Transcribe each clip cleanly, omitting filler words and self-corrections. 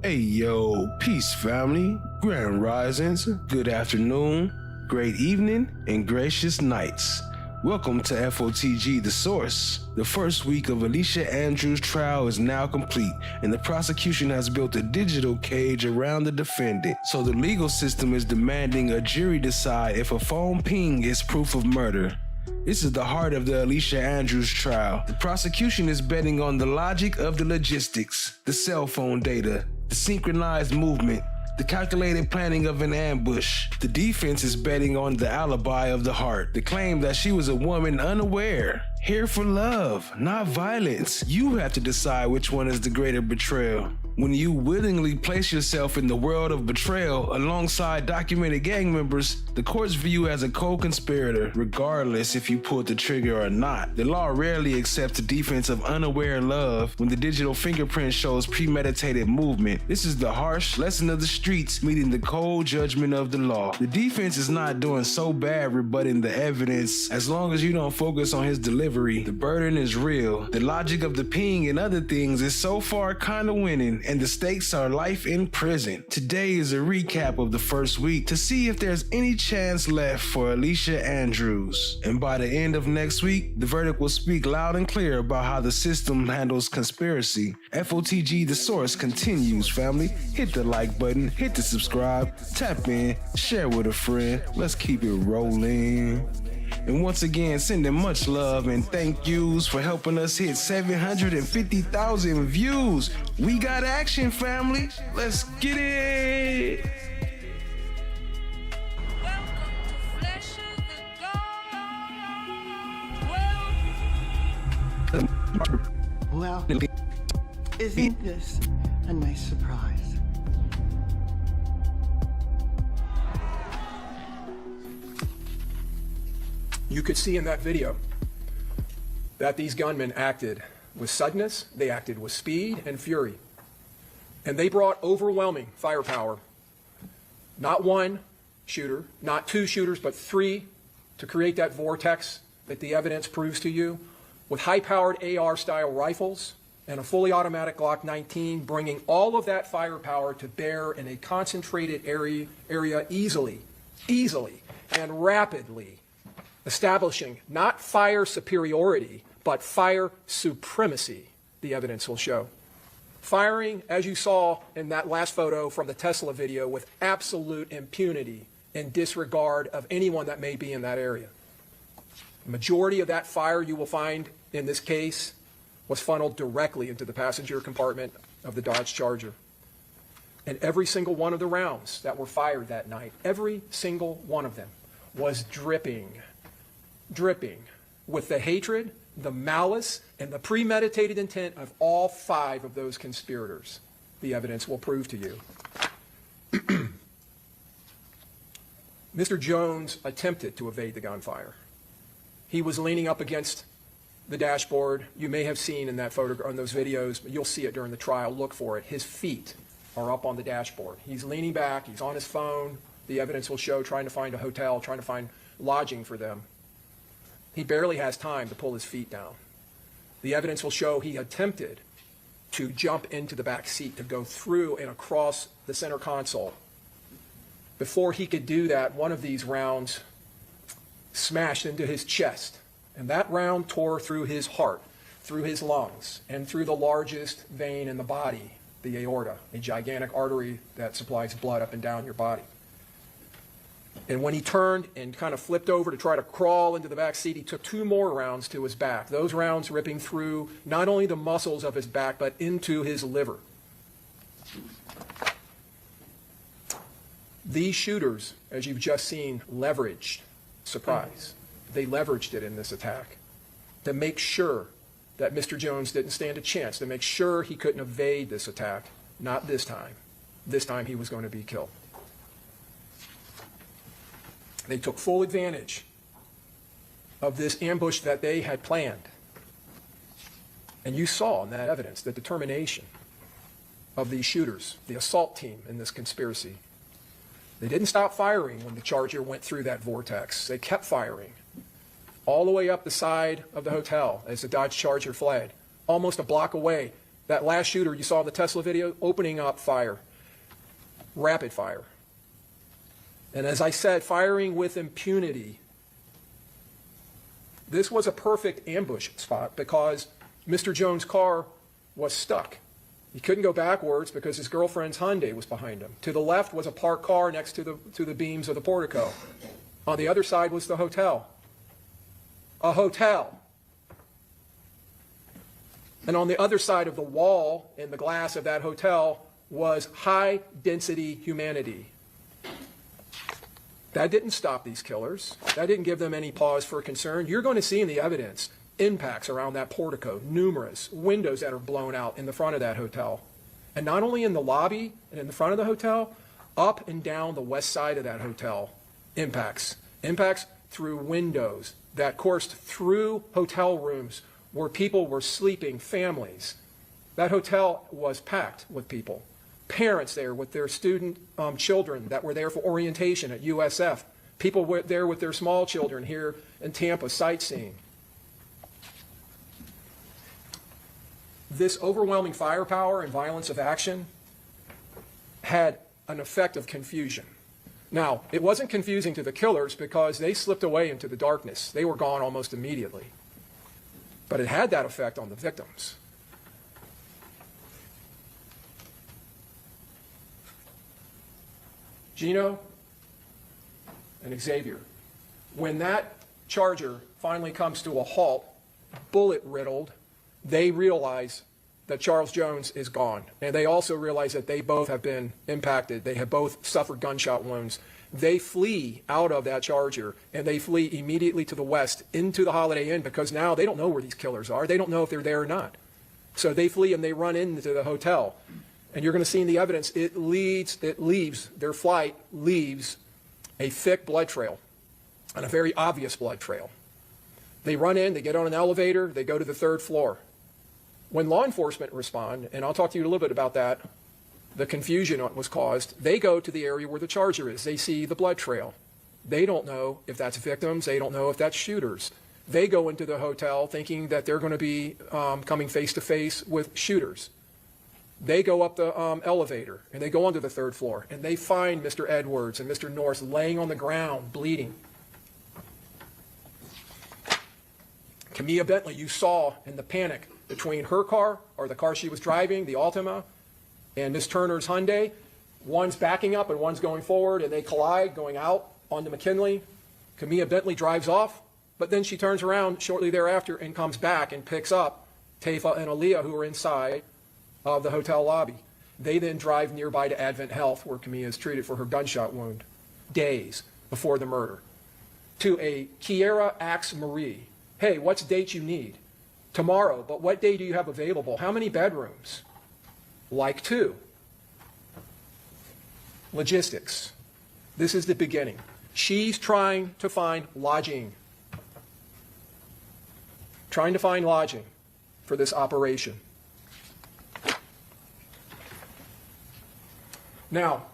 Hey yo, peace family, grand risings, good afternoon, great evening, and gracious nights. Welcome to FOTG The Source. The first week of Alicia Andrews' trial is now complete, and the prosecution has built a digital cage around the defendant. So the legal system is demanding a jury decide if a phone ping is proof of murder. This is the heart of the Alicia Andrews trial. The prosecution is betting on the logic of the logistics, the cell phone data, the synchronized movement, the calculated planning of an ambush. The defense is betting on the alibi of the heart, the claim that she was a woman unaware, here for love, not violence. You have to decide which one is the greater betrayal. When you willingly place yourself in the world of betrayal alongside documented gang members, the courts view you as a co-conspirator, regardless if you pulled the trigger or not. The law rarely accepts the defense of unaware love when the digital fingerprint shows premeditated movement. This is the harsh lesson of the streets meeting the cold judgment of the law. The defense is not doing so bad rebutting the evidence as long as you don't focus on his delivery. The burden is real. The logic of the ping and other things is so far kinda winning, and the stakes are life in prison. Today is a recap of the first week to see if there's any chance left for Alicia Andrews. And by the end of next week, the verdict will speak loud and clear about how the system handles conspiracy. FOTG The Source continues, family. Hit the like button, hit the subscribe, tap in, share with a friend. Let's keep it rolling. And once again, sending much love and thank yous for helping us hit 750,000 views. We got action, family. Let's get it. Well, isn't this a nice surprise? You could see in that video that these gunmen acted with suddenness, they acted with speed and fury, and they brought overwhelming firepower. Not one shooter, not two shooters, but three to create that vortex that the evidence proves to you, with high-powered AR-style rifles and a fully automatic Glock 19, bringing all of that firepower to bear in a concentrated area easily, and rapidly, establishing not fire superiority, but fire supremacy, the evidence will show. Firing, as you saw in that last photo from the Tesla video, with absolute impunity and disregard of anyone that may be in that area. The majority of that fire you will find in this case was funneled directly into the passenger compartment of the Dodge Charger. And every single one of the rounds that were fired that night, every single one of them was dripping with the hatred, the malice, and the premeditated intent of all five of those conspirators. The evidence will prove to you. Mr. Jones attempted to evade the gunfire. He was leaning up against the dashboard. You may have seen in that photo, on those videos, but you'll see it during the trial. Look for it. His feet are up on the dashboard. He's leaning back. He's on his phone. The evidence will show trying to find a hotel, trying to find lodging for them. He barely has time to pull his feet down. The evidence will show he attempted to jump into the back seat, to go through and across the center console. Before he could do that, one of these rounds smashed into his chest, and that round tore through his heart, through his lungs, and through the largest vein in the body, the aorta, a gigantic artery that supplies blood up and down your body. And when he turned and kind of flipped over to try to crawl into the back seat, he took two more rounds to his back, those rounds ripping through not only the muscles of his back, but into his liver. These shooters, as you've just seen, leveraged surprise. They leveraged it in this attack to make sure that Mr. Jones didn't stand a chance, to make sure he couldn't evade this attack. Not this time. This time he was going to be killed. They took full advantage of this ambush that they had planned. And you saw in that evidence the determination of these shooters, the assault team in this conspiracy. They didn't stop firing when the Charger went through that vortex. They kept firing all the way up the side of the hotel as the Dodge Charger fled, almost a block away. That last shooter, you saw the Tesla video, opening up fire, rapid fire. And as I said, firing with impunity. This was a perfect ambush spot because Mr. Jones' car was stuck. He couldn't go backwards because his girlfriend's Hyundai was behind him. To the left was a parked car next to the beams of the portico. On the other side was the hotel. A hotel. And on the other side of the wall in the glass of that hotel was high-density humanity. That didn't stop these killers. That didn't give them any pause for concern. You're going to see in the evidence impacts around that portico, numerous windows that are blown out in the front of that hotel. And not only in the lobby and in the front of the hotel, up and down the west side of that hotel, impacts. Impacts through windows that coursed through hotel rooms where people were sleeping, families. That hotel was packed with people. Parents there with their student children that were there for orientation at USF. People were there with their small children here in Tampa sightseeing. This overwhelming firepower and violence of action had an effect of confusion. Now, it wasn't confusing to the killers because they slipped away into the darkness. They were gone almost immediately. But it had that effect on the victims. Gino and Xavier. When that Charger finally comes to a halt, bullet riddled, they realize that Charles Jones is gone. And they also realize that they both have been impacted. They have both suffered gunshot wounds. They flee out of that Charger, and they flee immediately to the west into the Holiday Inn because now they don't know where these killers are. They don't know if they're there or not. So they flee and they run into the hotel. And you're going to see in the evidence, their flight leaves a thick blood trail and a very obvious blood trail. They run in, they get on an elevator, they go to the third floor. When law enforcement respond, and I'll talk to you a little bit about that, the confusion that was caused, they go to the area where the Charger is. They see the blood trail. They don't know if that's victims. They don't know if that's shooters. They go into the hotel thinking that they're going to be coming face to face with shooters. They go up the elevator, and they go onto the third floor, and they find Mr. Edwards and Mr. North laying on the ground, bleeding. Camilla Bentley, you saw in the panic between her car, or the car she was driving, the Altima, and Miss Turner's Hyundai. One's backing up and one's going forward, and they collide going out onto McKinley. Camilla Bentley drives off, but then she turns around shortly thereafter and comes back and picks up Taifa and Aaliyah, who are inside of the hotel lobby. They then drive nearby to Advent Health, where Camilla is treated for her gunshot wound, days before the murder. To a Kiera Axe Marie, hey, what's the date you need? Tomorrow, but what day do you have available? How many bedrooms? Like 2. Logistics. This is the beginning. She's trying to find lodging. Trying to find lodging for this operation. Now,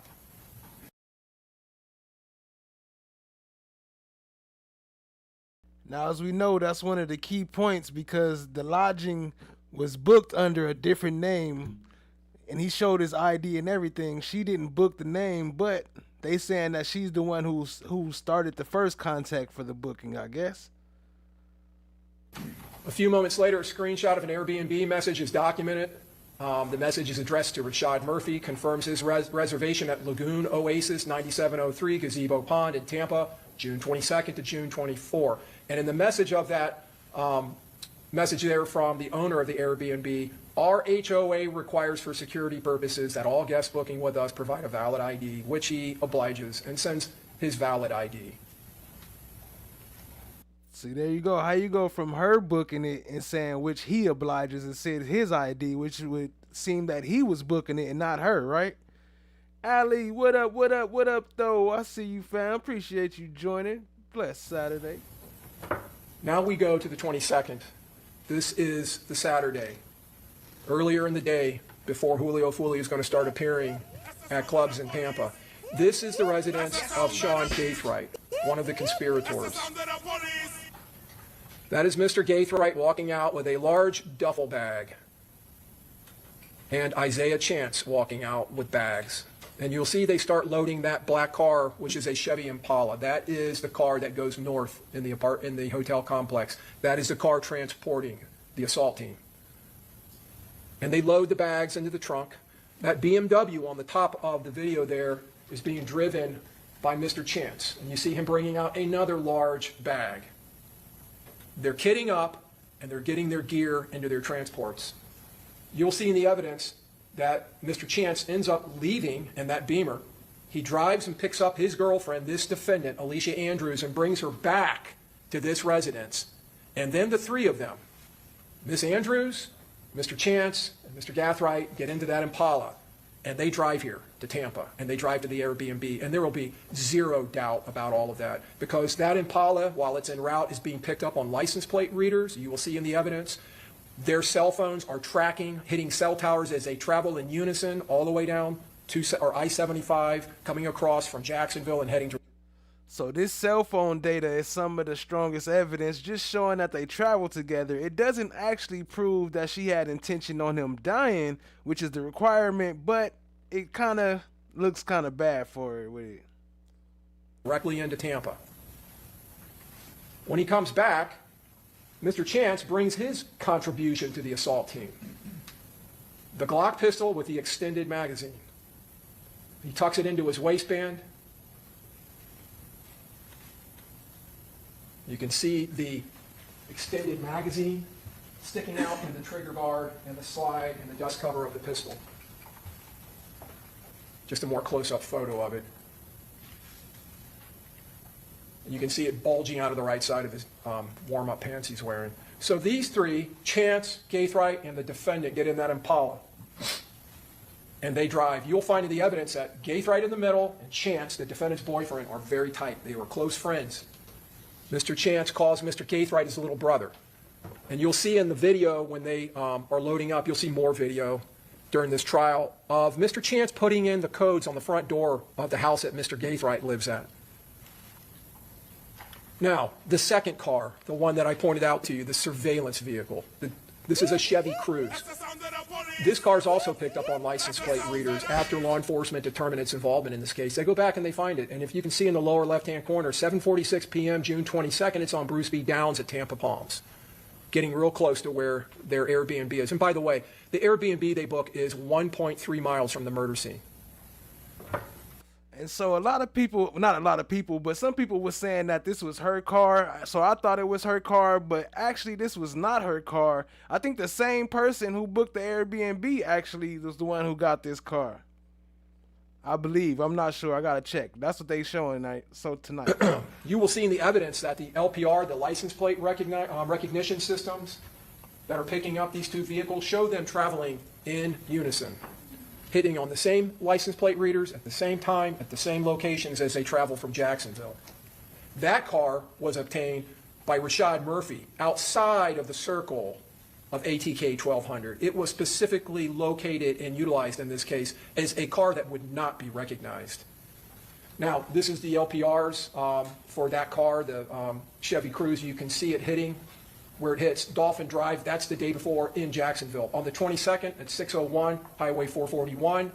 as we know, that's one of the key points because the lodging was booked under a different name, and he showed his ID and everything. She didn't book the name, but they saying that she's the one who started the first contact for the booking, I guess. A few moments later, a screenshot of an Airbnb message is documented. The message is addressed to Rashad Murphy, confirms his reservation at Lagoon Oasis 9703 Gazebo Pond in Tampa, June 22nd to June 24. And in the message of that message there from the owner of the Airbnb, our HOA requires for security purposes that all guests booking with us provide a valid ID, which he obliges and sends his valid ID. See, there you go. How you go from her booking it and saying which he obliges and said his ID, which would seem that he was booking it and not her, right? Ali, what up, what up, what up, though? I see you, fam. Appreciate you joining. Blessed Saturday. Now we go to the 22nd. This is the Saturday. Earlier in the day, before Julio Foolio is going to start appearing at clubs in Tampa. This is the residence of Sean Gaithright, one of the conspirators. That is Mr. Gaithright walking out with a large duffel bag. and Isaiah Chance walking out with bags. And you'll see they start loading that black car, which is a Chevy Impala. That is the car that goes north in the hotel complex. That is the car transporting the assault team. And they load the bags into the trunk. That BMW on the top of the video there is being driven by Mr. Chance. And you see him bringing out another large bag. They're kitting up, and they're getting their gear into their transports. You'll see in the evidence that Mr. Chance ends up leaving in that Beamer. He drives and picks up his girlfriend, this defendant, Alicia Andrews, and brings her back to this residence. And then the three of them, Miss Andrews, Mr. Chance, and Mr. Gathright, get into that Impala, and they drive here to Tampa, and they drive to the Airbnb, and there will be zero doubt about all of that, because that Impala, while it's en route, is being picked up on license plate readers. You will see in the evidence their cell phones are tracking, hitting cell towers as they travel in unison all the way down to I-75, coming across from Jacksonville and heading to... So this cell phone data is some of the strongest evidence, just showing that they traveled together. It doesn't actually prove that she had intention on him dying, which is the requirement, but it kind of looks kind of bad for her with it. Directly into Tampa. When he comes back, Mr. Chance brings his contribution to the assault team. The Glock pistol with the extended magazine. He tucks it into his waistband. You can see the extended magazine sticking out in the trigger guard and the slide and the dust cover of the pistol. Just a more close-up photo of it. You can see it bulging out of the right side of his warm-up pants he's wearing. So these three, Chance, Gathright, and the defendant, get in that Impala. And they drive. You'll find in the evidence that Gathright in the middle and Chance, the defendant's boyfriend, are very tight. They were close friends. Mr. Chance calls Mr. Gathright his little brother. And you'll see in the video when they are loading up, you'll see more video during this trial of Mr. Chance putting in the codes on the front door of the house that Mr. Gathright lives at. Now, the second car, the one that I pointed out to you, the surveillance vehicle. This is a Chevy Cruze. This car is also picked up on license plate readers after law enforcement determined its involvement in this case. They go back and they find it. And if you can see in the lower left-hand corner, 7:46 p.m., June 22nd, it's on Bruce B. Downs at Tampa Palms, getting real close to where their Airbnb is. And by the way, the Airbnb they book is 1.3 miles from the murder scene. And so a lot of people, not a lot of people, but some people were saying that this was her car. So I thought it was her car, but actually this was not her car. I think the same person who booked the Airbnb actually was the one who got this car. I believe. I'm not sure. I got to check. That's what they showing tonight. You will see in the evidence that the LPR, the license plate recognition systems that are picking up these two vehicles, show them traveling in unison, hitting on the same license plate readers at the same time, at the same locations as they travel from Jacksonville. That car was obtained by Rashad Murphy outside of the circle of ATK 1200. It was specifically located and utilized in this case as a car that would not be recognized. Now, this is the LPRs for that car, the Chevy Cruze. You can see it hitting where it hits Dolphin Drive. That's the day before in Jacksonville. On the 22nd at 6:01, Highway 441.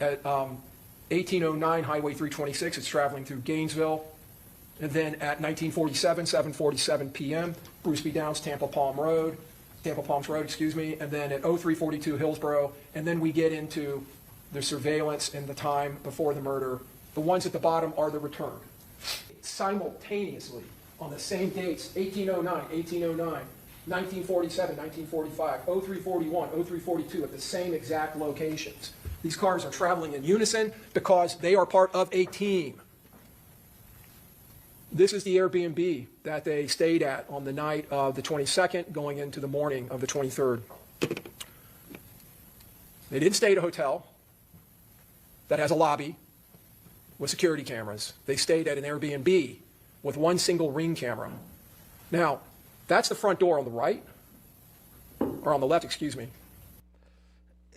At 18:09, Highway 326, it's traveling through Gainesville. And then at 1947, 7:47 p.m., Bruce B. Downs, Tampa Palms Road, and then at 0342 Hillsborough. And then we get into the surveillance and the time before the murder. The ones at the bottom are the return. Simultaneously, on the same dates, 1809, 1947, 1945, 0341, 0342, at the same exact locations. These cars are traveling in unison because they are part of a team. This is the Airbnb that they stayed at on the night of the 22nd, going into the morning of the 23rd. They didn't stay at a hotel that has a lobby with security cameras. They stayed at an Airbnb with one single Ring camera. Now, that's the front door on the right, or on the left, excuse me.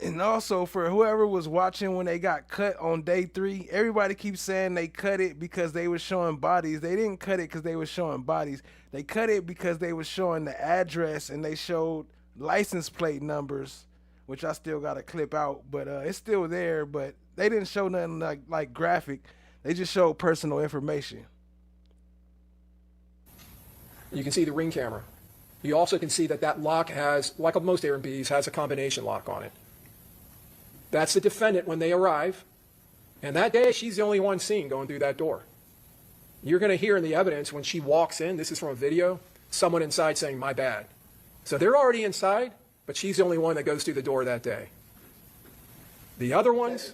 And also, for whoever was watching when they got cut on day 3, everybody keeps saying they cut it because they were showing bodies. They didn't cut it because they were showing bodies. They cut it because they were showing the address and they showed license plate numbers which I still got to clip out, but it's still there. But they didn't show nothing like graphic. They just showed personal information. You can see the ring camera. You also can see that that lock has, like most Airbnbs, has a combination lock on it. That's the defendant when they arrive. And that day, she's the only one seen going through that door. You're going to hear in the evidence when she walks in, this is from a video, someone inside saying, "My bad." So they're already inside, but she's the only one that goes through the door that day. The other ones,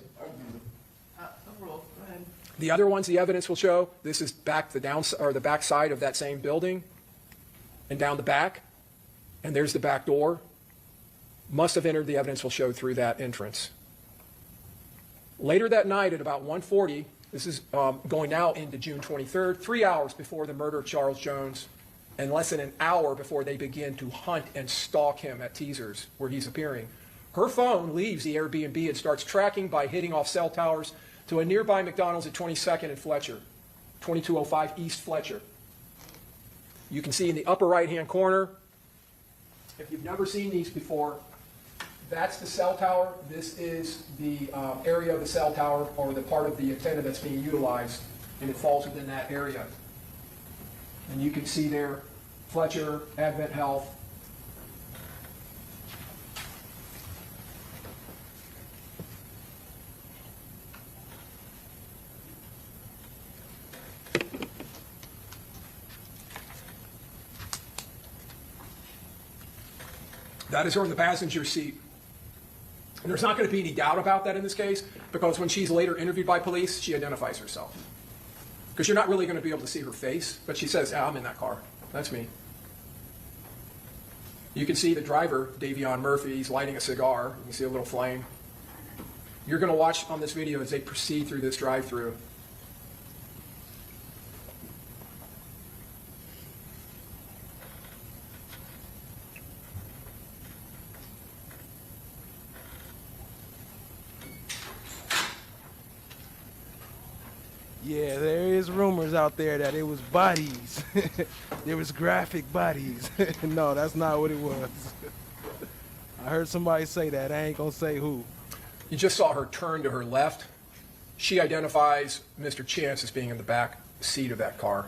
the evidence will show, this is back the back side of that same building, and down the back, and there's the back door. Must have entered, the evidence will show, through that entrance. Later that night at about 1:40, this is going now into June 23rd, 3 hours before the murder of Charles Jones, and less than an hour before they begin to hunt and stalk him at Teasers, where he's appearing. Her phone leaves the Airbnb and starts tracking by hitting off cell towers to a nearby McDonald's at 22nd and Fletcher, 2205 East Fletcher. You can see in the upper right-hand corner, if you've never seen these before, that's the cell tower. This is the area of the cell tower, or the part of the antenna that's being utilized, and it falls within that area. And you can see there, Fletcher, Advent Health. That is her in the passenger seat. And there's not going to be any doubt about that in this case, because when she's later interviewed by police, she identifies herself. Because you're not really going to be able to see her face, but she says, "Yeah, I'm in that car. That's me." You can see the driver, Davion Murphy, he's lighting a cigar. You can see a little flame. You're going to watch on this video as they proceed through this drive-through. Yeah, there is rumors out there that it was bodies. There was graphic bodies. No, that's not what it was. I heard somebody say that. I ain't gonna say who. You just saw her turn to her left. She identifies Mr. Chance as being in the back seat of that car.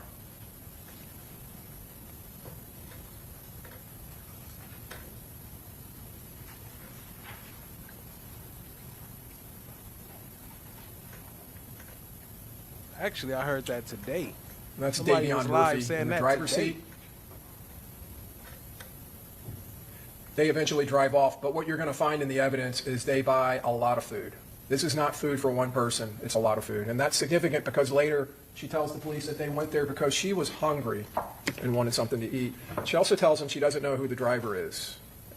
Actually, I heard that today. That's Somebody was Davion live Murphy saying in the that driver's today. seat. They eventually drive off, but what you're going to find in the evidence is they buy a lot of food. This is not food for one person, it's a lot of food. And that's significant because later she tells the police that they went there because she was hungry and wanted something to eat. She also tells them she doesn't know who the driver is.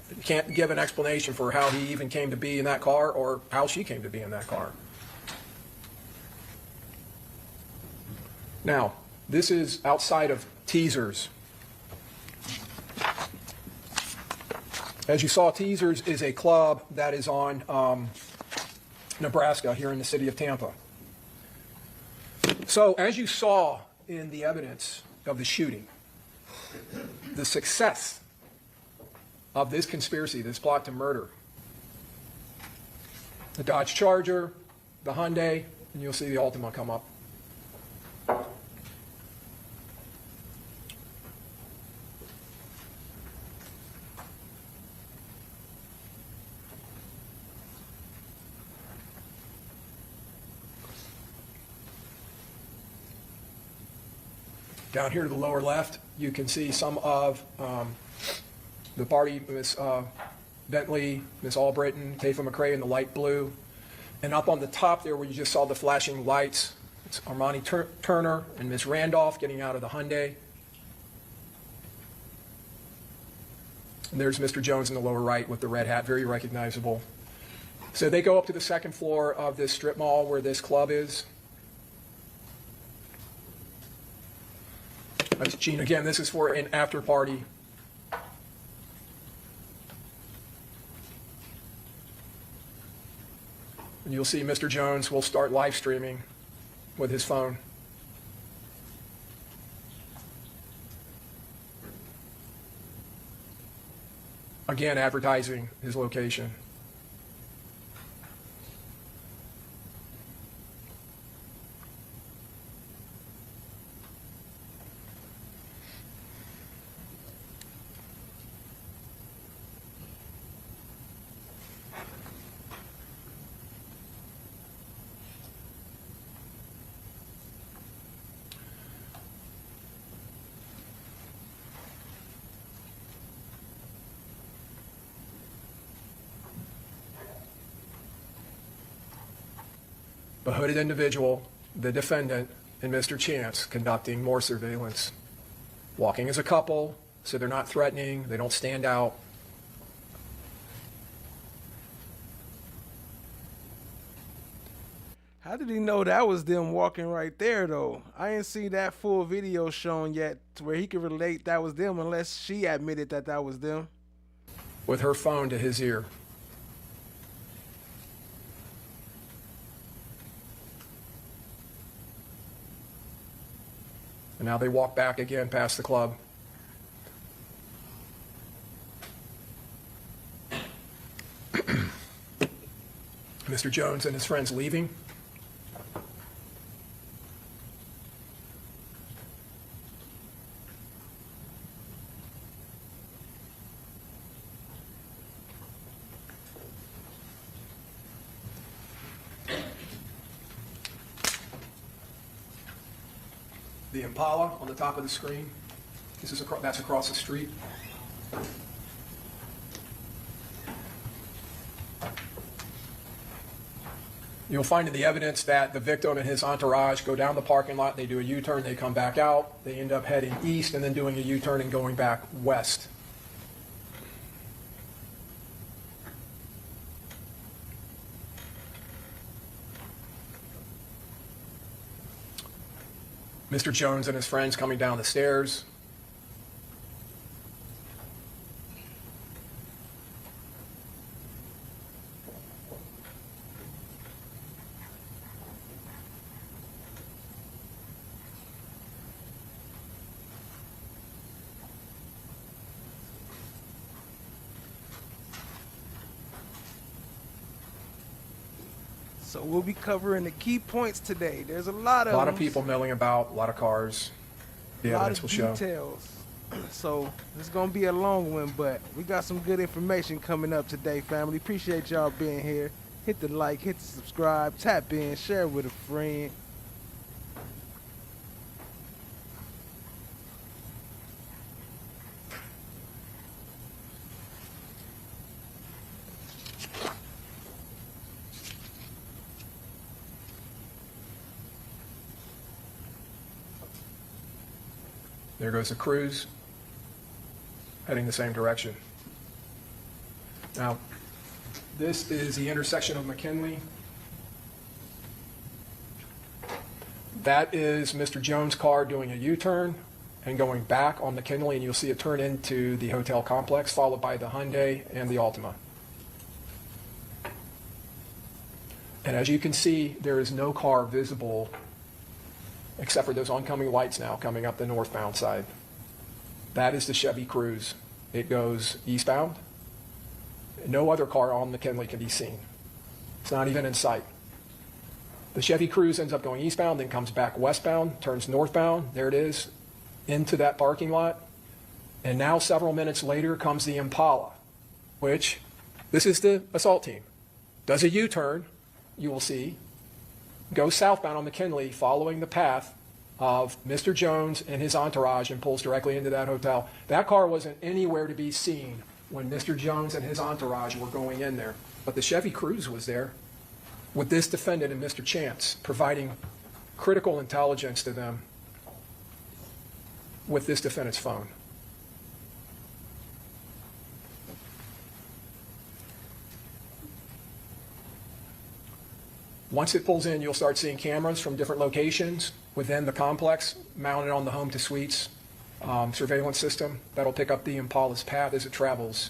You can't give an explanation for how he even came to be in that car or how she came to be in that car. Now, this is outside of Teasers. As you saw, Teasers is a club that is on Nebraska, here in the city of Tampa. So, as you saw in the evidence of the shooting, the success of this conspiracy, this plot to murder, the Dodge Charger, the Hyundai, and you'll see the Altima come up. Down here to the lower left, you can see some of the party, Miss Bentley, Miss Albritton, Tafa McRae in the light blue. And up on the top there where you just saw the flashing lights, it's Armani Turner and Miss Randolph getting out of the Hyundai. And there's Mr. Jones in the lower right with the red hat, very recognizable. So they go up to the second floor of this strip mall where this club is. That's Gene. Again, this is for an after party. And you'll see Mr. Jones will start live streaming with his phone. Again, advertising his location. a hooded individual, the defendant, and Mr. Chance conducting more surveillance. Walking as a couple, so they're not threatening, they don't stand out. How did he know that was them walking right there, though? I ain't seen that full video shown yet to where he could relate that was them unless she admitted that that was them. With her phone to his ear. And now they walk back again past the club. Mr. Jones and his friends leaving. The Impala on the top of the screen. That's across the street. You'll find in the evidence that the victim and his entourage go down the parking lot, they do a U-turn, they come back out, they end up heading east and then doing a U-turn and going back west. Mr. Jones and his friends coming down the stairs. So we'll be covering the key points today. There's a lot of People milling about, a lot of cars. The evidence will show. Details. So it's gonna be a long one, but we got some good information coming up today, family. Appreciate y'all being here. Hit the like, hit the subscribe, tap in, share with a friend. There goes the cruise, heading the same direction. Now, this is the intersection of McKinley. That is Mr. Jones' car doing a U-turn and going back on McKinley, and you'll see it turn into the hotel complex, followed by the Hyundai and the Altima. And as you can see, there is no car visible except for those oncoming lights now coming up the northbound side. That is the Chevy Cruze. It goes eastbound. No other car on McKinley can be seen. It's not even in sight. The Chevy Cruze ends up going eastbound, then comes back westbound, turns northbound, there it is, into that parking lot. And now several minutes later comes the Impala, which, this is the assault team. Does a U-turn, you will see, goes southbound on McKinley following the path of Mr. Jones and his entourage and pulls directly into that hotel. That car wasn't anywhere to be seen when Mr. Jones and his entourage were going in there. But the Chevy Cruze was there with this defendant and Mr. Chance providing critical intelligence to them with this defendant's phone. Once it pulls in, you'll start seeing cameras from different locations within the complex mounted on the home to suites surveillance system that'll pick up the Impala's path as it travels.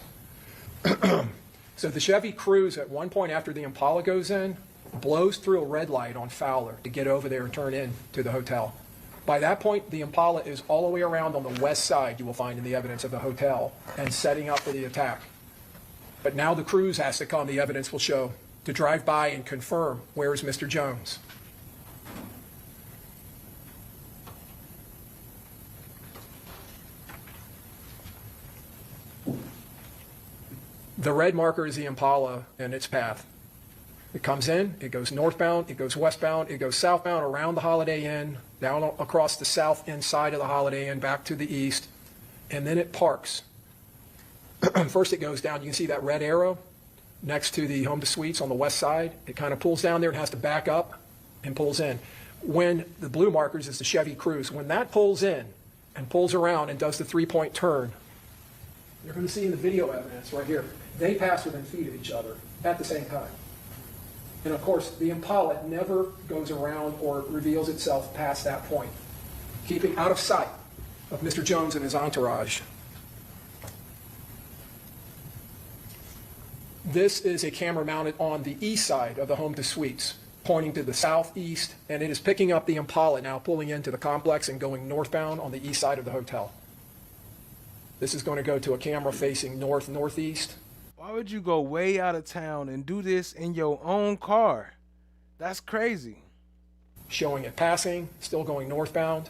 So the Chevy Cruze, at one point after the Impala goes in, blows through a red light on Fowler to get over there and turn in to the hotel. By that point, the Impala is all the way around on the west side, you will find in the evidence of the hotel, and setting up for the attack. But now the Cruze has to come, the evidence will show, to drive by and confirm where is Mr. Jones. The red marker is the Impala and its path. It comes in, it goes northbound, it goes westbound, it goes southbound around the Holiday Inn, down across the south end side of the Holiday Inn, back to the east, and then it parks. First it goes down, you can see that red arrow next to the home to suites on the west side. It kind of pulls down there and has to back up and pulls in. When the blue markers is the Chevy Cruze, when that pulls in and pulls around and does the three-point turn, you're going to see in the video evidence right here, they pass within feet of each other at the same time. And of course, the Impala never goes around or reveals itself past that point, keeping out of sight of Mr. Jones and his entourage. This is a camera mounted on the east side of the home to suites, pointing to the southeast, and it is picking up the Impala now, pulling into the complex and going northbound on the east side of the hotel. This is going to go to a camera facing north-northeast. Why would you go way out of town and do this in your own car? That's crazy. Showing it passing, still going northbound.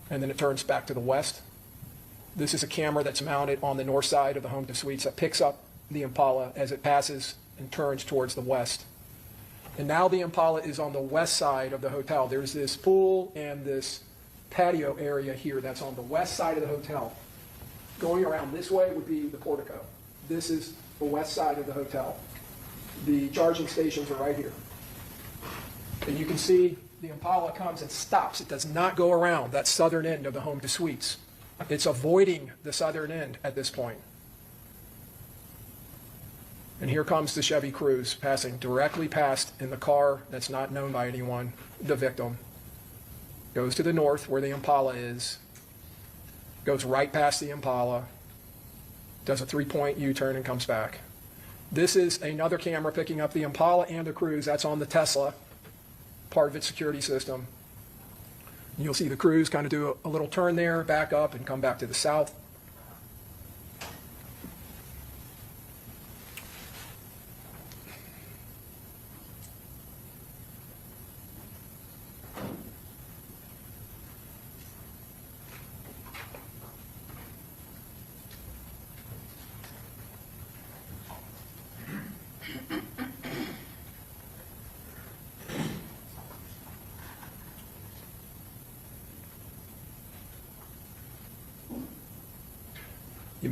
And then it turns back to the west. This is a camera that's mounted on the north side of the home to suites that picks up the Impala as it passes and turns towards the west. And now the Impala is on the west side of the hotel. There's this pool and this patio area here that's on the west side of the hotel. Going around this way would be the portico. This is the west side of the hotel. The charging stations are right here. And you can see the Impala comes and stops. It does not go around that southern end of the home to suites. It's avoiding the southern end at this point. And here comes the Chevy Cruze passing directly past in the car that's not known by anyone, the victim. Goes to the north where the Impala is, goes right past the Impala, does a three-point U-turn and comes back. This is another camera picking up the Impala and the Cruze. That's on the Tesla, part of its security system. And you'll see the Cruze kind of do a little turn there, back up, and come back to the south.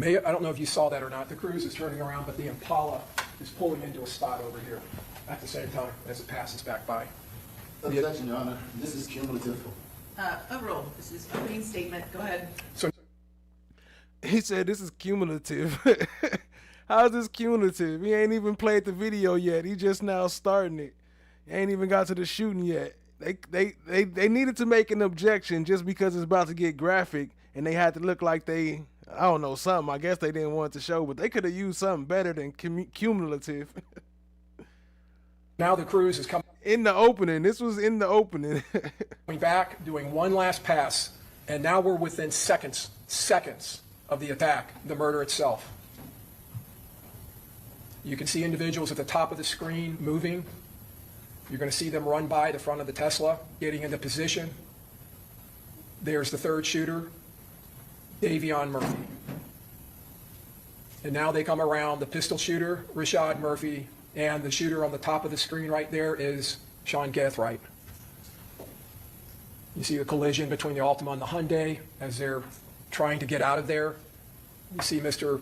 I don't know if you saw that or not. The Cruze is turning around, but the Impala is pulling into a spot over here at the same time as it passes back by. Objection, Your Honor. This is cumulative. Overruled. This is opening statement. Go ahead. So He said this is cumulative. How is this cumulative? He ain't even played the video yet. He just now starting it. He ain't even got to the shooting yet. They needed to make an objection just because it's about to get graphic, and they had to look like they, I don't know, something. I guess they didn't want to show, but they could have used something better than cumulative. now the Cruze is coming In the opening. This was in the opening. back, doing one last pass, and now we're within seconds of the attack, the murder itself. You can see individuals at the top of the screen moving. You're going to see them run by the front of the Tesla, getting into position. There's the third shooter, Davion Murphy. And now they come around the pistol shooter, Rashad Murphy, and the shooter on the top of the screen right there is Sean Gathright. You see the collision between the Altima and the Hyundai as they're trying to get out of there. You see Mr.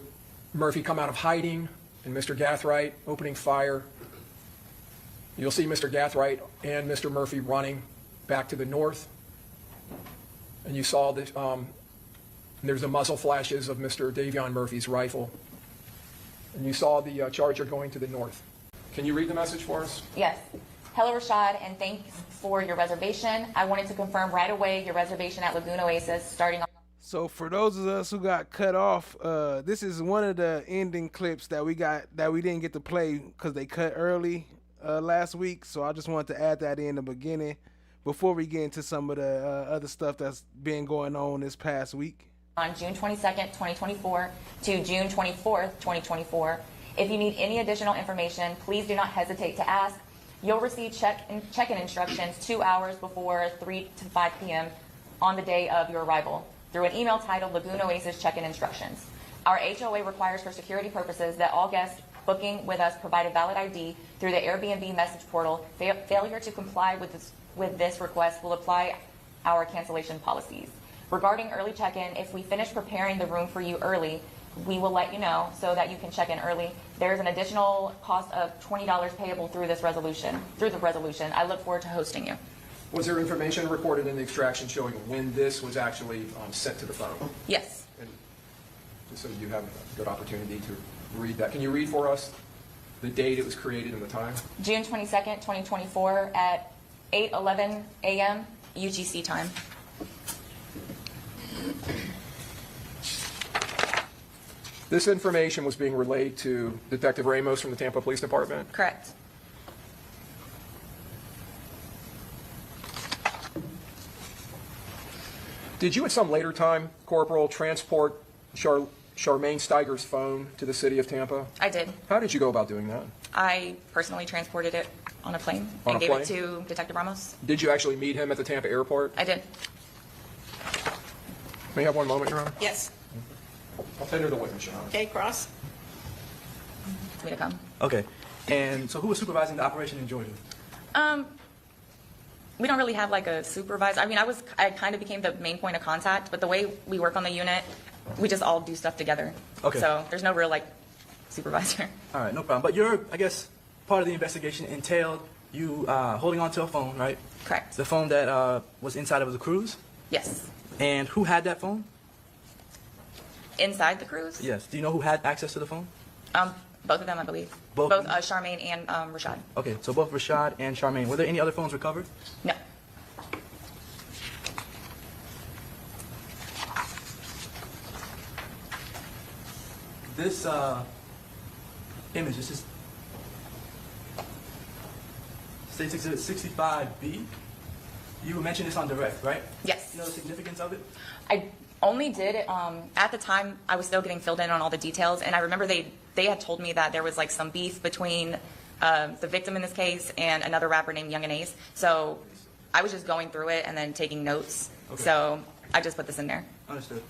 Murphy come out of hiding and Mr. Gathright opening fire. You'll see Mr. Gathright and Mr. Murphy running back to the north. And you saw this, there's the muzzle flashes of Mr. Davion Murphy's rifle. And you saw the Charger going to the north. Can you read the message for us? Yes. Hello, Rashad, and thanks for your reservation. I wanted to confirm right away your reservation at Lagoon Oasis starting on... So for those of us who got cut off, this is one of the ending clips that we didn't get to play because they cut early last week. So I just wanted to add that in the beginning before we get into some of the other stuff that's been going on this past week. On June 22nd, 2024 to June 24th, 2024. If you need any additional information, please do not hesitate to ask. You'll receive check-in instructions 2 hours before 3 to 5 p.m. on the day of your arrival through an email titled Lagoon Oasis Check-in Instructions. Our HOA requires for security purposes that all guests booking with us provide a valid ID through the Airbnb message portal. Failure to comply with this request will apply our cancellation policies. Regarding early check-in, if we finish preparing the room for you early, we will let you know so that you can check in early. There's an additional cost of $20 payable through the resolution. I look forward to hosting you. Was there information recorded in the extraction showing when this was actually sent to the phone? Yes. And just so you have a good opportunity to read that. Can you read for us the date it was created and the time? June 22nd, 2024 at 8:11 a.m. UTC time. This information was being relayed to Detective Ramos from the Tampa Police Department? Correct. Did you at some later time, Corporal, transport Charmaine Steiger's phone to the city of Tampa? I did. How did you go about doing that? I personally transported it on a plane On and a gave plane? it to Detective Ramos. Did you actually meet him at the Tampa airport? I did. May I have one moment, Your Honor? Yes. I'll tender the witness, Your Honor. Okay, Cross. For me to come. Okay. And so who was supervising the operation in Georgia? We don't really have like a supervisor. I mean, I kind of became the main point of contact, but the way we work on the unit, we just all do stuff together. Okay. So there's no real like supervisor. All right, no problem. But your, I guess, part of the investigation entailed you holding on to a phone, right? Correct. The phone that was inside of the cruise? Yes. And who had that phone? Inside the cruise? Yes. Do you know who had access to the phone? Both of them, I believe. Both? Charmaine and Rashad. Okay, so both Rashad and Charmaine. Were there any other phones recovered? No. This image, this is State Exhibit 65B. You mentioned this on direct, right? Yes. You know the significance of it? I only did it, at the time, I was still getting filled in on all the details, and I remember they had told me that there was like some beef between the victim in this case and another rapper named Young and Ace. So I was just going through it and then taking notes. Okay. So I just put this in there. Understood.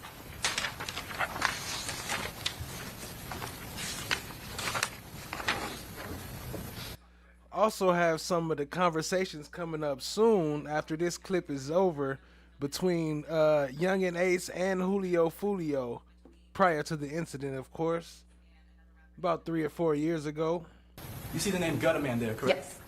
Also have some of the conversations coming up soon after this clip is over between Young and Ace and Julio Foolio prior to the incident, of course, about 3 or 4 years ago. You see the name Gutterman there, correct? Yes.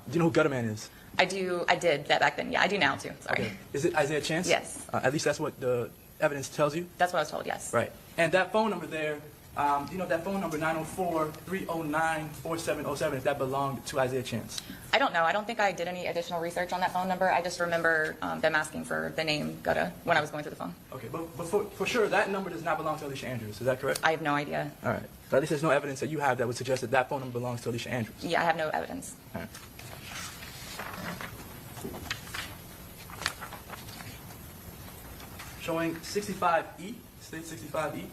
Do you know who Gutterman is? I did that back then. Yeah, I do now too. Sorry. Okay. Is it Isaiah Chance? Yes. At least that's what the evidence tells you? That's what I was told, yes. Right. And that phone number there, do you know that phone number 904-309-4707, if that belonged to Isaiah Chance? I don't know. I don't think I did any additional research on that phone number. I just remember them asking for the name Gutta when I was going through the phone. Okay, but for sure, that number does not belong to Alicia Andrews. Is that correct? I have no idea. All right. So at least there's no evidence that you have that would suggest that that phone number belongs to Alicia Andrews. Yeah, I have no evidence. All right. Showing 65E, State 65E.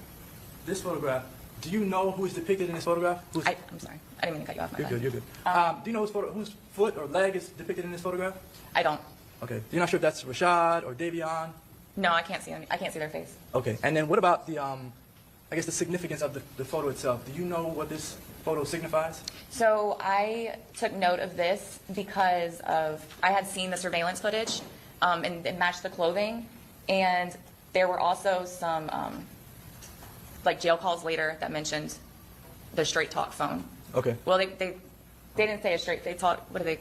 This photograph, do you know who is depicted in this photograph? I'm sorry. I didn't mean to cut you off. You're good, you're good. Do you know whose foot or leg is depicted in this photograph? I don't. Okay. You're not sure if that's Rashad or Davion? No, I can't see any. I can't see their face. Okay. And then what about the, I guess the significance of the photo itself? Do you know what this photo signifies? So I took note of this because I had seen the surveillance footage, and it matched the clothing, and there were also some like jail calls later that mentioned the straight talk phone. Okay. Well, they didn't say a straight. They talk. What do they?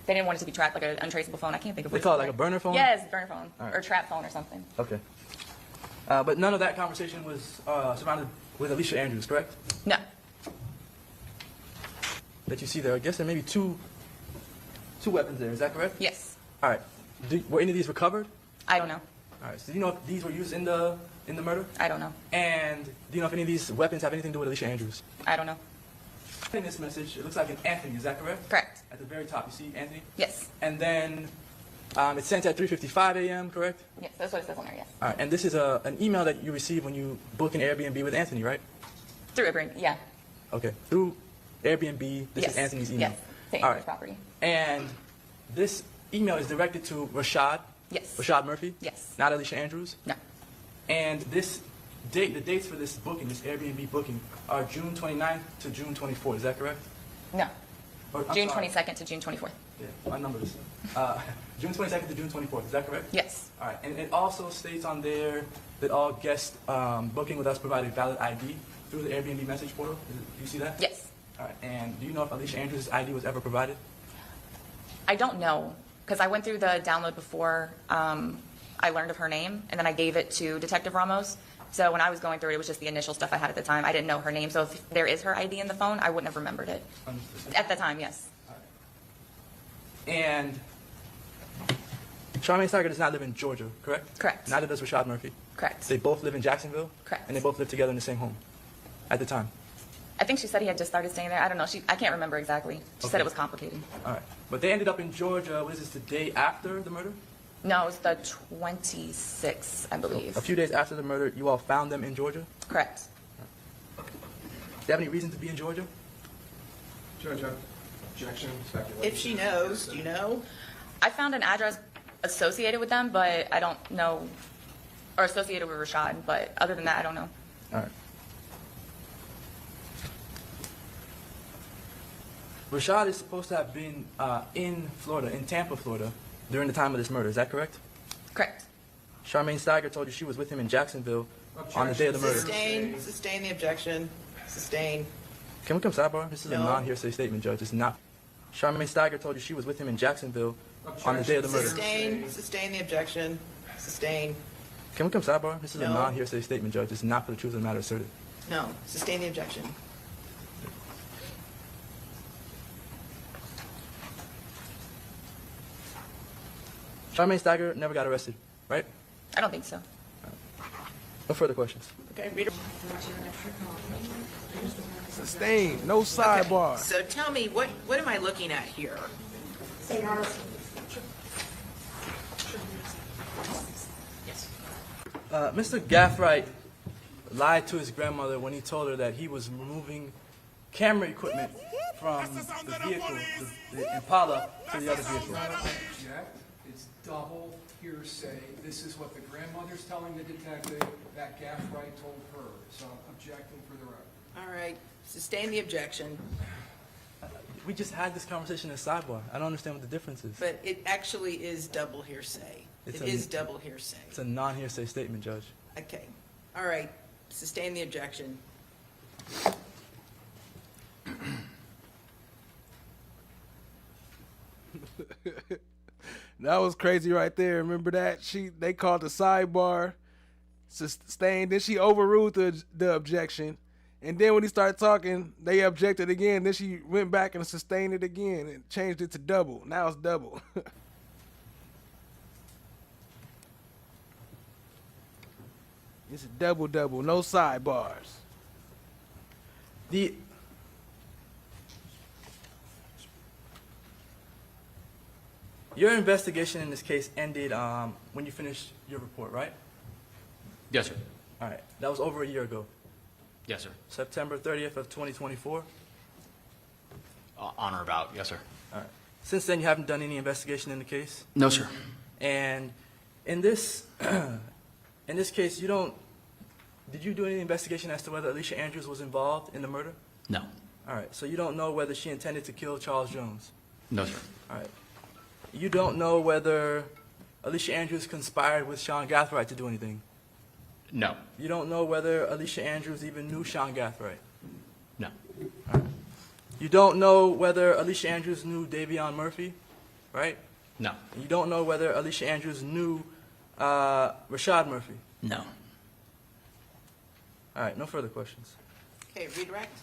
They didn't want it to be tracked like an untraceable phone. I can't think of. They call it like a burner phone? Yes, burner phone All right. or trap phone or something. Okay. But none of that conversation was surrounded with Alicia Andrews, correct? No. That you see there. I guess there may be two weapons there. Is that correct? Yes. All right. Were any of these recovered? I don't know. All right. So do you know if these were used in the murder? I don't know. And do you know if any of these weapons have anything to do with Alicia Andrews? I don't know. In this message, it looks like an Anthony. Is that correct? Correct. At the very top, you see Anthony? Yes. And then it's sent at 3:55 a.m., correct? Yes, that's what it says on there. Yes. All right. And this is an email that you receive when you book an Airbnb with Anthony, right? Through Ibrahim. Yeah. Okay. Through Airbnb, this Yes. is Anthony's email. Yes. To All Anthony's right. property. And this email is directed to Rashad? Yes. Rashad Murphy? Yes. Not Alicia Andrews? No. And this date, the dates for this booking, this Airbnb booking, are June 29th to June 24th. Is that correct? No. Or, I'm June sorry. 22nd to June 24th. Yeah, my numbers. June 22nd to June 24th, is that correct? Yes. All right, and it also states on there that all guest booking with us provided valid ID through the Airbnb message portal. Do you see that? Yes. All right, and do you know if Alicia Andrews' ID was ever provided? I don't know, because I went through the download before I learned of her name, and then I gave it to Detective Ramos. So when I was going through it, it was just the initial stuff I had at the time. I didn't know her name, so if there is her ID in the phone, I wouldn't have remembered it. Understood. At the time, yes. And Charmaine Steiger does not live in Georgia, correct? Correct. Neither does Rashad Murphy. Correct. They both live in Jacksonville? Correct. And they both live together in the same home at the time? I think she said he had just started staying there. I don't know. I can't remember exactly. She said Okay. it was complicated. All right. But they ended up in Georgia, what is this, the day after the murder? No, it was the 26th, I believe. A few days after the murder, you all found them in Georgia? Correct. Do you have any reason to be in Georgia? Judge, objection, speculation. If she knows, do you know? I found an address associated with them, but I don't know, or associated with Rashad, but other than that, I don't know. All right. Rashad is supposed to have been in Florida, in Tampa, Florida, during the time of this murder. Is that correct? Correct. Charmaine Steiger told you she was with him in Jacksonville on the day of the murder. Sustain the objection. Sustain. Can we come sidebar? This is a No. non-hearsay statement, Judge. It's not. Charmaine Steiger told you she was with him in Jacksonville on the day of the murder. Sustain the objection. Sustain. Can we come sidebar? This is a No. non-hearsay statement, Judge. It's not for the truth of the matter asserted. No, sustain the objection. Charmaine Steiger never got arrested, right? I don't think so. No further questions. Okay, reader. Sustained. No sidebar. So tell me, what am I looking at here? Mr. Gaffright lied to his grandmother when he told her that he was removing camera equipment from the vehicle, the Impala, to the other vehicle. Object. It's double hearsay. This is what the grandmother's telling the detective that Gaffright told her. So I'm objecting for the record. All right, sustain the objection, We just had this conversation in sidebar. I don't understand what the difference is. but it actually is double hearsay. It's It a- is double hearsay. It's a non-hearsay statement, Judge. Okay, all right, sustain the objection. That was crazy right there. Remember that? They called the sidebar, sustained. Then she overruled the objection. And then when he started talking, they objected again. Then she went back and sustained it again and changed it to double. Now it's double. It's a double, no sidebars. Your investigation in this case ended when you finished your report, right? Yes, sir. All right. That was over a year ago. Yes, sir. September 30th of 2024. On or about, yes, sir. All right. Since then, you haven't done any investigation in the case? No, sir. And in this in this case, did you do any investigation as to whether Alicia Andrews was involved in the murder? No. All right. So you don't know whether she intended to kill Charles Jones? No, sir. All right. You don't know whether Alicia Andrews conspired with Sean Gathright to do anything? No. You don't know whether Alicia Andrews even knew Sean Gathright? No. You don't know whether Alicia Andrews knew Davion Murphy, right? No. You don't know whether Alicia Andrews knew Rashad Murphy? No. All right, no further questions. Okay, redirect.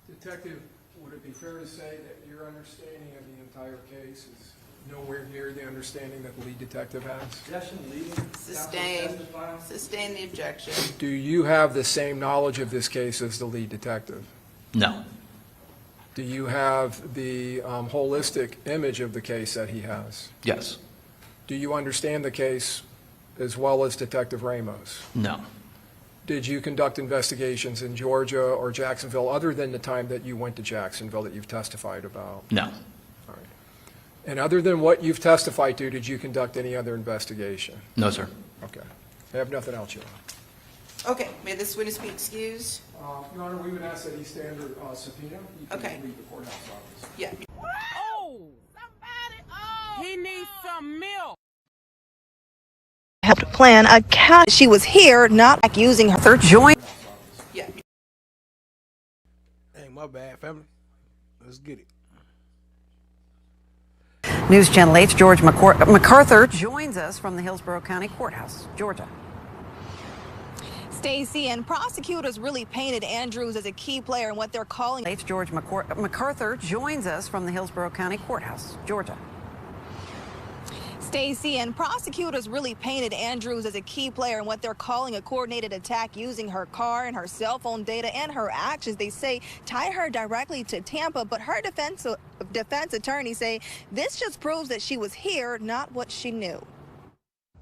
Detective, would it be fair to say that your understanding of the entire case is nowhere near the understanding that the lead detective has? Sustain the objection. Do you have the same knowledge of this case as the lead detective? No. Do you have the holistic image of the case that he has? Yes. Do you understand the case as well as Detective Ramos? No. Did you conduct investigations in Georgia or Jacksonville other than the time that you went to Jacksonville that you've testified about? No. All right. And other than what you've testified to, did you conduct any other investigation? No, sir. Okay. I have nothing else, Your Honor. Okay, may this witness be excused? Your Honor, we would ask that he stand under subpoena. He can Okay. leave the courthouse office. Yeah. He needs some milk. Helped plan a cat. She was here, not like using her joint. Yeah. Hey, my bad, family. Let's get it. News Channel 8's George MacArthur joins us from the Hillsborough County Courthouse. Georgia. Stacy, and prosecutors really painted Andrews as a key player in what they're calling. 8's George MacArthur joins us from the Hillsborough County Courthouse. Georgia. Stacy, and prosecutors really painted Andrews as a key player in what they're calling a coordinated attack using her car and her cell phone data and her actions. They say tie her directly to Tampa, but her defense attorneys say this just proves that she was here, not what she knew.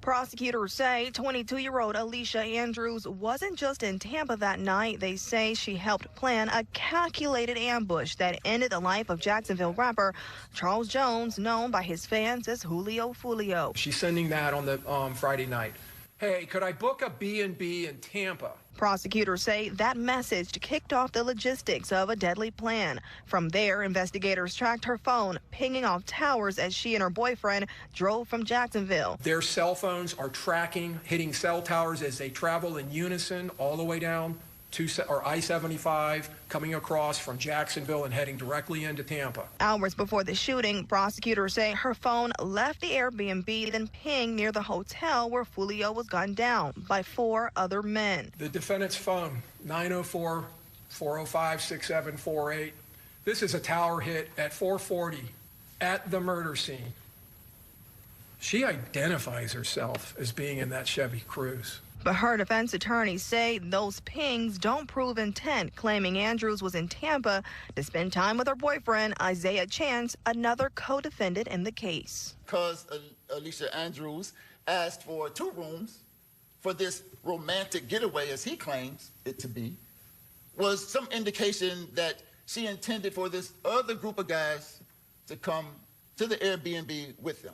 Prosecutors say 22-year-old Alicia Andrews wasn't just in Tampa that night. They say she helped plan a calculated ambush that ended the life of Jacksonville rapper Charles Jones, known by his fans as Julio Foolio. She's sending that on the Friday night. Hey, could I book a B&B in Tampa? Prosecutors say that message kicked off the logistics of a deadly plan. From there, investigators tracked her phone, pinging off towers as she and her boyfriend drove from Jacksonville. Their cell phones are tracking, hitting cell towers as they travel in unison all the way down to I-75, coming across from Jacksonville and heading directly into Tampa. Hours before the shooting, prosecutors say her phone left the Airbnb, then pinged near the hotel where Foolio was gunned down by 4 other men. The defendant's phone, 904-405-6748. This is a tower hit at 4:40 at the murder scene. She identifies herself as being in that Chevy Cruze. But her defense attorneys say those pings don't prove intent, claiming Andrews was in Tampa to spend time with her boyfriend, Isaiah Chance, another co-defendant in the case. Because Alicia Andrews asked for 2 rooms for this romantic getaway, as he claims it to be, was some indication that she intended for this other group of guys to come to the Airbnb with them.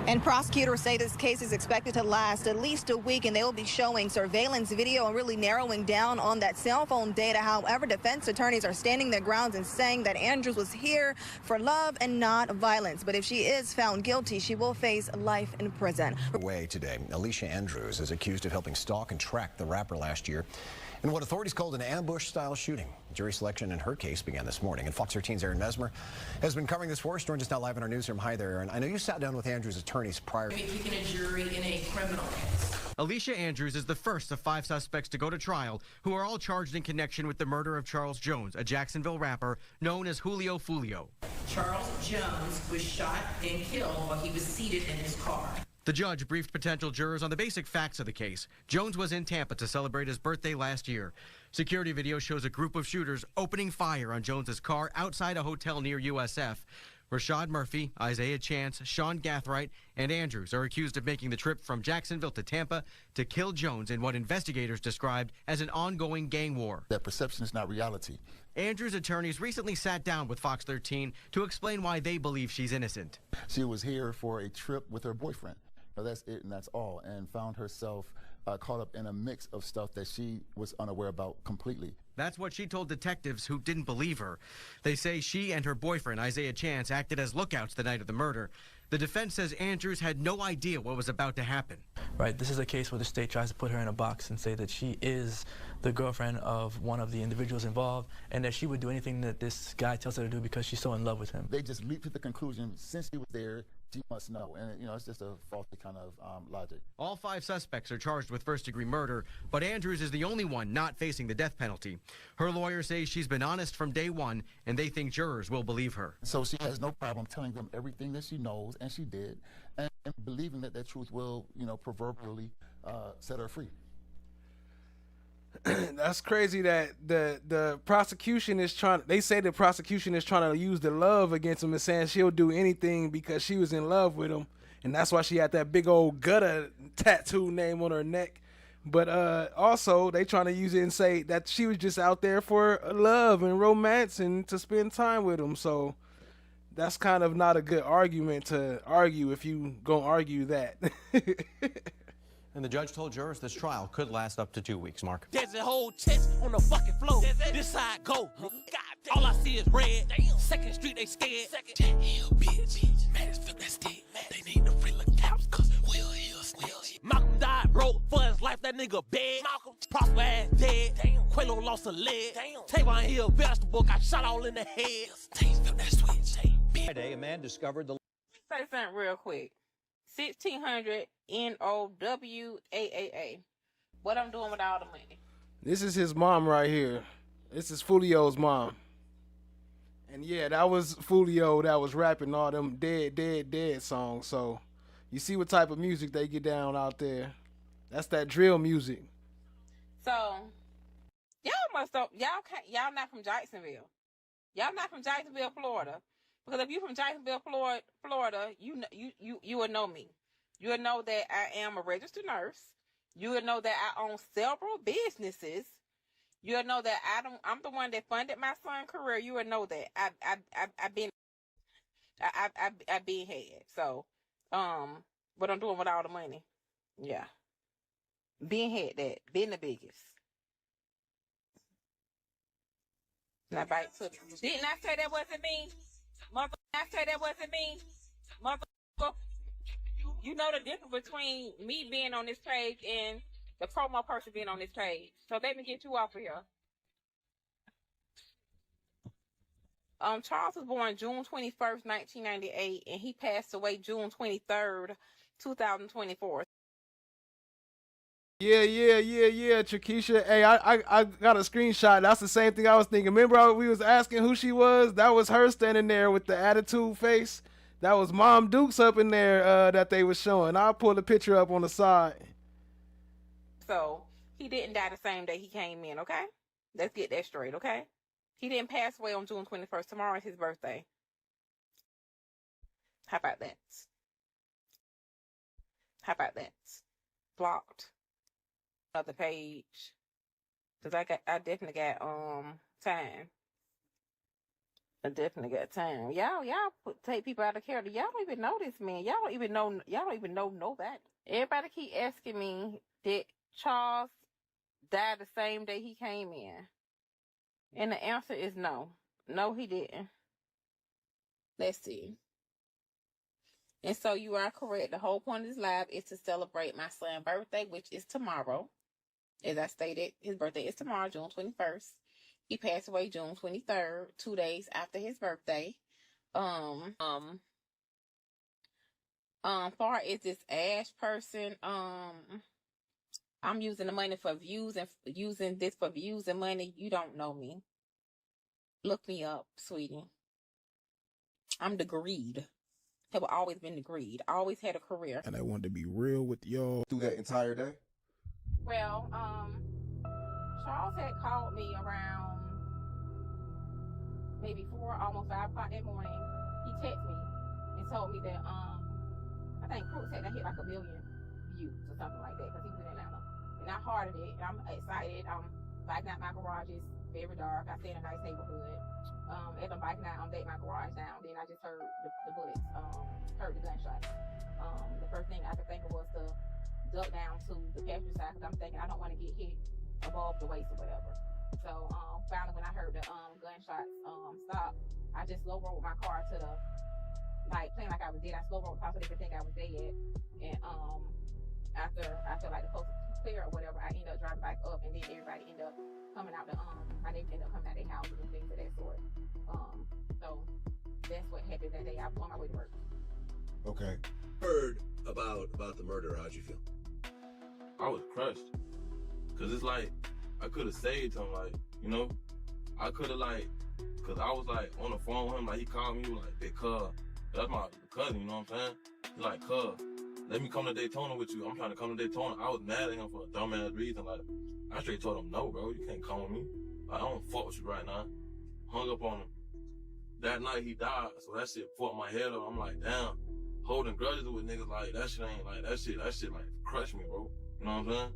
And prosecutors say this case is expected to last at least a week, and they will be showing surveillance video and really narrowing down on that cell phone data. However, defense attorneys are standing their grounds and saying that Andrews was here for love and not violence. But if she is found guilty, she will face life in prison. Away today, Alicia Andrews is accused of helping stalk and track the rapper last year in what authorities called an ambush-style shooting. Jury selection in her case began this morning, and Fox 13's Aaron Mesmer has been covering this for us. Joins us now live in our newsroom. Hi there, Aaron. I know you sat down with Andrews' attorneys prior. Picking a jury in a criminal case. Alicia Andrews is the first of 5 suspects to go to trial who are all charged in connection with the murder of Charles Jones, a Jacksonville rapper known as Julio Foolio. Charles Jones was shot and killed while he was seated in his car. The judge briefed potential jurors on the basic facts of the case. Jones was in Tampa to celebrate his birthday last year. Security video shows a group of shooters opening fire on Jones's car outside a hotel near USF. Rashad Murphy, Isaiah Chance, Sean Gathright, and Andrews are accused of making the trip from Jacksonville to Tampa to kill Jones in what investigators described as an ongoing gang war. That perception is not reality. Andrews' attorneys recently sat down with Fox 13 to explain why they believe she's innocent. She was here for a trip with her boyfriend. That's it and that's all, and found herself caught up in a mix of stuff that she was unaware about completely. That's what she told detectives who didn't believe her. They say she and her boyfriend, Isaiah Chance, acted as lookouts the night of the murder. The defense says Andrews had no idea what was about to happen. Right, this is a case where the state tries to put her in a box and say that she is the girlfriend of one of the individuals involved and that she would do anything that this guy tells her to do because she's so in love with him. They just leaped to the conclusion, since he was there, she must know. And, it's just a faulty kind of logic. All 5 suspects are charged with first-degree murder, but Andrews is the only one not facing the death penalty. Her lawyer says she's been honest from day one, and they think jurors will believe her. So she has no problem telling them everything that she knows, and she did, and believing that that truth will, proverbially set her free. That's crazy that the prosecution is they say the prosecution is trying to use the love against him and saying she'll do anything because she was in love with him, and that's why she had that big old gutter tattoo name on her neck. But also they trying to use it and say that she was just out there for love and romance and to spend time with him. So that's kind of not a good argument to argue if you gonna argue that. And the judge told jurors this trial could last up to 2 weeks, Mark. There's a whole chest on the fucking floor. This side go. All I see is red. Second Street, they scared. Damn, bitch. Man, it's feel that stick. They need to free look cops, cause Will Malcolm died, broke for his life. That nigga bad. Malcolm, Prosper ass dead. Damn. Quelo lost a leg. Damn. Tavon Hill, vegetable, got shot all in the head. Damn, feel that switch. Friday, a man discovered the... Say something real quick. 1600 NOWAAA. What I'm doing with all the money? This is his mom right here. This is Foolio's mom. And yeah, that was Foolio that was rapping all them dead songs. So you see what type of music they get down out there. That's that drill music. So y'all must have, y'all not from Jacksonville. Y'all not from Jacksonville, Florida. Because if you from Jacksonville, Florida, you would know me. You would know that I am a registered nurse. You would know that I own several businesses. You would know that I'm the one that funded my son's career. You would know that I've been had. So, what I'm doing with all the money, yeah, been had that, been the biggest. Now back to, didn't I say that wasn't me? I say that wasn't me. Motherfucker, you know the difference between me being on this page and the promo person being on this page. So let me get you off of here. Charles was born June 21st, 1998, and he passed away June 23rd, 2024. Yeah, Chakisha. Hey, I got a screenshot. That's the same thing I was thinking. Remember we was asking who she was? That was her standing there with the attitude face. That was Mom Dukes up in there that they was showing. I'll pull the picture up on the side. So he didn't die the same day he came in, okay? Let's get that straight, okay? He didn't pass away on June 21st. Tomorrow is his birthday. How about that? How about that? Blocked. Other page. Cause I definitely got time. I definitely got time. Y'all take people out of character. Y'all don't even know this man. Y'all don't even know nobody. Everybody keep asking me, did Charles die the same day he came in? And the answer is no. No, he didn't. Let's see. And so you are correct. The whole point of this live is to celebrate my son's birthday, which is tomorrow. As I stated, his birthday is tomorrow, June 21st. He passed away June 23rd, 2 days after his birthday. Far as this Ash person, I'm using the money for views and using this for views and money. You don't know me. Look me up, sweetie. I'm degreed. Have always been degreed. Always had a career. And I wanted to be real with y'all through that entire day. Well, Charles had called me around maybe 4, almost 5 o'clock that morning. He texted me and told me that I think Cruz said that hit like 1 million views or something like that because he was in Atlanta. And I hearted it. And I'm excited. I'm biking out my garage. It's very dark. I stay in a nice neighborhood. As I'm biking out, I'm letting my garage down. Then I just heard the bullets, heard the gunshots. The first thing I could think of was to duck down to the passenger side because I'm thinking I don't want to get hit above the waist or whatever. So finally when I heard the gunshots stop, I just slow rolled my car to the, like playing like I was dead. I slow rolled the car so they could think I was dead. And after I felt like the coast was clear or whatever, I ended up driving back up, and then everybody ended up coming out my neighbors ended up coming out their houses and things of that sort. So that's what happened that day. I was on my way to work. Okay. Heard about the murder. How'd you feel? I was crushed. Cause it's like, I could have saved him, like, you know? I could have cause I was like on the phone with him, like he called me, he was like, "Big cuz." That's my cousin, you know what I'm saying? He's like, "Cuz, let me come to Daytona with you. I'm trying to come to Daytona." I was mad at him for a dumbass reason. Like, I straight told him, "No, bro, you can't come with me. Like, I don't fuck with you right now." Hung up on him. That night he died, so that shit fucked my head up. I'm like, damn, holding grudges with niggas like that shit ain't like that shit like crushed me, bro. You know what I'm saying?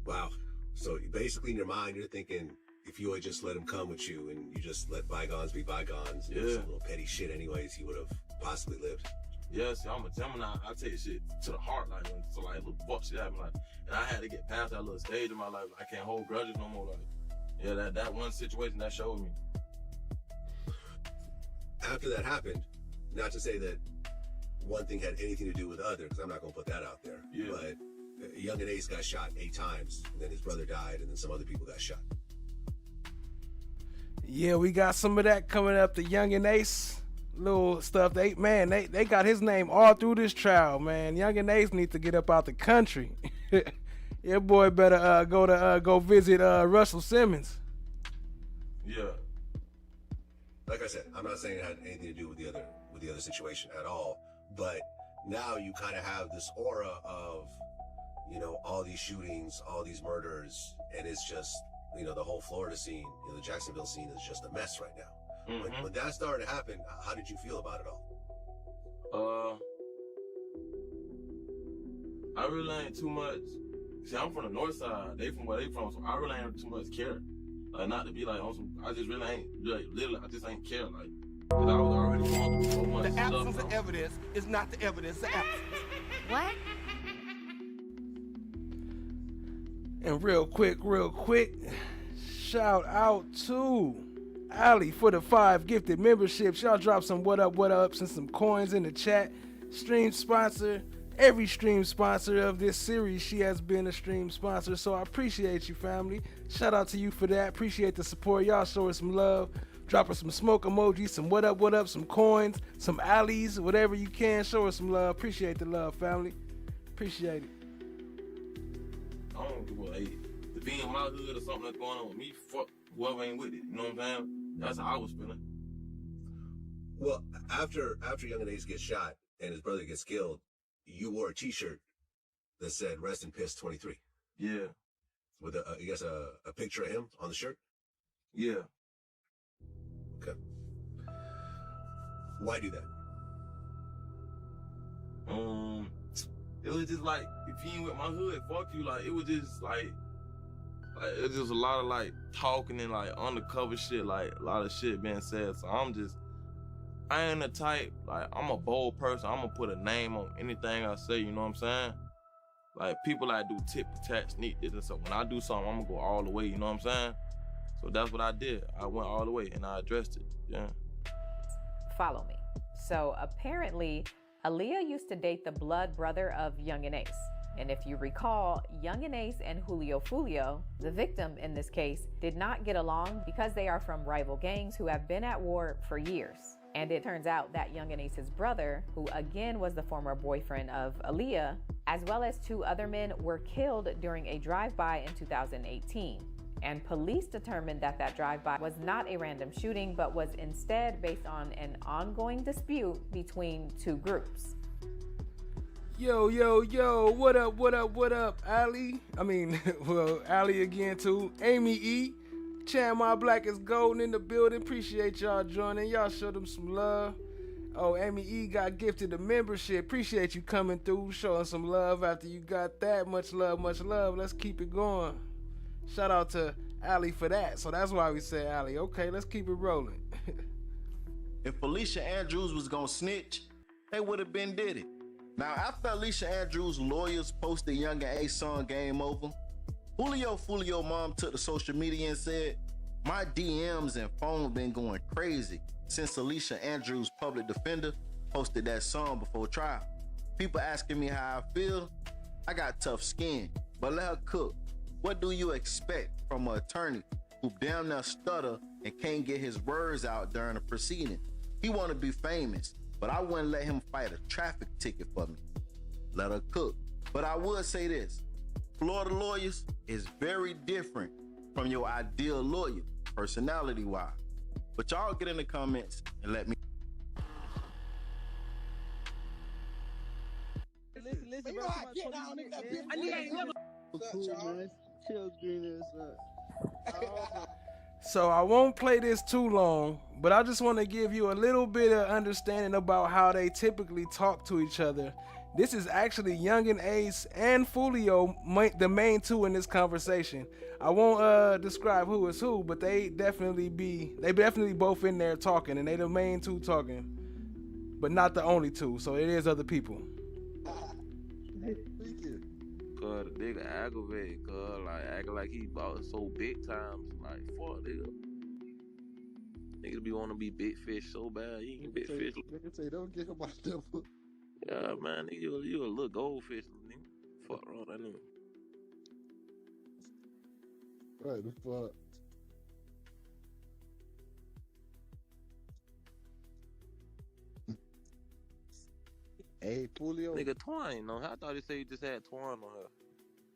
Wow. So basically in your mind, you're thinking if you would just let him come with you and you just let bygones be bygones, and some little petty shit anyways, he would have possibly lived. Yeah, see, I'm a Gemini. I take shit to the heart, like, when so like little fuck shit happen, like, and I had to get past that little stage in my life. I can't hold grudges no more, like, yeah, that one situation that showed me. After that happened, not to say that one thing had anything to do with the other, because I'm not gonna put that out there. Yeah. But Young and Ace got shot 8 times, and then his brother died, and then some other people got shot. Yeah, we got some of that coming up. The Young and Ace little stuff. They got his name all through this trial, man. Young and Ace need to get up out the country. Your boy better go visit Russell Simmons. Yeah. Like I said, I'm not saying it had anything to do with the other situation at all, but now you kind of have this aura of, you know, all these shootings, all these murders, and it's just, you know, the whole Florida scene, you know, the Jacksonville scene is just a mess right now. Mm-hmm. When that started to happen, how did you feel about it all? I really ain't too much. See, I'm from the north side. They from where they from, so I really ain't too much care. Like, not to be like on some. I just really ain't. Like, literally, I just ain't care. Like, cause I was already going through so much The stuff. absence of evidence is not the evidence of absence. What? And real quick, shout out to Ali for the 5 gifted memberships. Y'all drop some what ups and some coins in the chat. Stream sponsor. Every stream sponsor of this series, she has been a stream sponsor, so I appreciate you, family. Shout out to you for that. Appreciate the support. Y'all show her some love. Drop her some smoke emojis, some what up, some coins, some alleys, whatever you can. Show her some love. Appreciate the love, family. Appreciate it. I don't give a to be in my hood or something that's going on with me, fuck whoever ain't with it. You know what I'm saying? That's how I was feeling. Well, after Young and Ace gets shot and his brother gets killed, you wore a T-shirt that said "Rest in Piss 23." Yeah. With I guess a picture of him on the shirt. Yeah. Okay. Why do that? It was just like, if you ain't with my hood, fuck you. Like, it was just like it was just a lot of like talking and like undercover shit, like a lot of shit being said. So I ain't the type, like, I'm a bold person. I'm gonna put a name on anything I say, you know what I'm saying? Like, people that do tit for tat, sneak this, and so when I do something, I'm gonna go all the way, you know what I'm saying? So that's what I did. I went all the way and I addressed it, yeah. Follow me. So apparently, Aaliyah used to date the blood brother of Young and Ace. And if you recall, Young and Ace and Julio Foolio, the victim in this case, did not get along because they are from rival gangs who have been at war for years. And it turns out that Young and Ace's brother, who again was the former boyfriend of Aaliyah, as well as 2 other men, were killed during a drive-by in 2018. And police determined that that drive-by was not a random shooting, but was instead based on an ongoing dispute between 2 groups. Yo, what up, Ali? I mean, well, Ali again too. Amy E. Chan My Black is golden in the building. Appreciate y'all joining. Y'all show them some love. Oh, Amy E got gifted a membership. Appreciate you coming through, showing some love after you got that. Much love, much love. Let's keep it going. Shout out to Ali for that. So that's why we said Ali. Okay, let's keep it rolling. If Alicia Andrews was gonna snitch, they would have been did it. Now, after Alicia Andrews' lawyers posted Young and Ace song Game Over, Julio Foolio mom took to social media and said, "My DMs and phone been going crazy since Alicia Andrews' public defender posted that song before trial. People asking me how I feel. I got tough skin, but let her cook. What do you expect from an attorney who damn near stutter and can't get his words out during a proceeding? He want to be famous, but I wouldn't let him fight a traffic ticket for me. Let her cook. But I would say this. Florida lawyers is very different from your ideal lawyer, personality-wise. But y'all get in the comments and let me. Listen, bro. I get down, nigga. I ain't never. So I won't play this too long, but I just want to give you a little bit of understanding about how they typically talk to each other. This is actually Young and Ace and Foolio, the main 2 in this conversation. I won't describe who is who, but they definitely both in there talking, and they the main 2 talking. but not the only two. So it is other people. Cause the nigga aggravated, cause like acting like he bought so big time. Like fuck nigga. Niggas be wanna be big fish so bad. He ain't big fish. Nigga say don't get him out there. Yeah, man, nigga, you a little goldfish, nigga. Fuck wrong that nigga. What the fuck? Hey, Julio. Nigga, Twine, no. I thought he said you just had Twine on her.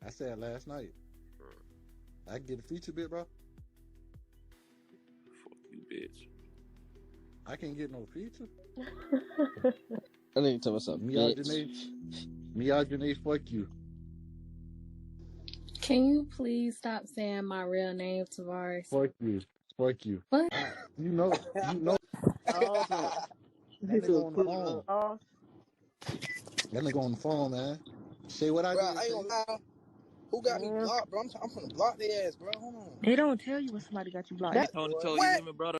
I said last night. I can get a feature bit, bro. Fuck you, bitch. I can't get no feature. I need to tell us something. Misogyny, fuck you. Can you please stop saying my real name, Tavares? Fuck you. Fuck you. What? You know. That nigga on the phone. That nigga on the phone, man. Say what I Bro, did. I ain't gonna lie. Who got me blocked, bro? I'm finna block their ass, bro. Hold on. They don't tell you when somebody got you blocked. Tony told you, him and brother.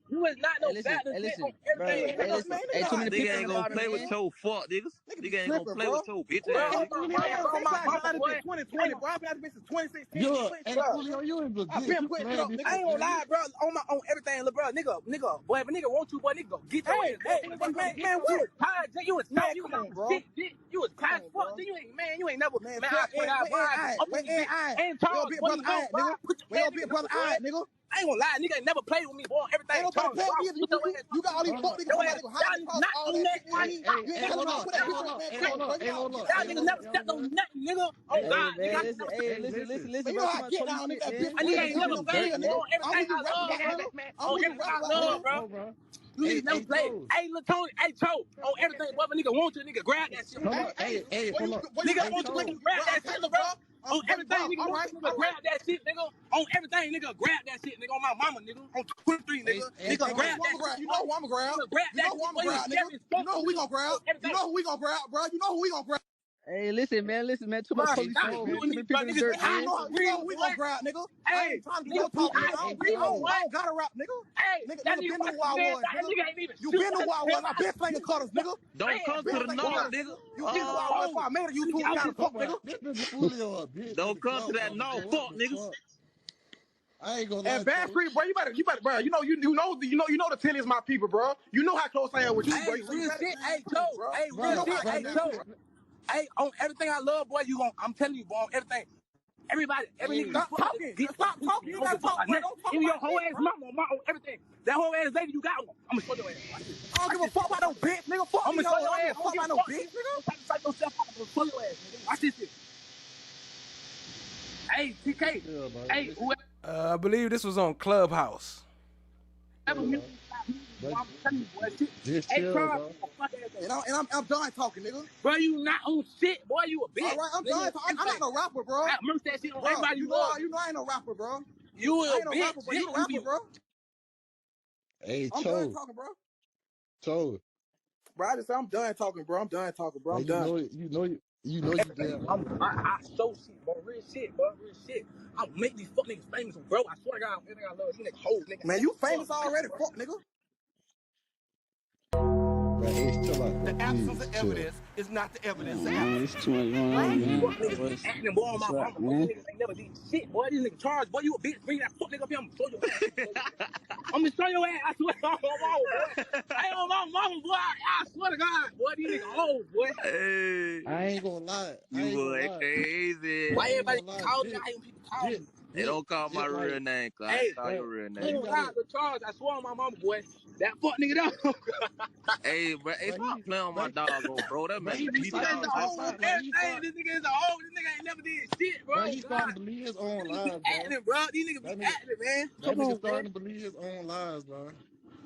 You is not no bad listen, bro. Hey, too many people ain't gonna play with your fuck, niggas. Nigga ain't gonna play with your bitch ass. I've been 2020, bro. I've been since 2016. I've been putting it up. I ain't gonna lie, bro. On everything, look, bro. Nigga, boy, if a nigga want you, boy, nigga, get your ass. Man, what? You was tired, you was bro. You was tired as fuck. You ain't never, man. I swear to God, I ain't gonna lie, nigga ain't never played with me, boy. Everything. You got all these fuck niggas not on that fight. Y'all niggas never stepped on nothing, nigga. Oh God, Hey, listen, you know how I get down, nigga. Nigga ain't never played, nigga. Everything I love, on everything I love, bro. You niggas never played. Hey, look, Tony. Hey, Cho. On everything, whatever nigga want you, nigga grab that shit. Hey, nigga want you, nigga grab that shit, bro. On everything, nigga want you, nigga grab that shit, nigga. On everything, nigga grab that shit, nigga. On my mama, nigga. On 23, nigga. Nigga grab that shit. You know who I'm gonna grab. You know who I'm gonna grab, nigga. You know who we gonna grab. You know who we gonna grab, bro. You know who we gonna grab. Hey, listen, man. Too much police, man. Too many people in the dirt, man. You know who we gonna grab, nigga. Hey, nigga, I don't gotta rap, nigga. Hey, nigga, been to who I was, nigga. You been to who I was. I been slinging cutters, nigga. Don't come to the north, nigga. You been to who I was before I made a YouTube channel, fuck, nigga. Don't come to that north, fuck, niggas. I ain't gonna lie. And Bad Street, bro, you better, bro. You know the 10 is my people, bro. You know how close I am with you, bro. Real shit, hey, Joe. Hey, real shit, hey, Joe. Hey, on everything I love, boy, I'm telling you, boy, on everything. Everybody, every nigga, stop talking. Stop talking. You gotta talk, bro. Don't talk. Even your whole ass mama on everything. That whole ass lady you got, I'm gonna show your ass. I don't give a fuck about no bitch, nigga. Fuck me, I'm gonna show your ass. I don't give a fuck about no bitch, nigga. Try to psych yourself out. I'm gonna show your ass, nigga. Watch this shit. Hey, TK. Hey, whoever. I believe this was on Clubhouse. Just chill, bro. And I'm done talking, nigga. Bro, you not on shit, boy. You a bitch. All right, I'm done talking. I'm not no rapper, bro. I remember that shit on everybody. You know I ain't no rapper, bro. You a bitch. Rapper, bro. You a rapper, bro. Hey, I'm done talking, bro. Cho. Bro, I just say I'm done talking, bro. I'm done talking, bro. I'm done. You know you damn. I show shit, bro. Real shit, bro. Real shit. I'll make these fuck niggas famous, bro. I swear to God, everything I love, you niggas hoes, nigga. Man, you famous already, fuck, nigga. The absence of evidence is not the evidence. Man, it's too much going on, man. Acting boy on my mama, boy. These niggas ain't never did shit, boy. These niggas charged, boy. You a bitch. Bring that fuck nigga up here. I'm gonna show your ass. I'm gonna show your ass. I swear on my mama, boy. I ain't on my mama, boy. I swear to God, boy. These niggas hoes, boy. Hey. I ain't gonna lie. You boy crazy. Why everybody call me? I hate when people call me. They don't call my real name, cause I call your real name. I ain't gonna lie, the charge. I swear on my mama, boy. That fuck nigga down. Hey, bro, hey, stop playing on my dog, bro. That man, This nigga is a hoe with everything. This nigga is a hoe. This nigga ain't never did shit, bro. He's starting to believe his own lies, bro. Acting, bro. These niggas be acting, man. That nigga starting to believe his own lies, bro.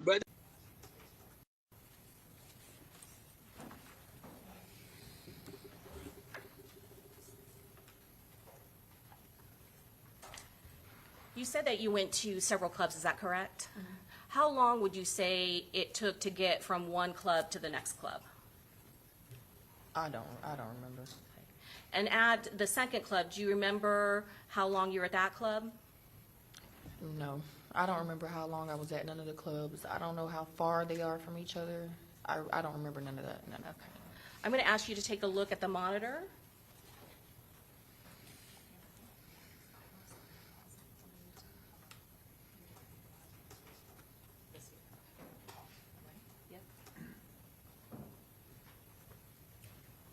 But you said that you went to several clubs, is that correct? Mm-hmm. How long would you say it took to get from one club to the next club? I don't remember. Okay. And at the second club, do you remember how long you were at that club? No. I don't remember how long I was at none of the clubs. I don't know how far they are from each other. I don't remember none of that. None of that. I'm going to ask you to take a look at the monitor.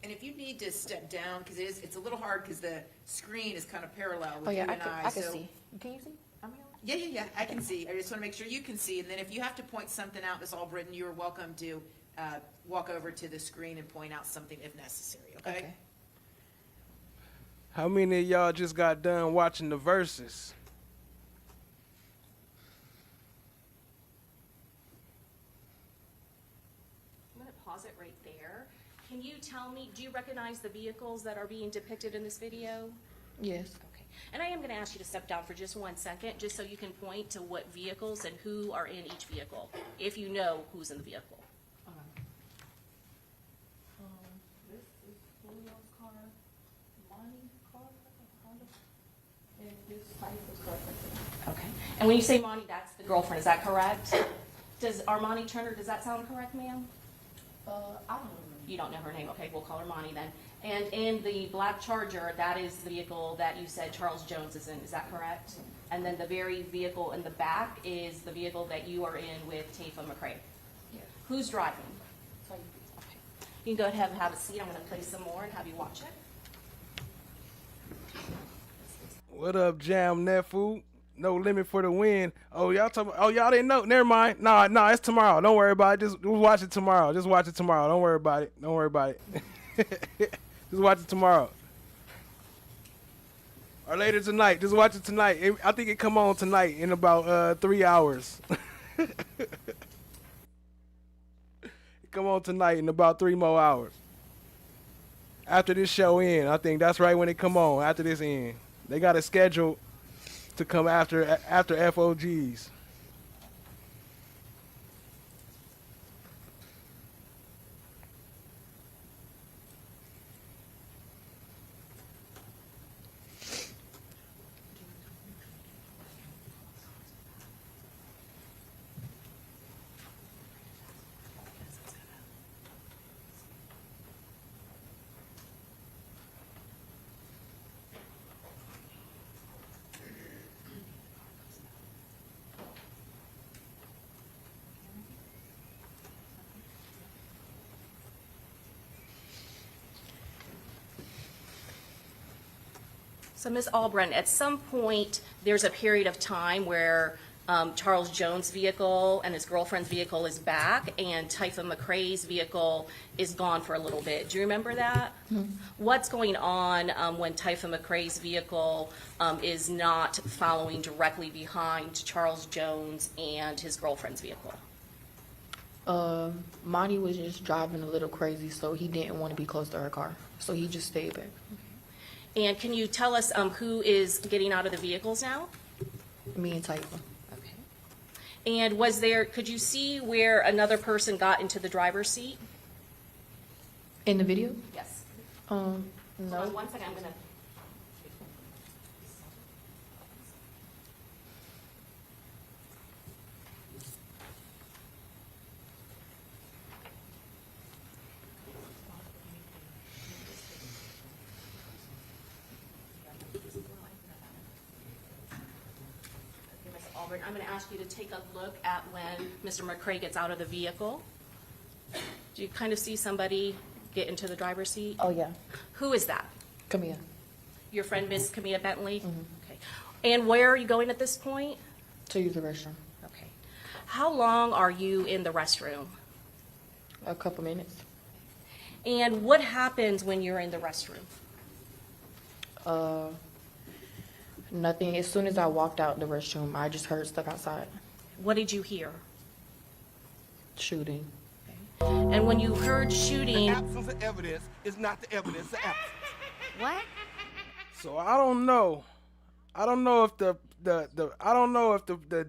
And if you need to step down, because it's a little hard because the screen is kind of parallel with Oh yeah, you and I can so- see. Can you see? Yeah, I can see. I just want to make sure you can see. And then if you have to point something out, Ms. Albritton, you're welcome to walk over to the screen and point out something if necessary, okay? How many of y'all just got done watching the verses? I'm going to pause it right there. Can you tell me, do you recognize the vehicles that are being depicted in this video? Yes. Okay. And I am going to ask you to step down for just 1 second, just so you can point to what vehicles and who are in each vehicle, if you know who's in the vehicle. This is Julio's car, Monty's car, Honda, and this Cypher's car. Okay. And when you say Monty, that's the girlfriend, is that correct? Does Armani Turner, does that sound correct, ma'am? I don't remember. You don't know her name, okay, we'll call her Monty then. And in the black Charger, that is the vehicle that you said Charles Jones is in, is that correct? And then the very vehicle in the back is the vehicle that you are in with Tafa McCrae? Yeah. Who's driving? Cypher. You can go ahead and have a seat, I'm gonna play some more and have you watch it. What up, Jam Nefu? No limit for the win. Oh, y'all talking? Oh, y'all didn't know? Never mind. Nah, it's tomorrow. Don't worry about it. Just watch it tomorrow. Just watch it tomorrow. Don't worry about it. Don't worry about it. Just watch it tomorrow. Or later tonight. Just watch it tonight. I think it come on tonight in about 3 hours. It come on tonight in about 3 more hours. After this show end, I think that's right when it come on. After this end, they got it scheduled to come after FOGs. So Ms. Albritton, at some point, there's a period of time where Charles Jones' vehicle and his girlfriend's vehicle is back, and Tafa McCrae's vehicle is gone for a little bit. Do you remember that? Mm-hmm. What's going on when Tafa McCrae's vehicle is not following directly behind Charles Jones and his girlfriend's vehicle? Monty was just driving a little crazy, so he didn't want to be close to her car, so he just stayed back. And can you tell us who is getting out of the vehicles now? Me and Tafa. And could you see where another person got into the driver's seat? In the video? Yes. No. Hold on 1 second, I'm gonna. I'm going to ask you to take a look at when Mr. McCrae gets out of the vehicle. Do you kind of see somebody get into the driver's seat? Oh, yeah. Who is that? Camilla. Your friend, Miss Camilla Bentley? Mm-hmm. Okay. And where are you going at this point? To use the restroom. Okay. How long are you in the restroom? A couple minutes. And what happens when you're in the restroom? Nothing. As soon as I walked out the restroom, I just heard stuff outside. What did you hear? Shooting. And when you heard shooting... The absence of evidence is not the evidence of absence. What? So I don't know. I don't know if the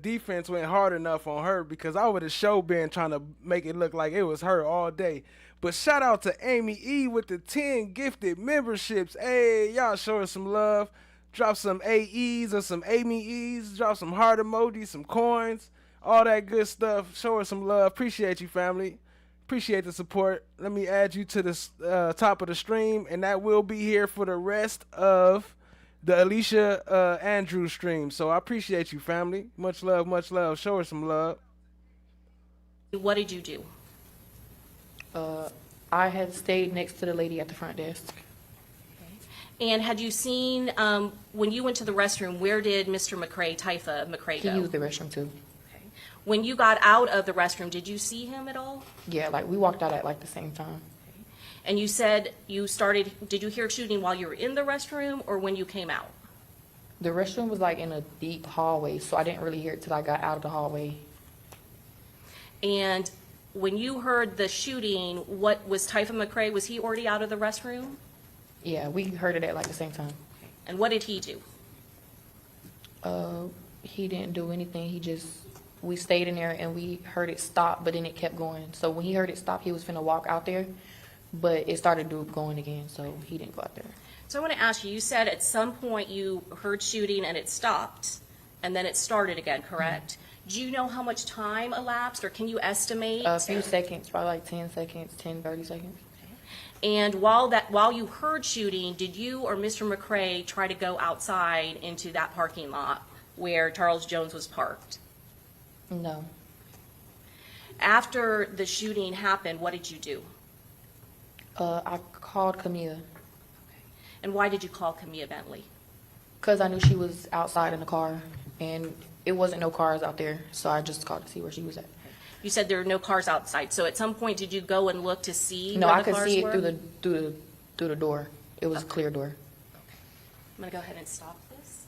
defense went hard enough on her, because I would have sure been trying to make it look like it was her all day. But shout out to Amy E with the 10 gifted memberships. Hey, y'all show her some love. Drop some AEs or some AMEs. Drop some heart emojis, some coins, all that good stuff. Show her some love. Appreciate you, family. Appreciate the support. Let me add you to the top of the stream, and that will be here for the rest of the Alicia Andrews stream. So I appreciate you, family. Much love, much love. Show her some love. What did you do? I had stayed next to the lady at the front desk. And had you seen, when you went to the restroom, where did Mr. McCray, Taifa McCray, go? He used the restroom too. When you got out of the restroom, did you see him at all? Yeah, like we walked out at like the same time. And you said you started, did you hear shooting while you were in the restroom or when you came out? The restroom was like in a deep hallway, so I didn't really hear it till I got out of the hallway. And when you heard the shooting, what was Taifa McCray, was he already out of the restroom? Yeah, we heard it at like the same time. And what did he do? He didn't do anything. We stayed in there and we heard it stop, but then it kept going. So when he heard it stop, he was finna walk out there, but it started going again, so he didn't go out there. So I want to ask you, you said at some point you heard shooting and it stopped, and then it started again, correct? Mm-hmm. Do you know how much time elapsed, or can you estimate? A few seconds, probably like 10 seconds, 10, 30 seconds. And while you heard shooting, did you or Mr. McCray try to go outside into that parking lot where Charles Jones was parked? No. After the shooting happened, what did you do? I called Camilla. And why did you call Camilla Bentley? Because I knew she was outside in the car, and it wasn't no cars out there, so I just called to see where she was at. You said there were no cars outside, so at some point did you go and look to see No, where I the could cars see it were? through the door. It was a clear door. I'm going to go ahead and stop this.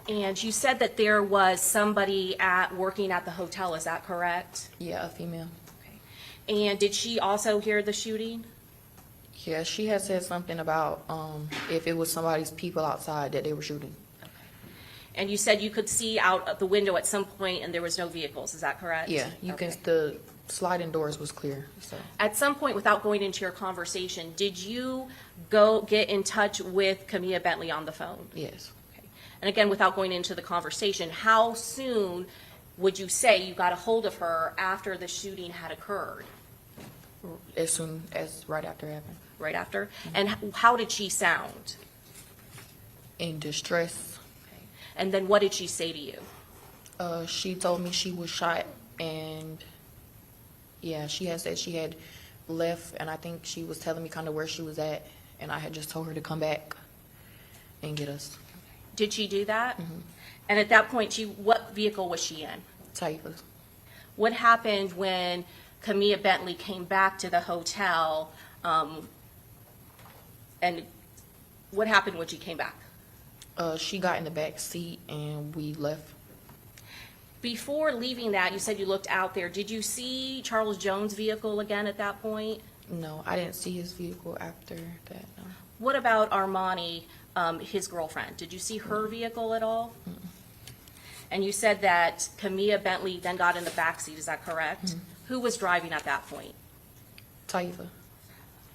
And you said that there was somebody working at the hotel, is that correct? Yeah, a female. And did she also hear the shooting? Yeah, she had said something about if it was somebody's people outside that they were shooting. And you said you could see out of the window at some point and there was no vehicles, is that correct? Yeah, the sliding doors was clear. So at some point, without going into your conversation, did you go get in touch with Camilla Bentley on the phone? Yes. And again, without going into the conversation, how soon would you say you got a hold of her after the shooting had occurred? As soon as right after it happened. Right after? And how did she sound? In distress. And then what did she say to you? She told me she was shot, and yeah, she had said she had left, and I think she was telling me kind of where she was at, and I had just told her to come back and get us. Did she do that? Mm-hmm. And at that point, what vehicle was she in? Taifa. What happened when Camilla Bentley came back to the hotel, and what happened when she came back? She got in the back seat and we left. Before leaving that, you said you looked out there. Did you see Charles Jones' vehicle again at that point? No, I didn't see his vehicle after that. No. What about Armani, his girlfriend? Did you see her vehicle at all? Mm-mm. And you said that Camilla Bentley then got in the back seat. Is that correct? Mm-hmm. Who was driving at that point? Taifa.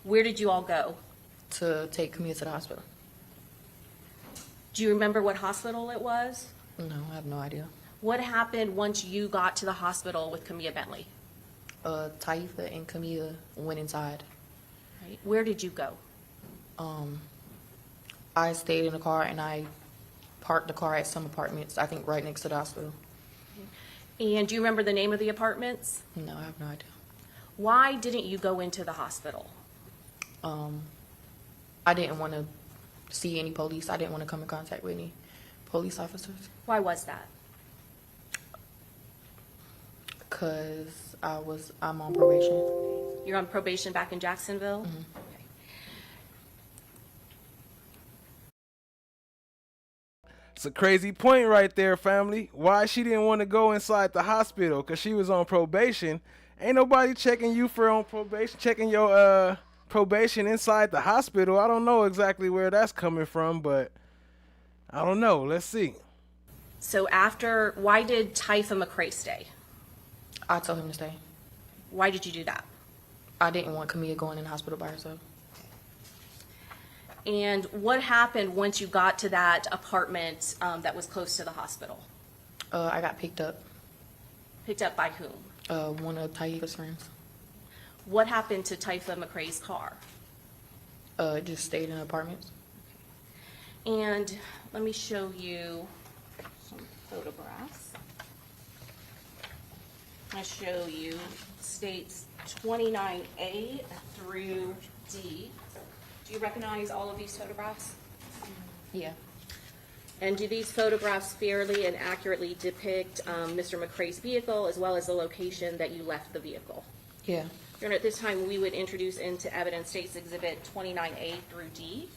Where did you all go? To take Camilla to the hospital. Do you remember what hospital it was? No, I have no idea. What happened once you got to the hospital with Camilla Bentley? Taifa and Camilla went inside. Right. Where did you go? I stayed in the car and I parked the car at some apartments, I think right next to the hospital. And do you remember the name of the apartments? No, I have no idea. Why didn't you go into the hospital? I didn't want to see any police. I didn't want to come in contact with any police officers. Why was that? Because I'm on probation. You're on probation back in Jacksonville? Mm-hmm. It's a crazy point right there, family. Why she didn't want to go inside the hospital? Because she was on probation. Ain't nobody checking you for on probation, checking your probation inside the hospital. I don't know exactly where that's coming from, but I don't know. Let's see. So why did Taifa McCray stay? I told him to stay. Why did you do that? I didn't want Camilla going in the hospital by herself. And what happened once you got to that apartment that was close to the hospital? I got picked up. Picked up by whom? One of Taifa's friends. What happened to Taifa McCrae's car? Just stayed in apartments. And let me show you some photographs. I show you states 29A through D. Do you recognize all of these photographs? Yeah. And do these photographs fairly and accurately depict Mr. McCrae's vehicle as well as the location that you left the vehicle? Yeah. Your Honor, at this time, we would introduce into evidence States Exhibit 29A through D.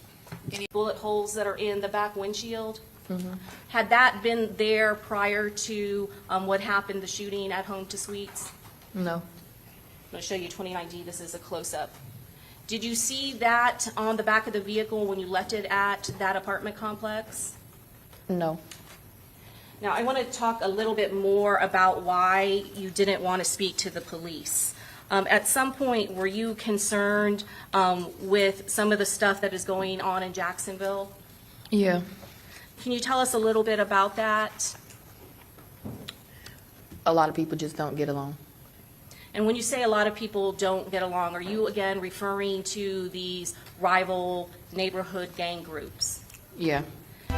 Any bullet holes that are in the back windshield? Mm-hmm. Had that been there prior to what happened, the shooting at Home to Suites? No. I'm going to show you 29D. This is a close-up. Did you see that on the back of the vehicle when you left it at that apartment complex? No. Now, I want to talk a little bit more about why you didn't want to speak to the police. At some point, were you concerned with some of the stuff that is going on in Jacksonville? Yeah. Can you tell us a little bit about that? A lot of people just don't get along. And when you say a lot of people don't get along, are you again referring to these rival neighborhood gang groups? Yeah.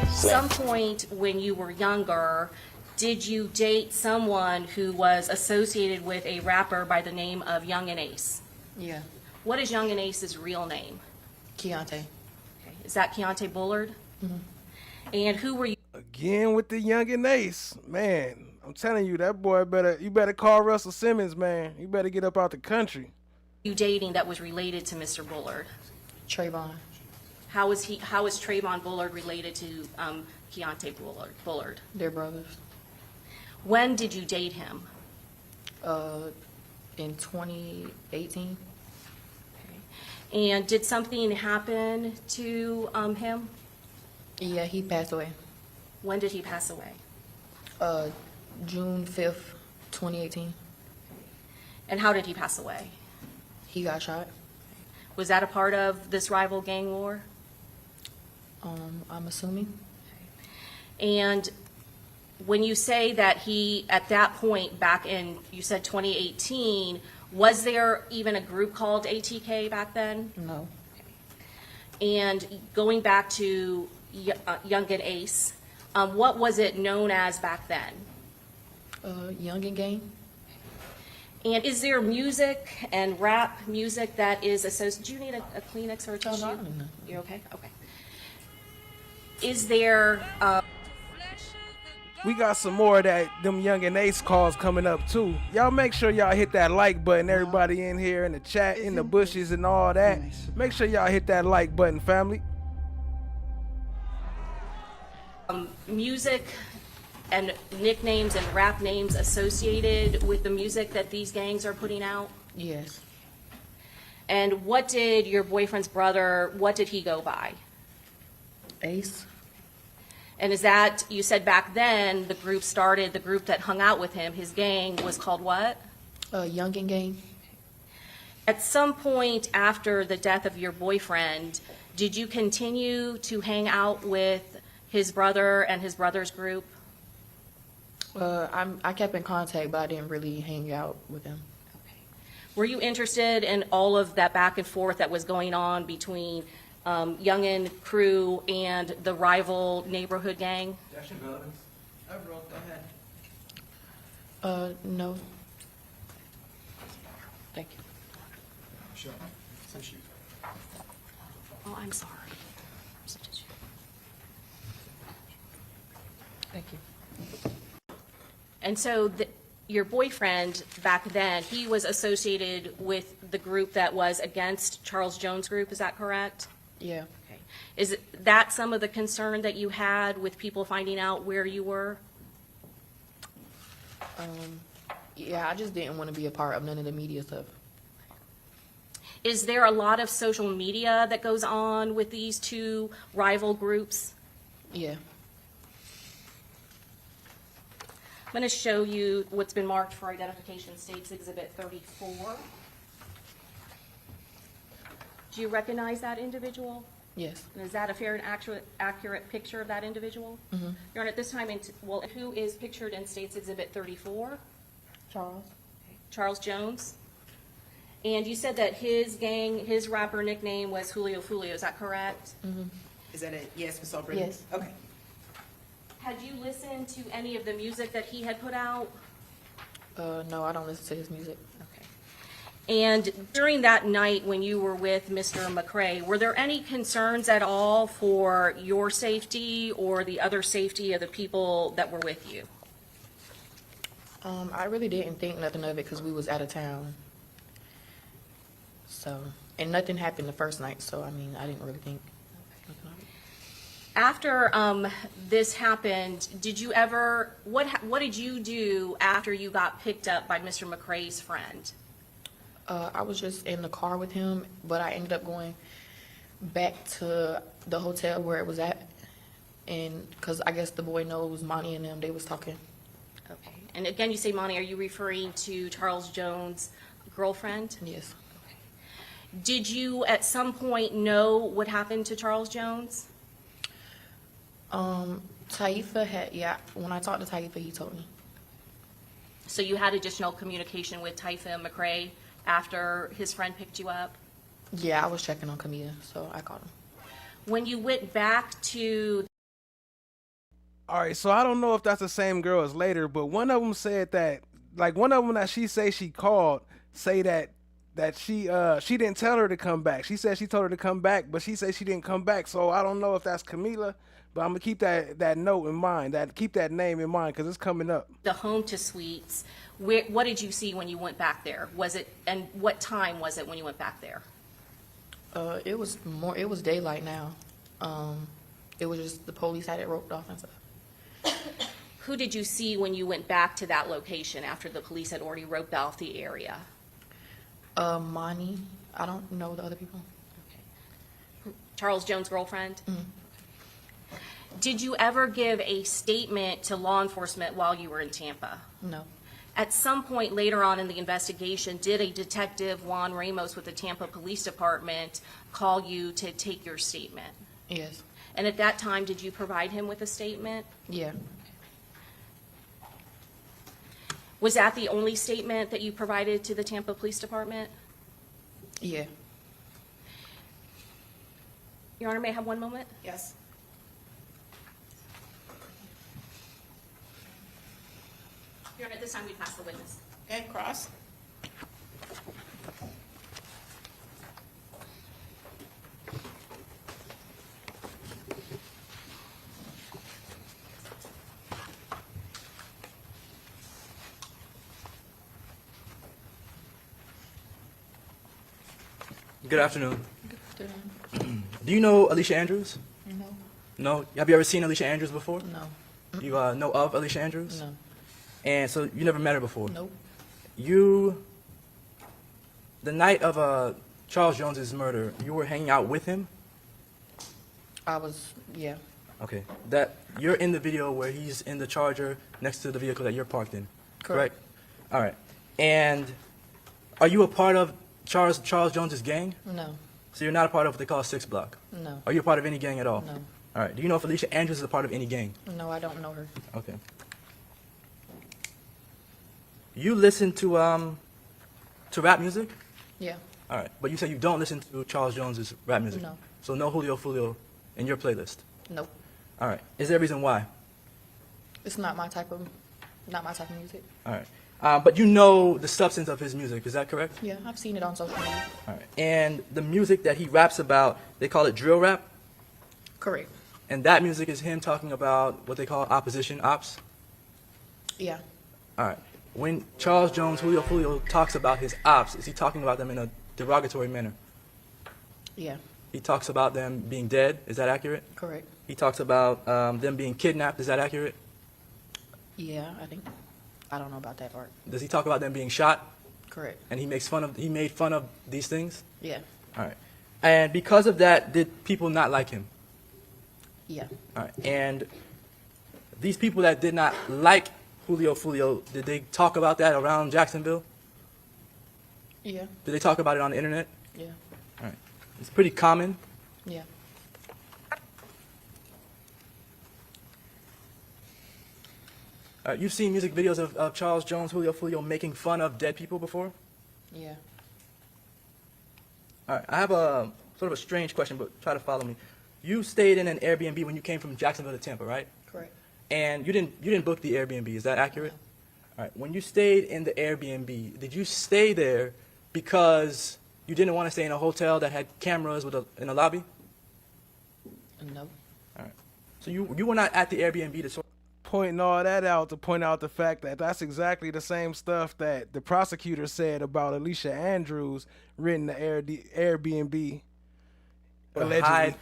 Some point when you were younger, did you date someone who was associated with a rapper by the name of Young and Ace? Yeah. What is Young and Ace's real name? Keontae. Okay. Is that Keontae Bullard? Mm-hmm. And who were you? Again with the Young and Ace, man. I'm telling you, that boy you better call Russell Simmons, man. You better get up out the country. You dating that was related to Mr. Bullard? Trayvon. How is Trayvon Bullard related to Keontae Bullard? They're brothers. When did you date him? In 2018. And did something happen to him? Yeah, he passed away. When did he pass away? June 5th, 2018. And how did he pass away? He got shot. Was that a part of this rival gang war? I'm assuming. And when you say that he, at that point back in, you said 2018, was there even a group called ATK back then? No. And going back to Young and Ace, what was it known as back then? Young and Gang. And is there music and rap music that is associated? Do you need a Kleenex or a tissue? No. You're okay? Okay. Is there... We got some more of them Young and Ace calls coming up too. Y'all make sure y'all hit that like button. Everybody in here in the chat, in the bushes and all that. Make sure y'all hit that like button, family. Music and nicknames and rap names associated with the music that these gangs are putting out? Yes. And what did your boyfriend's brother, what did he go by? Ace. And is that, you said back then, the group that hung out with him, his gang was called what? Young and Gang. At some point after the death of your boyfriend, did you continue to hang out with his brother and his brother's group? I kept in contact, but I didn't really hang out with them. Were you interested in all of that back and forth that was going on between Youngin crew and the rival neighborhood gang? Overall, go ahead. No. Thank you. Sure. Oh, I'm sorry. Thank you. And so your boyfriend back then, he was associated with the group that was against Charles Jones' group, is that correct? Yeah. Okay. Is that some of the concern that you had with people finding out where you were? Yeah, I just didn't want to be a part of none of the media stuff. Is there a lot of social media that goes on with these two rival groups? Yeah. I'm going to show you what's been marked for identification, States Exhibit 34. Do you recognize that individual? Yes. And is that a fair and accurate picture of that individual? Mm-hmm. Your Honor, at this time, well, who is pictured in States Exhibit 34? Charles. Charles Jones. And you said that his rapper nickname was Julio Foolio, is that correct? Mm-hmm. Is that a yes, Ms. Albritton? Yes. Okay. Had you listened to any of the music that he had put out? No, I don't listen to his music. Okay. And during that night when you were with Mr. McCrae, were there any concerns at all for your safety or the other safety of the people that were with you? I really didn't think nothing of it because we was out of town. So, and nothing happened the first night, so I mean, I didn't really think nothing of it. After this happened, did you ever, what did you do after you got picked up by Mr. McCrae's friend? I was just in the car with him, but I ended up going back to the hotel where it was at, and because I guess the boy knows Monty and them, they was talking. Okay. And again, you say Monty, are you referring to Charles Jones' girlfriend? Yes. Okay. Did you at some point know what happened to Charles Jones? Taifa had, yeah, when I talked to Taifa, he told me. So you had additional communication with Taifa McCrae after his friend picked you up? Yeah, I was checking on Camilla, so I called him. When you went back to... All right, so I don't know if that's the same girl as later, but one of them said that, like one of them that she say she called, say that she didn't tell her to come back. She said she told her to come back, but she said she didn't come back. So I don't know if that's Camila, but I'm gonna keep that note in mind, keep that name in mind because it's coming up. The home to suites, what did you see when you went back there? Was it, and what time was it when you went back there? It was daylight now. It was just the police had it roped off and stuff. Who did you see when you went back to that location after the police had already roped off the area? Monty. I don't know the other people. Okay. Charles Jones' girlfriend? Mm-hmm. Did you ever give a statement to law enforcement while you were in Tampa? No. At some point later on in the investigation, did a detective, Juan Ramos with the Tampa Police Department, call you to take your statement? Yes. And at that time, did you provide him with a statement? Yeah. Was that the only statement that you provided to the Tampa Police Department? Yeah. Your Honor, may I have one moment? Yes. Your Honor, at this time, we pass the witness. Okay, cross. Good afternoon. Do you know Alicia Andrews? No. No? Have you ever seen Alicia Andrews before? No. You know of Alicia Andrews? No. And so you never met her before? Nope. The night of Charles Jones's murder, you were hanging out with him? I was, yeah. Okay. That you're in the video where he's in the Charger next to the vehicle that you're parked in. Correct. All right. And are you a part of Charles Jones's gang? No. So you're not a part of what they call 6 Block? No. Are you a part of any gang at all? No. All right. Do you know if Alicia Andrews is a part of any gang? No, I don't know her. Okay. You listen to rap music? Yeah. All right. But you say you don't listen to Charles Jones's rap music? No. So no Julio Foolio in your playlist? Nope. All right. Is there a reason why? It's not my type of music. All right. But you know the substance of his music, is that correct? Yeah, I've seen it on social media. All right. And the music that he raps about, they call it drill rap? Correct. And that music is him talking about what they call opposition, ops? Yeah. All right. When Charles Jones, Julio Foolio talks about his ops, is he talking about them in a derogatory manner? Yeah. He talks about them being dead, is that accurate? Correct. He talks about them being kidnapped, is that accurate? Yeah, I think. I don't know about that part. Does he talk about them being shot? Correct. And he made fun of these things? Yeah. All right. And because of that, did people not like him? Yeah. All right. And these people that did not like Julio Foolio, did they talk about that around Jacksonville? Yeah. Did they talk about it on the internet? Yeah. All right. It's pretty common. Yeah. You've seen music videos of Charles Jones, Julio Foolio making fun of dead people before? Yeah. All right. I have a sort of a strange question, but try to follow me. You stayed in an Airbnb when you came from Jacksonville to Tampa, right? Correct. And you didn't book the Airbnb. Is that accurate? All right. When you stayed in the Airbnb, did you stay there because you didn't want to stay in a hotel that had cameras in a lobby? No. All right. So you were not at the Airbnb to sort. Pointing all that out to point out the fact that that's exactly the same stuff that the prosecutor said about Alicia Andrews renting the Airbnb. To Allegedly. hide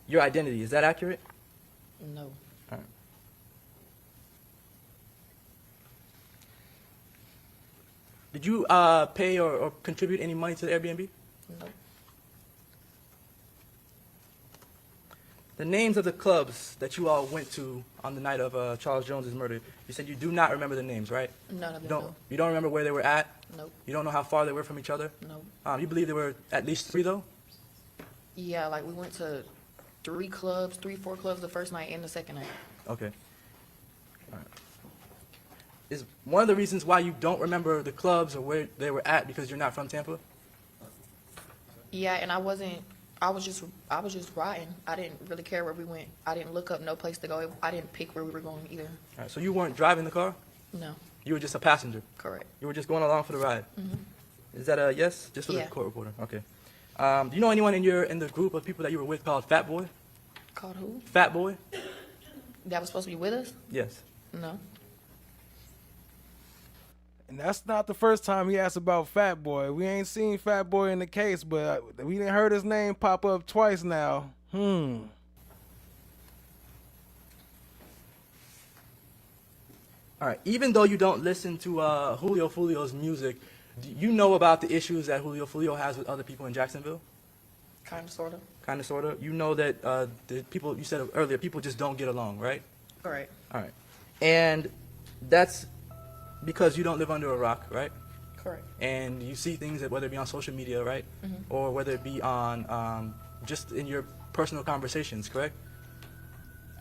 your identity. Is that accurate? No. All right. Did you pay or contribute any money to the Airbnb? No. The names of the clubs that you all went to on the night of Charles Jones's murder, you said you do not remember the names, right? None of You them. don't, you don't remember where they were at? Nope. You don't know how far they were from each other? Nope. You believe there were at least 3, though? Yeah, like we went to 4 clubs the first night and the second night. Okay. All right. Is one of the reasons why you don't remember the clubs or where they were at because you're not from Tampa? Yeah, and I was just riding. I didn't really care where we went. I didn't look up no place to go. I didn't pick where we were going either. All right, so you weren't driving the car? No. You were just a passenger? Correct. You were just going along for the ride? Mm-hmm. Is that a yes? Just for Yeah. the court reporter? Okay. Do you know anyone in the group of people that you were with called Fat Boy? Called who? Fat Boy? That was supposed to be with us? Yes. No. And that's not the first time he asked about Fat Boy. We ain't seen Fat Boy in the case, but we didn't heard his name pop up twice now. All right. Even though you don't listen to Julio Foolio's music, do you know about the issues that Julio Foolio has with other people in Jacksonville? Kind of, sort of. Kind of, sort of. You know that the people, you said earlier, people just don't get along, right? Correct. All right. And that's because you don't live under a rock, right? Correct. And you see things that whether it be on social media, right? Mhm. Or whether it be on just in your personal conversations, correct?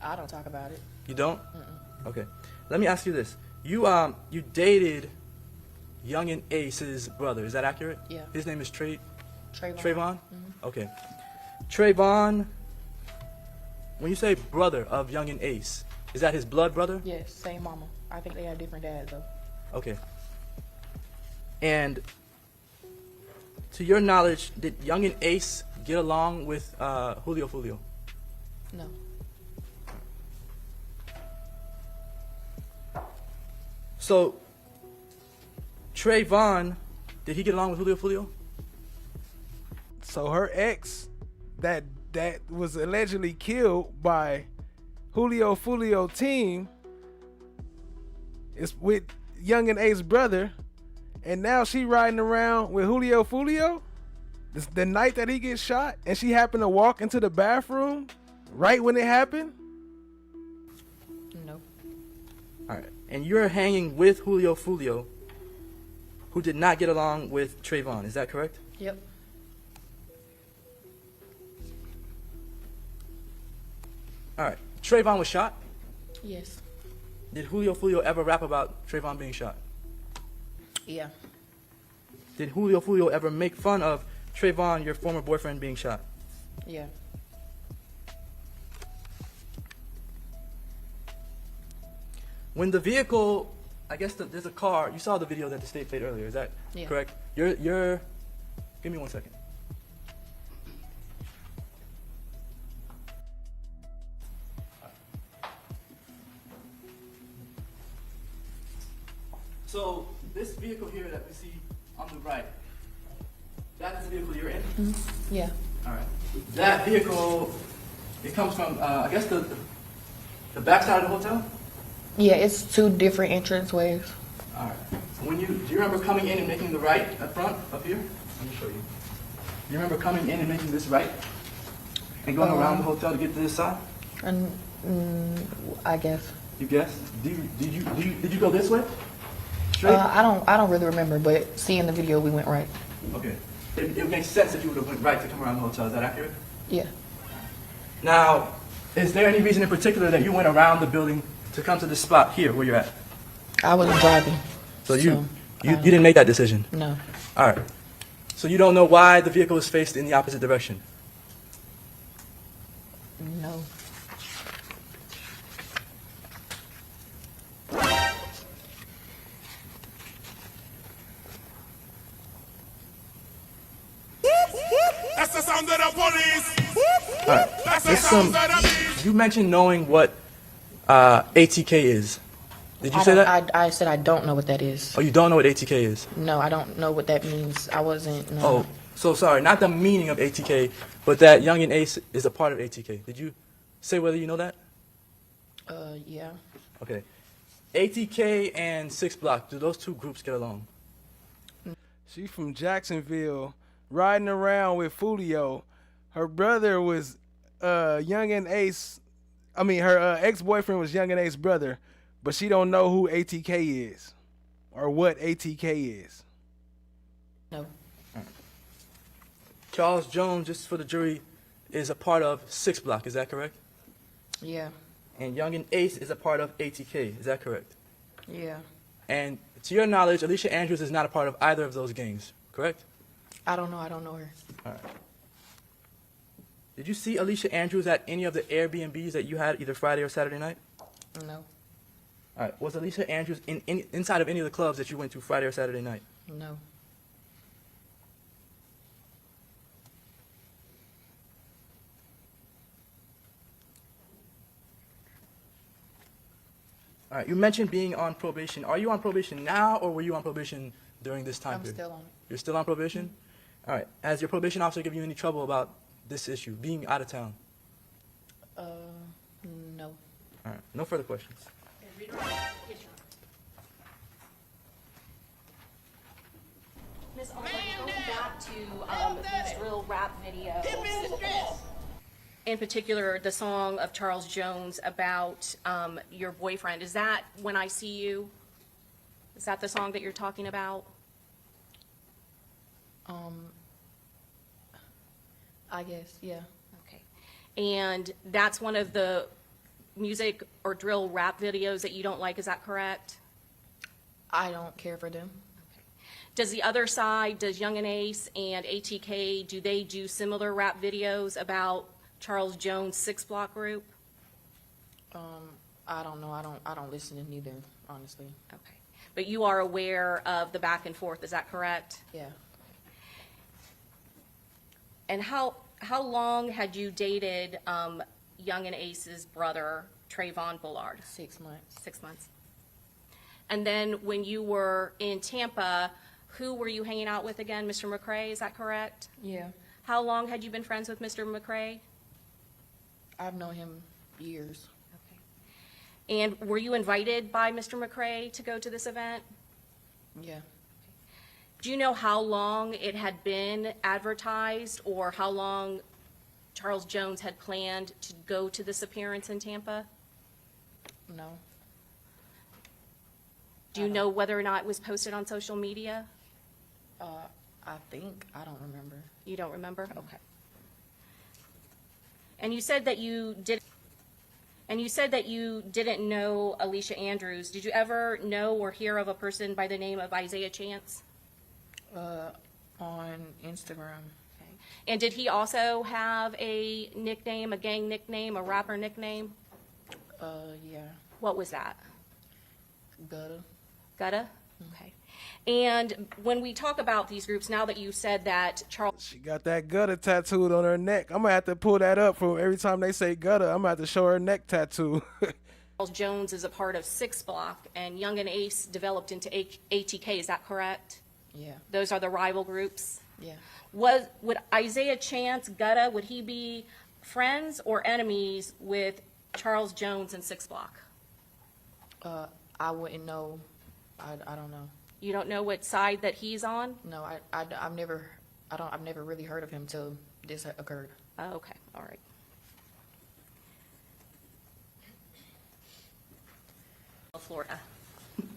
I don't talk about it. You don't? Mm-mm. Okay. Let me ask you this. You dated Youngin Ace's brother, is that accurate? Yeah. His name is Trayvon? Mhm. Okay. Trayvon, when you say brother of Youngin Ace, is that his blood brother? Yes, same mama. I think they have different dads though. Okay. And to your knowledge, did Youngin Ace get along with Julio Foolio? No. So, Trayvon, did he get along with Julio Foolio? So her ex that was allegedly killed by Julio Foolio team is with Young and Ace's brother, and now she riding around with Julio Foolio the night that he gets shot, and she happened to walk into the bathroom right when it happened. No. All right. And you're hanging with Julio Foolio, who did not get along with Trayvon. Is that correct? Yep. All right. Trayvon was shot. Yes. Did Julio Foolio ever rap about Trayvon being shot? Yeah. Did Julio Foolio ever make fun of Trayvon, your former boyfriend, being shot? Yeah. When the vehicle, I guess there's a car. You saw the video that the state played earlier. Is that correct? You're. Give me 1 second. So this vehicle here that we see on the right, that's the vehicle you're in? Yeah. All right. That vehicle, it comes from, I guess, the backside of the hotel? Yeah, it's 2 different entrance ways. All right. Do you remember coming in and making the right up front, up here? Let me show you. Do you remember coming in and making this right? And going around the hotel to get to this side? And I guess. You guess? Did you go this way? Straight? I don't really remember, but seeing the video, we went right. Okay. It makes sense that you would have went right to come around the hotel. Is that accurate? Yeah. Now, is there any reason in particular that you went around the building to come to this spot here where you're at? I wasn't driving. So you didn't make that decision? No. All right. So you don't know why the vehicle is faced in the opposite direction? No. That's the sound of the police. All right. That's the sound of the police. You mentioned knowing what ATK is. Did you say that? I said I don't know what that is. Oh, you don't know what ATK is? No, I don't know what that means. I wasn't. No. Oh, so sorry. Not the meaning of ATK, but that Young and Ace is a part of ATK. Did you say whether you know that? Yeah. Okay. ATK and 6 Block, do those two groups get along? She from Jacksonville, riding around with Foolio. Her brother was Young and Ace. I mean, her ex-boyfriend was Young and Ace's brother, but she don't know who ATK is or what ATK is. No. Charles Jones, just for the jury, is a part of 6 Block, is that correct? Yeah. And Young and Ace is a part of ATK, is that correct? Yeah. And to your knowledge, Alicia Andrews is not a part of either of those gangs, correct? I don't know. I don't know her. All right. Did you see Alicia Andrews at any of the Airbnbs that you had either Friday or Saturday night? No. All right. Was Alicia Andrews inside of any of the clubs that you went to Friday or Saturday night? No. All right. You mentioned being on probation. Are you on probation now, or were you on probation during this time I'm period? still on it. You're still on probation? All right. Has your probation officer given you any trouble about this issue, being out of town? No. All right. No further questions. Ms. Oliver, going back to these drill rap videos, in particular the song of Charles Jones about your boyfriend, is that When I See You? Is that the song that you're talking about? I guess, yeah. Okay. And that's one of the music or drill rap videos that you don't like, is that correct? I don't care for them. Does the other side, does Young and Ace and ATK, do they do similar rap videos about Charles Jones' 6 Block group? I don't know. I don't listen to neither, honestly. Okay. But you are aware of the back and forth, is that correct? Yeah. And how long had you dated Young and Ace's brother, Trayvon Bullard? 6 months. 6 months. And then when you were in Tampa, who were you hanging out with again? Mr. McCrae, is that correct? Yeah. How long had you been friends with Mr. McCrae? I've known him years. Okay. And were you invited by Mr. McCrae to go to this event? Yeah. Do you know how long it had been advertised or how long Charles Jones had planned to go to this appearance in Tampa? No. Do you know whether or not it was posted on social media? I think. I don't remember. You don't remember? Okay. And you said that you didn't know Alicia Andrews. Did you ever know or hear of a person by the name of Isaiah Chance? On Instagram. Okay. And did he also have a nickname, a gang nickname, a rapper nickname? Yeah. What was that? Gutta. Gutta? Okay. And when we talk about these groups, now that you said that Charles... She got that gutter tattooed on her neck. I'm going to have to pull that up for every time they say gutter. I'm going to have to show her neck tattoo. Charles Jones is a part of 6 Block, and Young and Ace developed into ATK, is that correct? Yeah. Those are the rival groups? Yeah. Would Isaiah Chance, Gutta, would he be friends or enemies with Charles Jones and 6 Block? I wouldn't know. I don't know. You don't know what side that he's on? No, I've never really heard of him till this occurred. Oh, okay, all right. Florida?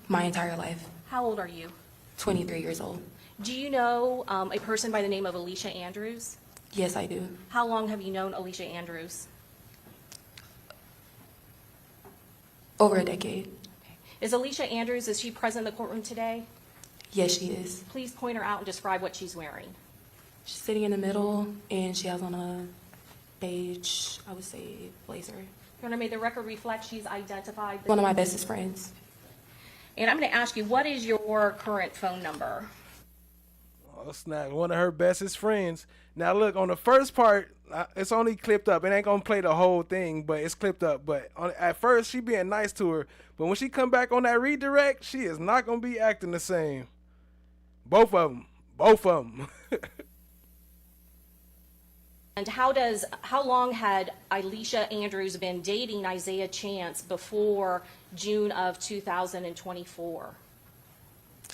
My entire life. How old are you? 23 years old. Do you know a person by the name of Alicia Andrews? Yes, I do. How long have you known Alicia Andrews? Over a decade. Is Alicia Andrews, is she present in the courtroom today? Yes, she is. Please point her out and describe what she's wearing. She's sitting in the middle, and she has on a beige, I would say, blazer. Your Honor, may the record reflect she's identified. One of my bestest friends. And I'm going to ask you, what is your current phone number? Oh, snap. One of her bestest friends. Now, look, on the first part, it's only clipped up. It ain't going to play the whole thing, but it's clipped up. But at first, she being nice to her. But when she come back on that redirect, she is not going to be acting the same. Both of them. Both of them. And how long had Alicia Andrews been dating Isaiah Chance before June of 2024?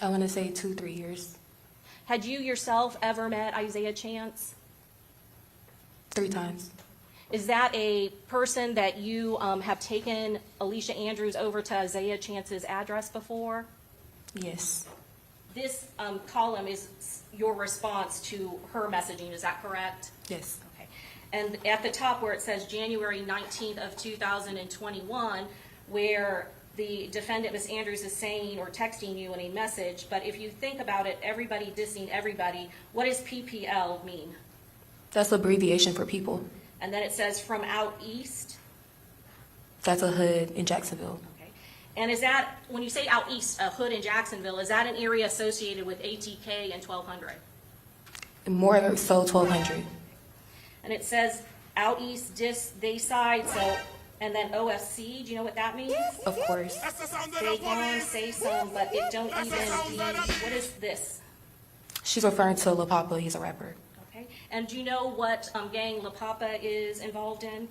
I want to say 2-3 years. Had you yourself ever met Isaiah Chance? 3 times. Is that a person that you have taken Alicia Andrews over to Isaiah Chance's address before? Yes. This column is your response to her messaging, is that correct? Yes. Okay. And at the top where it says January 19th of 2021, where the defendant, Ms. Andrews, is saying or texting you in a message, but if you think about it, everybody dissing everybody, what does PPL mean? That's abbreviation for people. And then it says from out east. That's a hood in Jacksonville. Okay. And is that, when you say out east, a hood in Jacksonville, is that an area associated with ATK and 1200? More so 1200. And it says out east, they side, so, and then OFC, do you know what that means? Of course. Say one, say some, but it don't even what is this? She's referring to La Papa. He's a rapper. Okay. And do you know what gang La Papa is involved in?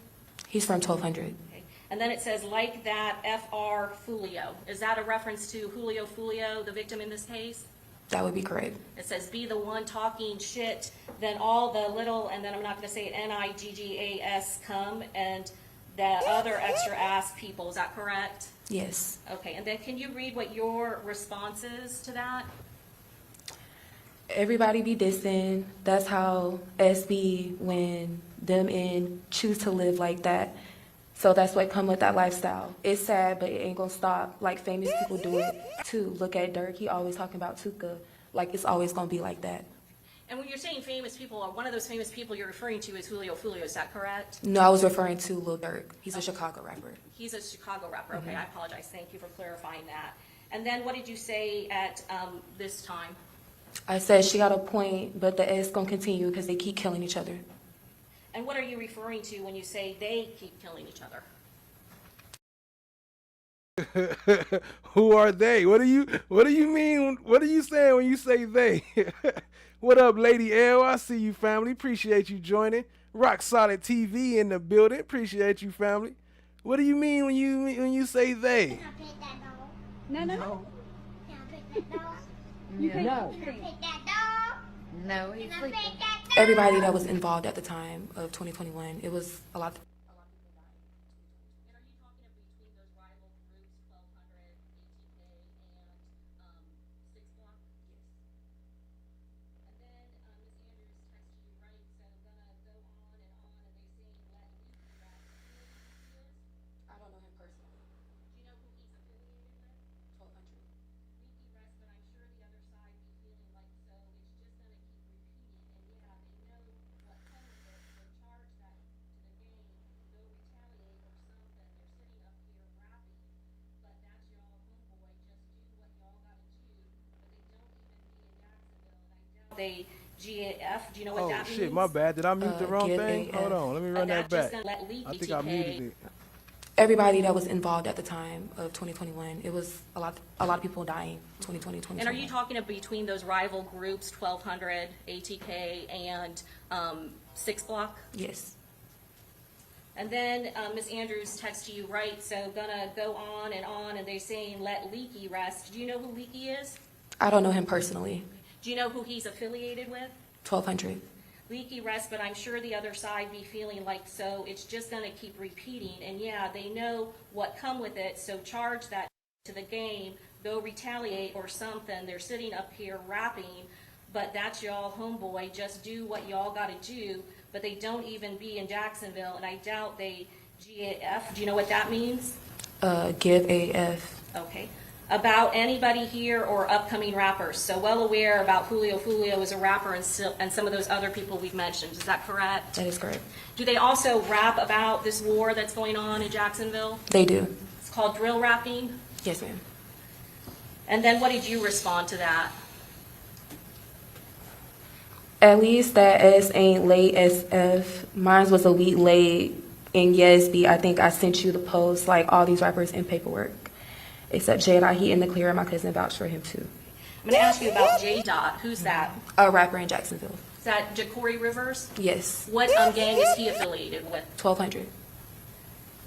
He's from 1200. Okay. And then it says, like that, FR Foolio. Is that a reference to Julio Foolio, the victim in this case? That would be correct. It says, be the one talking shit, then all the little, and then I'm not going to say it, NIGGAS come, and the other extra ass people. Is that correct? Yes. Okay. And then can you read what your response is to that? Everybody be dissing. That's how SB when them in choose to live like that. So that's what come with that lifestyle. It's sad, but it ain't gonna stop. Like famous people do it too. Look at Dirk. He always talking about Tuka. Like it's always gonna be like that. And when you're saying famous people, one of those famous people you're referring to is Julio Foolio. Is that correct? No, I was referring to Lil Durk. He's a Chicago rapper. He's a Chicago rapper. Okay, I apologize. Thank you for clarifying that. And then what did you say at this time? I said she got a point, but the S gonna continue because they keep killing each other. And what are you referring to when you say they keep killing each other? Who are they? What do you mean? What are you saying when you say they? What up, Lady L? I see you, family. Appreciate you joining. Rock Solid TV in the building. Appreciate you, family. What do you mean when you say they? No. No, he's sleeping. Everybody that was involved at the time of 2021, it was a lot. They GAF, do you know what that means? Oh shit, my bad. Did I mute the wrong thing? Hold on, let me run that back. I think I muted it. Everybody that was involved at the time of 2021, it was a lot of people dying. 2020, 2021. And are you talking of between those rival groups, 1200, ATK, and 6 Block? Yes. And then Ms. Andrews texted you, right? So gonna go on, and they're saying let Leaky rest. Do you know who Leaky is? I don't know him personally. Do you know who he's affiliated with? 1200. Leaky rest, but I'm sure the other side be feeling like so it's just gonna keep repeating. And yeah, they know what come with it, so charge that. to the game, go retaliate or something. They're sitting up here rapping, but that's y'all homeboy. Just do what y'all got to do. But they don't even be in Jacksonville, and I doubt they GAF. Do you know what that means? Give AF. Okay. About anybody here or upcoming rappers. So well aware about Julio Foolio as a rapper and some of those other people we've mentioned. Is that correct? That is correct. Do they also rap about this war that's going on in Jacksonville? They do. It's called drill rapping? Yes, ma'am. And then what did you respond to that? At least that S ain't late SF. Mine was a week late. And yes, B, I think I sent you the post, like all these rappers in paperwork. Except J Dot, he in the clear, and my cousin vouched for him too. I'm going to ask you about J Dot. Who's that? A rapper in Jacksonville. Is that Ja'Cory Rivers? Yes. What gang is he affiliated with? 1200.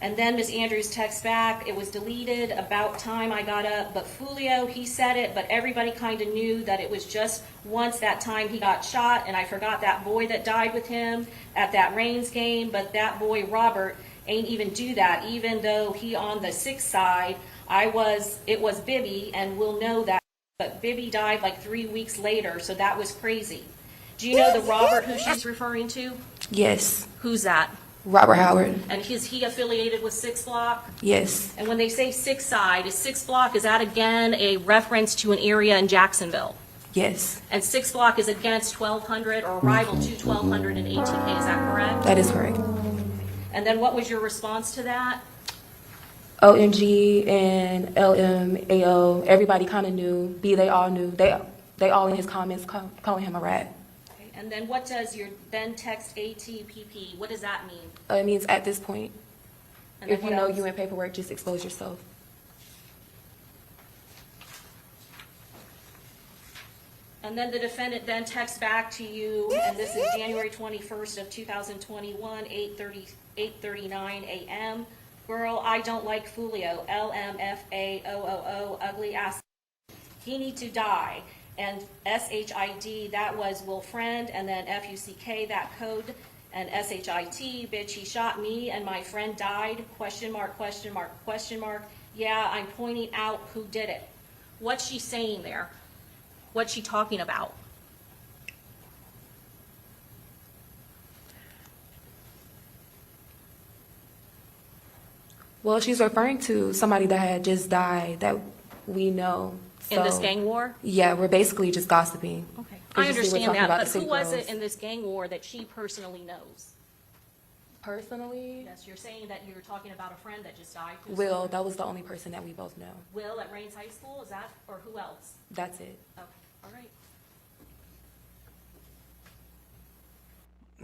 And then Ms. Andrews texts back, it was deleted about time I got up, but Foolio, he said it, but everybody kind of knew that it was just once that time he got shot, and I forgot that boy that died with him at that Reigns game, but that boy Robert ain't even do that, even though he on the 6th side, it was Bibby, and we'll know that, but Bibby died like 3 weeks later, so that was crazy. Do you know the Robert who she's referring to? Yes. Who's that? Robert Howard. And is he affiliated with 6 Block? Yes. And when they say 6 side, is 6 Block, is that again a reference to an area in Jacksonville? Yes. And 6 Block is against 1200 or rival to 1200 and ATK, is that correct? That is correct. And then what was your response to that? OMG and LMAO, everybody kind of knew. B, they all knew. They all in his comments calling him a rat. Okay. And then what does your then text ATPP, what does that mean? It means at this point. And If then you what know else? you in paperwork, just expose yourself. And then the defendant then texts back to you, and this is January 21st of 2021, 8:39 a.m. Girl, I don't like Foolio, LMFAOOO, ugly ass. He need to die. And SHID, that was Will Friend, and then FUCK, that code, and SHIT, bitch, he shot me and my friend died, question mark, question mark, question mark. Yeah, I'm pointing out who did it. What's she saying there? What's she talking about? Well, she's referring to somebody that had just died that we know. In this gang war? Yeah, we're basically just gossiping. Okay. We're I just- we're understand talking that, about but the who city was girls. it in this gang war that she personally knows? Personally? Yes, you're saying that you're talking about a friend that just died. Who's Will, the- that was the only person that we both know. Will at Rains High School, is that, or who else? That's it. Okay, all right.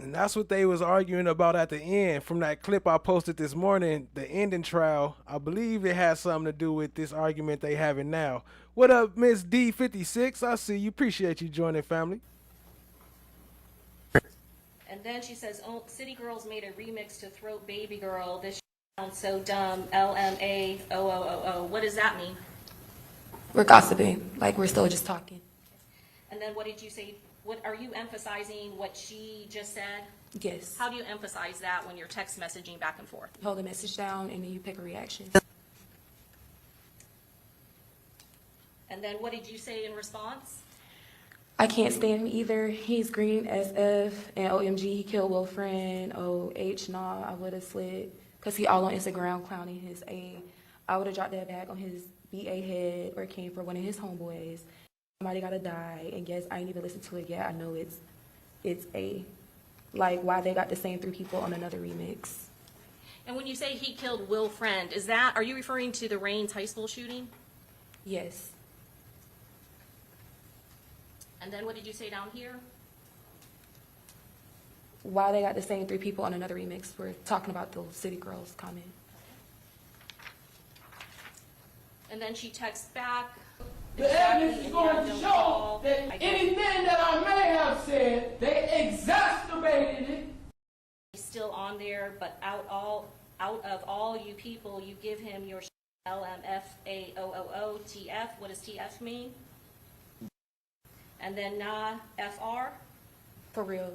And that's what they was arguing about at the end. From that clip I posted this morning, the ending trial, I believe it has something to do with this argument they having now. What up, Miss D56? I see you. Appreciate you joining, family. And then she says, oh, City Girls made a remix to Throat Baby Girl. This sounds so dumb. LMAOOO. What does that mean? We're gossiping. Like, we're still just talking. And then what did you say? What are you emphasizing what she just said? Yes. How do you emphasize that when you're text messaging back and forth? Hold the message down, and then you pick a reaction. And then what did you say in response? I can't stand him either. He's green SF, and OMG, he killed Will Friend. OH, nah, I would have slid. Because he all on Instagram clowning his A. I would have dropped that bag on his BA head or came for one of his homeboys. Somebody gotta die, and yes, I ain't even listened to it yet. I know it's A. Like, why they got the same 3 people on another remix. And when you say he killed Will Friend, are you referring to the Rains High School shooting? Yes. And then what did you say down here? Why they got the same 3 people on another remix. We're talking about the City Girls comment. And then she texts back. The evidence is going to show that anything that I may have said, they exacerbated it. He's still on there, but out of all you people, you give him your LMFAOOO TF. What does TF mean? And then FR. For real.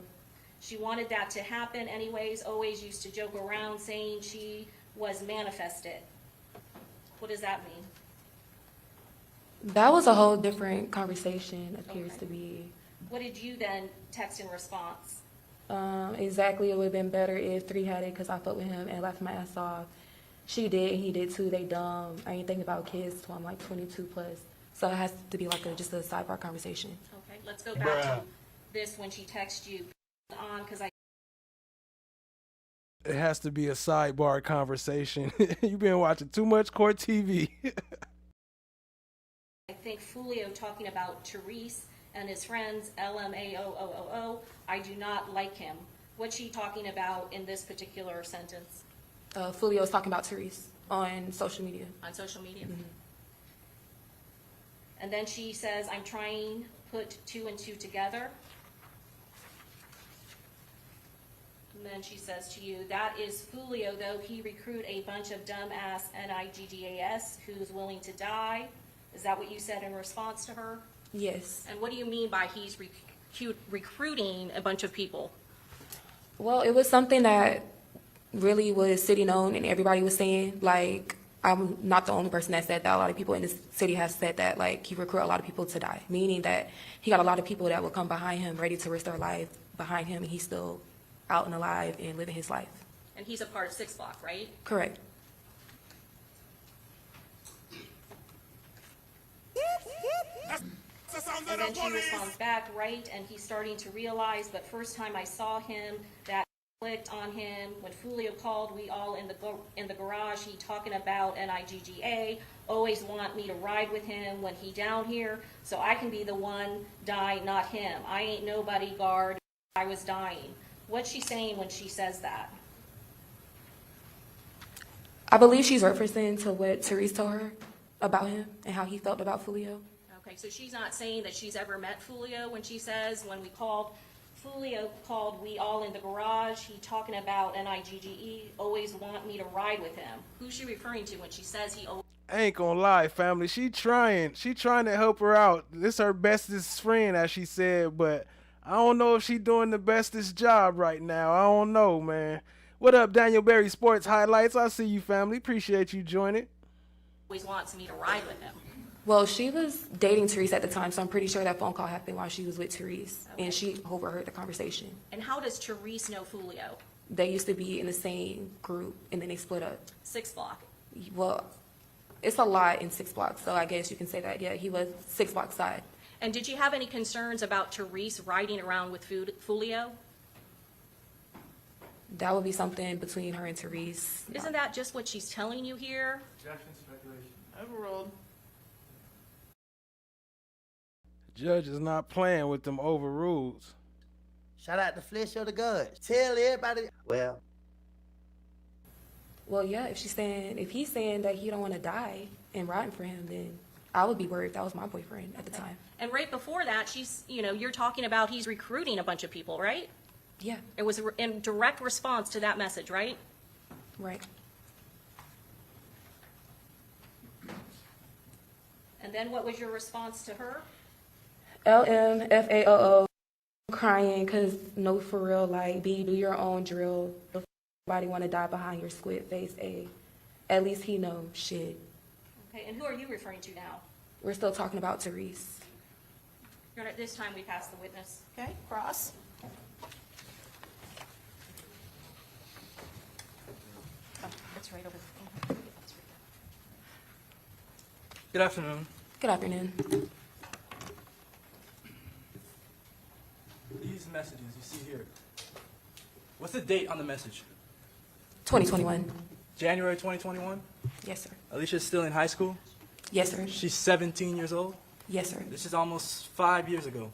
She wanted that to happen anyways, always used to joke around saying she was manifested. What does that mean? That was a whole different conversation, appears to be. What did you then text in response? Exactly, it would have been better if 3 had it because I fucked with him and laughed my ass off. She did, and he did too. They dumb. I ain't thinking about kids till I'm like 22 plus. So it has to be like just a sidebar conversation. Okay, let's go back to this when she texted you on, because It has to be a sidebar conversation. You've been watching too much court TV. I think Foolio talking about Therese and his friends, LMAOOO, I do not like him. What's she talking about in this particular sentence? Foolio is talking about Therese on social media. On social media? Mm-hmm. And then she says, I'm trying to put 2 and 2 together. And then she says to you, that is Foolio, though he recruit a bunch of dumbass NIGGAS who's willing to die. Is that what you said in response to her? Yes. And what do you mean by he's recruiting a bunch of people? Well, it was something that really was city known and everybody was saying. Like, I'm not the only person that said that. A lot of people in this city have said that, like, he recruit a lot of people to die, meaning that he got a lot of people that will come behind him ready to risk their life behind him, and he's still out and alive and living his life. And he's a part of 6 Block, right? Correct. And then she responds back, right, and he's starting to realize, but first time I saw him, that clicked on him. When Julio called, we all in the garage, he talking about NIGGA, always want me to ride with him when he down here, so I can be the one die, not him. I ain't no bodyguard, I was dying. What's she saying when she says that? I believe she's referencing to what Therese told her about him and how he felt about Foolio. Okay, so she's not saying that she's ever met Foolio when she says, when we called, Foolio called, we all in the garage, he talking about NIGGE, always want me to ride with him. Who's she referring to when she says he always... I ain't gonna lie, family. She trying to help her out. This her bestest friend, as she said, but I don't know if she doing the bestest job right now. I don't know, man. What up, Daniel Berry Sports Highlights? I see you, family. Appreciate you joining. always wants me to ride with him. Well, she was dating Therese at the time, so I'm pretty sure that phone call happened while she was with Therese, and she overheard the conversation. And how does Therese know Foolio? They used to be in the same group, and then they split up. 6 Block. Well, it's a lot in 6 Blocks, so I guess you can say that, yeah, he was 6 Block side. And did you have any concerns about Therese riding around with Foolio? That would be something between her and Therese. Isn't that just what she's telling you here? Objection, speculation. Overruled. Judge is not playing with them overrules. Shout out to Flesh of the Gods. Tell everybody. Well, yeah, if he's saying that he don't want to die and riding for him, then I would be worried. That was my boyfriend at the time. And right before that, you're talking about he's recruiting a bunch of people, right? Yeah. It was in direct response to that message, right? Right. And then what was your response to her? LMFAOO, crying because no, for real, like, B, do your own drill. Nobody want to die behind your squid face, A. At least he knows shit. Okay, and who are you referring to now? We're still talking about Therese. This time we pass the witness. Okay, cross. Oh, it's right over there. Good afternoon. Good afternoon. These messages you see here. What's the date on the message? 2021. January 2021? Yes, sir. Alicia's still in high school? Yes, sir. She's 17 years old? Yes, sir. This is almost 5 years ago.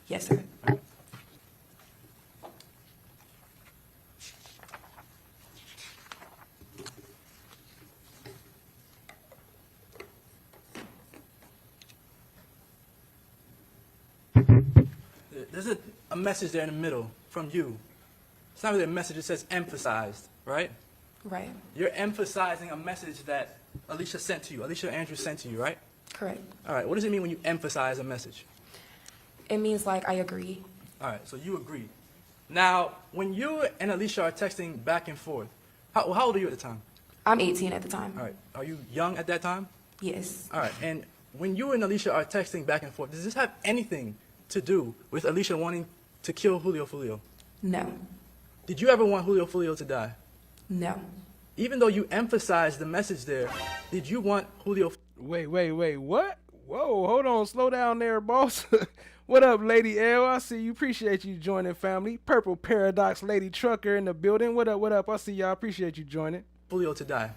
Yes, sir. There's a message there in the middle from you. It's not really a message, it says emphasized, right? Right. You're emphasizing a message that Alicia sent to you, Alicia Andrews sent to you, right? Correct. All right, what does it mean when you emphasize a message? It means, like, I agree. All right, so you agree. Now, when you and Alicia are texting back and forth, how old are you at the time? I'm 18 at the time. All right, are you young at that time? Yes. All right, and when you and Alicia are texting back and forth, does this have anything to do with Alicia wanting to kill Julio Foolio? No. Did you ever want Julio Foolio to die? No. Even though you emphasized the message there, did you want Julio? Wait, what? Whoa, hold on, slow down there, boss. What up, Lady L? I see you. Appreciate you joining, family. Purple Paradox Lady Trucker in the building. What up? I see y'all. Appreciate you joining. Julio to die,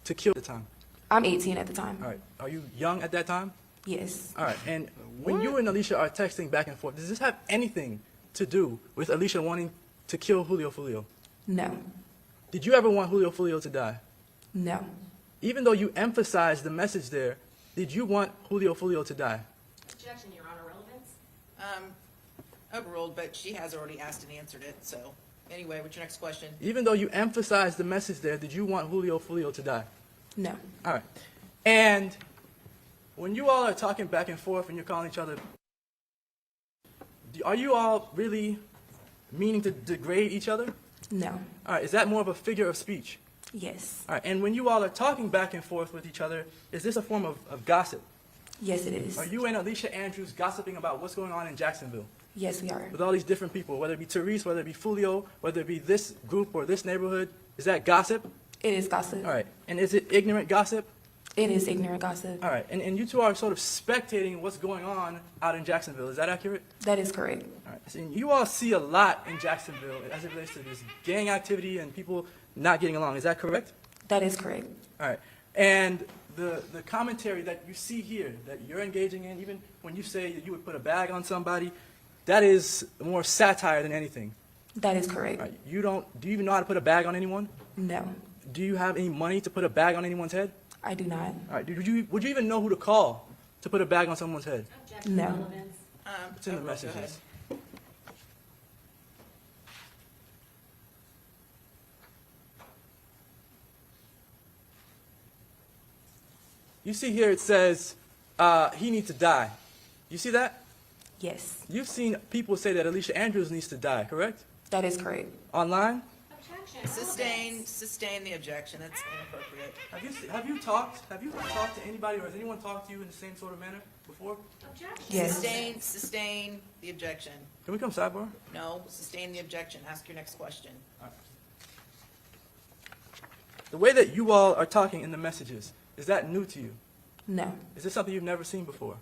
to kill at the time. I'm 18 at the time. All right. Are you young at that time? Yes. All right. And when you and Alicia are texting back and forth, does this have anything to do with Alicia wanting to kill Julio Foolio? No. Did you ever want Julio Foolio to die? No. Even though you emphasized the message there, did you want Julio Foolio to die? Objection, Your Honor, relevance? Overruled, but she has already asked and answered it, so anyway, what's your next question? Even though you emphasized the message there, did you want Julio Foolio to die? No. All right. And when you all are talking back and forth and you're calling each other, are you all really meaning to degrade each other? No. All right. Is that more of a figure of speech? Yes. All right. And when you all are talking back and forth with each other, is this a form of gossip? Yes, it is. Are you and Alicia Andrews gossiping about what's going on in Jacksonville? Yes, we are. With all these different people, whether it be Therese, whether it be Foolio, whether it be this group or this neighborhood, is that gossip? It is gossip. All right. And is it ignorant gossip? It is ignorant gossip. All right. And you two are sort of spectating what's going on out in Jacksonville. Is that accurate? That is correct. All right. So you all see a lot in Jacksonville as it relates to this gang activity and people not getting along. Is that correct? That is correct. All right. And the commentary that you see here that you're engaging in, even when you say that you would put a bag on somebody, that is more satire than anything. That is correct. All right. Do you even know how to put a bag on anyone? No. Do you have any money to put a bag on anyone's head? I do not. All right. Would you even know who to call to put a bag on someone's head? Objection, No. relevance? It's in the messages. You see here it says he needs to die. You see that? Yes. You've seen people say that Alicia Andrews needs to die, correct? That is correct. Online? Objection, Sustain the objection. That's inappropriate. Have you talked to anybody, or has anyone talked to you in the same sort of manner before? Objection. Yes. Sustain the objection. Can we come sidebar? No, sustain the objection. Ask your next question. The way that you all are talking in the messages, is that new to you? No. Is this something you've never seen before?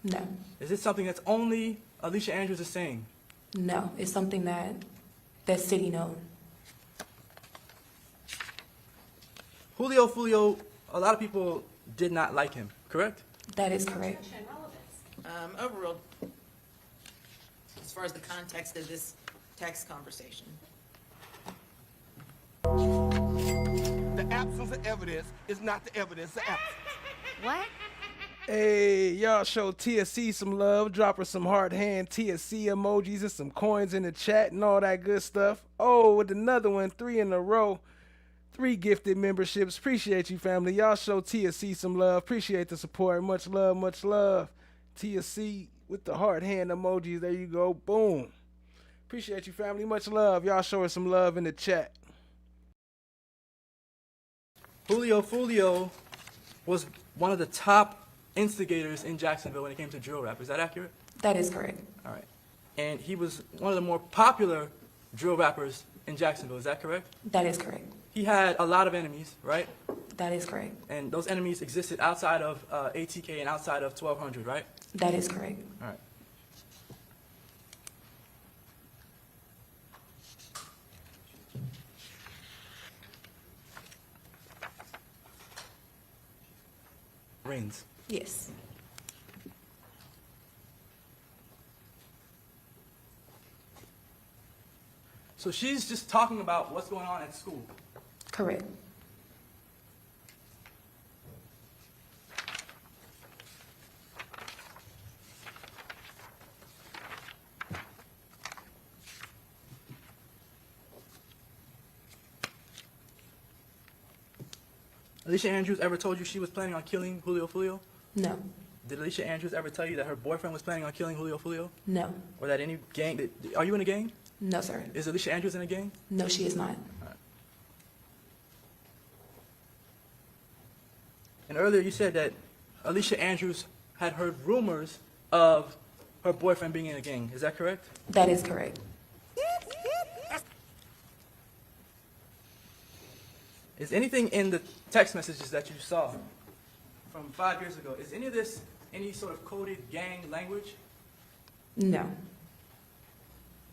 No. Is it something that's only Alicia Andrews is saying? No. It's something that's city known. Julio Foolio, a lot of people did not like him, correct? That is correct. Objection, relevance? Overruled. As far as the context of this text conversation. The absence of evidence is not the evidence of absence. What? Hey, y'all show TSC some love. Drop her some hard hand TSC emojis and some coins in the chat and all that good stuff. Oh, with another one, 3 in a row. 3 gifted memberships. Appreciate you, family. Y'all show TSC some love. Appreciate the support. Much love, much love. TSC with the hard hand emojis. There you go. Boom. Appreciate you, family. Much love. Y'all show her some love in the chat. Julio Foolio was one of the top instigators in Jacksonville when it came to drill rap. Is that accurate? That is correct. All right. And he was one of the more popular drill rappers in Jacksonville. Is that correct? That is correct. He had a lot of enemies, right? That is correct. And those enemies existed outside of ATK and outside of 1200, right? That is correct. All right. Rings. Yes. So she's just talking about what's going on at school. Correct. Alicia Andrews ever told you she was planning on killing Julio Foolio? No. Did Alicia Andrews ever tell you that her boyfriend was planning on killing Julio Foolio? No. Or that any gang... Are you in a gang? No, sir. Is Alicia Andrews in a gang? No, she is not. And earlier you said that Alicia Andrews had heard rumors of her boyfriend being in a gang. Is that correct? That is correct. Is anything in the text messages that you saw from 5 years ago, is any of this any sort of coded gang language? No.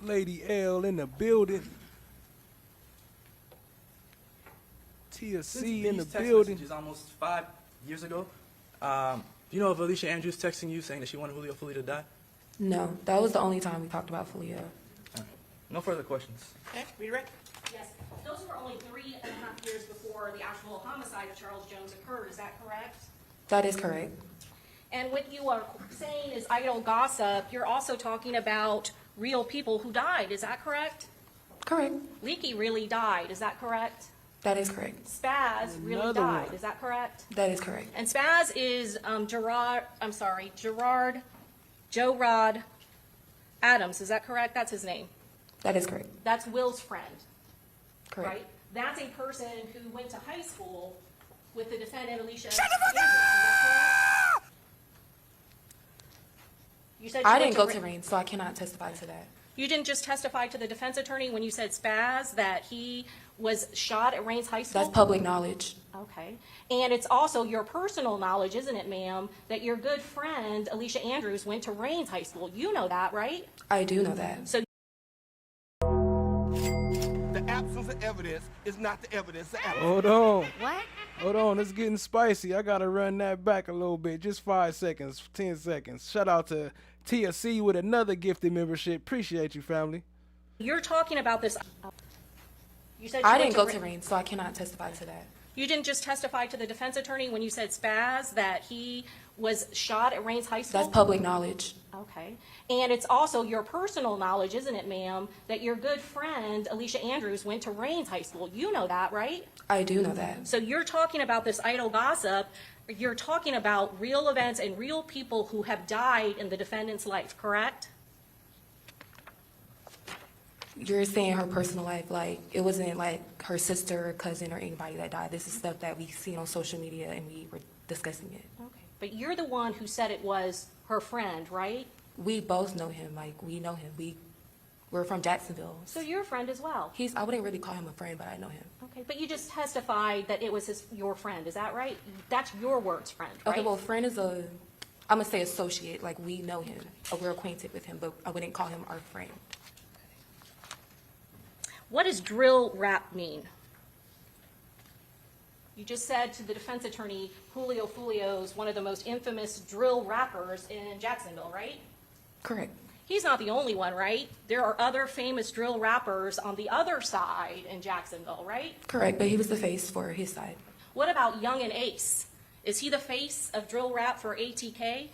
Lady L in the building. Tia C in the building. Messages almost 5 years ago. Do you know of Alicia Andrews texting you saying that she wanted Julio Foolio to die? No. That was the only time we talked about Foolio. No further questions. Okay, redirect. Yes, those were only 3.5 years before the actual homicide of Charles Jones occurred, is that correct? That is correct. And what you are saying is idle gossip. You're also talking about real people who died, is that correct? Correct. Leaky really died, is that correct? That is correct. Spaz really died, is that correct? That is correct. And Spaz is Joe Rod Adams, is that correct? That's his name. That is correct. That's Will's friend, Correct. right? That's a person who went to high school with the defendant, Alicia. You said I didn't go to Rain, so I cannot testify to that. You didn't just testify to the defense attorney when you said Spaz that he was shot at Rains High School? That's public knowledge. Okay. And it's also your personal knowledge, isn't it, ma'am, that your good friend, Alicia Andrews, went to Rains High School. You know that, right? I do know that. So The absence of evidence is not the evidence of evidence. Hold on. What? Hold on, it's getting spicy. I gotta run that back a little bit. Just 5 seconds, 10 seconds. Shout out to Tia C with another gifted membership. Appreciate you, family. you're talking about this. You said I didn't go to Rain, so I cannot testify to that. You didn't just testify to the defense attorney when you said Spaz that he was shot at Rains High School? That's public knowledge. Okay. And it's also your personal knowledge, isn't it, ma'am, that your good friend, Alicia Andrews, went to Rains High School. You know that, right? I do know that. So you're talking about this idle gossip. You're talking about real events and real people who have died in the defendant's life, correct? You're saying her personal life, like, it wasn't like her sister or cousin or anybody that died. This is stuff that we've seen on social media and we were discussing it. Okay. But you're the one who said it was her friend, right? We both know him, like, we know him. We're from Jacksonville. So you're a friend as well? I wouldn't really call him a friend, but I know him. Okay, but you just testified that it was your friend, is that right? That's your words, friend, right? Okay, well, friend is I'm gonna say associate, like, we know him, or we're acquainted with him, but I wouldn't call him our friend. What does drill rap mean? You just said to the defense attorney, Julio Foolio is one of the most infamous drill rappers in Jacksonville, right? Correct. He's not the only one, right? There are other famous drill rappers on the other side in Jacksonville, right? Correct, but he was the face for his side. What about Young and Ace? Is he the face of drill rap for ATK?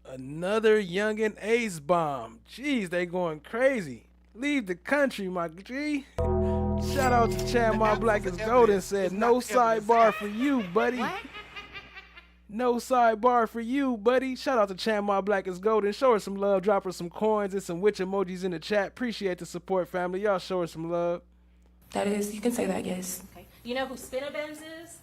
Another Young and Ace bomb. Jeez, they going crazy. Leave the country, my G. Shout out to Chad My Black is Golden said, no sidebar for you, buddy. What? No sidebar for you, buddy. Shout out to Chad My Black is Golden. Show her some love. Drop her some coins and some witch emojis in the chat. Appreciate the support, family. Y'all show her some love. That is, you can say that, yes. Okay. You know who Spinabenz is?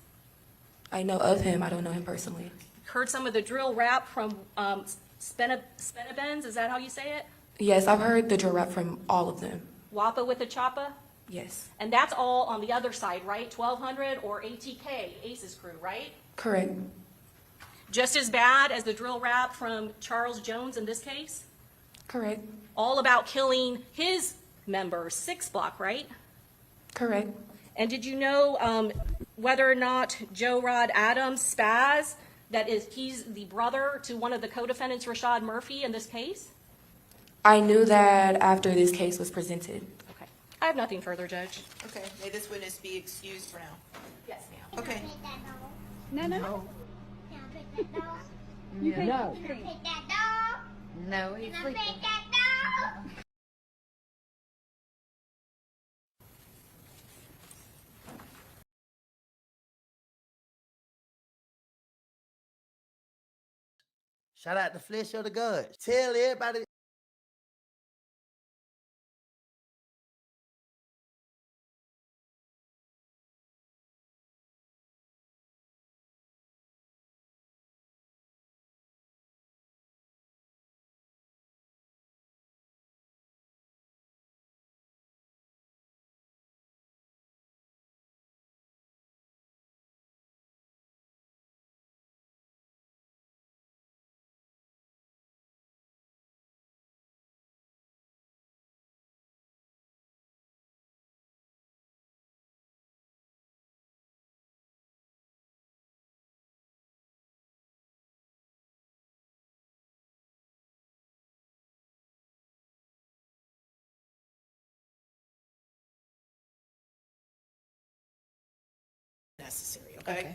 I know of him. I don't know him personally. Heard some of the drill rap from Spinabenz? Is that how you say it? Yes, I've heard the drill rap from all of them. Wappa with the Choppa? Yes. And that's all on the other side, right? 1200 or ATK, Ace's crew, right? Correct. Just as bad as the drill rap from Charles Jones in this case? Correct. All about killing his members, 6 Block, right? Correct. And did you know whether or not Joe Rod Adams, Spaz, he's the brother to one of the co-defendants, Rashad Murphy, in this case? I knew that after this case was presented. Okay. I have nothing further, Judge. Okay, may this witness be excused for now? Yes, ma'am. Okay. No, no. No. No, he's sleeping. Shout out to Flesh of the Gods. Tell everybody necessary, okay?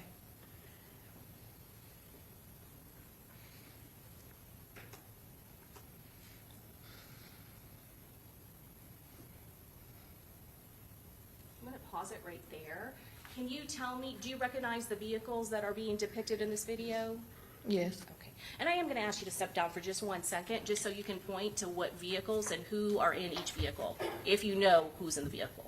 I'm going to pause it right there. Can you tell me, do you recognize the vehicles that are being depicted in this video? Yes. Okay. And I am going to ask you to step down for just 1 second, just so you can point to what vehicles and who are in each vehicle, if you know who's in the vehicle.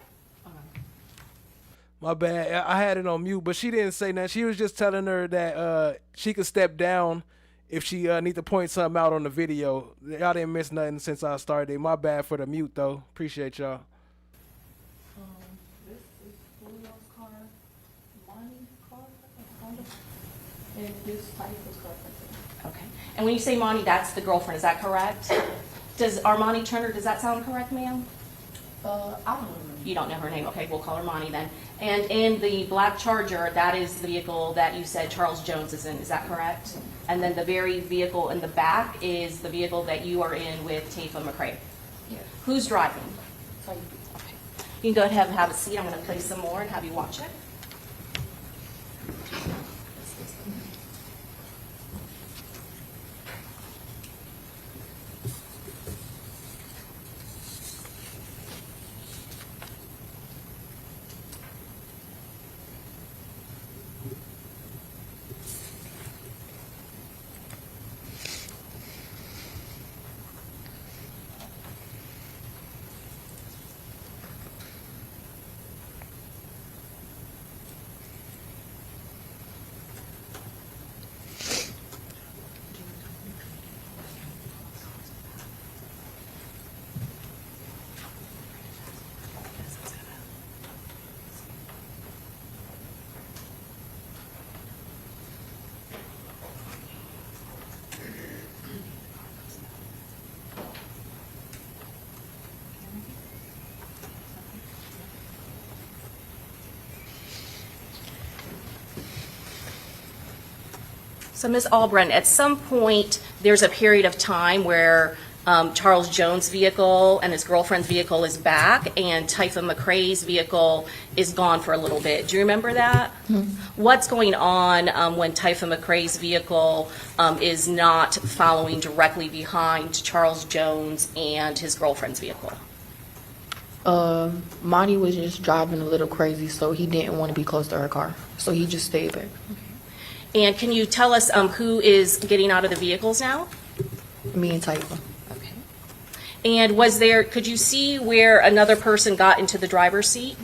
My bad. I had it on mute, but she didn't say nothing. She was just telling her that she could step down if she need to point something out on the video. Y'all didn't miss nothing since I started. My bad for the mute, though. Appreciate y'all. This is Julio's car, Monty's car, Honda, and this Typha's car. Okay. And when you say Monty, that's the girlfriend, is that correct? Does Armani Turner, does that sound correct, ma'am? I don't know. You don't know her name. Okay, we'll call her Monty then. And in the black Charger, that is the vehicle that you said Charles Jones is in. Is that correct? And then the very vehicle in the back is the vehicle that you are in with Tafa McCray. Yes. Who's driving? Sorry. Okay. You can go ahead and have a seat. I'm going to play some more and have you watch it. So Ms. Albrand, at some point, there's a period of time where Charles Jones' vehicle and his girlfriend's vehicle is back, and Tafa McCray's vehicle is gone for a little bit. Do you remember that? What's going on when Tafa McCray's vehicle is not following directly behind Charles Jones and his girlfriend's vehicle? Monty was just driving a little crazy, so he didn't want to be close to her car, so he just stayed back. And can you tell us who is getting out of the vehicles now? Me and Tafa. And was there, could you see where another person got into the driver's seat?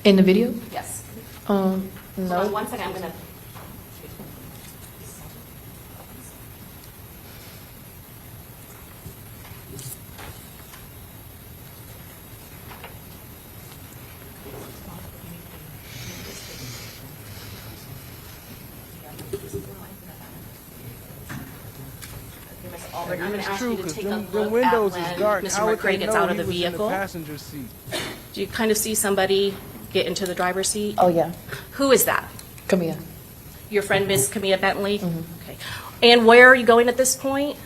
In the video? Yes. No. Hold on 1 second, I'm going to. I'm going to ask you to take a look at when Mr. McCray gets out of the vehicle. Passenger seat. Do you kind of see somebody get into the driver's seat? Oh, yeah. Who is that? Camilla. Your friend, Miss Camilla Bentley? Okay. And where are you going at this point?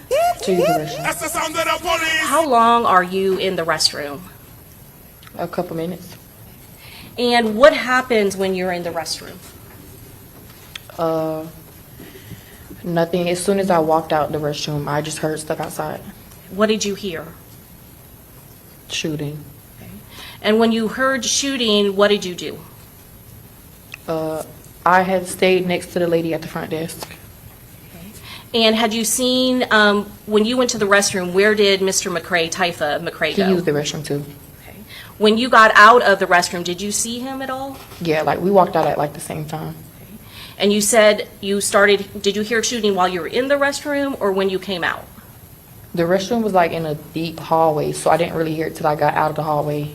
To the restroom. That's the sound of the police. How long are you in the restroom? A couple minutes. And what happens when you're in the restroom? Nothing. As soon as I walked out the restroom, I just heard stuff outside. What did you hear? Shooting. And when you heard shooting, what did you do? I had stayed next to the lady at the front desk. And had you seen, when you went to the restroom, where did Mr. McCray, Tafa McCray, go? He used the restroom too. Okay. When you got out of the restroom, did you see him at all? Yeah, like we walked out at like the same time. And you said you started, did you hear shooting while you were in the restroom or when you came out? The restroom was like in a deep hallway, so I didn't really hear it till I got out of the hallway.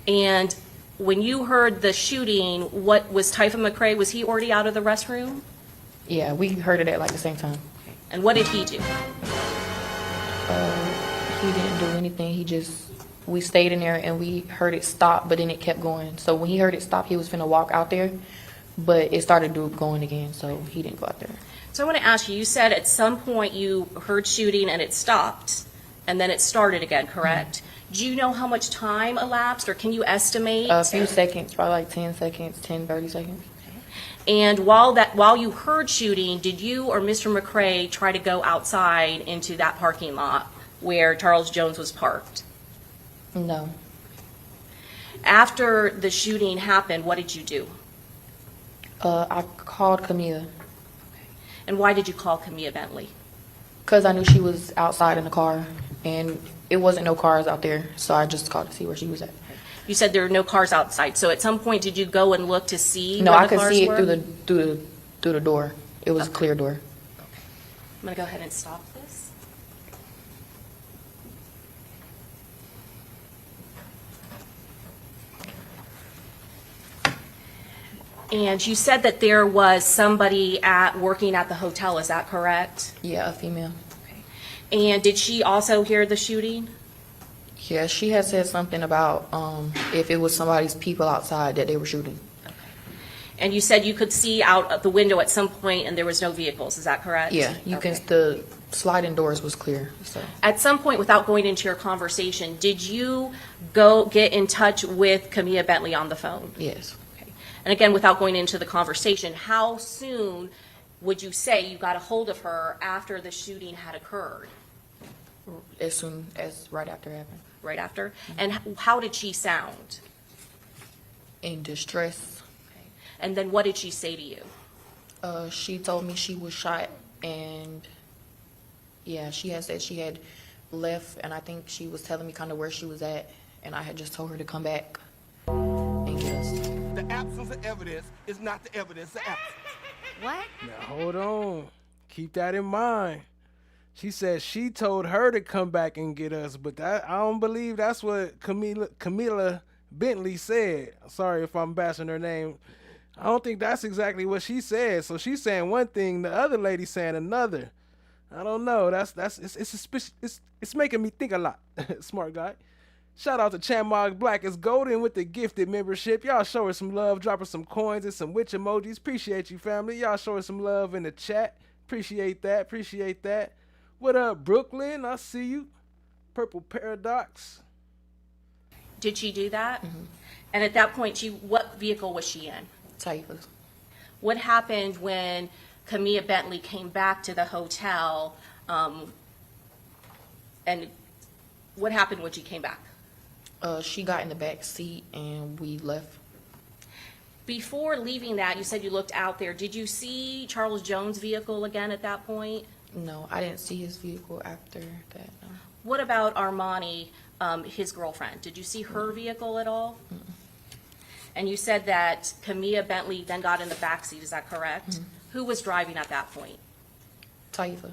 And when you heard the shooting, what was Tafa McCray, was he already out of the restroom? Yeah, we heard it at like the same time. And what did he do? He didn't do anything. He just, we stayed in there and we heard it stop, but then it kept going. So when he heard it stop, he was finna walk out there, but it started going again, so he didn't go out there. So I want to ask you, you said at some point you heard shooting and it stopped, and then it started again, correct? Do you know how much time elapsed, or can you estimate? A few seconds, probably like 10 seconds, 10, 30 seconds. And while you heard shooting, did you or Mr. McCrae try to go outside into that parking lot where Charles Jones was parked? No. After the shooting happened, what did you do? I called Camilla. And why did you call Camilla Bentley? Because I knew she was outside in the car, and it wasn't no cars out there, so I just called to see where she was at. You said there were no cars outside, so at some point did you go and look to see No, where I the could cars see it were? through the door. It was a clear door. I'm going to go ahead and stop this. And you said that there was somebody working at the hotel, is that correct? Yeah, a female. And did she also hear the shooting? Yeah, she had said something about if it was somebody's people outside that they were shooting. And you said you could see out of the window at some point and there was no vehicles, is that correct? Yeah, the sliding doors was clear. So At some point, without going into your conversation, did you go get in touch with Camilla Bentley on the phone? yes, And again, without going into the conversation, how soon would you say you got a hold of her after the shooting had occurred? as soon as right after it happened. Right after? And how did she sound? In distress. And then what did she say to you? She told me she was shot, and yeah, she had said she had left, and I think she was telling me kind of where she was at, and I had just told her to come back and get us. The absence of evidence is not the evidence of absence. What? Now hold on. Keep that in mind. She said she told her to come back and get us, but that I don't believe that's what Camilla Bentley said. Sorry if I'm bashing her name. I don't think that's exactly what she said. So she's saying one thing, the other lady saying another. I don't know. It's suspicious. It's making me think a lot. Smart guy. Shout out to Chamog Black is golden with the gifted membership. Y'all show her some love, drop her some coins and some witch emojis. Appreciate you, family. Y'all show her some love in the chat. Appreciate that. Appreciate that. What up, Brooklyn? I see you. Purple Paradox. Did she do that? Mm-hmm. And at that point, what vehicle was she in? Taifa's. What happened when Camilla Bentley came back to the hotel? And what happened when she came back? She got in the back seat and we left. Before leaving that, you said you looked out there. Did you see Charles Jones' vehicle again at that point? No, I didn't see his vehicle after that. No. What about Armani, his girlfriend? Did you see her vehicle at all? Mm-mm. And you said that Camilla Bentley then got in the backseat, is that correct? Mm-hmm. Who was driving at that point? Taifa.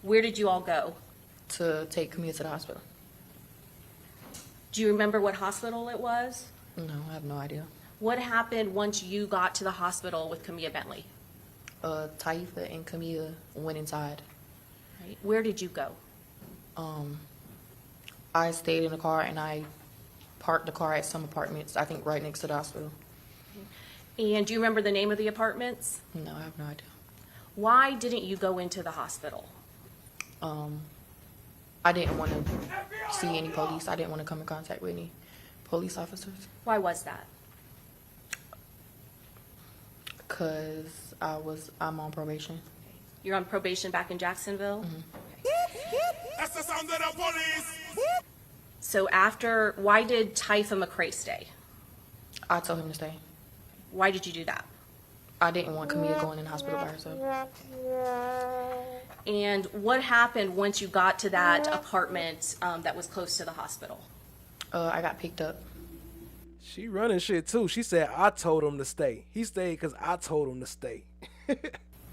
Where did you all go? To take Camilla to the hospital. Do you remember what hospital it was? No, I have no idea. What happened once you got to the hospital with Camilla Bentley? Taifa and Camilla went inside. Right. Where did you go? I stayed in the car and I parked the car at some apartments, I think right next to the hospital. And do you remember the name of the apartments? No, I have no idea. Why didn't you go into the hospital? I didn't want to see any police. I didn't want to come in contact with any police officers. Why was that? Because I'm on probation. You're on probation back in Jacksonville? Mm-hmm. That's the sound of the police. So why did Taifa McCrae stay? I told him to stay. Why did you do that? I didn't want Camilla going in the hospital by herself. And what happened once you got to that apartment that was close to the hospital? I got picked up. She running shit too. She said, I told him to stay. He stayed because I told him to stay.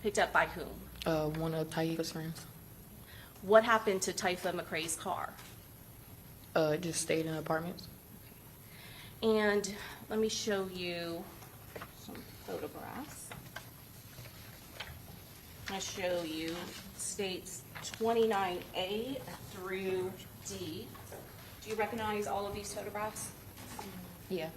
Picked up by whom? One of Taifa's friends. What happened to Taifa McCrae's car? It just stayed in apartments. And let me show you some photographs. I show you states 29A through D. Do you recognize all of these photographs? Yeah.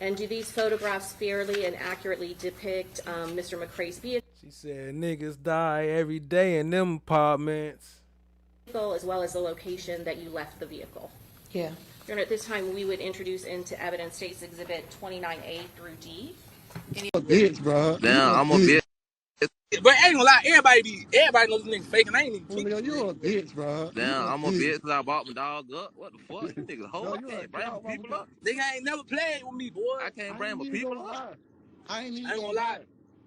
And do these photographs fairly and accurately depict Mr. McCrae's vehicle? She said niggas die every day in them apartments. As well as the location that you left the vehicle. Yeah. Your Honor, at this time, we would introduce into evidence State's Exhibit 29A through D. A bitch, bro. Damn, I'm a bitch. But I ain't gonna lie, everybody knows this nigga fake, and I ain't even Julio, you a bitch, bro. Damn, I'm a bitch because I bought my dog up. What the fuck? You niggas hold up. Can't bring my people up. Nigga ain't never played with me, boy. I can't bring my people up. I ain't even gonna lie.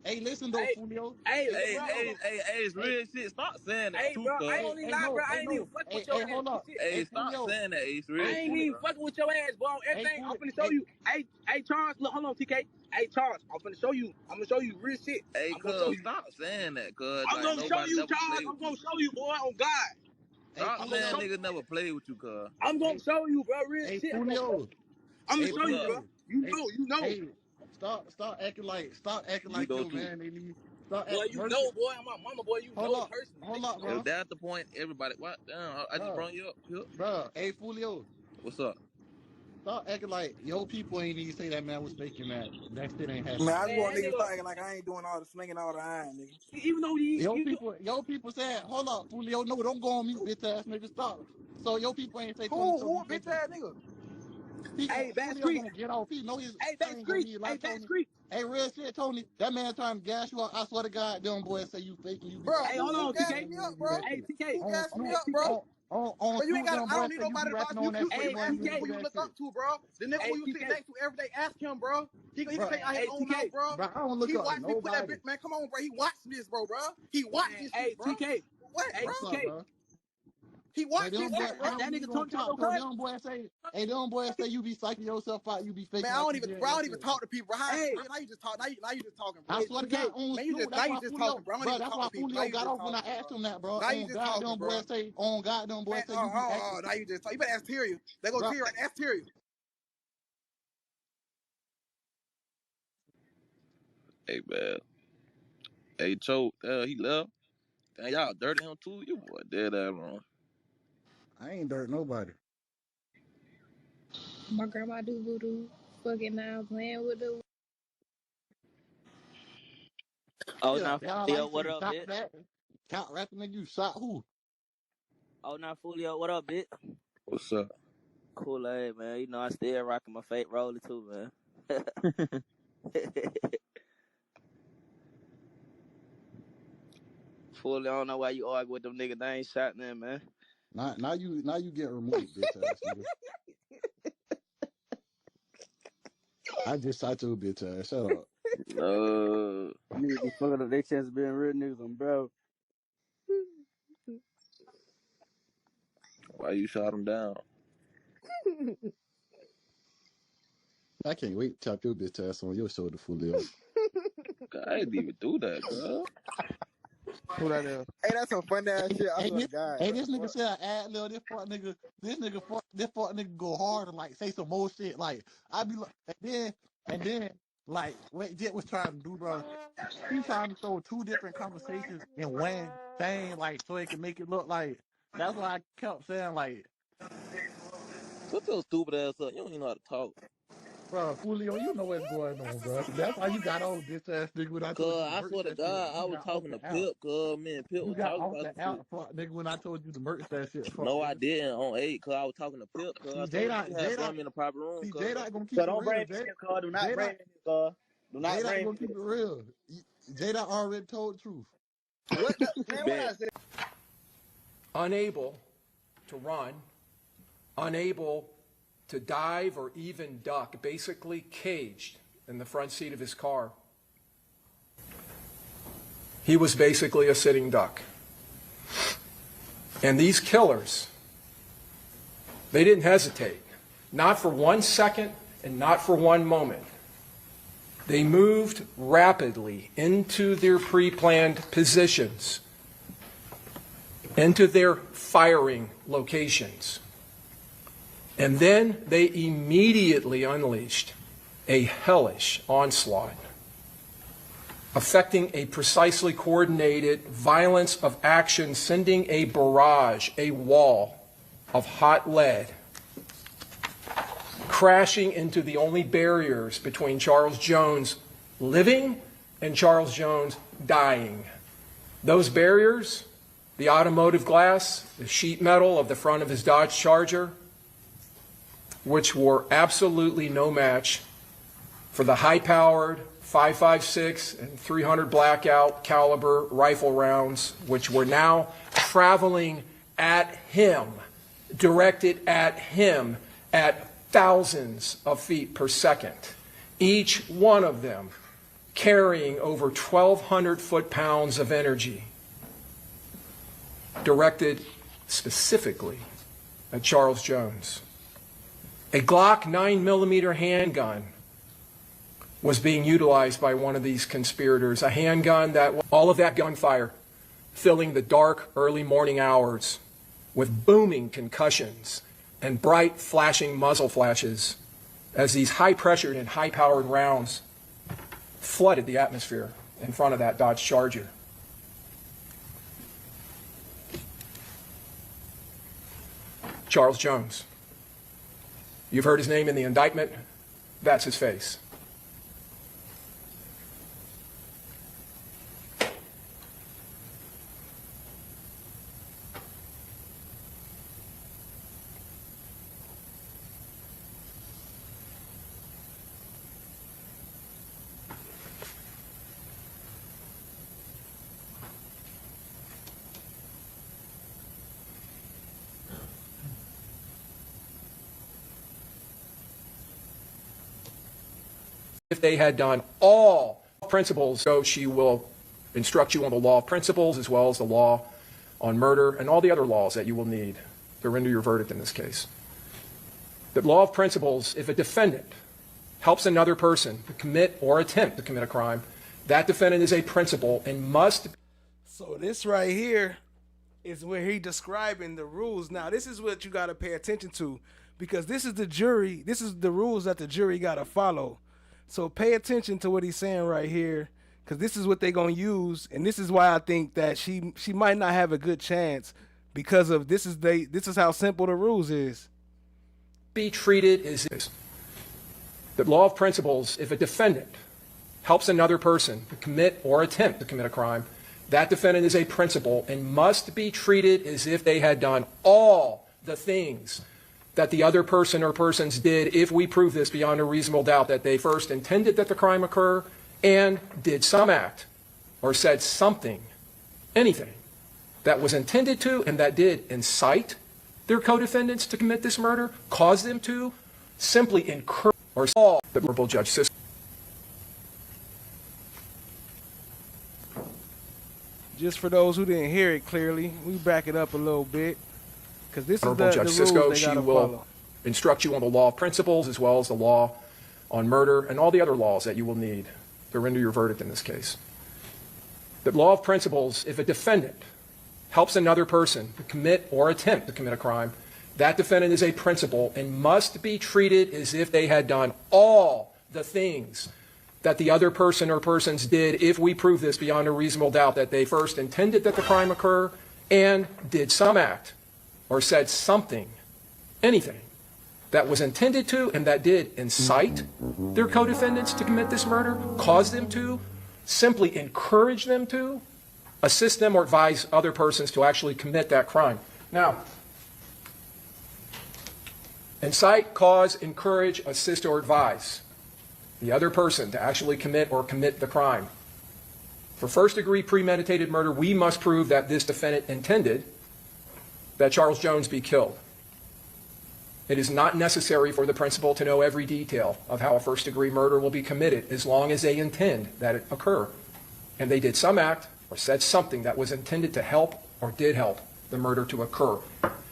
Hey, listen though, Julio. Hey, it's real shit. Stop saying that. Hey, bro, I ain't gonna lie, bro. I ain't even fucking with your ass. Hold up. Hey, stop saying that. It's real I ain't even fucking with your ass, bro. Everything, I'm finna show you. Hey, Charles, look, hold on, TK. Hey, Charles, I'm finna show you. I'm gonna show you real shit. Hey, cuz, stop saying that, cuz. I'm gonna show you, Charles. I'm gonna show you, boy, on God. Stop saying niggas never play with you, cuz. I'm gonna show you, bro, real shit. Julio. I'm gonna show you, bro. You know. Hey, stop acting like you, man. They need stop boy, acting you know, boy. I'm my mama, boy. You know personally. Hold up, bro. If that's the point, everybody, what? Damn, I just brought you up here. Bro, hey, Julio. What's up? Stop acting like your people ain't even say that man was faking that. That shit ain't happening. Man, I just want niggas start acting like I ain't doing all the slinging all the iron, nigga. Even though your people said, hold up, Julio, no, don't go on mute, bitch ass nigga, stop. So your people ain't say who bitch ass nigga? Hey, Bass Creek. Get off. He know his Bass Creek. Hey, Bass Creek. Hey, real shit, Tony. That man trying to gas you out. I swear to God, them boys say you faking. You bro, hey, hold on, TK. Me up, bro. Hey, TK. Who gassed me up, bro? But you ain't got. I don't need nobody about you. Hey, TK. Who you look up to, bro? The nigga who you sit next to every day. Ask him, bro. He can take out his own mouth, bro. Bro, I don't look he up watched me put that nobody. bitch, man. Come on, bro. He watched this, bro. He watched this, hey, bro. TK. What, hey, bro? TK. He watched this, bro. That nigga told them boys say you be psyching yourself out. You be faking. Man, I don't even talk to people, bro. Hey, now you just talk. Now you just talking, bro. I swear to God, man, you just talking, bro. That's why Julio got off when I asked him that, bro. Now you just talking, bro. On God, them boys say you be acting. Now you just talk. You better ask Tyria. They go Tyria. Ask Tyria. Hey, man. Hey, Cho, he left. Damn, y'all dirty him too? You boy dead ass wrong. I ain't dirt nobody. My grandma do voodoo. Fucking now playing with the. Oh, now Fulio, what up, bitch? Count rapping nigga, you shot who? Oh, now Fulio, what up, bitch? What's up? Cool, man. You know, I still rocking my fake roller too, man. Fulio, I don't know why you argue with them niggas. They ain't shot them, man. Now you get removed, bitch ass nigga. I just shot your bitch ass. Shut up. Niggas be fucking up their chance of being real niggas on bro. Why you shot him down? I can't wait to tap your bitch ass on your shoulder, Julio. I didn't even do that, bro. Who that is? Hey, that's some fun ass shit. I swear to God. Hey, this nigga said ad lib. This fuck nigga go hard and like say some more shit. Like I be like, and then like what Jet was trying to do, bro. He trying to throw two different conversations in one thing, like so it can make it look like. That's why I kept saying like, Shut your stupid ass up. You don't even know how to talk. Bro, Julio, you know what's going on, bro. That's why you got all this ass nigga when I told you. I swear to God, I was talking to Pip, cuz me and Pip was talking about that out, nigga, when I told you to merch that shit. No, I didn't on 8, cuz I was talking to Pip, cuz I told you had something in the private room. J-Dot gonna keep so it don't real. bring me in his car. Do not bring me in his car. Do not bring me. Gonna keep it real. J-Dot already told the truth. What I said? Unable to run, unable to dive or even duck, basically caged in the front seat of his car. He was basically a sitting duck. And these killers, they didn't hesitate, not for 1 second and not for 1 moment. They moved rapidly into their pre-planned positions, into their firing locations. And then they immediately unleashed a hellish onslaught, affecting a precisely coordinated violence of action, sending a barrage, a wall of hot lead, crashing into the only barriers between Charles Jones living and Charles Jones dying. Those barriers, the automotive glass, the sheet metal of the front of his Dodge Charger, which were absolutely no match for the high-powered 5.56 and 300 blackout caliber rifle rounds, which were now traveling at him, directed at him at thousands of feet per second, each one of them carrying over 1,200 foot-pounds of energy, directed specifically at Charles Jones. A Glock 9mm handgun was being utilized by one of these conspirators, a handgun that, all of that gunfire filling the dark early morning hours with booming concussions and bright flashing muzzle flashes as these high-pressured and high-powered rounds flooded the atmosphere in front of that Dodge Charger. Charles Jones. You've heard his name in the indictment. That's his face. If they had done all principles, so she will instruct you on the law of principles as well as the law on murder and all the other laws that you will need to render your verdict in this case. The law of principles, if a defendant helps another person to commit or attempt to commit a crime, that defendant is a principal and must. So this right here is where he describing the rules. Now, this is what you got to pay attention to, because this is the jury. This is the rules that the jury got to follow. So pay attention to what he's saying right here, because this is what they're going to use. And this is why I think that she might not have a good chance, because of this is how simple the rules is. Be treated as this. The law of principles, if a defendant helps another person to commit or attempt to commit a crime, that defendant is a principal and must be treated as if they had done all the things that the other person or persons did, if we prove this beyond a reasonable doubt, that they first intended that the crime occur and did some act or said something, anything, that was intended to and that did incite their co-defendants to commit this murder, cause them to, simply encourage or solve the honorable judge system. Just for those who didn't hear it clearly, we back it up a little bit, because this is Judge the Cisco, rules they she gotta will follow. instruct you on the law of principles as well as the law on murder and all the other laws that you will need to render your verdict in this case. The law of principles, if a defendant helps another person to commit or attempt to commit a crime, that defendant is a principal and must be treated as if they had done all the things that the other person or persons did, if we prove this beyond a reasonable doubt, that they first intended that the crime occur and did some act or said something, anything, that was intended to and that did incite their co-defendants to commit this murder, cause them to, simply encourage them to, assist them or advise other persons to actually commit that crime. Now, incite, cause, encourage, assist, or advise the other person to actually commit or commit the crime. For first-degree premeditated murder, we must prove that this defendant intended that Charles Jones be killed. It is not necessary for the principal to know every detail of how a first-degree murder will be committed, as long as they intend that it occur. And they did some act or said something that was intended to help or did help the murder to occur.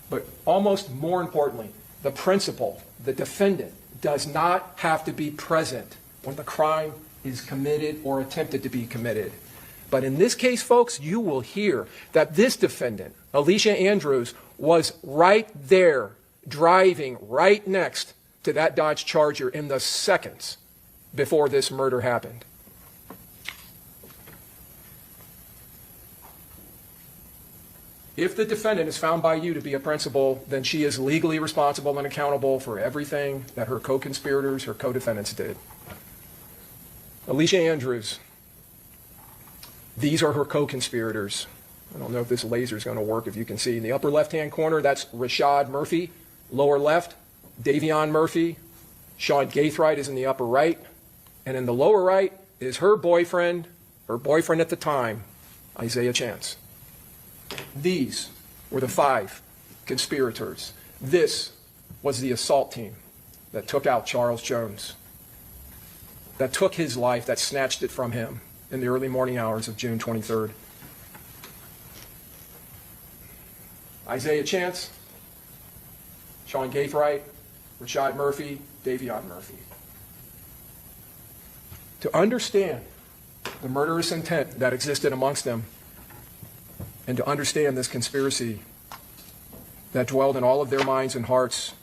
But almost more importantly, the principal, the defendant, does not have to be present when the crime is committed or attempted to be committed. But in this case, folks, you will hear that this defendant, Alicia Andrews, was right there, driving right next to that Dodge Charger in the seconds before this murder happened. If the defendant is found by you to be a principal, then she is legally responsible and accountable for everything that her co-conspirators, her co-defendants did. Alicia Andrews, these are her co-conspirators. I don't know if this laser is going to work, if you can see. In the upper left-hand corner, that's Rashad Murphy. Lower left, Davion Murphy. Sean Gaithright is in the upper right. And in the lower right is her boyfriend at the time, Isaiah Chance. These were the 5 conspirators. This was the assault team that took out Charles Jones, that took his life, that snatched it from him in the early morning hours of June 23rd. Isaiah Chance, Sean Gaithright, Rashad Murphy, Davion Murphy. To understand the murderous intent that existed amongst them, and to understand this conspiracy that dwelled in all of their minds and hearts,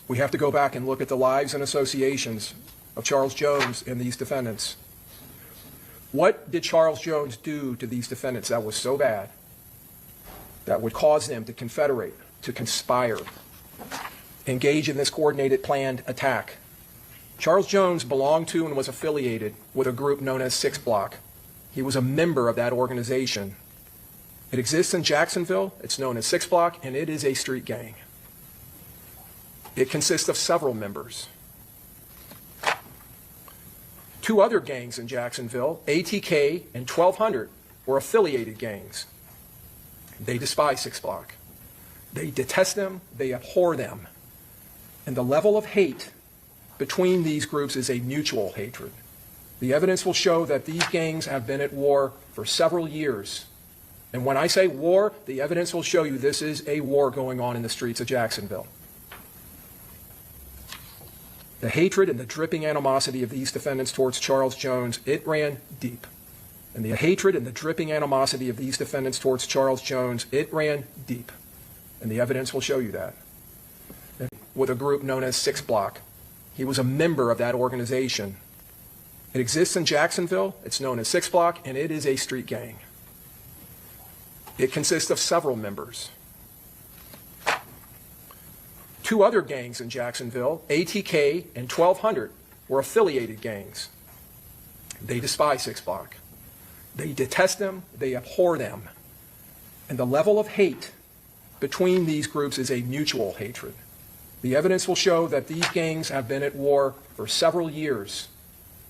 we have to go back and look at the lives and associations of Charles Jones and these defendants. What did Charles Jones do to these defendants that was so bad that would cause them to confederate, to conspire, engage in this coordinated planned attack? Charles Jones belonged to and was affiliated with a group known as 6 Block. He was a member of that organization. It exists in Jacksonville. It's known as 6 Block, and it is a street gang. It consists of several members. 2 other gangs in Jacksonville, ATK and 1200, were affiliated gangs. They despise 6 Block. They detest them. They abhor them. And the level of hate between these groups is a mutual hatred. The evidence will show that these gangs have been at war for several years. And when I say war, the evidence will show you this is a war going on in the streets of Jacksonville. The hatred and the dripping animosity of these defendants towards Charles Jones, it ran deep. And the hatred and the dripping animosity of these defendants towards Charles Jones, it ran deep. And the evidence will show you that. With a group known as 6 Block. He was a member of that organization. It exists in Jacksonville. It's known as 6 Block, and it is a street gang. It consists of several members. 2 other gangs in Jacksonville, ATK and 1200, were affiliated gangs. They despise 6 Block. They detest them. They abhor them. And the level of hate between these groups is a mutual hatred. The evidence will show that these gangs have been at war for several years.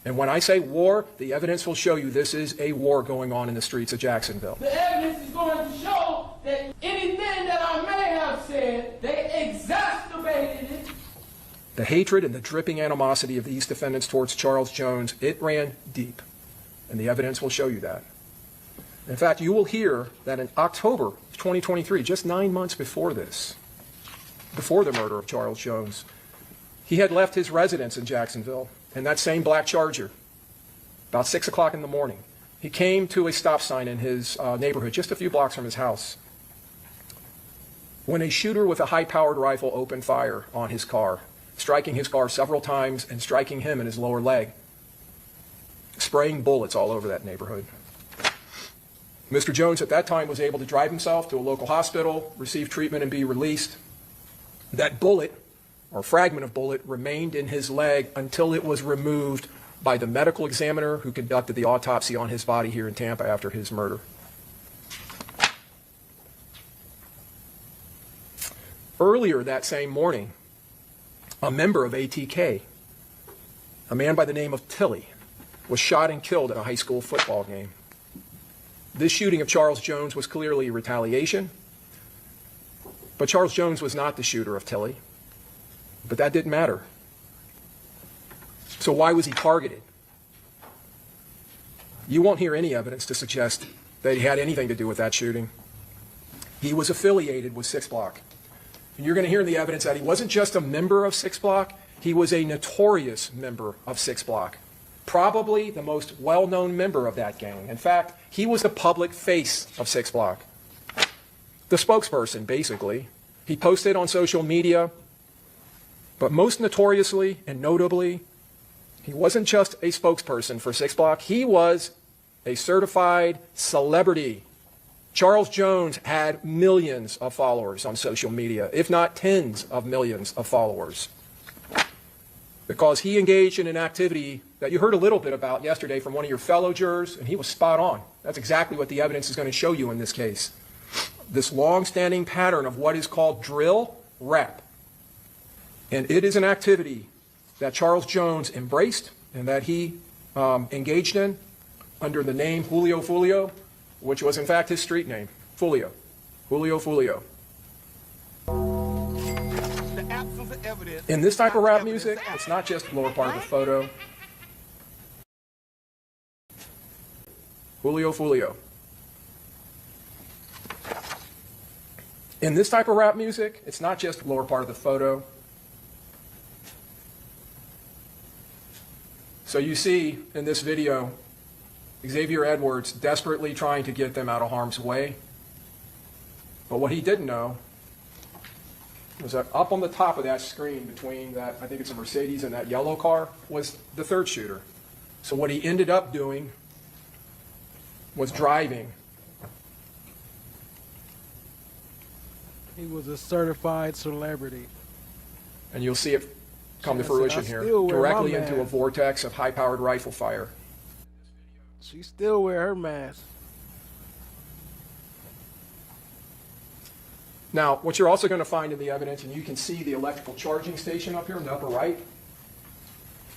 And when I say war, the evidence will show you this is a war going on in the streets of Jacksonville. The evidence is going to show that anything that I may have said, they exacerbated it. The hatred and the dripping animosity of these defendants towards Charles Jones, it ran deep. And the evidence will show you that. In fact, you will hear that in October of 2023, just 9 months before this, before the murder of Charles Jones, he had left his residence in Jacksonville in that same black Charger about 6 o'clock in the morning. He came to a stop sign in his neighborhood just a few blocks from his house when a shooter with a high-powered rifle opened fire on his car, striking his car several times and striking him in his lower leg, spraying bullets all over that neighborhood. Mr. Jones at that time was able to drive himself to a local hospital, receive treatment, and be released. That bullet, or fragment of bullet, remained in his leg until it was removed by the medical examiner who conducted the autopsy on his body here in Tampa after his murder. Earlier that same morning, a member of ATK, a man by the name of Tilly, was shot and killed at a high school football game. This shooting of Charles Jones was clearly retaliation, but Charles Jones was not the shooter of Tilly. But that didn't matter. So why was he targeted? You won't hear any evidence to suggest that he had anything to do with that shooting. He was affiliated with 6 Block. And you're going to hear in the evidence that he wasn't just a member of 6 Block, he was a notorious member of 6 Block. Probably the most well-known member of that gang. In fact, he was the public face of 6 Block. The spokesperson, basically. He posted on social media, but most notoriously and notably, he wasn't just a spokesperson for 6 Block, he was a certified celebrity. Charles Jones had millions of followers on social media, if not tens of millions of followers. because he engaged in an activity that you heard a little bit about yesterday from one of your fellow jurors, and he was spot on. That's exactly what the evidence is going to show you in this case. This long-standing pattern of what is called drill rap. And it is an activity that Charles Jones embraced and that he engaged in under the name Julio Foolio, which was in fact his street name, Foolio. Julio Foolio. In this type of rap music, it's not just the lower part of the photo. Julio Foolio. In this type of rap music, it's not just the lower part of the photo. So you see in this video, Xavier Edwards desperately trying to get them out of harm's way. But what he didn't know was that up on the top of that screen between that, I think it's a Mercedes and that yellow car, was the third shooter. So what he ended up doing was driving. He was a certified celebrity. And you'll see it come to fruition here, directly into a vortex of high-powered rifle fire. She still wear her mask. Now, what you're also going to find in the evidence, and you can see the electrical charging station up here in the upper right,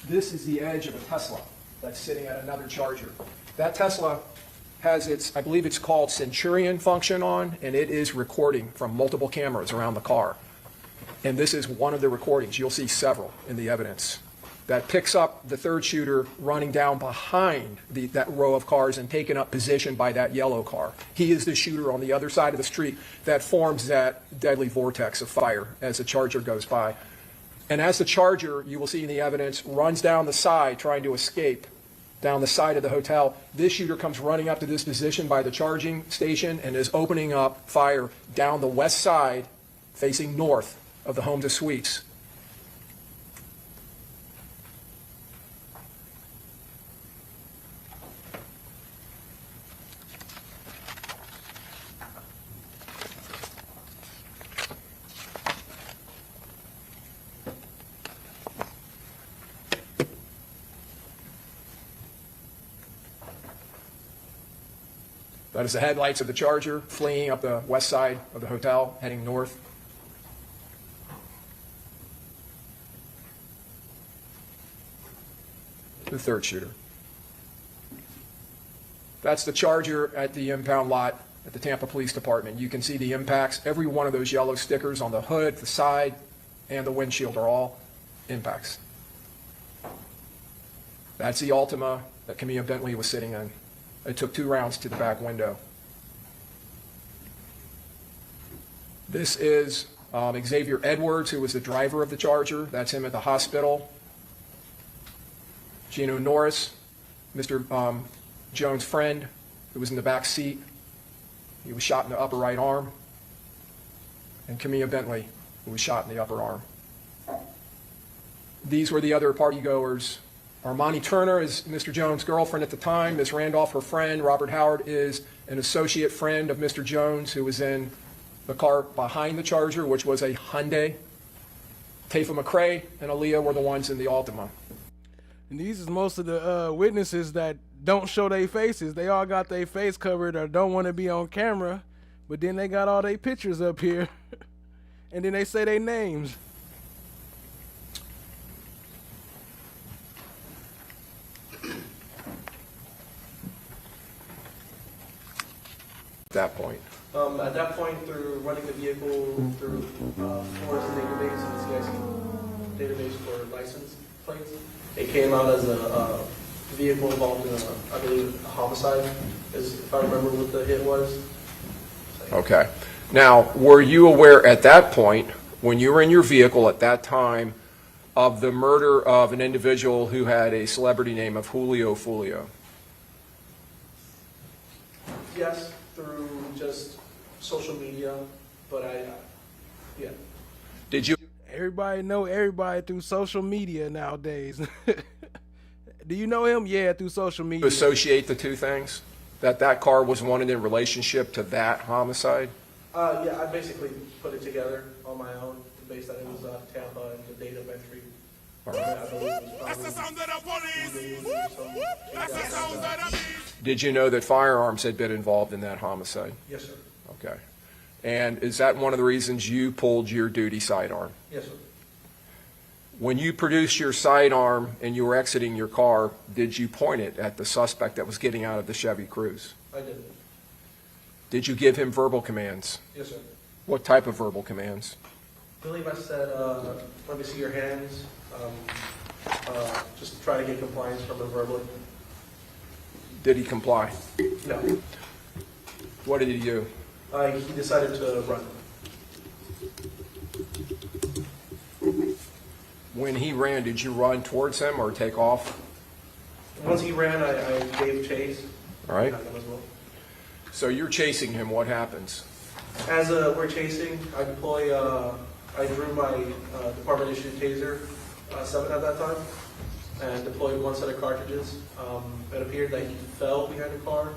this is the edge of a Tesla that's sitting at another charger. That Tesla has its, I believe it's called Centurion function on, and it is recording from multiple cameras around the car. And this is one of the recordings. You'll see several in the evidence that picks up the third shooter running down behind that row of cars and taking up position by that yellow car. He is the shooter on the other side of the street that forms that deadly vortex of fire as the charger goes by. And as the charger, you will see in the evidence, runs down the side trying to escape down the side of the hotel, this shooter comes running up to this position by the charging station and is opening up fire down the west side facing north of the Homes of Suites. That is the headlights of the Charger fleeing up the west side of the hotel, heading north. The third shooter. That's the Charger at the impound lot at the Tampa Police Department. You can see the impacts. Every one of those yellow stickers on the hood, the side, and the windshield are all impacts. That's the Altima that Camilla Bentley was sitting in. It took 2 rounds to the back window. This is Xavier Edwards, who was the driver of the Charger. That's him at the hospital. Gino Norris, Mr. Jones' friend, who was in the back seat. He was shot in the upper right arm. And Camilla Bentley, who was shot in the upper arm. These were the other party goers. Armani Turner is Mr. Jones' girlfriend at the time. Ms. Randolph, her friend. Robert Howard is an associate friend of Mr. Jones, who was in the car behind the Charger, which was a Hyundai. Tafa McCrae and Aaliyah were the ones in the Altima. And these is most of the witnesses that don't show their faces. They all got their face covered or don't want to be on camera, but then they got all their pictures up here, and then they say their names. At that point, through running the vehicle through Florida's database, and the CIC database for license plates, it came out as a vehicle involved in, I believe, a homicide, if I remember what the hit was. Okay. Now, were you aware at that point, when you were in your vehicle at that time, of the murder of an individual who had a celebrity name of Julio Foolio? Yes, through just social media, but yeah. Did you? Everybody know everybody through social media nowadays. Do you know him? Yeah, through social media. Associate the two things? That car was wanted in relationship to that homicide? Yeah, I basically put it together on my own, based on it was Tampa and the date of entry That's the sound of the police. That's the sound of the beast. Did you know that firearms had been involved in that homicide? Yes, sir. Okay. And is that one of the reasons you pulled your duty sidearm? Yes, sir. When you produced your sidearm and you were exiting your car, did you point it at the suspect that was getting out of the Chevy Cruze? I did. Did you give him verbal commands? Yes, sir. What type of verbal commands? I believe I said, let me see your hands. Just try to get compliance from him verbally. Did he comply? No. What did he do? He decided to run. When he ran, did you run towards him or take off? Once he ran, I gave chase. All right. Got him as well. So you're chasing him. What happens? As we're chasing, I deploy. I drew my department-issued taser 7 at that time, and deployed 1 set of cartridges. It appeared that he fell behind the car.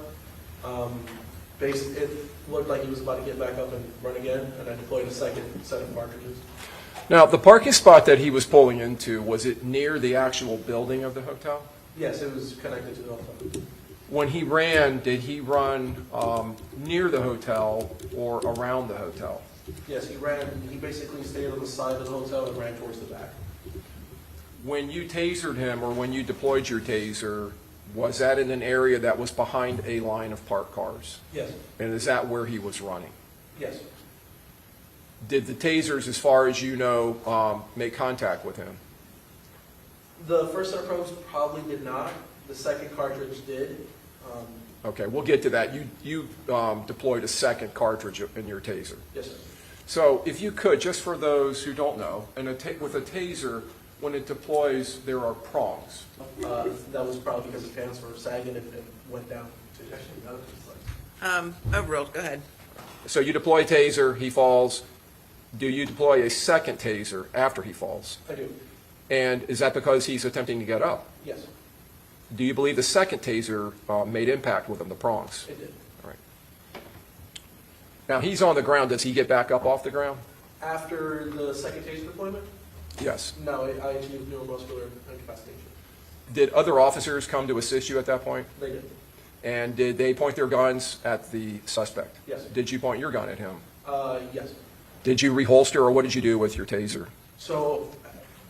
It looked like he was about to get back up and run again, and I deployed a 2nd set of cartridges. Now, the parking spot that he was pulling into, was it near the actual building of the hotel? Yes, it was connected to the hotel. When he ran, did he run near the hotel or around the hotel? Yes, he ran. He basically stayed on the side of the hotel and ran towards the back. When you tasered him or when you deployed your taser, was that in an area that was behind a line of parked cars? Yes. And is that where he was running? Yes. Did the tasers, as far as you know, make contact with him? The first set of probes probably did not. The 2nd cartridge did. Okay, we'll get to that. You deployed a 2nd cartridge in your taser. Yes, sir. So if you could, just for those who don't know, with a taser, when it deploys, there are prongs. That was probably because the pants were sagging and went down to Overall, go ahead. So you deploy a taser, he falls. Do you deploy a 2nd taser after he falls? I do. And is that because he's attempting to get up? Yes. Do you believe the 2nd taser made impact with him, the prongs? It did. All right. Now he's on the ground. Does he get back up off the ground? After the 2nd taser deployment? Yes. No, I achieved neuromuscular incapacitation. Did other officers come to assist you at that point? They did. And did they point their guns at the suspect? Yes. Did you point your gun at him? Yes. Did you reholster, or what did you do with your taser? So,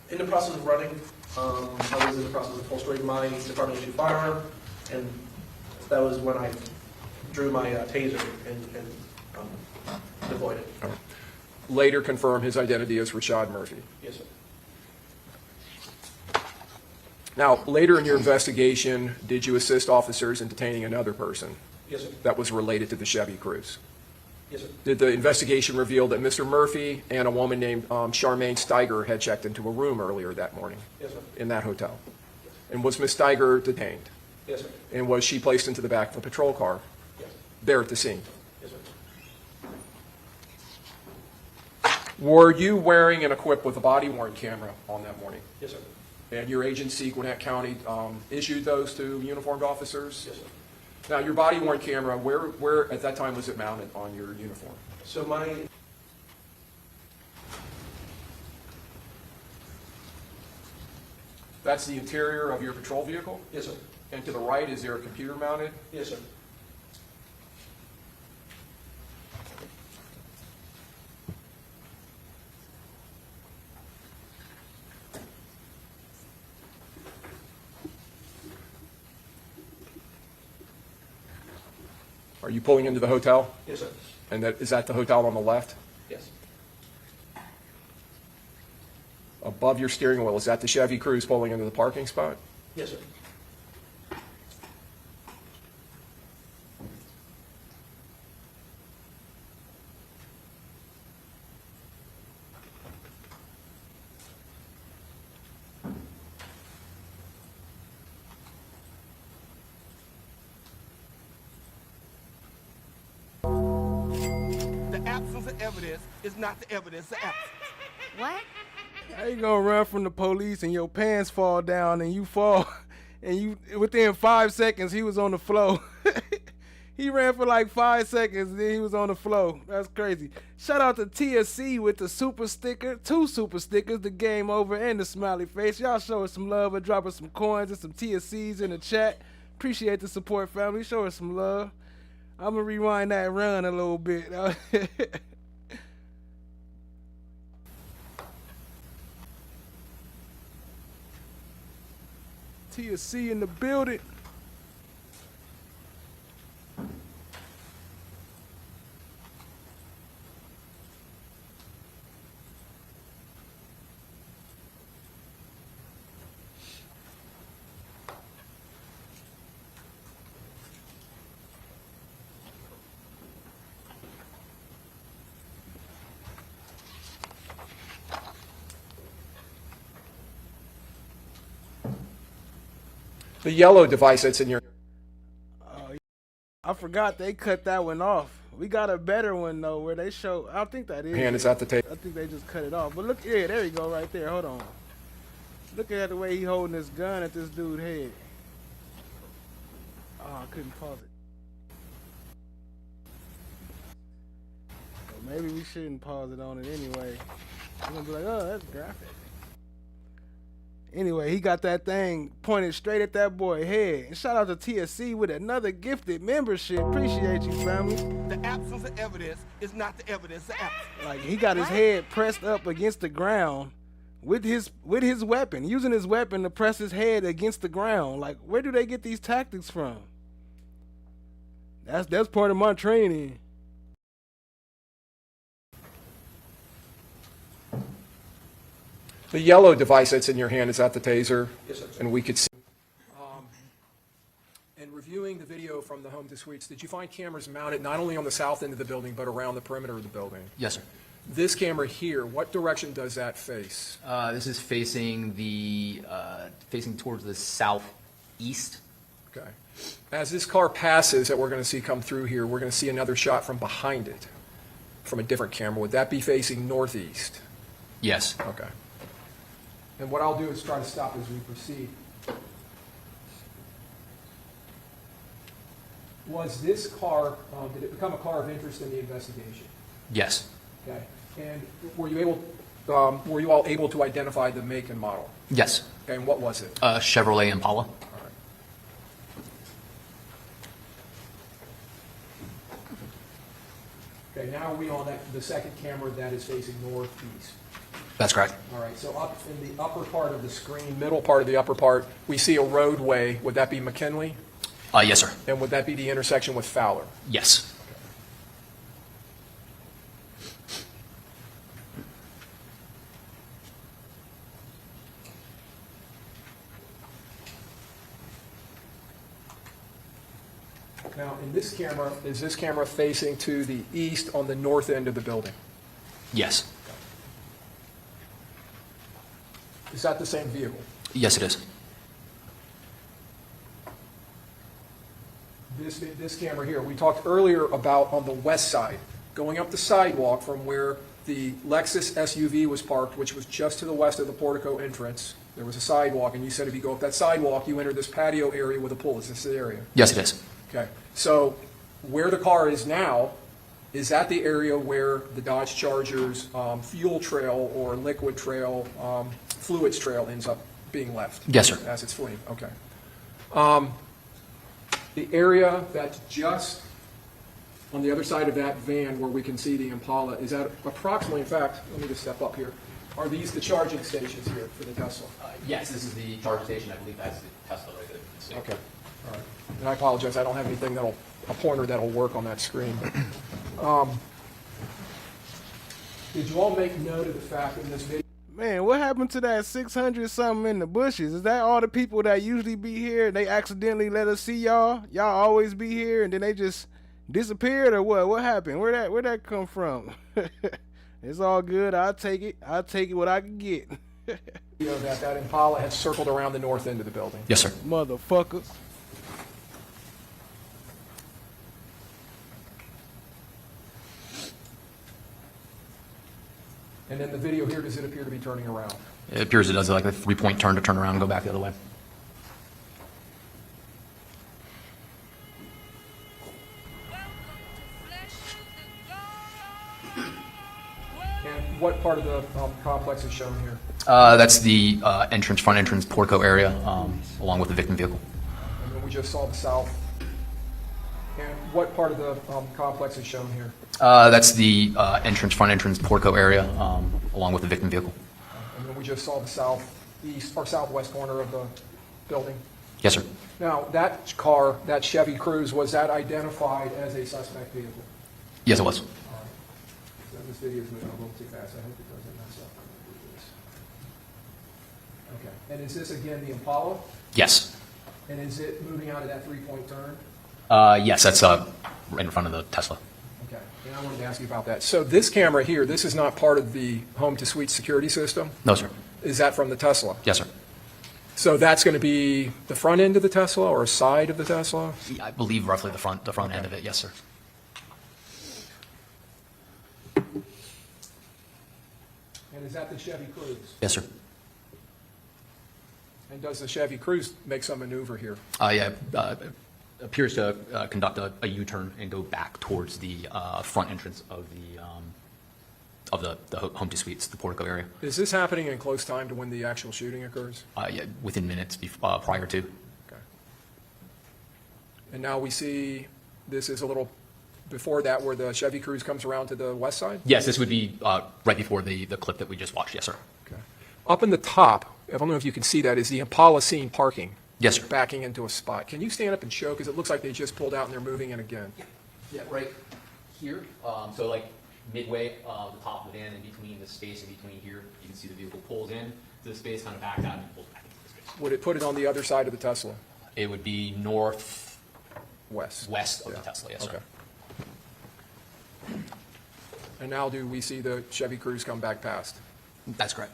in the process of running, I was in the process of holstering my department-issued firearm, and that was when I drew my taser and deployed it. All right. Later confirm his identity as Rashad Murphy. Yes, sir. Now, later in your investigation, did you assist officers in detaining another person? Yes, sir. That was related to the Chevy Cruze? Yes, sir. Did the investigation reveal that Mr. Murphy and a woman named Charmaine Steiger had checked into a room earlier that morning? Yes, sir. In that hotel? And was Ms. Steiger detained? Yes, sir. And was she placed into the back of a patrol car? Yes. There at the scene? Yes, sir. Were you wearing and equipped with a body-worn camera on that morning? Yes, sir. And your agency, Gwinnett County, issued those to uniformed officers? Yes, sir. Now, your body-worn camera, where at that time was it mounted on your uniform? So That's the interior of your patrol vehicle? Yes, sir. And to the right, is there a computer mounted? Yes, sir. Are you pulling into the hotel? Yes, sir. And is that the hotel on the left? Yes. Above your steering wheel, is that the Chevy Cruze pulling into the parking spot? Yes, sir. The absence of evidence is not the evidence of absence. What? How you gonna run from the police and your pants fall down and you fall and you within 5 seconds he was on the floor. He ran for like 5 seconds, then he was on the floor. That's crazy. Shout out to TSC with the super sticker, 2 super stickers, the game over, and the smiley face. Y'all show us some love and drop us some coins and some TSCs in the chat. Appreciate the support, family. Show us some love. I'm gonna rewind that run a little bit. TSC in the building. The yellow device that's in your... I forgot they cut that one off. We got a better one though, where they show. I think that is. hand is at the table. I think they just cut it off. But look, yeah, there you go, right there. Hold on. Look at the way he holding his gun at this dude's head. Oh, I couldn't pause it. So maybe we shouldn't pause it on it anyway. I'm gonna be like, oh, that's graphic. Anyway, he got that thing pointed straight at that boy's head. And shout out to TSC with another gifted membership. Appreciate you, family. The absence of evidence is not the evidence of absence. Like, he got his head pressed up against the ground with his weapon, using his weapon to press his head against the ground. Like, where do they get these tactics from? That's part of my training. The yellow device that's in your hand is at the taser. Yes, sir. And we could see. In reviewing the video from the home to suites, did you find cameras mounted not only on the south end of the building, but around the perimeter of the building? Yes, sir. This camera here, what direction does that face? This is facing facing towards the southeast. Okay. As this car passes that we're going to see come through here, we're going to see another shot from behind it, from a different camera. Would that be facing northeast? Yes. Okay. And what I'll do is try to stop as we proceed. Was this car, did it become a car of interest in the investigation? Yes. Okay. And were you all able to identify the make and model? Yes. Okay, and what was it? Chevrolet Impala. Okay, now we on the second camera that is facing northeast. That's correct. All right, so up in the upper part of the screen, middle part of the upper part, we see a roadway. Would that be McKinley? Yes, sir. And would that be the intersection with Fowler? Yes. Now, in this camera, is this camera facing to the east on the north end of the building? Yes. Is that the same vehicle? Yes, it is. This camera here, we talked earlier about on the west side, going up the sidewalk from where the Lexus SUV was parked, which was just to the west of the portico entrance. There was a sidewalk, and you said if you go up that sidewalk, you enter this patio area with a pool. Is this the area? Yes, it is. Okay. So where the car is now, is that the area where the Dodge Charger's fuel trail or liquid trail, fluids trail ends up being left? Yes, sir. As it's fleeing, okay. The area that's just on the other side of that van where we can see the Impala, is that approximately, in fact, let me just step up here. Are these the charging stations here for the Tesla? Yes, this is the charging station. I believe that's the Tesla right there. Okay. All right. And I apologize, I don't have anything a pointer that'll work on that screen. Did you all make note of the fact in this video? Man, what happened to that 600 something in the bushes? Is that all the people that usually be here? They accidentally let us see y'all? Y'all always be here and then they just disappeared or what? What happened? Where'd that come from? It's all good. I'll take it. I'll take it what I can get. You know that Impala had circled around the north end of the building. Yes, sir. Motherfuckers. And then the video here, does it appear to be turning around? It appears it does like a 3-point turn to turn around and go back the other way. of the complex is shown here? That's the front entrance portico area, along with the victim vehicle. And then we just saw the south. And what part of the complex is shown here? That's the front entrance portico area, along with the victim vehicle. And then we just saw the southeast or southwest corner of the building. Yes, sir. Now, that car, that Chevy Cruze, was that identified as a suspect vehicle? Yes, it was. So this video is moving a little too fast. I hope it doesn't mess up. Okay. And is this again the Impala? Yes. And is it moving out of that three-point turn? Yes, that's right in front of the Tesla. Okay. And I wanted to ask you about that. So this camera here, this is not part of the home-to-suite security system? No, sir. Is that from the Tesla? Yes, sir. So that's going to be the front end of the Tesla or a side of the Tesla? I believe roughly the front end of it. Yes, sir. And is that the Chevy Cruze? Yes, sir. And does the Chevy Cruze make some maneuver here? Yeah, appears to conduct a U-turn and go back towards the front entrance of the home to suites, the portico area. Is this happening in close time to when the actual shooting occurs? Yeah, within minutes prior to. Okay. And now we see this is a little before that where the Chevy Cruze comes around to the west side? Yes, this would be right before the clip that we just watched. Yes, sir. Okay. Up in the top, I don't know if you can see that, is the Impala seen parking. Yes, sir. Backing into a spot. Can you stand up and show? Because it looks like they just pulled out and they're moving in again. Yeah, right here. So like midway, the top of the van, in between the space in between here, you can see the vehicle pulls in to the space, kind of backed out, and pulls back into the space. Would it put it on the other side of the Tesla? It would be west of the Tesla. Yes, sir. Okay. And now do we see the Chevy Cruze come back past? That's correct.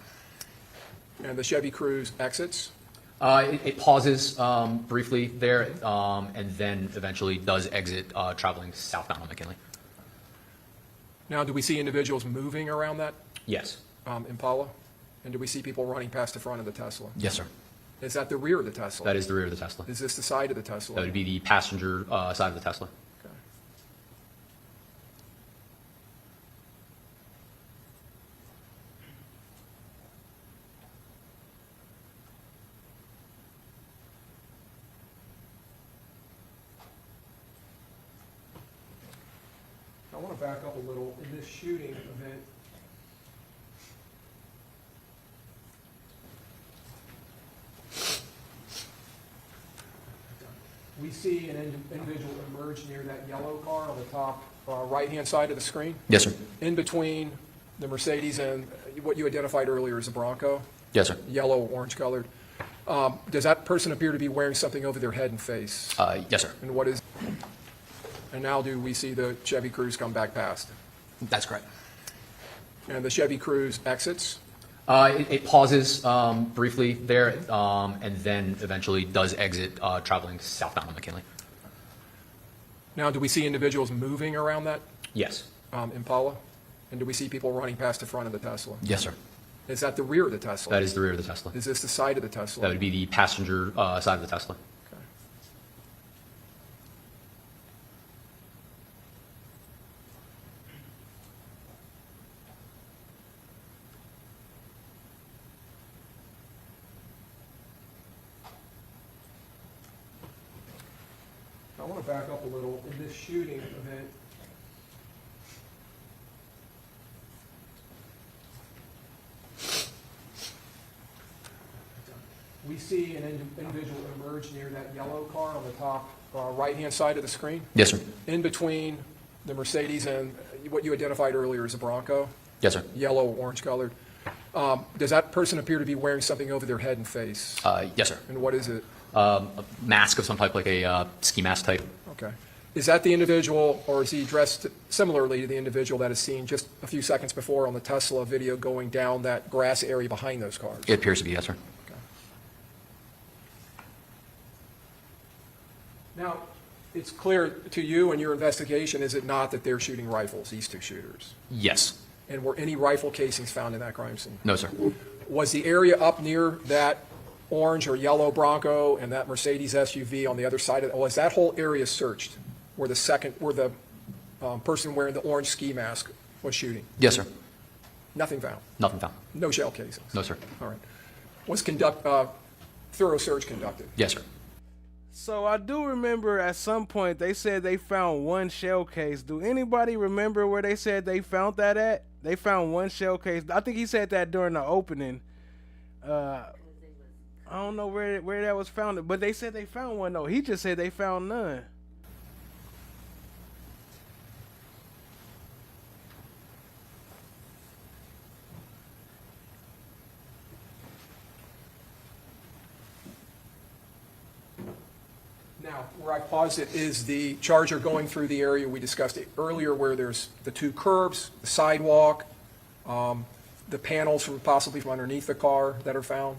And the Chevy Cruze exits? It pauses briefly there, and then eventually does exit, traveling southbound on McKinley. Now, do we see individuals moving around that Yes. Impala? And do we see people running past the front of the Tesla? Yes, sir. Is that the rear of the Tesla? That is the rear of the Tesla. Is this the side of the Tesla? That would be the passenger side of the Tesla. Okay. I want to back up a little. In this shooting event, we see an individual emerge near that yellow car on the top right-hand side of the screen. Yes, sir. In between the Mercedes and what you identified earlier as a Bronco. Yes, sir. Yellow, orange colored. Does that person appear to be wearing something over their head and face? Yes, sir. And what is? And now do we see the Chevy Cruze come back past? That's correct. And the Chevy Cruze exits? It pauses briefly there, and then eventually does exit, traveling southbound on McKinley. Now, do we see individuals moving around that Yes. Impala? And do we see people running past the front of the Tesla? Yes, sir. Is that the rear of the Tesla? That is the rear of the Tesla. Is this the side of the Tesla? That would be the passenger side of the Tesla. Okay. I want to back up a little. In this shooting event, we see an individual emerge near that yellow car on the top right-hand side of the screen. Yes, sir. In between the Mercedes and what you identified earlier as a Bronco. Yes, sir. Yellow, orange colored. Does that person appear to be wearing something over their head and face? Yes, sir. And what is it? A mask of some type, like a ski mask type. Okay. Is that the individual, or is he dressed similarly to the individual that is seen just a few seconds before on the Tesla video going down that grass area behind those cars? It appears to be, yes, sir. Now, it's clear to you in your investigation, is it not, that they're shooting rifles, these two shooters? Yes. And were any rifle casings found in that crime scene? No, sir. Was the area up near that orange or yellow Bronco and that Mercedes SUV on the other side of it, was that whole area searched where the person wearing the orange ski mask was shooting? Yes, sir. Nothing found. Nothing found. No shell casings. No, sir. All right. Was thorough search conducted? Yes, sir. So I do remember at some point they said they found one shell case. Do anybody remember where they said they found that at? They found one shell case. I think he said that during the opening. I don't know where that was found, but they said they found one though. He just said they found none. Now, where I paused it is the charger going through the area we discussed it earlier where there's the two curbs, the sidewalk, the panels from possibly from underneath the car that are found.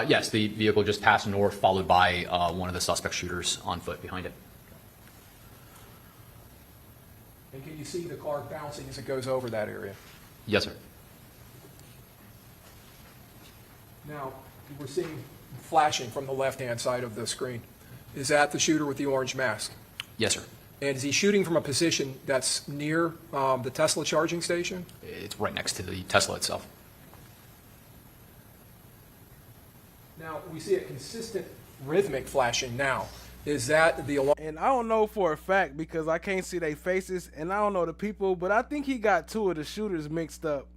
Yes, the vehicle just passed north, followed by one of the suspect shooters on foot behind it. And can you see the car bouncing as it goes over that area? Yes, sir. Now, we're seeing flashing from the left-hand side of the screen. Is that the shooter with the orange mask? Yes, sir. And is he shooting from a position that's near the Tesla charging station? It's right next to the Tesla itself. Now, we see a consistent rhythmic flashing now. Is that the alarm? And I don't know for a fact because I can't see their faces and I don't know the people, but I think he got two of the shooters mixed up.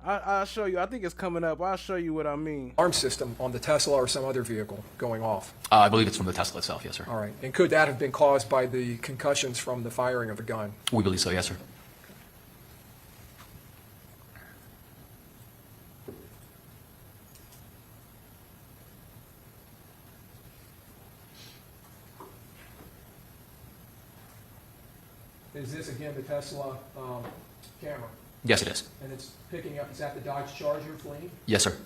I'll show you. I think it's coming up. I'll show you what I mean. Alarm system on the Tesla or some other vehicle going off? I believe it's from the Tesla itself, yes, sir. All right. And could that have been caused by the concussions from the firing of the gun? We believe so, yes, sir. Is this, again, the Tesla camera? Yes, it is. And it's picking up, is that the Dodge Charger fleeing? Yes, sir.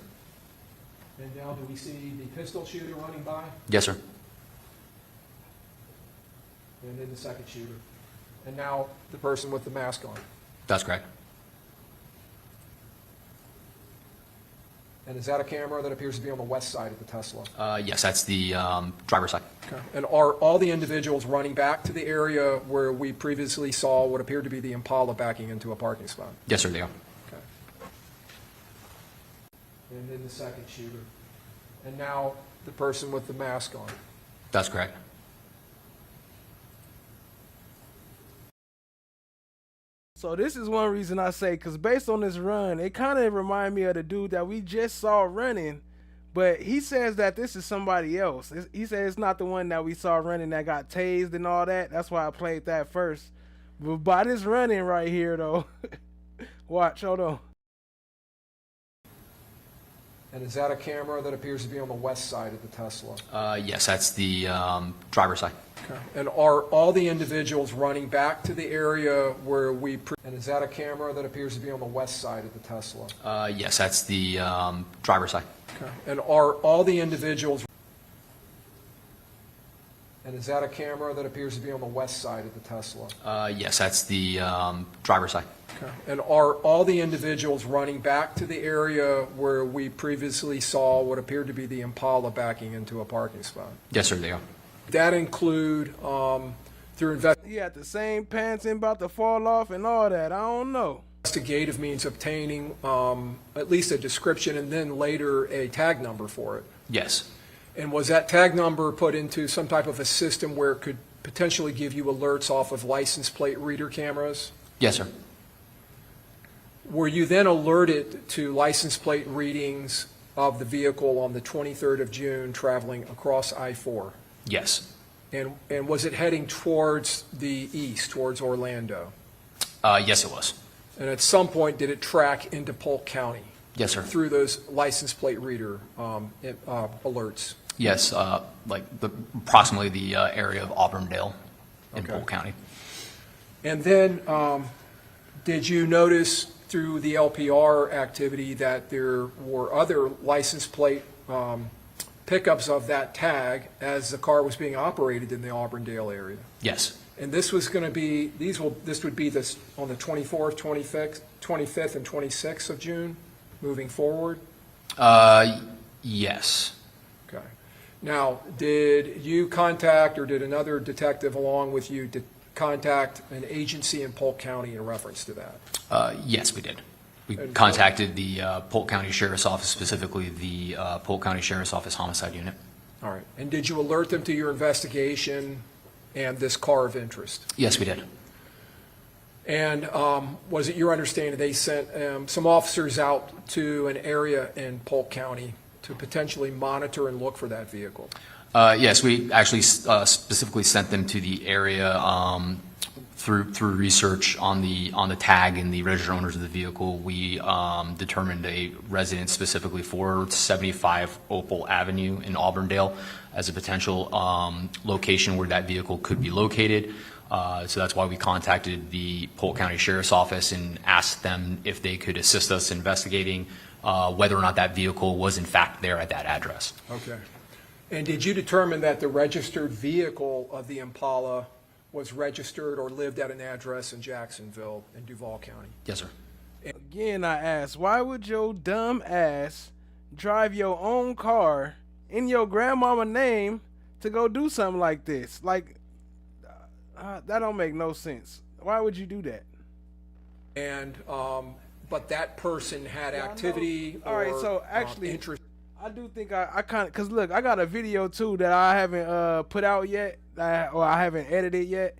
And now do we see the pistol shooter running by? Yes, sir. And then the second shooter. And now the person with the mask on. That's correct. And is that a camera that appears to be on the west side of the Tesla? Yes, that's the driver's side. Okay. And are all the individuals running back to the area where we previously saw what appeared to be the Impala backing into a parking spot? Yes, sir, they are. Okay. And then the second shooter. And now the person with the mask on. That's correct. So this is one reason I say, because based on this run, it kind of reminded me of the dude that we just saw running, but he says that this is somebody else. He said it's not the one that we saw running that got tased and all that. That's why I played that first. But by this running right here, though, watch, hold on. And is that a camera that appears to be on the west side of the Tesla? Yes, that's the driver's side. Okay. And are all the individuals running back to the area where we... And is that a camera that appears to be on the west side of the Tesla? Yes, that's the driver's side. Okay. And are all the individuals... And is that a camera that appears to be on the west side of the Tesla? Yes, that's the driver's side. Okay. And are all the individuals running back to the area where we previously saw what appeared to be the Impala backing into a parking spot? Yes, sir, they are. That include through He had the same pants and about to fall off and all that. I don't know. investigative means obtaining at least a description and then later a tag number for it? Yes. And was that tag number put into some type of a system where it could potentially give you alerts off of license plate reader cameras? Yes, sir. Were you then alerted to license plate readings of the vehicle on the 23rd of June traveling across I-4? Yes. And was it heading towards the east, towards Orlando? Yes, it was. And at some point, did it track into Polk County? Yes, sir. Through those license plate reader alerts? Yes, approximately the area of Auburndale in Polk County. And then did you notice through the LPR activity that there were other license plate pickups of that tag as the car was being operated in the Auburndale area? Yes. And this was going to be, this would be this on the 24th, 25th, and 26th of June, moving forward? Yes. Okay. Now, did you contact, or did another detective along with you contact an agency in Polk County in reference to that? Yes, we did. We contacted the Polk County Sheriff's Office, specifically the Polk County Sheriff's Office Homicide Unit. All right. And did you alert them to your investigation and this car of interest? Yes, we did. And was it your understanding they sent some officers out to an area in Polk County to potentially monitor and look for that vehicle? Yes, we actually specifically sent them to the area through research on the tag and the registered owners of the vehicle. We determined a residence specifically for 75 Opal Avenue in Auburndale as a potential location where that vehicle could be located. So that's why we contacted the Polk County Sheriff's Office and asked them if they could assist us investigating whether or not that vehicle was in fact there at that address. Okay. And did you determine that the registered vehicle of the Impala was registered or lived at an address in Jacksonville in Duval County? Yes, sir. Again, I ask, why would your dumb ass drive your own car in your grandmama name to go do something like this? Like, that don't make no sense. Why would you do that? And but that person had activity all right, or so actually, interest. I do think I kind of, cause look, I got a video too that I haven't put out yet, or I haven't edited yet,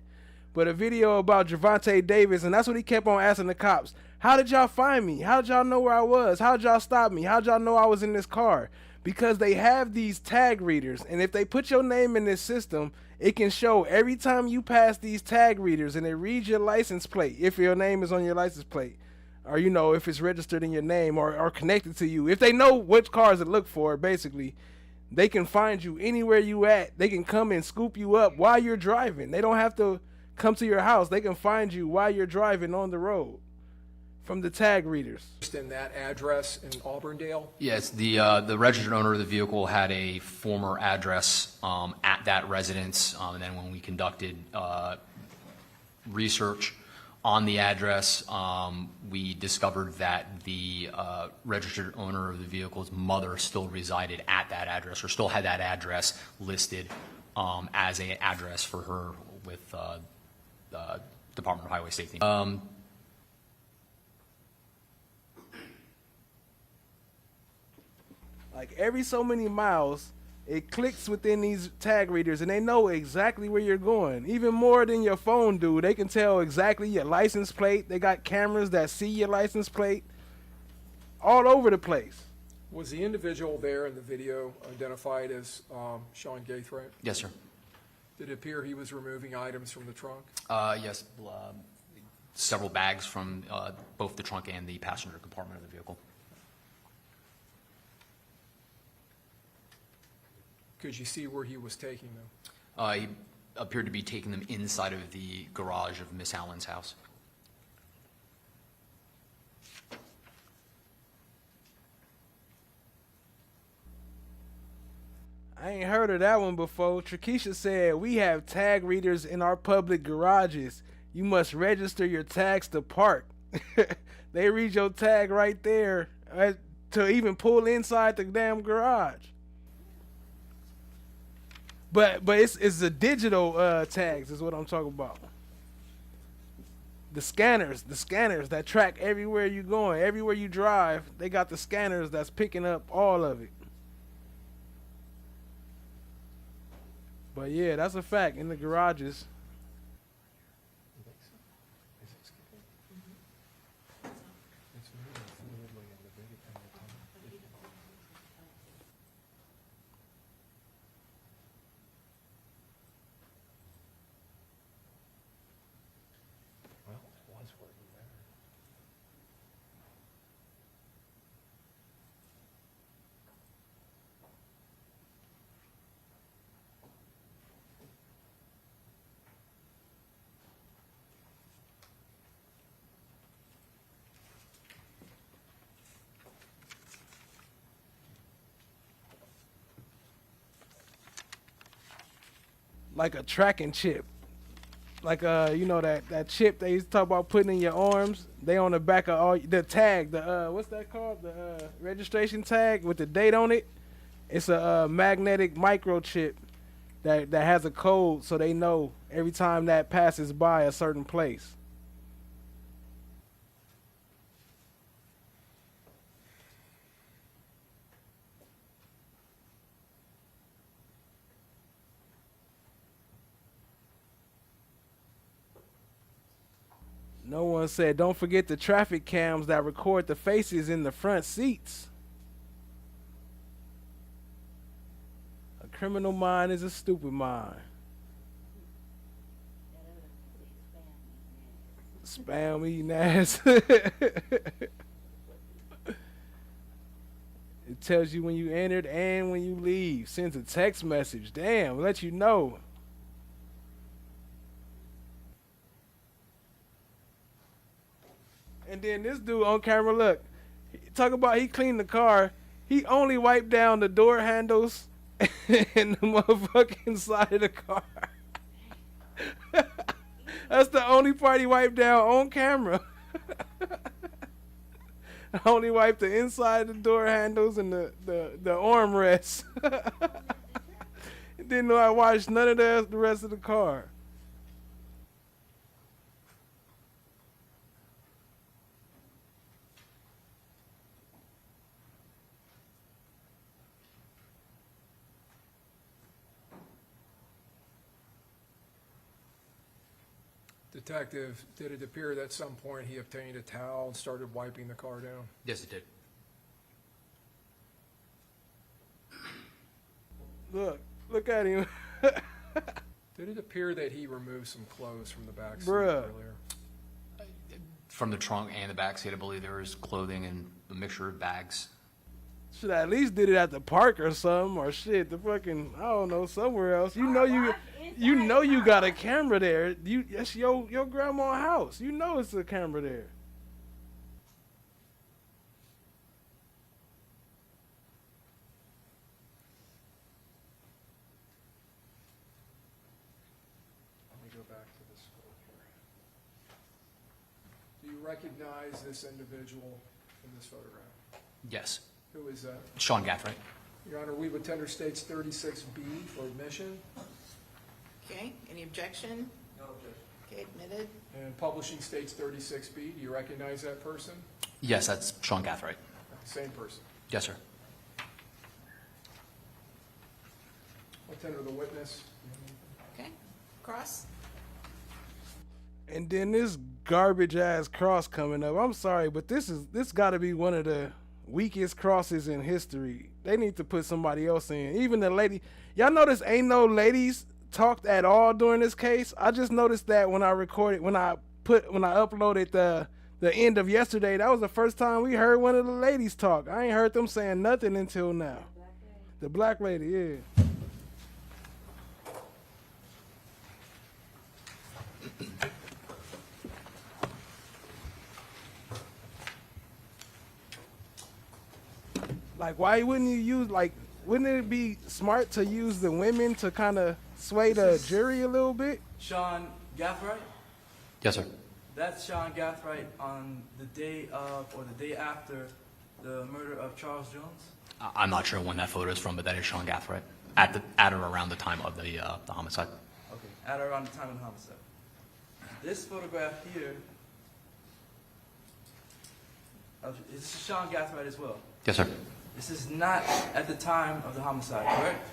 but a video about Gervonta Davis, and that's what he kept on asking the cops. How did y'all find me? How did y'all know where I was? How did y'all stop me? How did y'all know I was in this car? Because they have these tag readers, and if they put your name in this system, it can show every time you pass these tag readers, and it reads your license plate if your name is on your license plate, or you know, if it's registered in your name or connected to you. If they know which cars to look for, basically, they can find you anywhere you at. They can come and scoop you up while you're driving. They don't have to come to your house. They can find you while you're driving on the road from the tag readers. In that address in Auburndale? Yes, the registered owner of the vehicle had a former address at that residence, and then when we conducted research on the address, we discovered that the registered owner of the vehicle's mother still resided at that address, or still had that address listed as an address for her with the Department of Highway Safety. Like every so many miles, it clicks within these tag readers, and they know exactly where you're going. Even more than your phone do. They can tell exactly your license plate. They got cameras that see your license plate all over the place. Was the individual there in the video identified as Sean Gaithright? Yes, sir. Did it appear he was removing items from the trunk? Yes, several bags from both the trunk and the passenger compartment of the vehicle. Could you see where he was taking them? He appeared to be taking them inside of the garage of Miss Allen's house. I ain't heard of that one before. Trakisha said, we have tag readers in our public garages. You must register your tags to park. They read your tag right there to even pull inside the damn garage. But it's the digital tags is what I'm talking about. The scanners that track everywhere you're going, everywhere you drive, they got the scanners that's picking up all of it. But yeah, that's a fact in the garages. Like a tracking chip. Like you know that chip they used to talk about putting in your arms. They on the back of all the tag, the what's that called? The registration tag with the date on it. It's a magnetic microchip that has a code, so they know every time that passes by a certain place. No one said, don't forget the traffic cams that record the faces in the front seats. A criminal mind is a stupid mind. Spam eating ass. It tells you when you entered and when you leave. Sends a text message. Damn, let you know. And then this dude on camera, look, talk about he cleaned the car. He only wiped down the door handles and the motherfucking side of the car. That's the only part he wiped down on camera. I only wiped the inside of the door handles and the armrests. Didn't know I watched none of the rest of the car. Detective, did it appear that at some point he obtained a towel and started wiping the car down? Yes, it did. Look at him. Did it appear that he removed some clothes from the back seat Bruh. earlier? From the trunk and the back seat, I believe there was clothing and a mixture of bags. Should I at least did it at the park or something, or shit, the fucking, I don't know, somewhere else. You know you got a camera there. That's your grandma's house. You know it's a camera there. Let me go back to this photo here. Do you recognize this individual in this photograph? Yes. Who is that? Sean Gathright. Your Honor, we would tender states 36B for admission. Okay, any objection? No objection. Okay, admitted. And publishing states 36B. Do you recognize that person? Yes, that's Sean Gathright. Same person. Yes, sir. I'll tender the witness. Okay, cross. And then this garbage ass cross coming up. I'm sorry, but this got to be one of the weakest crosses in history. They need to put somebody else in. Even the lady. Y'all notice ain't no ladies talked at all during this case. I just noticed that when I uploaded the end of yesterday. That was the first time we heard one of the ladies talk. I ain't heard them saying nothing until now. The black lady, yeah. Like, why wouldn't you use, like, wouldn't it be smart to use the women to kind of sway the jury a little bit? Sean Gathright? Yes, sir. That's Sean Gathright on the day of or the day after the murder of Charles Jones? I'm not sure when that photo is from, but that is Sean Gathright at or around the time of the homicide. Okay, at or around the time of the homicide. This photograph here, this is Sean Gathright as well. Yes, sir. This is not at the time of the homicide, correct?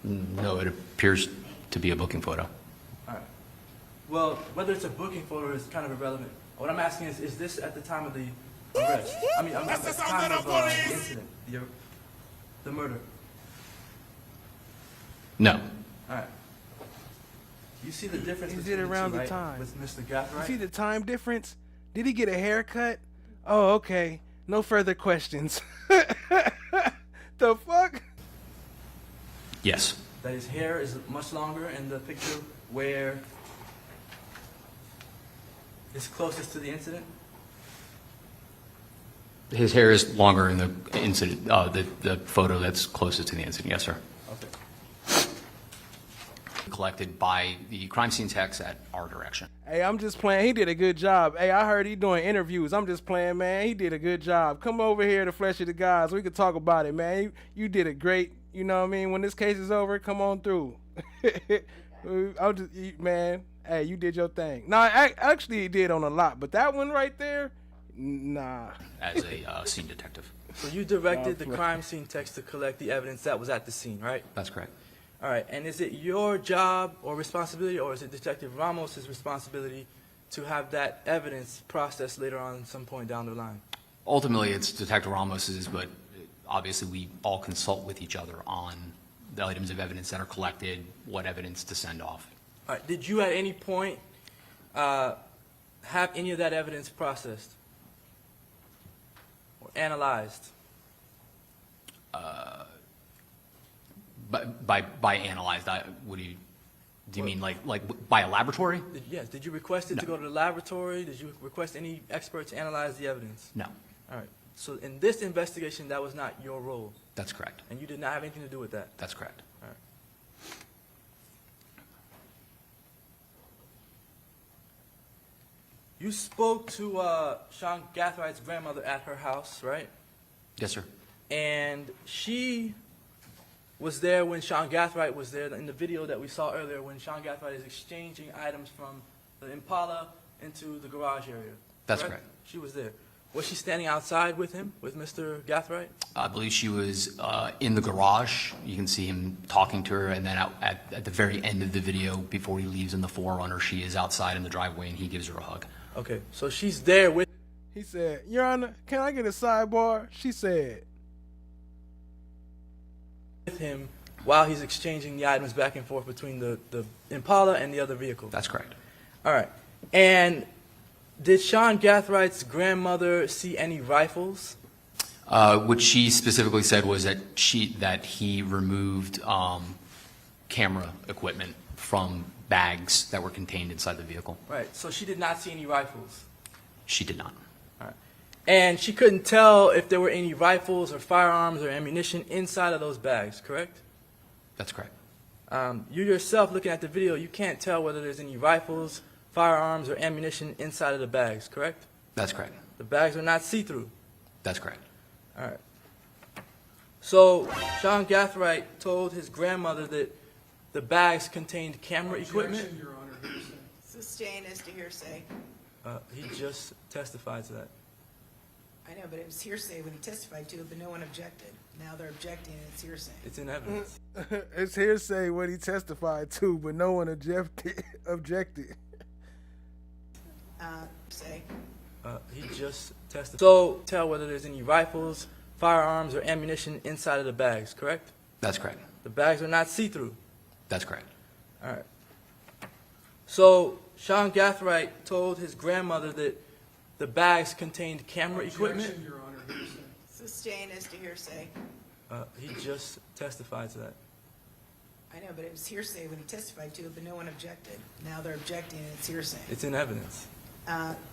No, it appears to be a booking photo. All right. Well, whether it's a booking photo is kind of irrelevant. What I'm asking is this at the time of the arrest? I mean, at the time of the incident, the murder? No. All right. You see the difference Is between it around the two, the right? time? With Mr. Gathright? You see the time difference? Did he get a haircut? Oh, okay. No further questions. The fuck? Yes. That his hair is much longer in the picture where it's closest to the incident? His hair is longer in the incident, the photo that's closest to the incident. Yes, sir. Okay. Collected by the crime scene techs at our direction. Hey, I'm just playing. He did a good job. Hey, I heard he doing interviews. I'm just playing, man. He did a good job. Come over here to Flesh of the Gods. We can talk about it, man. You did it great. You know what I mean? When this case is over, come on through. I'll just, man, hey, you did your thing. Nah, actually he did on a lot, but that one right there, nah. As a scene detective. So you directed the crime scene techs to collect the evidence that was at the scene, right? That's correct. All right, and is it your job or responsibility, or is it Detective Ramos's responsibility to have that evidence processed later on some point down the line? Ultimately, it's Detective Ramos's, but obviously we all consult with each other on the items of evidence that are collected, what evidence to send off. All right. Did you at any point have any of that evidence processed or analyzed? By analyzed, what do you mean like by a laboratory? Yes. Did you request it to go to the laboratory? Did you request any expert to analyze the evidence? No. All right. So in this investigation, that was not your role. That's correct. And you did not have anything to do with that. That's correct. All right. You spoke to Sean Gathride's grandmother at her house, right? Yes, sir. And she was there when Sean Gathright was there in the video that we saw earlier when Sean Gathright is exchanging items from the Impala into the garage area. That's correct. She was there. Was she standing outside with him, with Mr. Gathright? I believe she was in the garage. You can see him talking to her, and then at the very end of the video, before he leaves in the Forerunner, she is outside in the driveway, and he gives her a hug. Okay, so she's there with... He said, Your Honor, can I get a sidebar? She said... with him while he's exchanging the items back and forth between the Impala and the other vehicle. That's correct. All right. And did Sean Gathride's grandmother see any rifles? What she specifically said was that he removed camera equipment from bags that were contained inside the vehicle. Right. So she did not see any rifles? She did not. All right. And she couldn't tell if there were any rifles or firearms or ammunition inside of those bags, correct? That's correct. You yourself, looking at the video, you can't tell whether there's any rifles, firearms, or ammunition inside of the bags, correct? That's correct. The bags are not see-through? That's correct. All right. So Sean Gathright told his grandmother that the bags contained camera equipment? Your Honor. Sustained as to hearsay. He just testified to that. I know, but it was hearsay when he testified to it, but no one objected. Now they're objecting and it's hearsay. It's in evidence. It's hearsay what he testified to, but no one objected. Say. He just testified. So tell whether there's any rifles, firearms, or ammunition inside of the bags, correct? That's correct. The bags are not see-through? That's correct. All right. So Sean Gathright told his grandmother that the bags contained camera equipment? Your Honor. Sustained as to hearsay. He just testified to that. I know, but it was hearsay when he testified to it, but no one objected. Now they're objecting and it's hearsay. It's in evidence.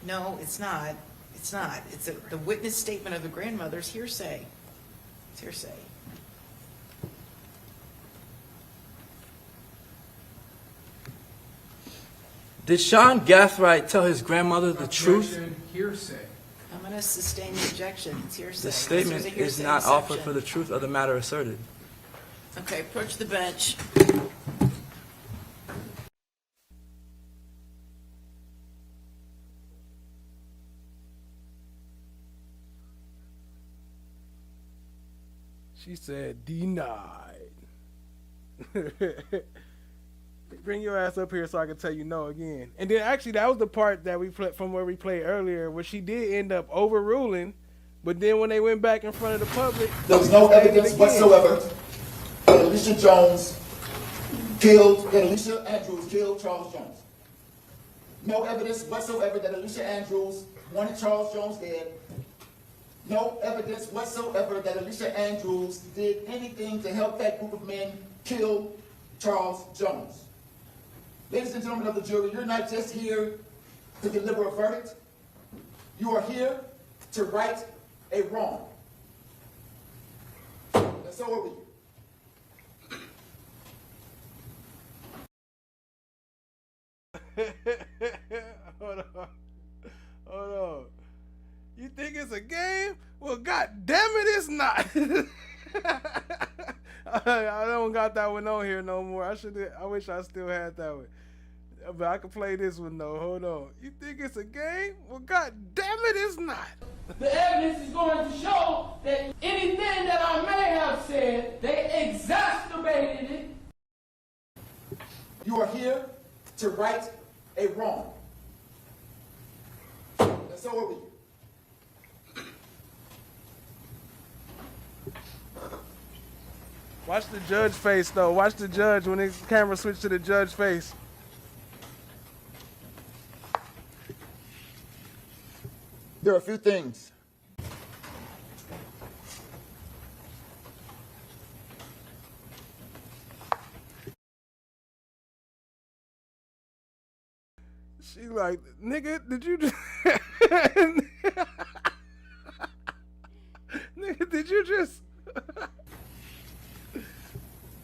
No, it's not. It's not. It's the witness statement of the grandmother's hearsay. It's hearsay. Did Sean Gathright tell his grandmother the truth? Hearsay. I'm going to sustain the objection. It's hearsay. The statement is not offered for the truth of the matter asserted. Okay, approach the bench. She said, denied. Bring your ass up here so I can tell you no again. And then actually that was the part that we played from where we played earlier, where she did end up overruling, but then when they went back in front of the public, there was no evidence whatsoever that Alicia Andrews killed Charles Jones. No evidence whatsoever that Alicia Andrews wanted Charles Jones dead. No evidence whatsoever that Alicia Andrews did anything to help that group of men kill Charles Jones. Ladies and gentlemen of the jury, you're not just here to deliver a verdict. You are here to right a wrong. And so are we. Hold on. You think it's a game? Well, god damn it, it's not. I don't got that one on here no more. I wish I still had that one. But I can play this one though. Hold on. You think it's a game? Well, god damn it, it's not. The evidence is going to show that anything that I may have said, they exacerbated it. You are here to right a wrong. And so are we. Watch the judge face, though. Watch the judge when the camera switch to the judge face. There are a few things. She like, nigga, did you just... Nigga, did you just...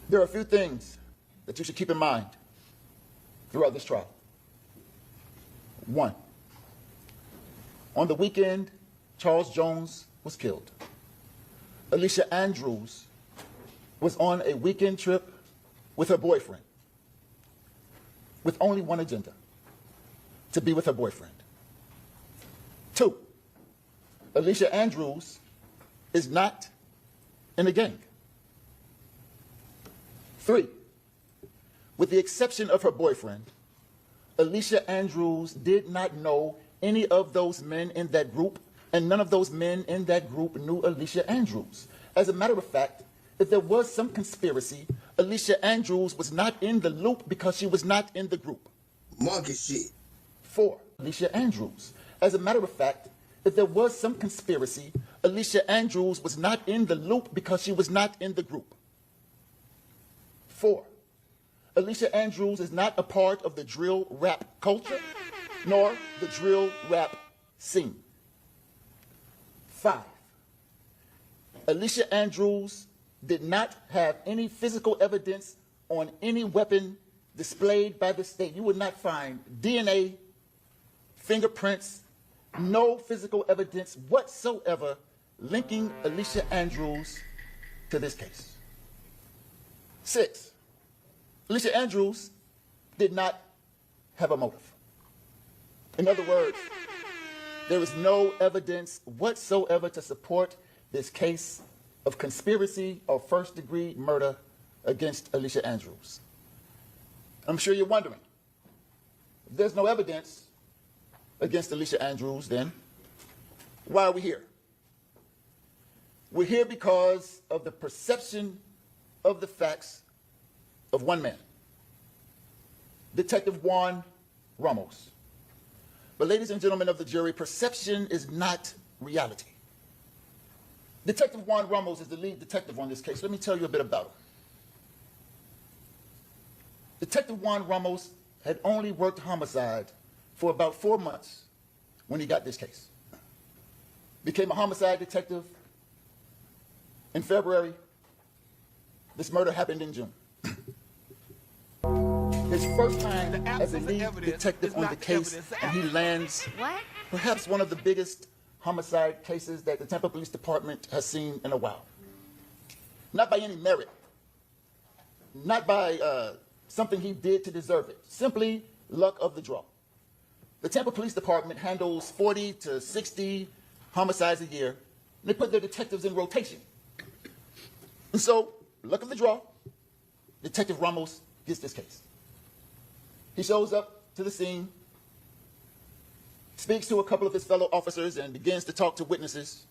There are a few things that you should keep in mind throughout this trial. One, on the weekend Charles Jones was killed, Alicia Andrews was on a weekend trip with her boyfriend with only one agenda: to be with her boyfriend. Two, Alicia Andrews is not in a gang. Three, with the exception of her boyfriend, Alicia Andrews did not know any of those men in that group, and none of those men in that group knew Alicia Andrews. As a matter of fact, if there was some conspiracy, Alicia Andrews was not in the loop because she was not in the group. Monkey shit. Four, Alicia Andrews. As a matter of fact, if there was some conspiracy, Alicia Andrews was not in the loop because she was not in the group. Four, Alicia Andrews is not a part of the drill rap culture, nor the drill rap scene. Five, Alicia Andrews did not have any physical evidence on any weapon displayed by the state. You would not find DNA, fingerprints, no physical evidence whatsoever linking Alicia Andrews to this case. Six, Alicia Andrews did not have a motive. In other words, there is no evidence whatsoever to support this case of conspiracy or first-degree murder against Alicia Andrews. I'm sure you're wondering, if there's no evidence against Alicia Andrews, then why are we here? We're here because of the perception of the facts of one man, Detective Juan Ramos. But ladies and gentlemen of the jury, perception is not reality. Detective Juan Ramos is the lead detective on this case. Let me tell you a bit about him. Detective Juan Ramos had only worked homicide for about 4 months when he got this case. Became a homicide detective in February. This murder happened in June. His first time as a lead detective on the case, and he lands perhaps one of the biggest homicide cases that the Tampa Police Department has seen in a while. Not by any merit, not by something he did to deserve it, simply luck of the draw. The Tampa Police Department handles 40 to 60 homicides a year, and they put their detectives in rotation. And so, luck of the draw, Detective Ramos gets this case. He shows up to the scene, speaks to a couple of his fellow officers, and begins to talk to witnesses,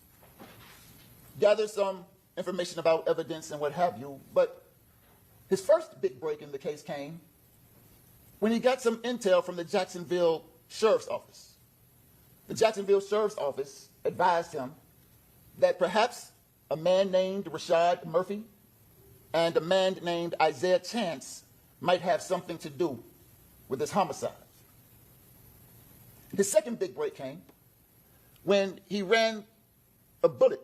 gathers some information about evidence and what have you. But his first big break in the case came when he got some intel from the Jacksonville Sheriff's Office. The Jacksonville Sheriff's Office advised him that perhaps a man named Rashad Murphy and a man named Isaiah Chance might have something to do with this homicide. His second big break came when he ran a bullet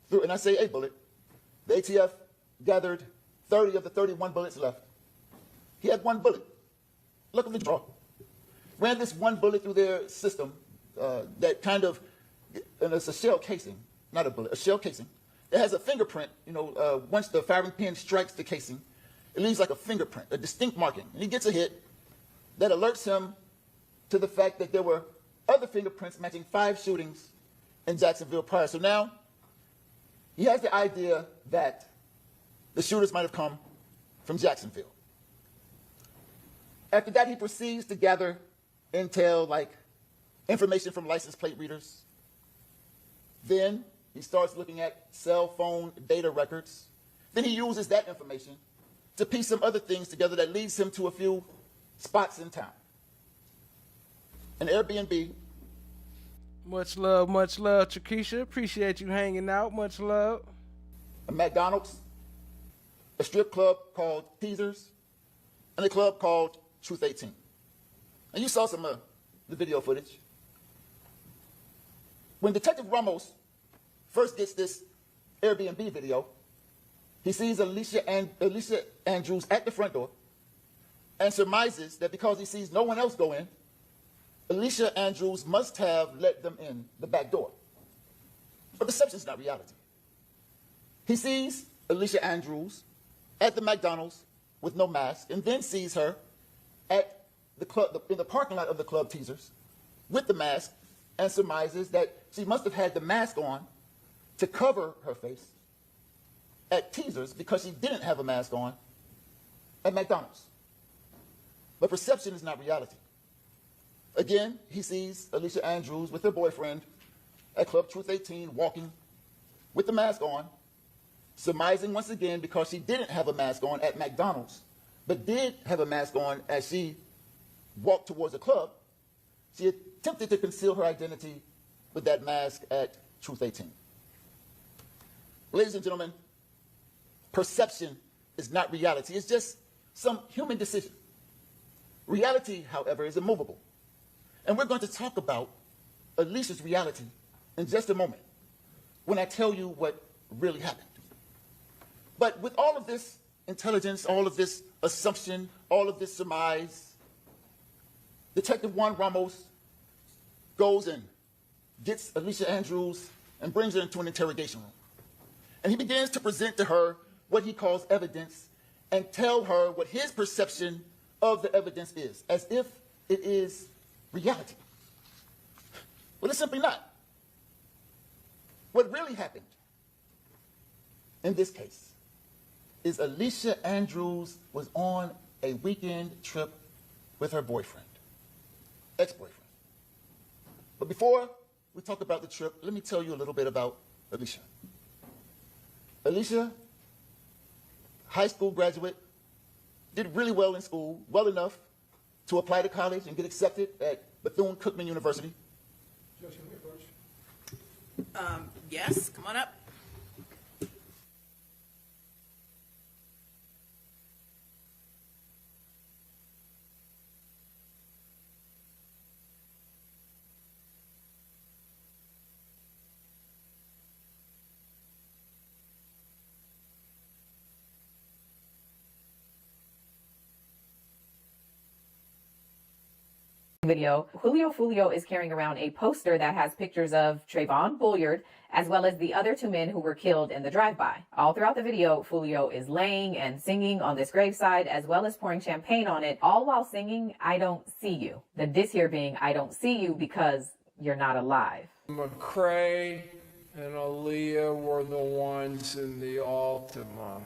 through, and I say a bullet, the ATF gathered 30 of the 31 bullets left. He had one bullet. Look at the draw. Ran this one bullet through their system that kind of, and it's a shell casing, not a bullet, a shell casing. It has a fingerprint, once the firing pin strikes the casing, it leaves like a fingerprint, a distinct marking. And he gets a hit that alerts him to the fact that there were other fingerprints matching 5 shootings in Jacksonville prior. So now he has the idea that the shooters might have come from Jacksonville. After that, he proceeds to gather intel like information from license plate readers. Then he starts looking at cell phone data records. Then he uses that information to piece some other things together that leads him to a few spots in town. An Airbnb. Much love, Chakisha. Appreciate you hanging out. Much love. A McDonald's, a strip club called Teasers, and a club called Truth 18. And you saw some of the video footage. When Detective Ramos first gets this Airbnb video, he sees Alicia Andrews at the front door and surmises that because he sees no one else go in, Alicia Andrews must have let them in the back door. But deception is not reality. He sees Alicia Andrews at the McDonald's with no mask, and then sees her at the club, in the parking lot of the club Teasers with the mask, and surmises that she must have had the mask on to cover her face at Teasers because she didn't have a mask on at McDonald's. But perception is not reality. Again, he sees Alicia Andrews with her boyfriend at Club Truth 18 walking with the mask on, surmising once again because she didn't have a mask on at McDonald's, but did have a mask on as she walked towards the club. She attempted to conceal her identity with that mask at Truth 18. Ladies and gentlemen, perception is not reality. It's just some human decision. Reality, however, is immovable. And we're going to talk about Alicia's reality in just a moment when I tell you what really happened. But with all of this intelligence, all of this assumption, all of this surmise, Detective Juan Ramos goes and gets Alicia Andrews and brings her into an interrogation room. And he begins to present to her what he calls evidence and tell her what his perception of the evidence is, as if it is reality. Well, it's simply not. What really happened in this case is Alicia Andrews was on a weekend trip with her boyfriend, ex-boyfriend. But before we talk about the trip, let me tell you a little bit about Alicia. Alicia, high school graduate, did really well in school, well enough to apply to college and get accepted at Bethune-Cookman University. Yes, come on up. Video, Julio Foolio is carrying around a poster that has pictures of Trayvon Bulliard, as well as the other two men who were killed in the drive-by. All throughout the video, Foolio is laying and singing on this graveside, as well as pouring champagne on it, all while singing, "I don't see you." The diss here being, "I don't see you because you're not alive." McCray and Aaliyah were the ones in the Altima.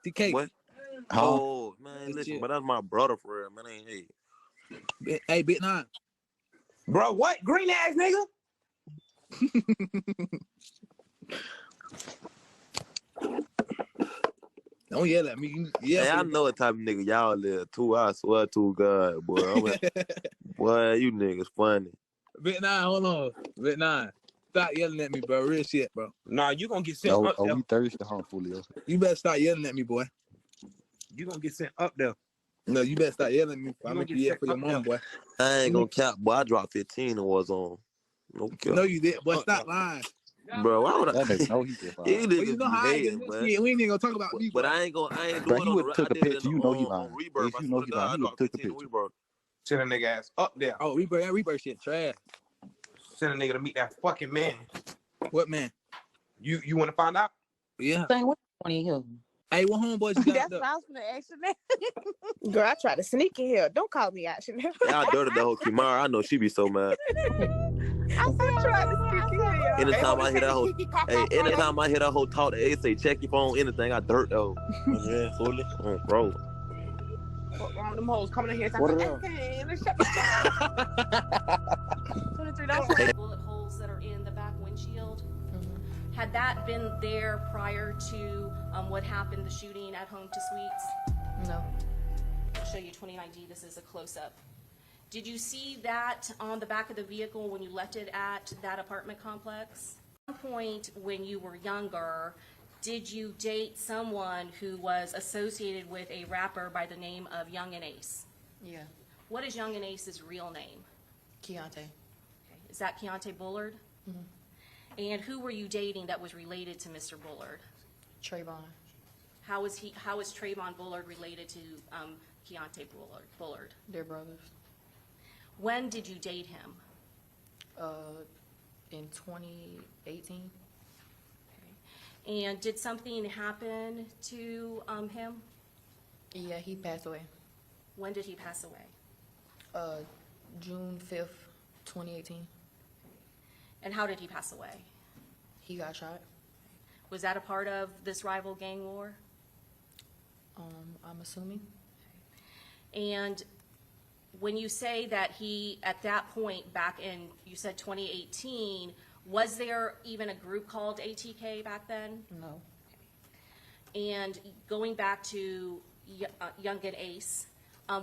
TK. What? Oh, man, listen, but that's my brother for real, man. Hey. Hey, Big Nine. Bro, what? Green ass nigga? Don't yell at me. Yeah, hey, I know what type of nigga y'all live too. I swear to God, boy. Boy, you niggas funny. Big Nine, hold on. Big Nine. Stop yelling at me, bro. Real shit, bro. Nah, you gonna get sent up there. We thirsty, huh, Julio? You better start yelling at me, boy. You gonna get sent up there. No, you better start yelling at me. I'm gonna be here for your mom, boy. I ain't gonna cap, boy. I dropped 15 and was on. No, you did, boy. Stop lying. Bro, why would I? No, he did. Well, you know how I get in this shit. We ain't even gonna talk about me. But I ain't doing Bro, it he on would the took a picture. You know he lying. Rebirth. You know he lying. He would took a picture. Send a nigga ass up there. Oh, Rebirth shit trash. Send a nigga to meet that fucking man. What man? You want to find out? Yeah. Saying what one of you? Hey, what homeboys you got That's up what I was gonna ask you. Girl, I tried to sneak in here. Don't call me out, Chanel. Y'all dirty the whole Kimara. I know she be so mad. I tried to sneak in here. Anytime I hear that whole, hey, anytime I hear that whole talk, they say check your phone, anything. I dirt though. Yeah, fully. Oh, bro. What wrong with them hoes coming in here? What Like, are okay, let's shut $23. Bullet holes that are in the back windshield. Had that been there prior to what happened, the shooting at Home to Suites? No. I'll show you 29D. This is a close-up. Did you see that on the back of the vehicle when you left it at that apartment complex? At some point when you were younger, did you date someone who was associated with a rapper by the name of Young and Ace? Yeah. What is Young and Ace's real name? Keontae. Okay. Is that Keontae Bullard? Mm-hmm. And who were you dating that was related to Mr. Bullard? Trayvon. How is Trayvon Bullard related to Keontae Bullard? They're brothers. When did you date him? In 2018. Okay. And did something happen to him? Yeah, he passed away. When did he pass away? June 5th, 2018. And how did he pass away? He got shot. Was that a part of this rival gang war? I'm assuming. And when you say that he, at that point, back in, you said 2018, was there even a group called ATK back then? No. And going back to Young and Ace,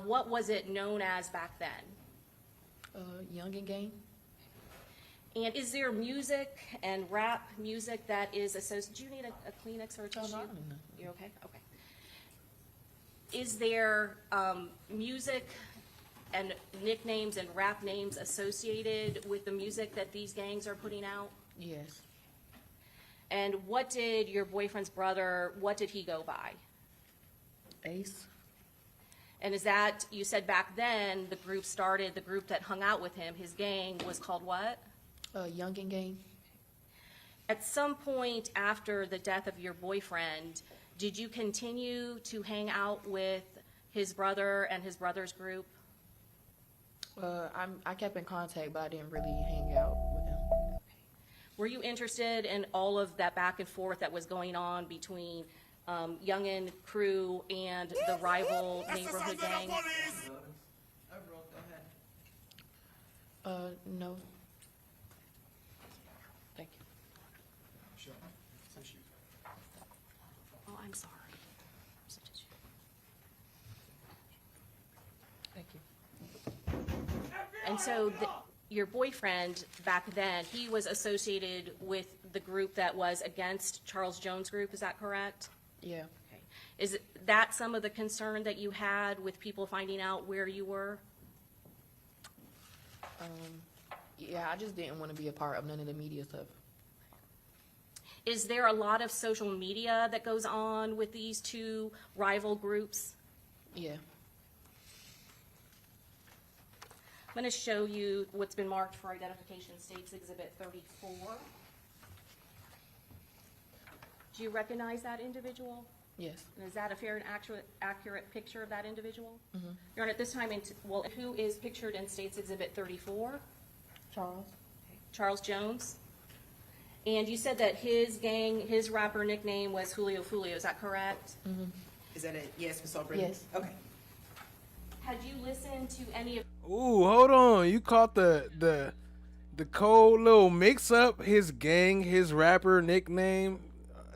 what was it known as back then? Young and Gang. And is there music and rap music that is associated? Do you need a Kleenex or a tissue? No. You're okay? Okay. Is there music and nicknames and rap names associated with the music that these gangs are putting out? Yes. And what did your boyfriend's brother, what did he go by? Ace. And is that, you said back then, the group that hung out with him, his gang was called what? Young and Gang. At some point after the death of your boyfriend, did you continue to hang out with his brother and his brother's group? I kept in contact, but I didn't really hang out with him. Were you interested in all of that back and forth that was going on between Youngin crew and the rival neighborhood gang? No. Thank you. Oh, I'm sorry. Thank you. And so your boyfriend back then, he was associated with the group that was against Charles Jones' group, is that correct? Yeah. Okay. Is that some of the concern that you had with people finding out where you were? Yeah, I just didn't want to be a part of none of the media stuff. Is there a lot of social media that goes on with these two rival groups? Yeah. I'm going to show you what's been marked for identification, States Exhibit 34. Do you recognize that individual? Yes. And is that a fair and accurate picture of that individual? Mm-hmm. Your Honor, at this time, who is pictured in States Exhibit 34? Charles. Okay. Charles Jones. And you said that his gang, his rapper nickname was Julio Foolio, is that correct? Mm-hmm. Is that it? Yes, Ms. Albritton? Yes. Okay. Had you listened to any of... Ooh, hold on. You caught the cold little mix-up? His gang, his rapper nickname.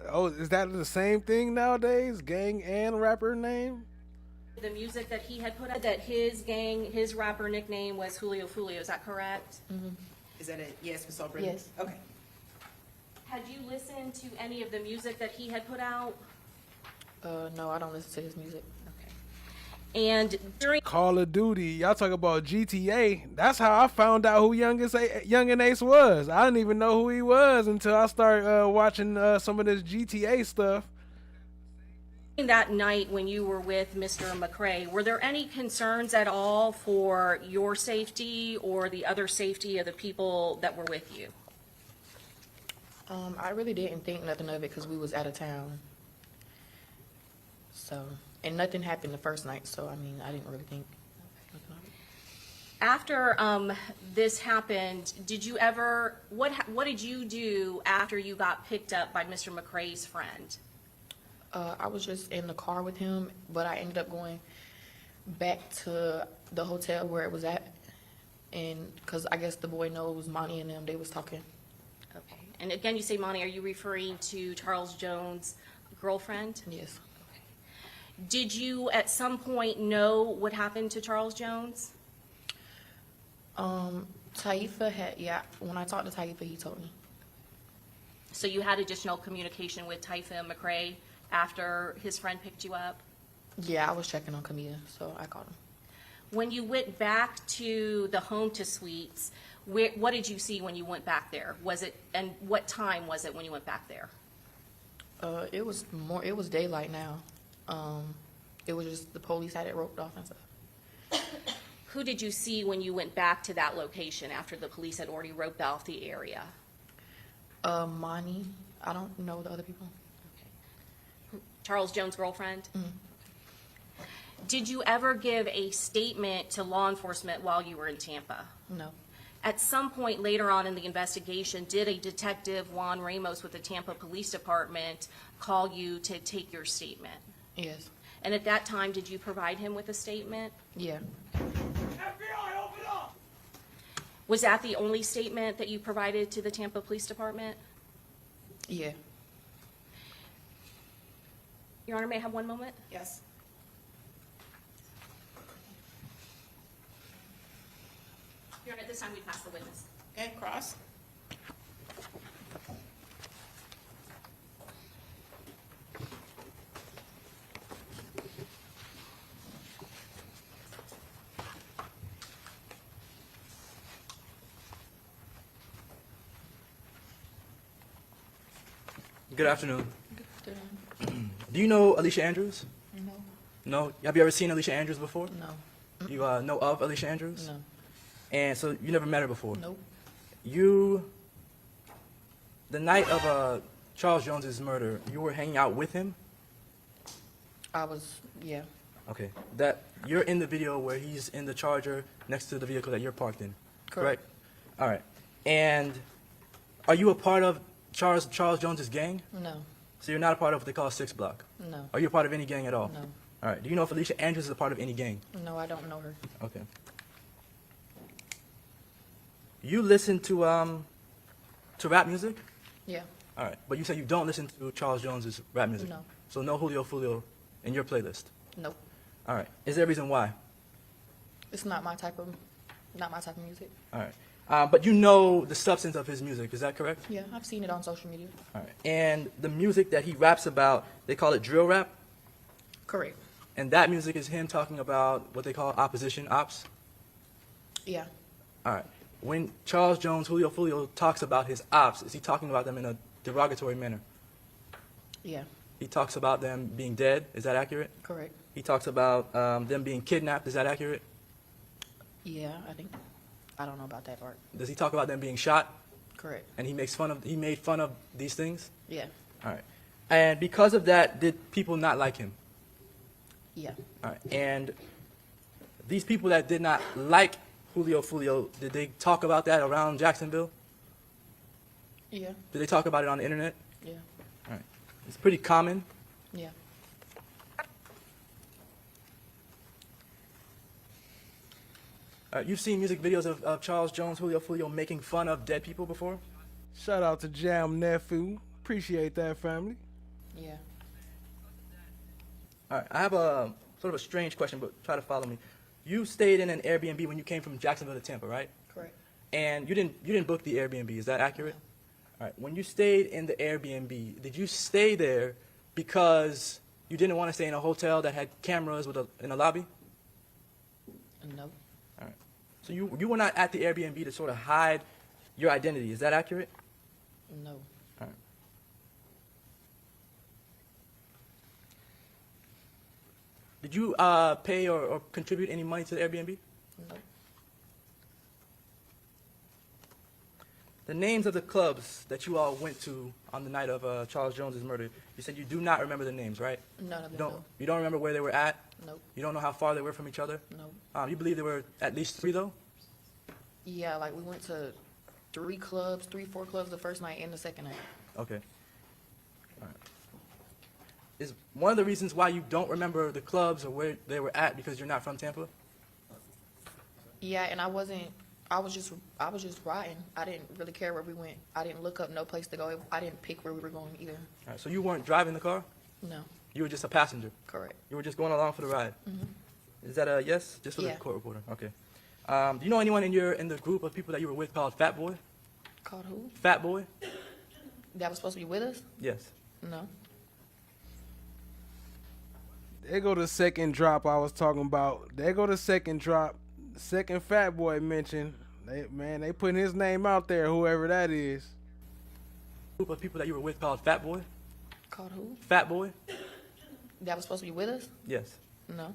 Oh, is that the same thing nowadays? Gang and rapper name? The music that he had put out, that his gang, his rapper nickname was Julio Foolio, is that correct? Mm-hmm. Is that it? Yes, Ms. Albritton? Yes. Okay. Had you listened to any of the music that he had put out? No, I don't listen to his music. And during Call of Duty, y'all talk about GTA. That's how I found out who Young and Ace was. I didn't even know who he was until I started watching some of this GTA stuff. that night when you were with Mr. McCrae, were there any concerns at all for your safety or the other safety of the people that were with you? I really didn't think nothing of it because we was out of town. So, and nothing happened the first night, so I mean, I didn't really think nothing of it. After this happened, did you ever, what did you do after you got picked up by Mr. McCrae's friend? I was just in the car with him, but I ended up going back to the hotel where it was at, and because I guess the boy knows Monty and them, they was talking. Okay. And again, you say, Monty, are you referring to Charles Jones' girlfriend? Yes. Okay. Did you at some point know what happened to Charles Jones? Taifa had, yeah, when I talked to Taifa, he told me. So you had additional communication with Taifa McCrae after his friend picked you up? Yeah, I was checking on Camilla, so I called him. When you went back to the home to suites, what did you see when you went back there? Was it, and what time was it when you went back there? It was daylight now. It was just the police had it roped off and stuff. Who did you see when you went back to that location after the police had already roped off the area? Monty. I don't know the other people. Okay. Charles Jones' girlfriend? Mm-hmm. Did you ever give a statement to law enforcement while you were in Tampa? No. At some point later on in the investigation, did a detective, Juan Ramos with the Tampa Police Department, call you to take your statement? Yes. And at that time, did you provide him with a statement? Yeah. FBI, open up! Was that the only statement that you provided to the Tampa Police Department? Yeah. Your Honor, may I have one moment? Yes. Your Honor, at this time we pass the witness. Okay, cross. Good afternoon. Do you know Alicia Andrews? No. No? Have you ever seen Alicia Andrews before? No. You know of Alicia Andrews? No. And so you never met her before? Nope. The night of Charles Jones's murder, you were hanging out with him? I was, yeah. Okay. That you're in the video where he's in the Charger next to the vehicle that you're parked in. Correct. All right. And are you a part of Charles Jones's gang? No. So you're not a part of what they call 6 Block? No. Are you a part of any gang at all? No. All right. Do you know if Alicia Andrews is a part of any gang? No, I don't know her. Okay. You listen to rap music? Yeah. All right. But you say you don't listen to Charles Jones's rap music? No. So no Julio Foolio in your playlist? Nope. All right. Is there a reason why? It's not my type of music. All right. But you know the substance of his music, is that correct? Yeah, I've seen it on social media. All right. And the music that he raps about, they call it drill rap? Correct. And that music is him talking about what they call opposition, ops? Yeah. All right. When Charles Jones, Julio Foolio, talks about his ops, is he talking about them in a derogatory manner? Yeah. He talks about them being dead, is that accurate? Correct. He talks about them being kidnapped, is that accurate? Yeah, I think. I don't know about that part. Does he talk about them being shot? Correct. And he made fun of these things? Yeah. All right. And because of that, did people not like him? Yeah. All right. And these people that did not like Julio Foolio, did they talk about that around Jacksonville? Yeah. Did they talk about it on the internet? Yeah. All right. It's pretty common. Yeah. You've seen music videos of Charles Jones, Julio Foolio making fun of dead people before? Shout out to Jam Nephew. Appreciate that, family. Yeah. All right. I have a sort of a strange question, but try to follow me. You stayed in an Airbnb when you came from Jacksonville to Tampa, right? Correct. And you didn't book the Airbnb. Is that accurate? All right. When you stayed in the Airbnb, did you stay there because you didn't want to stay in a hotel that had cameras in a lobby? No. All right. So you were not at the Airbnb to sort of hide your identity. Is that accurate? No. All right. Did you pay or contribute any money to the Airbnb? No. the names of the clubs that you all went to on the night of Charles Jones's murder, you said you do not remember the names, right? None of them. Don't, No. you don't remember where they were at? Nope. You don't know how far they were from each other? No. You believe there were at least 3, though? Yeah, like we went to 4 clubs the first night and the second night. Okay. All right. Is one of the reasons why you don't remember the clubs or where they were at because you're not from Tampa? Yeah, and I was just riding. I didn't really care where we went. I didn't look up no place to go. I didn't pick where we were going either. All right, so you weren't driving the car? No. You were just a passenger? Correct. You were just going along for the ride? Is that a yes? Just for the Yeah. court reporter? Okay. Do you know anyone in the group of people that you were with called Fat Boy? Called who? Fat Boy? That was supposed to be with us? Yes. No. There go the second drop I was talking about. There go the second drop. Second Fat Boy mentioned. They putting his name out there, whoever that is. Group of people that you were with called Fat Boy? Called who? Fat Boy? That was supposed to be with us? Yes. No.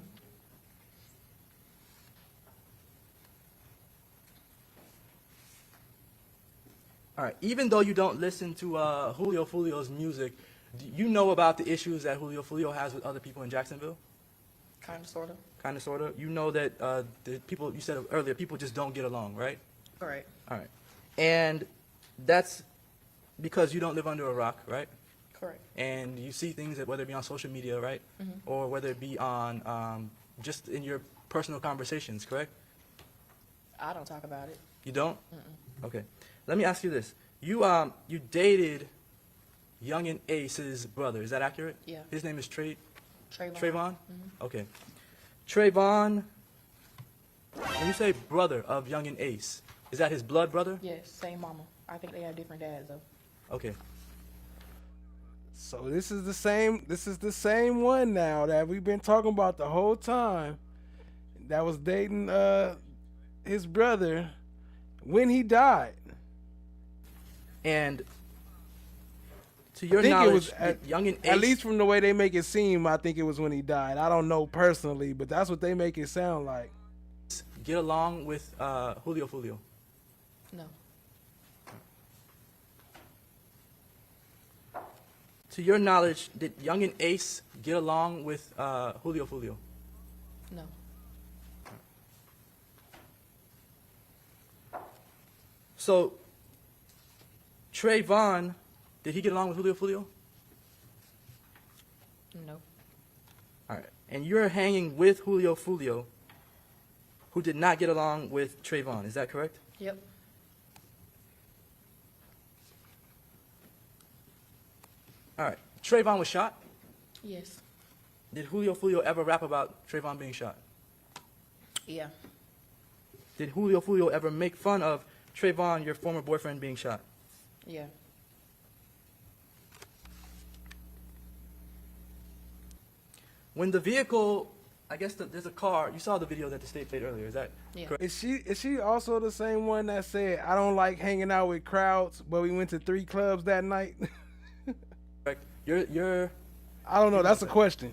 All right. Even though you don't listen to Julio Foolio's music, do you know about the issues that Julio Foolio has with other people in Jacksonville? Kind of, sort of. Kind of, sort of. You know that the people, you said earlier, people just don't get along, right? Correct. All right. And that's because you don't live under a rock, right? Correct. And you see things that whether it be on social media, right? Mhm. Or whether it be on just in your personal conversations, correct? I don't talk about it. You don't? Mm-mm. Okay. Let me ask you this. You dated Youngin Ace's brother, is that accurate? Yeah. His name is Trayvon. Trayvon? Mhm. Okay. Trayvon, when you say brother of Youngin Ace, is that his blood brother? Yes, same mama. I think they have different dads though. Okay. So this is the same one now that we've been talking about the whole time. That was dating his brother when he died. And to your I think knowledge, it was Youngin Ace, at least from the way they make it seem, I think it was when he died. I don't know personally, but that's what they make it sound like. get along with Julio Foolio? No. To your knowledge, did Youngin Ace get along with Julio Foolio? No. So, Trayvon, did he get along with Julio Foolio? No. All right. And you're hanging with Julio Foolio, who did not get along with Trayvon. Is that correct? Yep. All right. Trayvon was shot? Yes. Did Julio Foolio ever rap about Trayvon being shot? Yeah. Did Julio Foolio ever make fun of Trayvon, your former boyfriend, being shot? Yeah. When the vehicle, I guess there's a car, you saw the video that the state played earlier, is that Yeah. correct? Is she also the same one that said, I don't like hanging out with crowds, but we went to 3 clubs that night? Correct. You're I don't know. That's a question.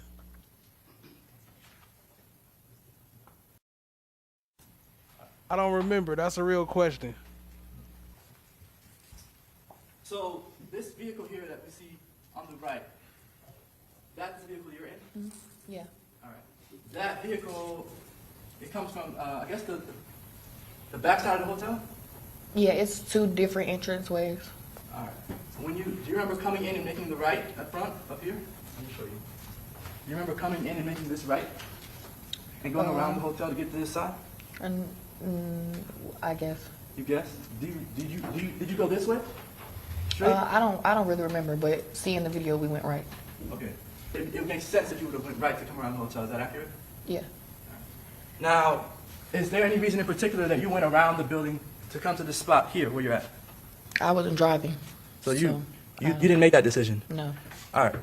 I don't remember. That's a real question. So this vehicle here that we see on the right, that's the vehicle you're in? Yeah. All right. That vehicle, it comes from, I guess, the back side of the hotel? Yeah, it's 2 different entrance ways. All right. Do you remember coming in and making the right up front, up here? Let me show you. Do you remember coming in and making this right? And going around the hotel to get to this side? And I guess. You guess? Did you go this way? Straight? I don't really remember, but seeing the video, we went right. Okay. It makes sense that you would have went right to come around the hotel. Is that accurate? Yeah. Now, is there any reason in particular that you went around the building to come to this spot here where you're at? I wasn't driving. So you didn't make that decision? No. All right.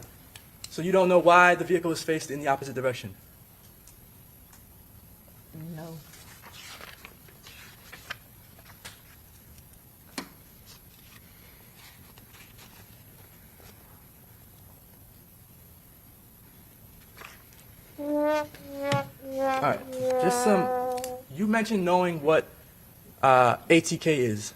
So you don't know why the vehicle was faced in the opposite direction? No. All right. Just you mentioned knowing what ATK is.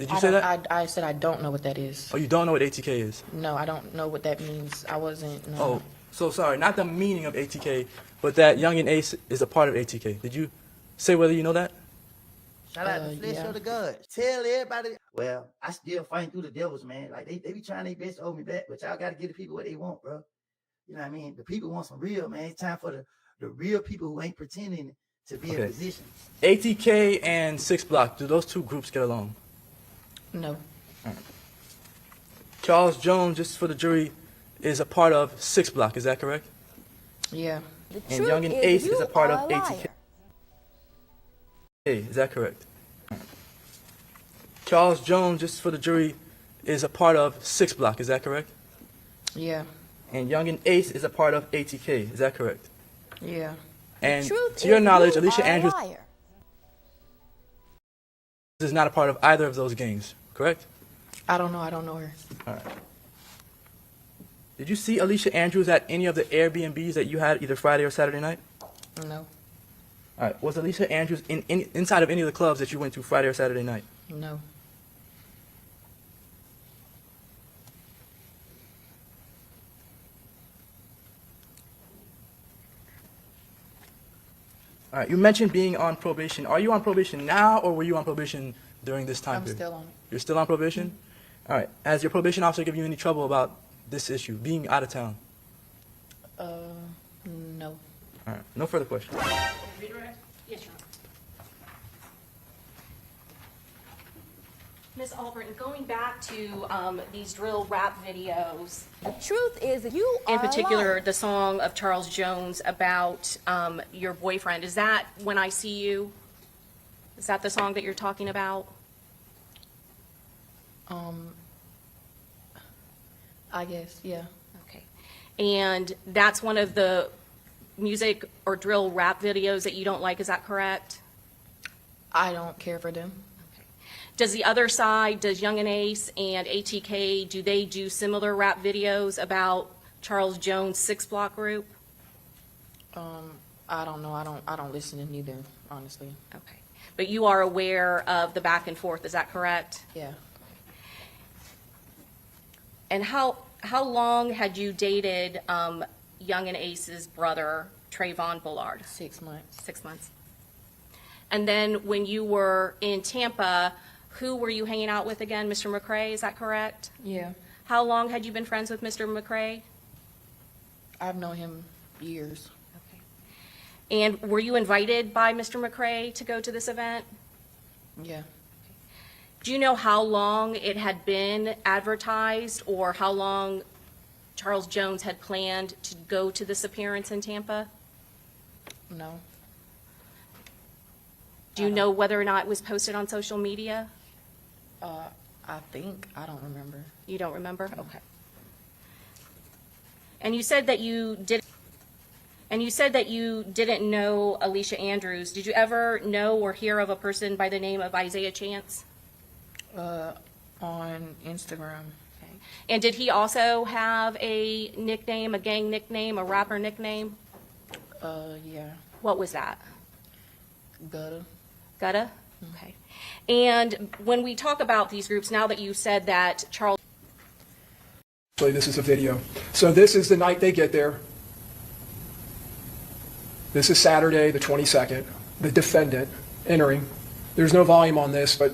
Did you say that? I said I don't know what that is. Oh, you don't know what ATK is? No, I don't know what that means. I wasn't. No. Oh, so sorry. Not the meaning of ATK, but that Young and Ace is a part of ATK. Did you say whether you know that? Shout out to Flesh of the Gods. Tell everybody. Well, I still fight through the devils, man. Like they be trying their best to hold me back, but y'all got to give the people what they want, bro. You know what I mean? The people want some real, man. It's time for the real people who ain't pretending to be in position. ATK and 6 Block, do those two groups get along? No. Right. Charles Jones, just for the jury, is a part of 6 Block, is that correct? Yeah. And Young and Ace is a part of ATK. Is that correct? Right. Charles Jones, just for the jury, is a part of 6 Block, is that correct? Yeah. And Young and Ace is a part of ATK, is that correct? Yeah. And to your knowledge, Alicia Andrews is not a part of either of those gangs, correct? I don't know. I don't know her. All right. Did you see Alicia Andrews at any of the Airbnbs that you had either Friday or Saturday night? No. All right. Was Alicia Andrews inside of any of the clubs that you went to Friday or Saturday night? No. All right. You mentioned being on probation. Are you on probation now, or were you on probation during this time period? I'm still on it. You're still on probation? All right. Has your probation officer given you any trouble about this issue, being out of town? No. All right. No further questions. Yes, Your Honor. Ms. Albritton, going back to these drill rap videos. The truth is you are in particular, alive. the song of Charles Jones about your boyfriend. Is that When I See You? Is that the song that you're talking about? I guess, yeah. Okay. And that's one of the music or drill rap videos that you don't like, is that correct? I don't care for them. Does the other side, does Young and Ace and ATK, do they do similar rap videos about Charles Jones' 6 Block group? I don't know. I don't listen to neither, honestly. Okay. But you are aware of the back and forth, is that correct? Yeah. And how long had you dated Young and Ace's brother, Trayvon Bullard? 6 months. 6 months. And then when you were in Tampa, who were you hanging out with again? Mr. McCrae, is that correct? Yeah. How long had you been friends with Mr. McCrae? I've known him years. Okay. And were you invited by Mr. McCrae to go to this event? Yeah. Do you know how long it had been advertised or how long Charles Jones had planned to go to this appearance in Tampa? No. Do you know whether or not it was posted on social media? I think. I don't remember. You don't remember? Okay. And you said that you didn't know Alicia Andrews. Did you ever know or hear of a person by the name of Isaiah Chance? On Instagram. Okay. And did he also have a nickname, a gang nickname, a rapper nickname? Yeah. What was that? Gutta. Gutta? Okay. And when we talk about these groups, now that you said that Charles... This is a video. So this is the night they get there. This is Saturday, the 22nd. The defendant entering. There's no volume on this, but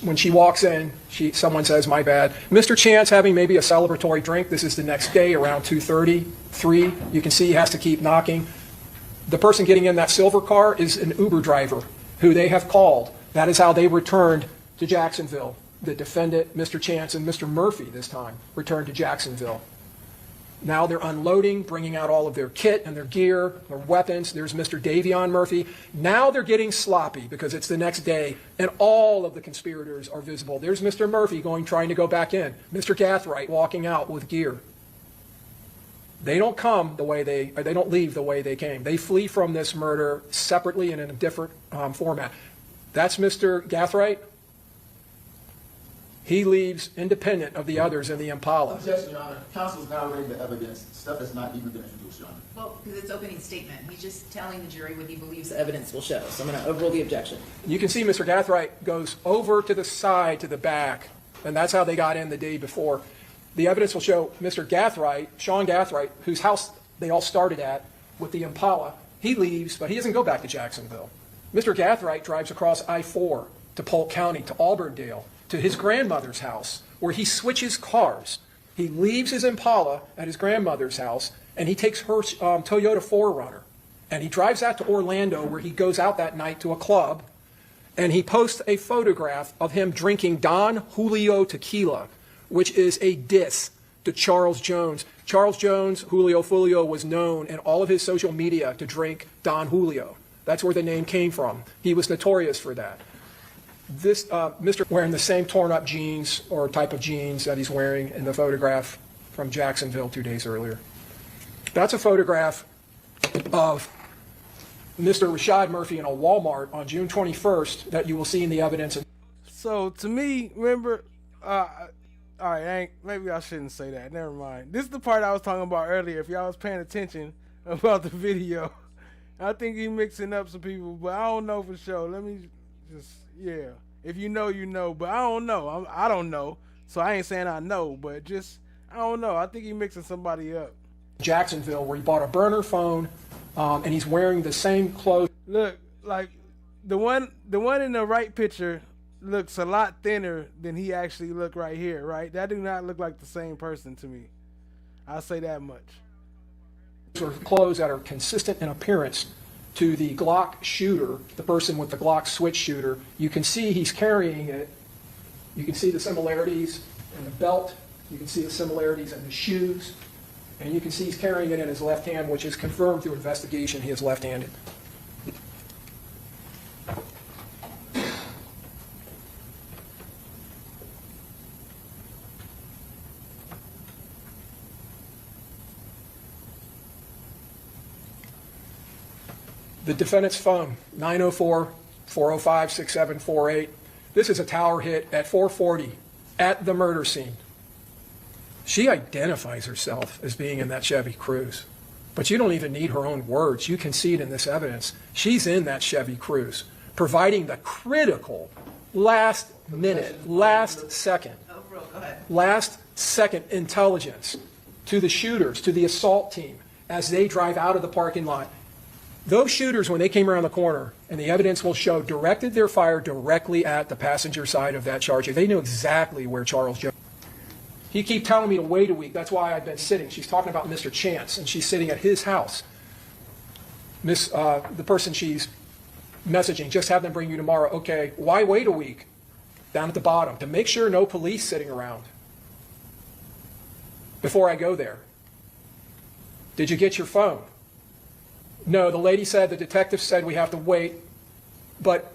when she walks in, someone says, "My bad." Mr. Chance having maybe a celebratory drink. This is the next day around 2:30, 3. You can see he has to keep knocking. The person getting in that silver car is an Uber driver who they have called. That is how they returned to Jacksonville. The defendant, Mr. Chance, and Mr. Murphy this time returned to Jacksonville. Now they're unloading, bringing out all of their kit and their gear, their weapons. There's Mr. Davion Murphy. Now they're getting sloppy because it's the next day and all of the conspirators are visible. There's Mr. Murphy trying to go back in. Mr. Gathright walking out with gear. They don't they don't leave the way they came. They flee from this murder separately and in a different format. That's Mr. Gathright. He leaves independent of the others in the Impala. Objection, Your Honor. Counsel's narrating the evidence. Stuff that's not even been introduced, Your Honor. Well, because it's opening statement. He's just telling the jury what he believes the evidence will show. So I'm going to overrule the objection. You can see Mr. Gathright goes over to the side, to the back, and that's how they got in the day before. The evidence will show Mr. Gathright, Sean Gathright, whose house they all started at with the Impala. He leaves, but he doesn't go back to Jacksonville. Mr. Gathright drives across I-4 to Polk County, to Auburndale, to his grandmother's house, where he switches cars. He leaves his Impala at his grandmother's house, and he takes her Toyota 4Runner, and he drives out to Orlando, where he goes out that night to a club, and he posts a photograph of him drinking Don Julio tequila, which is a diss to Charles Jones. Charles Jones, Julio Foolio, was known in all of his social media to drink Don Julio. That's where the name came from. He was notorious for that. This Mr. wearing the same torn up jeans or type of jeans that he's wearing in the photograph from Jacksonville 2 days earlier. That's a photograph of Mr. Rashad Murphy in a Walmart on June 21st that you will see in the evidence. So to me, remember, all right, maybe I shouldn't say that. Never mind. This is the part I was talking about earlier. If y'all was paying attention about the video, I think he mixing up some people, but I don't know for sure. Let me just, yeah. If you know, you know, but I don't know. I don't know, so I ain't saying I know, but just, I don't know. I think he mixing somebody up. Jacksonville, where he bought a burner phone, and he's wearing the same clothes. Look, like the one in the right picture looks a lot thinner than he actually looked right here, right? That do not look like the same person to me. I'll say that much. Sort of clothes that are consistent in appearance to the Glock shooter, the person with the Glock switch shooter. You can see he's carrying it. You can see the similarities in the belt. You can see the similarities in the shoes. And you can see he's carrying it in his left hand, which is confirmed through investigation. He is left-handed. The defendant's phone, 904-405-6748. This is a tower hit at 4:40 at the murder scene. She identifies herself as being in that Chevy Cruze, but you don't even need her own words. You can see it in this evidence. She's in that Chevy Cruze, providing the critical last second intelligence to the shooters, to the assault team, as they drive out of the parking lot. Those shooters, when they came around the corner, and the evidence will show, directed their fire directly at the passenger side of that Charger. They knew exactly where Charles Jones. He keep telling me to wait a week. That's why I've been sitting. She's talking about Mr. Chance, and she's sitting at his house. The person she's messaging, just have them bring you tomorrow. Okay, why wait a week? Down at the bottom, to make sure no police sitting around before I go there. Did you get your phone? No, the lady said, the detective said we have to wait, but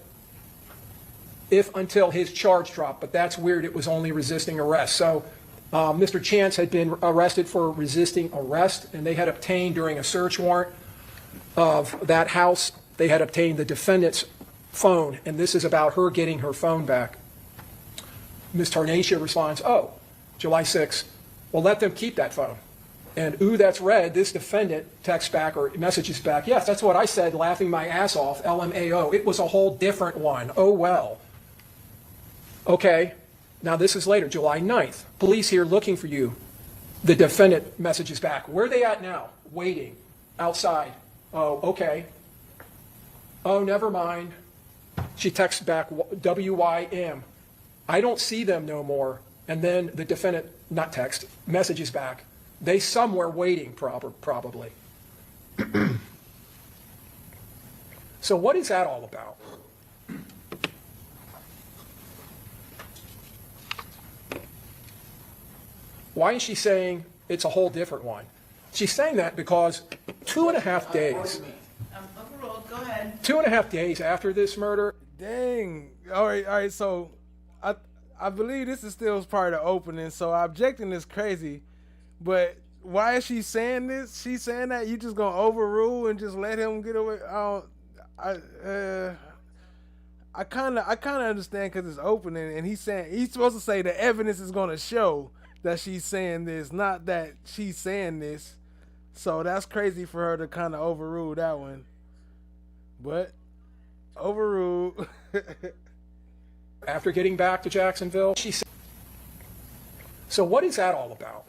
until his charge dropped. But that's weird. It was only resisting arrest. So Mr. Chance had been arrested for resisting arrest, and they had obtained during a search warrant of that house, they had obtained the defendant's phone, and this is about her getting her phone back. Ms. Tarnacia responds, oh, July 6th, well, let them keep that phone. And ooh, that's red. This defendant texts back or messages back, yes, that's what I said, laughing my ass off, LMAO. It was a whole different one. Oh, well. Okay, now this is later, July 9th. Police here looking for you. The defendant messages back. Where are they at now? Waiting. Outside. Oh, okay. Oh, never mind. She texts back, WYM. I don't see them no more. And then the defendant, not text, messages back. They somewhere waiting, probably. So what is that all about? Why is she saying it's a whole different one? She's saying that because 2.5 days. Overruled. Go ahead. 2.5 days after this murder. Dang. All right. So I believe this is still part of the opening. So objecting is crazy. But why is she saying this? She's saying that you just gonna overrule and just let him get away. I kind of understand because it's opening, and he's supposed to say the evidence is going to show that she's saying this, not that she's saying this. So that's crazy for her to kind of overrule that one. But overruled. After getting back to Jacksonville, she said, so what is that all about?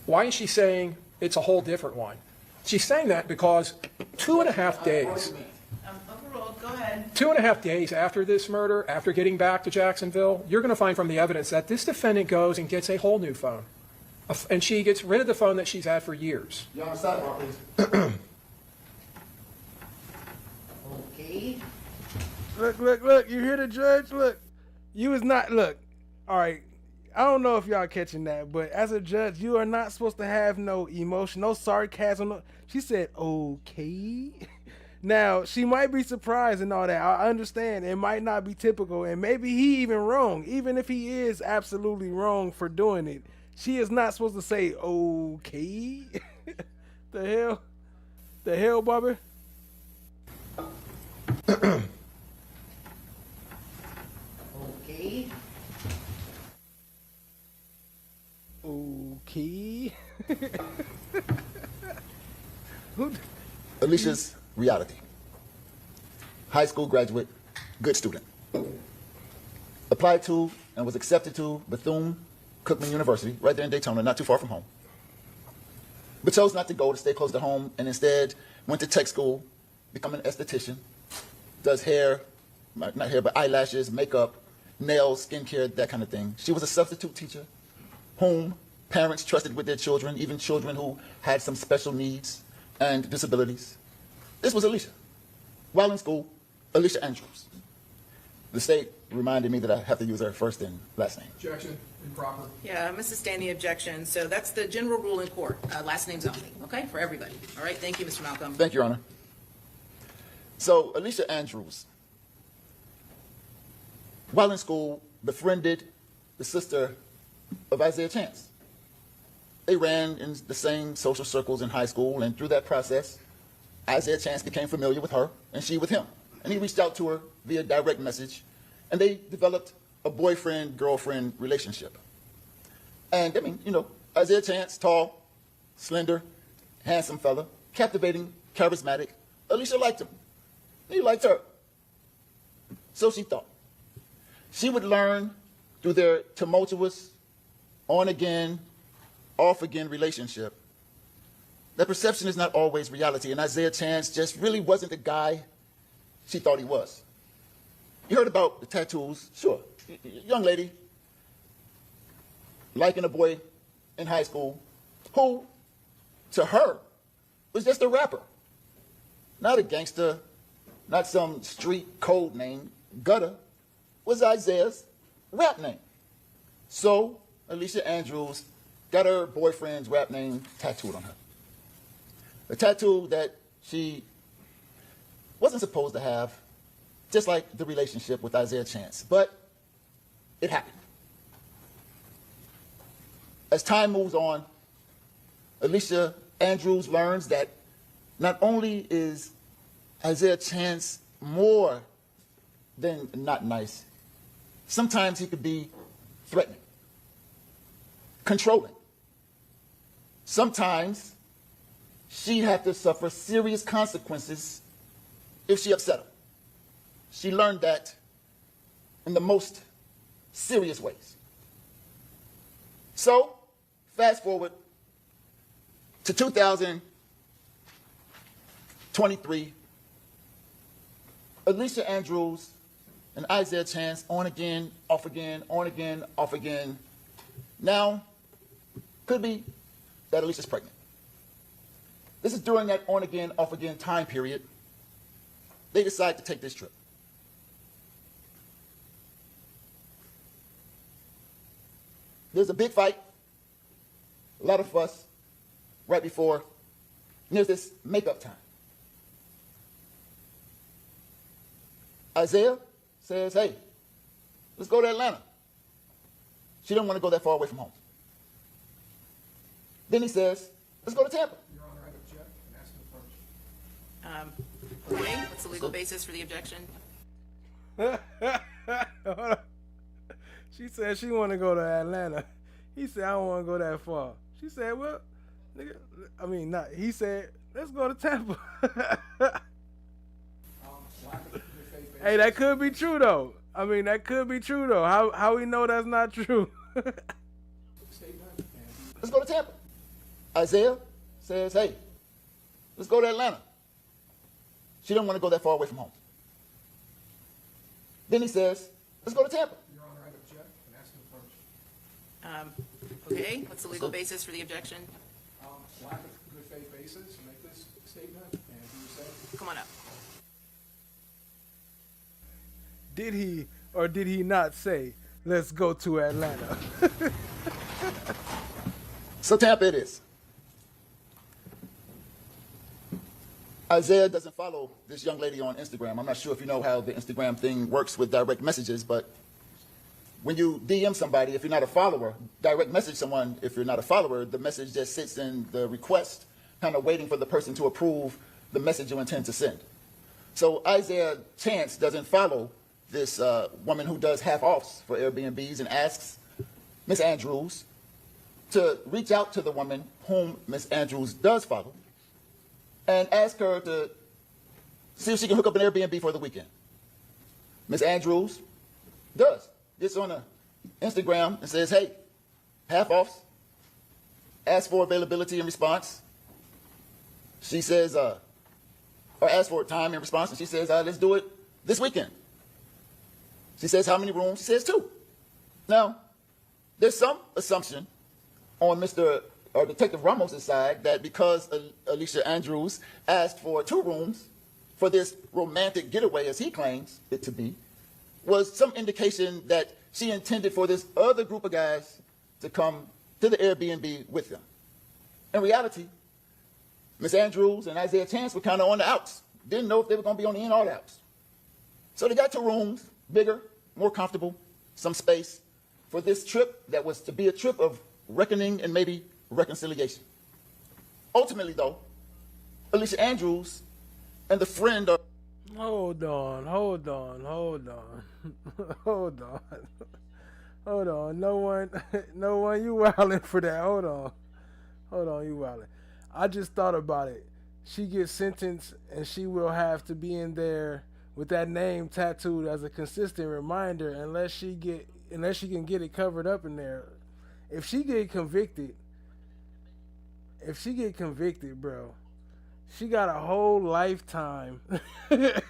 Why is she saying it's a whole different one? She's saying that because 2.5 days. Overruled, go ahead. 2.5 days after this murder, after getting back to Jacksonville, you're going to find from the evidence that this defendant goes and gets a whole new phone. And she gets rid of the phone that she's had for years. You're on the sidebar, please. Okay. Look. You hear the judge? Look. You was not, look. All right. I don't know if y'all catching that, but as a judge, you are not supposed to have no emotion, no sarcasm. No, she said, okay. Now, she might be surprised and all that. I understand. It might not be typical, and maybe he even wrong. Even if he is absolutely wrong for doing it, she is not supposed to say, okay. The hell, Bobby? Okay. Okay. Alicia's reality. High school graduate, good student. Applied to and was accepted to Bethune-Cookman University, right there in Daytona, not too far from home. But chose not to go to stay close to home and instead went to tech school, become an esthetician, does hair, not hair, but eyelashes, makeup, nails, skincare, that kind of thing. She was a substitute teacher whom parents trusted with their children, even children who had some special needs and disabilities. This was Alicia. While in school, Alicia Andrews. The state reminded me that I have to use her first and last name. Objection, improper. Yeah, I must sustain the objection. So that's the general rule in court, last names only, okay, for everybody. All right, thank you, Mr. Malcolm. Thank you, Your Honor. So Alicia Andrews, while in school, befriended the sister of Isaiah Chance. They ran in the same social circles in high school, and through that process, Isaiah Chance became familiar with her, and she with him. And he reached out to her via direct message, and they developed a boyfriend-girlfriend relationship. And, I mean, you know, Isaiah Chance, tall, slender, handsome fella, captivating, charismatic. Alicia liked him. He liked her. So she thought. She would learn through their tumultuous, on-again, off-again relationship that perception is not always reality, and Isaiah Chance just really wasn't the guy she thought he was. You heard about the tattoos, sure. Young lady, liking a boy in high school who, to her, was just a rapper. Not a gangster, not some street code name. Gutter was Isaiah's rap name. So Alicia Andrews got her boyfriend's rap name tattooed on her. A tattoo that she wasn't supposed to have, just like the relationship with Isaiah Chance. But it happened. As time moves on, Alicia Andrews learns that not only is Isaiah Chance more than not nice, sometimes he could be threatening, controlling. Sometimes she'd have to suffer serious consequences if she upset him. She learned that in the most serious ways. So, fast forward to 2023, Alicia Andrews and Isaiah Chance on again, off again, on again, off again. Now, could be that Alicia's pregnant. This is during that on again, off again time period. They decide to take this trip. There's a big fight, a lot of fuss, right before, and there's this makeup time. Isaiah says, hey, let's go to Atlanta. She didn't want to go that far away from home. Then he says, let's go to Tampa. Your Honor, I object. Okay, what's the legal basis for the objection? She said she want to go to Atlanta. He said, I don't want to go that far. She said, well, nigga, I mean, not. He said, let's go to Tampa. Hey, that could be true, though. I mean, that could be true, though. How we know that's not true? Let's go to Tampa. Isaiah says, hey, let's go to Atlanta. She didn't want to go that far away from home. Then he says, let's go to Tampa. Your Honor, I object and ask to approach. Okay, what's the legal basis for the objection? Lack of good faith basis to make this statement, and you say? Come on up. Did he or did he not say, let's go to Atlanta? So Tampa it is. Isaiah doesn't follow this young lady on Instagram. I'm not sure if you know how the Instagram thing works with direct messages, but when you DM somebody, if you're not a follower, direct message someone, if you're not a follower, the message just sits in the request, kind of waiting for the person to approve the message you intend to send. So Isaiah Chance doesn't follow this woman who does half-offs for Airbnbs and asks Miss Andrews to reach out to the woman whom Miss Andrews does follow and ask her to see if she can hook up an Airbnb for the weekend. Miss Andrews does. Gets on a Instagram and says, hey, half-offs, ask for availability in response. She says, or ask for a time in response, and she says, let's do it this weekend. She says, how many rooms? She says 2. Now, there's some assumption on Detective Ramos' side that because Alicia Andrews asked for 2 rooms for this romantic getaway, as he claims it to be, was some indication that she intended for this other group of guys to come to the Airbnb with them. In reality, Miss Andrews and Isaiah Chance were kind of on the outs. Didn't know if they were going to be on the in or the outs. So they got 2 rooms, bigger, more comfortable, some space for this trip that was to be a trip of reckoning and maybe reconciliation. Ultimately, though, Alicia Andrews and the friend are... Hold on. No one, you wildin' for that. Hold on, you wildin'. I just thought about it. She gets sentenced and she will have to be in there with that name tattooed as a consistent reminder unless she can get it covered up in there. If she get convicted, bro, she got a whole lifetime to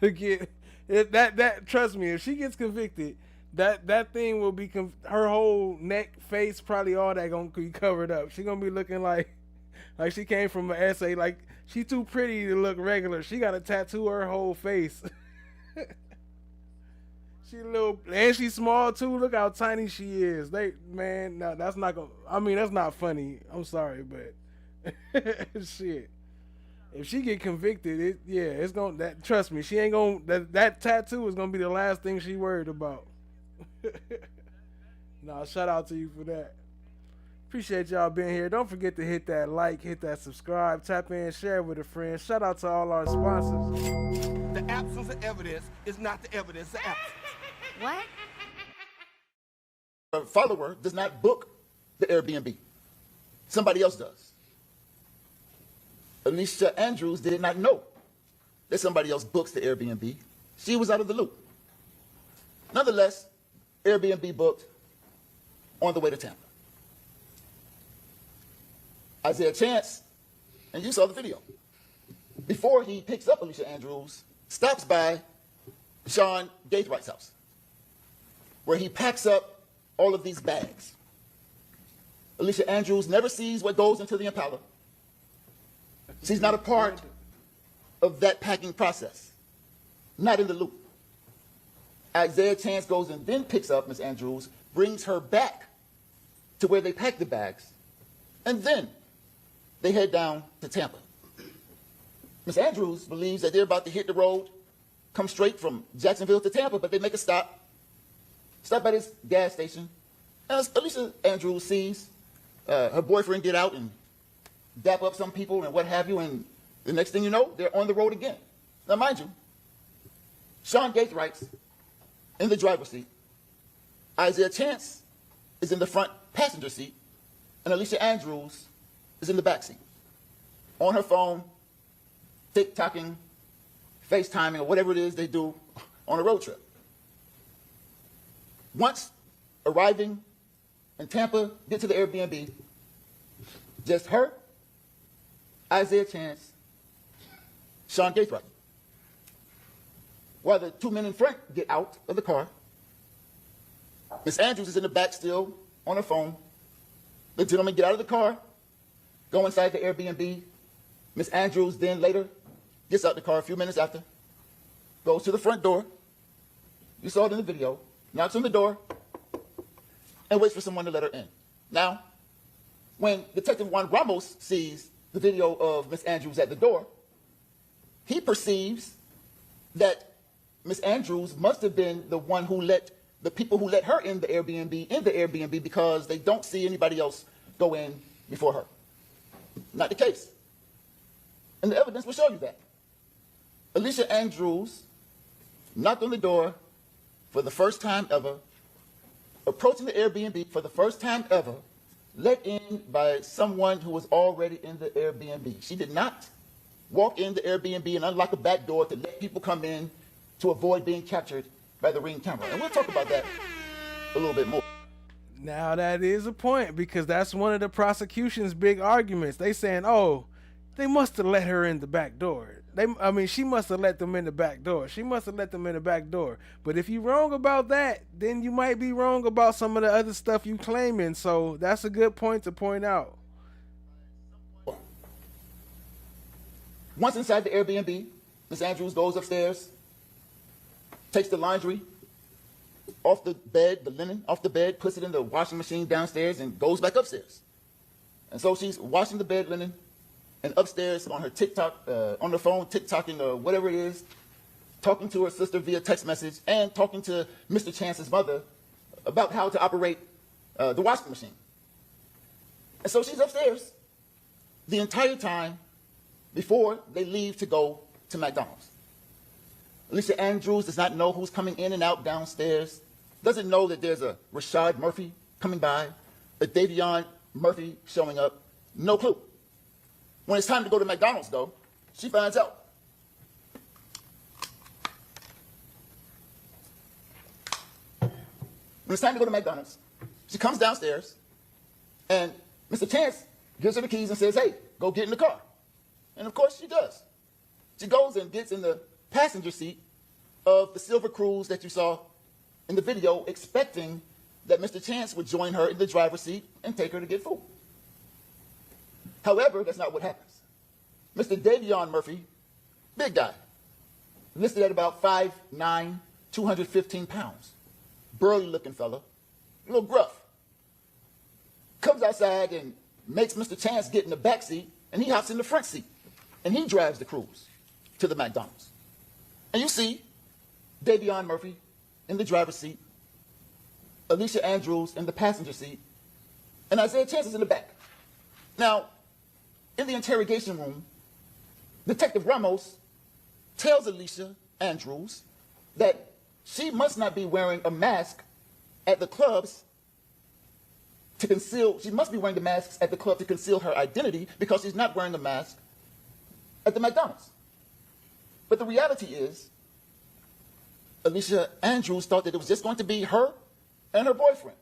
get it. That trust me, if she gets convicted, that thing will be her whole neck, face, probably all that gonna be covered up. She gonna be looking like she came from an essay. Like she too pretty to look regular. She got to tattoo her whole face. She little and she's small too. Look how tiny she is. No, that's not gonna. I mean, that's not funny. I'm sorry, but shit. If she get convicted, it's gonna. Trust me, she ain't gonna. That tattoo is gonna be the last thing she worried about. Nah, shout out to you for that. Appreciate y'all being here. Don't forget to hit that like, hit that subscribe, tap in, share with a friend. Shout out to all our sponsors. The absence of evidence is not the evidence of absence. What? A follower does not book the Airbnb. Somebody else does. Alicia Andrews did not know that somebody else books the Airbnb. She was out of the loop. Nonetheless, Airbnb booked on the way to Tampa. Isaiah Chance, and you saw the video, before he picks up Alicia Andrews, stops by Sean Gatewright's house, where he packs up all of these bags. Alicia Andrews never sees what goes into the Impala. She's not a part of that packing process, not in the loop. Isaiah Chance goes and then picks up Miss Andrews, brings her back to where they pack the bags, and then they head down to Tampa. Miss Andrews believes that they're about to hit the road, come straight from Jacksonville to Tampa, but they make a stop at this gas station. As Alicia Andrews sees her boyfriend get out and dap up some people and what have you, and The next thing you know, they're on the road again. Now, mind you, Sean Gaithright in the driver's seat, Isaiah Chance is in the front passenger seat, and Alicia Andrews is in the back seat, on her phone, TikToking, FaceTiming, or whatever it is they do on a road trip. Once arriving in Tampa, get to the Airbnb, just her, Isaiah Chance, Sean Gaithright. While the two men in front get out of the car, Miss Andrews is in the back still on her phone. The gentlemen get out of the car, go inside the Airbnb. Miss Andrews then later gets out the car a few minutes after, goes to the front door. You saw it in the video. Knocks on the door and waits for someone to let her in. Now, when Detective Juan Ramos sees the video of Miss Andrews at the door, he perceives that Miss Andrews must have been the one who let the people who let her in the Airbnb because they don't see anybody else go in before her. Not the case. And the evidence will show you that. Alicia Andrews knocked on the door for the first time ever, approaching the Airbnb for the first time ever, let in by someone who was already in the Airbnb. She did not walk in the Airbnb and unlock a back door to let people come in to avoid being captured by the Ring camera. And we'll talk about that a little bit more. Now that is a point, because that's one of the prosecution's big arguments. They saying, oh, they must have let her in the back door. She must have let them in the back door. She must have let them in the back door. But if you're wrong about that, then you might be wrong about some of the other stuff you claiming. So that's a good point to point out. Once inside the Airbnb, Miss Andrews goes upstairs, takes the laundry off the bed, the linen off the bed, puts it in the washing machine downstairs, and goes back upstairs. And so she's washing the bed linen, and upstairs on her TikTok, on her phone, TikToking or whatever it is, talking to her sister via text message, and talking to Mr. Chance's mother about how to operate the washing machine. And so she's upstairs the entire time before they leave to go to McDonald's. Alicia Andrews does not know who's coming in and out downstairs, doesn't know that there's a Rashad Murphy coming by, a Davion Murphy showing up, no clue. When it's time to go to McDonald's, though, she finds out. When it's time to go to McDonald's, she comes downstairs, and Mr. Chance gives her the keys and says, hey, go get in the car. And of course she does. She goes and gets in the passenger seat of the silver Cruise that you saw in the video, expecting that Mr. Chance would join her in the driver's seat and take her to get food. However, that's not what happens. Mr. Davion Murphy, big guy, listed at about 5'9", 215 pounds, burly-looking fella, a little gruff, comes outside and makes Mr. Chance get in the back seat, and he hops in the front seat, and he drives the Cruise to the McDonald's. And you see Davion Murphy in the driver's seat, Alicia Andrews in the passenger seat, and Isaiah Chance is in the back. Now, in the interrogation room, Detective Ramos tells Alicia Andrews that she must not be wearing a mask at the clubs to conceal, she must be wearing the masks at the club to conceal her identity because she's not wearing the mask at the McDonald's. But the reality is, Alicia Andrews thought that it was just going to be her and her boyfriend.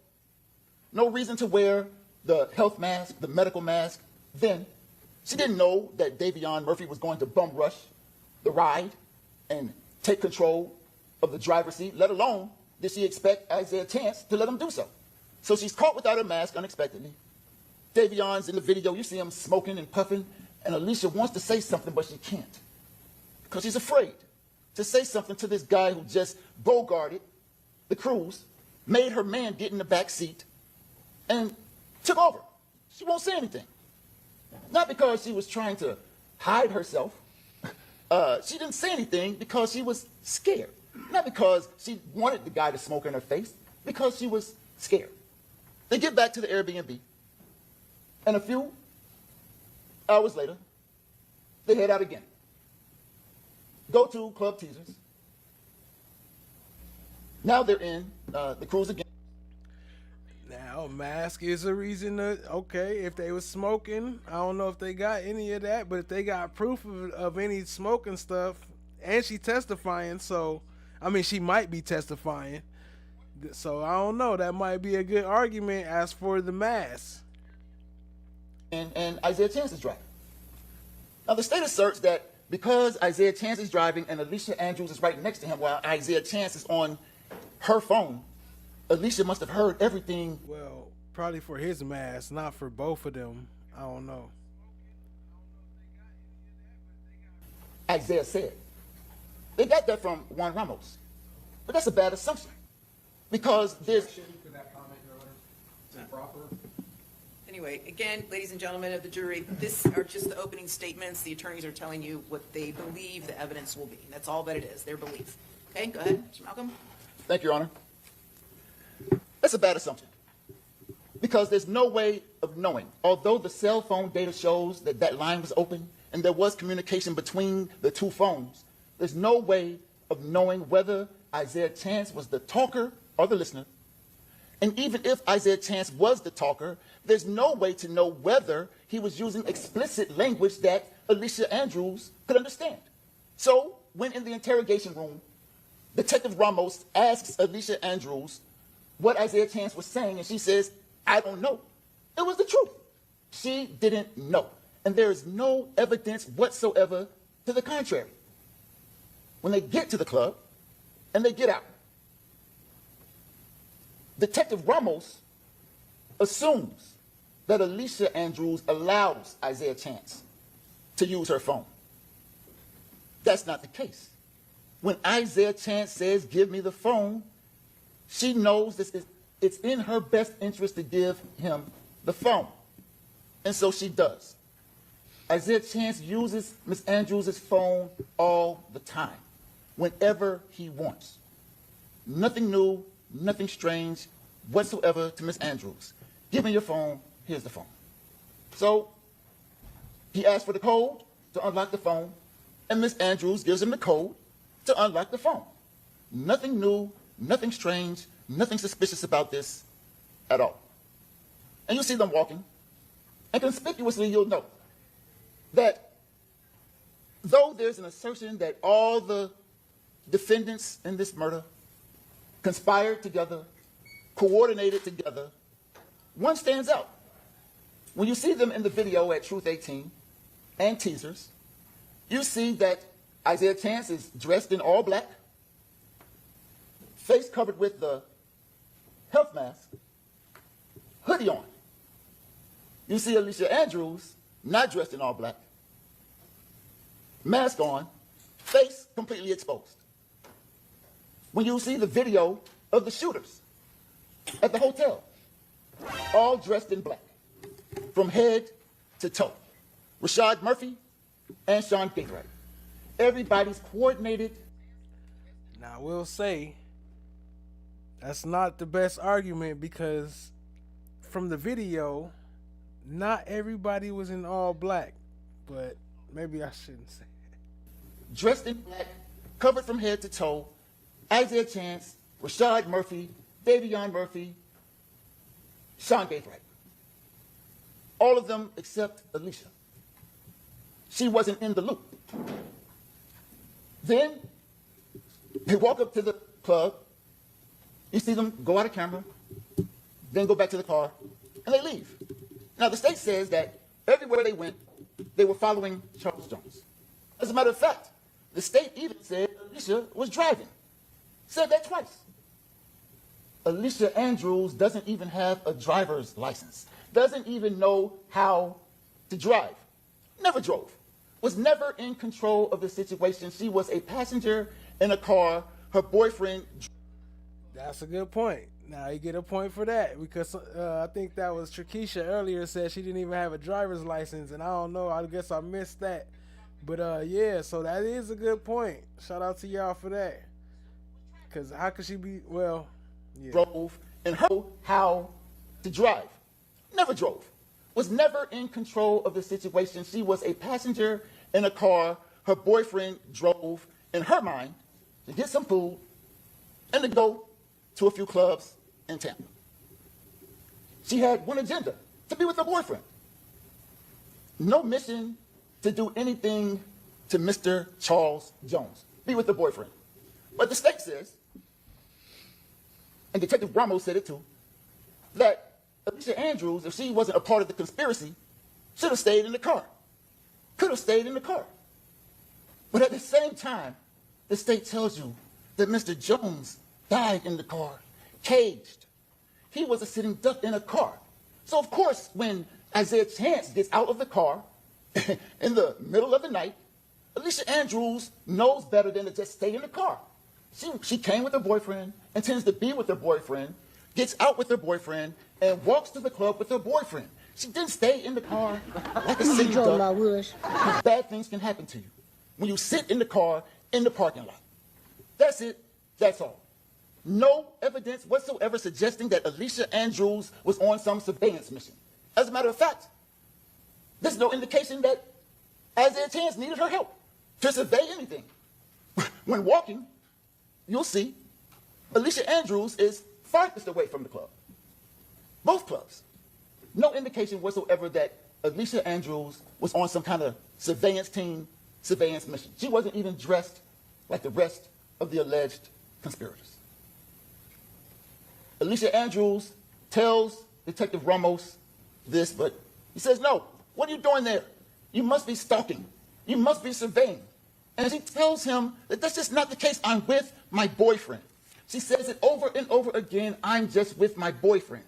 No reason to wear the health mask, the medical mask. Then she didn't know that Davion Murphy was going to bum rush the ride and take control of the driver's seat, let alone did she expect Isaiah Chance to let him do so. So she's caught without her mask unexpectedly. Davion's in the video, you see him smoking and puffing, and Alicia wants to say something, but she can't because she's afraid to say something to this guy who just bogarted the Cruise, made her man get in the back seat, and took over. She won't say anything. Not because she was trying to hide herself. She didn't say anything because she was scared. Not because she wanted the guy to smoke in her face, because she was scared. They get back to the Airbnb, and a few hours later, They head out again. Go to Club Teasers. Now they're in the cruise again. Now, mask is a reason to, okay, if they was smoking, I don't know if they got any of that, but if they got proof of any smoking stuff, and she testifying, so, I mean, she might be testifying, so I don't know, that might be a good argument as for the mask. And Isaiah Chance is driving. Now, the state asserts that because Isaiah Chance is driving and Alicia Andrews is right next to him while Isaiah Chance is on her phone, Alicia must have heard everything. Well, probably for his mask, not for both of them. I don't know. Isaiah said. They got that from Juan Ramos. But that's a bad assumption. Because there's... For that comment, Your Honor, is it proper? Anyway, again, ladies and gentlemen of the jury, this are just the opening statements. The attorneys are telling you what they believe the evidence will be. That's all that it is, their belief. Okay, go ahead, Mr. Malcolm. Thank you, Your Honor. That's a bad assumption. Because there's no way of knowing. Although the cell phone data shows that that line was open and there was communication between the two phones, there's no way of knowing whether Isaiah Chance was the talker or the listener. And even if Isaiah Chance was the talker, there's no way to know whether he was using explicit language that Alicia Andrews could understand. So, when in the interrogation room, Detective Ramos asks Alicia Andrews what Isaiah Chance was saying, and she says, I don't know. It was the truth. She didn't know. And there is no evidence whatsoever to the contrary. When they get to the club and they get out, Detective Ramos assumes that Alicia Andrews allows Isaiah Chance to use her phone. That's not the case. When Isaiah Chance says, give me the phone, she knows it's in her best interest to give him the phone. And so she does. Isaiah Chance uses Ms. Andrews' phone all the time, whenever he wants. Nothing new, nothing strange whatsoever to Ms. Andrews. Give me your phone, here's the phone. So he asks for the code to unlock the phone, and Ms. Andrews gives him the code to unlock the phone. Nothing new, nothing strange, nothing suspicious about this at all. And you see them walking, and conspicuously you'll note that though there's an assertion that all the defendants in this murder conspired together, coordinated together, one stands out. When you see them in the video at Truth 18 and teasers, you see that Isaiah Chance is dressed in all black, face covered with the health mask, hoodie on. You see Alicia Andrews not dressed in all black, mask on, face completely exposed. When you see the video of the shooters at the hotel, all dressed in black, from head to toe. Rashad Murphy and Sean Gainwright. Everybody's coordinated. Now, I will say, that's not the best argument because from the video, not everybody was in all black, but maybe I shouldn't say that. Dressed in black, covered from head to toe, Isaiah Chance, Rashad Murphy, Davion Murphy, Sean Gainwright. All of them except Alicia. She wasn't in the loop. Then they walk up to the club. You see them go out of camera, then go back to the car, and they leave. Now, the state says that everywhere they went, they were following Charles Jones. As a matter of fact, the state even said Alicia was driving. Said that twice. Alicia Andrews doesn't even have a driver's license. Doesn't even know how to drive. Never drove. Was never in control of the situation. She was a passenger in a car. Her boyfriend... That's a good point. Now you get a point for that because I think that was Trakisha earlier said she didn't even have a driver's license, and I don't know. I guess I missed that. But yeah, so that is a good point. Shout out to y'all for that. Because how could she be, well, yeah. Drove and her how to drive. Never drove. Was never in control of the situation. She was a passenger in a car her boyfriend drove, in her mind, to get some food and to go to a few clubs in Tampa. She had one agenda, to be with her boyfriend. No mission to do anything to Mr. Charles Jones, be with the boyfriend. But the state says, and Detective Ramos said it too, that Alicia Andrews, if she wasn't a part of the conspiracy, should have stayed in the car. Could have stayed in the car. But at the same time, the state tells you that Mr. Jones died in the car, caged. He was a sitting duck in a car. So of course, when Isaiah Chance gets out of the car in the middle of the night, Alicia Andrews knows better than to just stay in the car. She came with her boyfriend, intends to be with her boyfriend, gets out with her boyfriend, and walks to the club with her boyfriend. She didn't stay in the car like a sitting duck. Bad things can happen to you when you sit in the car in the parking lot. That's it. That's all. No evidence whatsoever suggesting that Alicia Andrews was on some surveillance mission. As a matter of fact, there's no indication that Isaiah Chance needed her help to survey anything. When walking, you'll see Alicia Andrews is farthest away from the club. Both clubs. No indication whatsoever that Alicia Andrews was on some kind of surveillance team, surveillance mission. She wasn't even dressed like the rest of the alleged conspirators. Alicia Andrews tells Detective Ramos this, but he says, no, what are you doing there? You must be stalking. You must be surveying. And she tells him that that's just not the case. I'm with my boyfriend. She says it over and over again, I'm just with my boyfriend.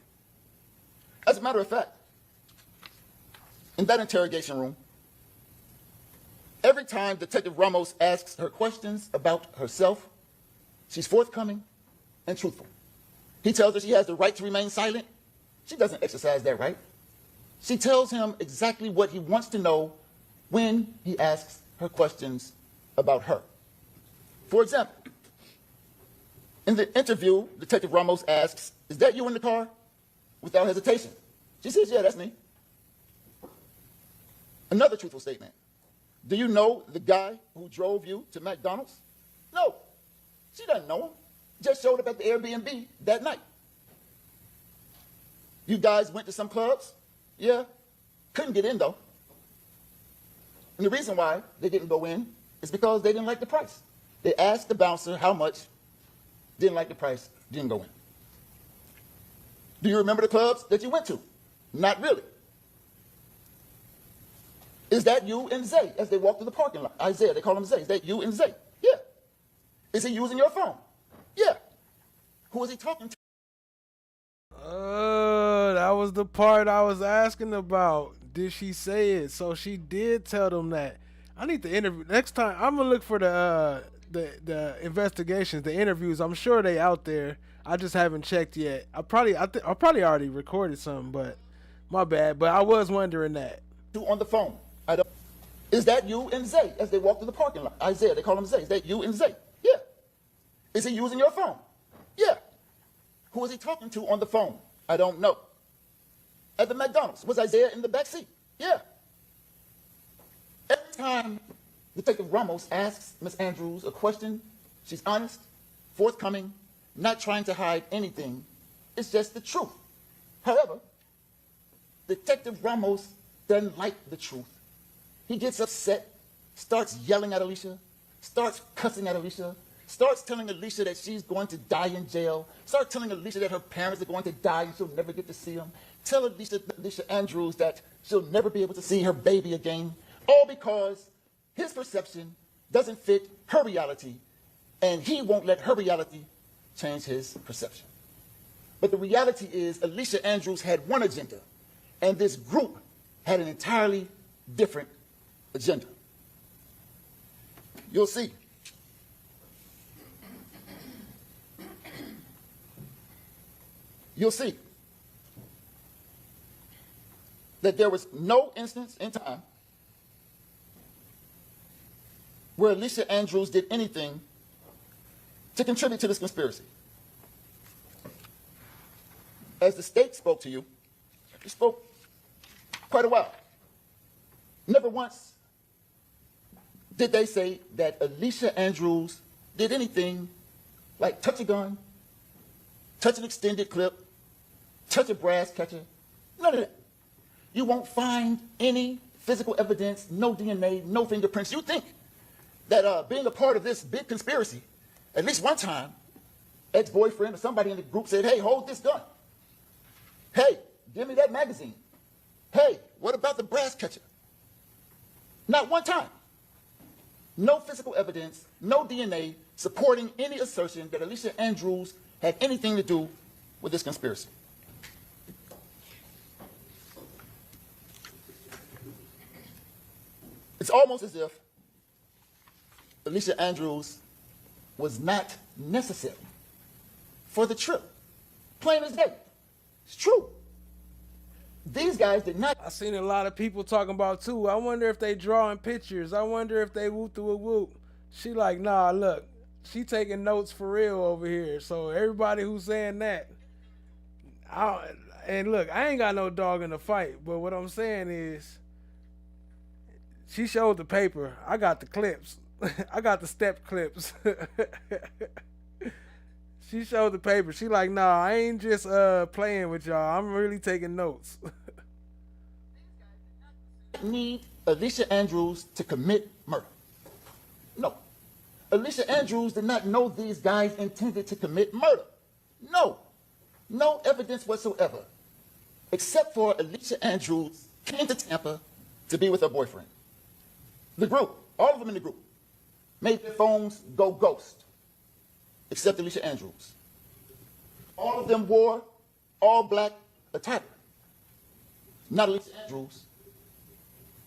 As a matter of fact, in that interrogation room, every time Detective Ramos asks her questions about herself, she's forthcoming and truthful. He tells her she has the right to remain silent. She doesn't exercise that right. She tells him exactly what he wants to know when he asks her questions about her. For example, in the interview, Detective Ramos asks, is that you in the car? Without hesitation. She says, yeah, that's me. Another truthful statement. Do you know the guy who drove you to McDonald's? No, she doesn't know him. Just showed up at the Airbnb that night. You guys went to some clubs? Yeah. Couldn't get in, though. And the reason why they didn't go in is because they didn't like the price. They asked the bouncer how much, didn't like the price, didn't go in. Do you remember the clubs that you went to? Not really. Is that you and Zay as they walk through the parking lot? Isaiah, they call him Zay. Is that you and Zay? Yeah. Is he using your phone? Yeah. Who is he talking to? That was the part I was asking about. Did she say it? So she did tell them that. I need to interview next time. I'm gonna look for the investigations, the interviews. I'm sure they out there. I just haven't checked yet. I probably already recorded something, but my bad. But I was wondering that. On the phone. I don't. Is that you and Zay as they walk through the parking lot? Isaiah, they call him Zay. Is that you and Zay? Yeah. Is he using your phone? Yeah. Who is he talking to on the phone? I don't know. At the McDonald's, was Isaiah in the back seat? Yeah. Every time Detective Ramos asks Ms. Andrews a question, she's honest, forthcoming, not trying to hide anything. It's just the truth. However, Detective Ramos doesn't like the truth. He gets upset, starts yelling at Alicia, starts cussing at Alicia, starts telling Alicia that she's going to die in jail, starts telling Alicia that her parents are going to die and she'll never get to see them, tell Alicia Andrews that she'll never be able to see her baby again, all because his perception doesn't fit her reality, and he won't let her reality change his perception. But the reality is Alicia Andrews had one agenda, and this group had an entirely different agenda. You'll see. You'll see that there was no instance in time where Alicia Andrews did anything to contribute to this conspiracy. As the state spoke to you, he spoke quite a while. Never once did they say that Alicia Andrews did anything like touch a gun, touch an extended clip, touch a brass catcher? None of that. You won't find any physical evidence, no DNA, no fingerprints. You think that being a part of this big conspiracy, at least one time, ex-boyfriend or somebody in the group said, hey, hold this gun. Hey, give me that magazine. Hey, what about the brass catcher? Not one time. No physical evidence, no DNA supporting any assertion that Alicia Andrews had anything to do with this conspiracy. It's almost as if Alicia Andrews was not necessary for the trip. Plain as day. It's true. These guys did not. I seen a lot of people talking about too. I wonder if they drawing pictures. I wonder if they whoop through a whoop. She like, nah, look, she taking notes for real over here. So everybody who's saying that, and look, I ain't got no dog in the fight. But what I'm saying is, she showed the paper. I got the clips. I got the step clips. She showed the paper. She like, nah, I ain't just playing with y'all. I'm really taking notes. Need Alicia Andrews to commit murder. No. Alicia Andrews did not know these guys intended to commit murder. No. No evidence whatsoever. Except for Alicia Andrews came to Tampa to be with her boyfriend. The group, all of them in the group, made their phones go ghost. Except Alicia Andrews. All of them wore all black attire. Not Alicia Andrews.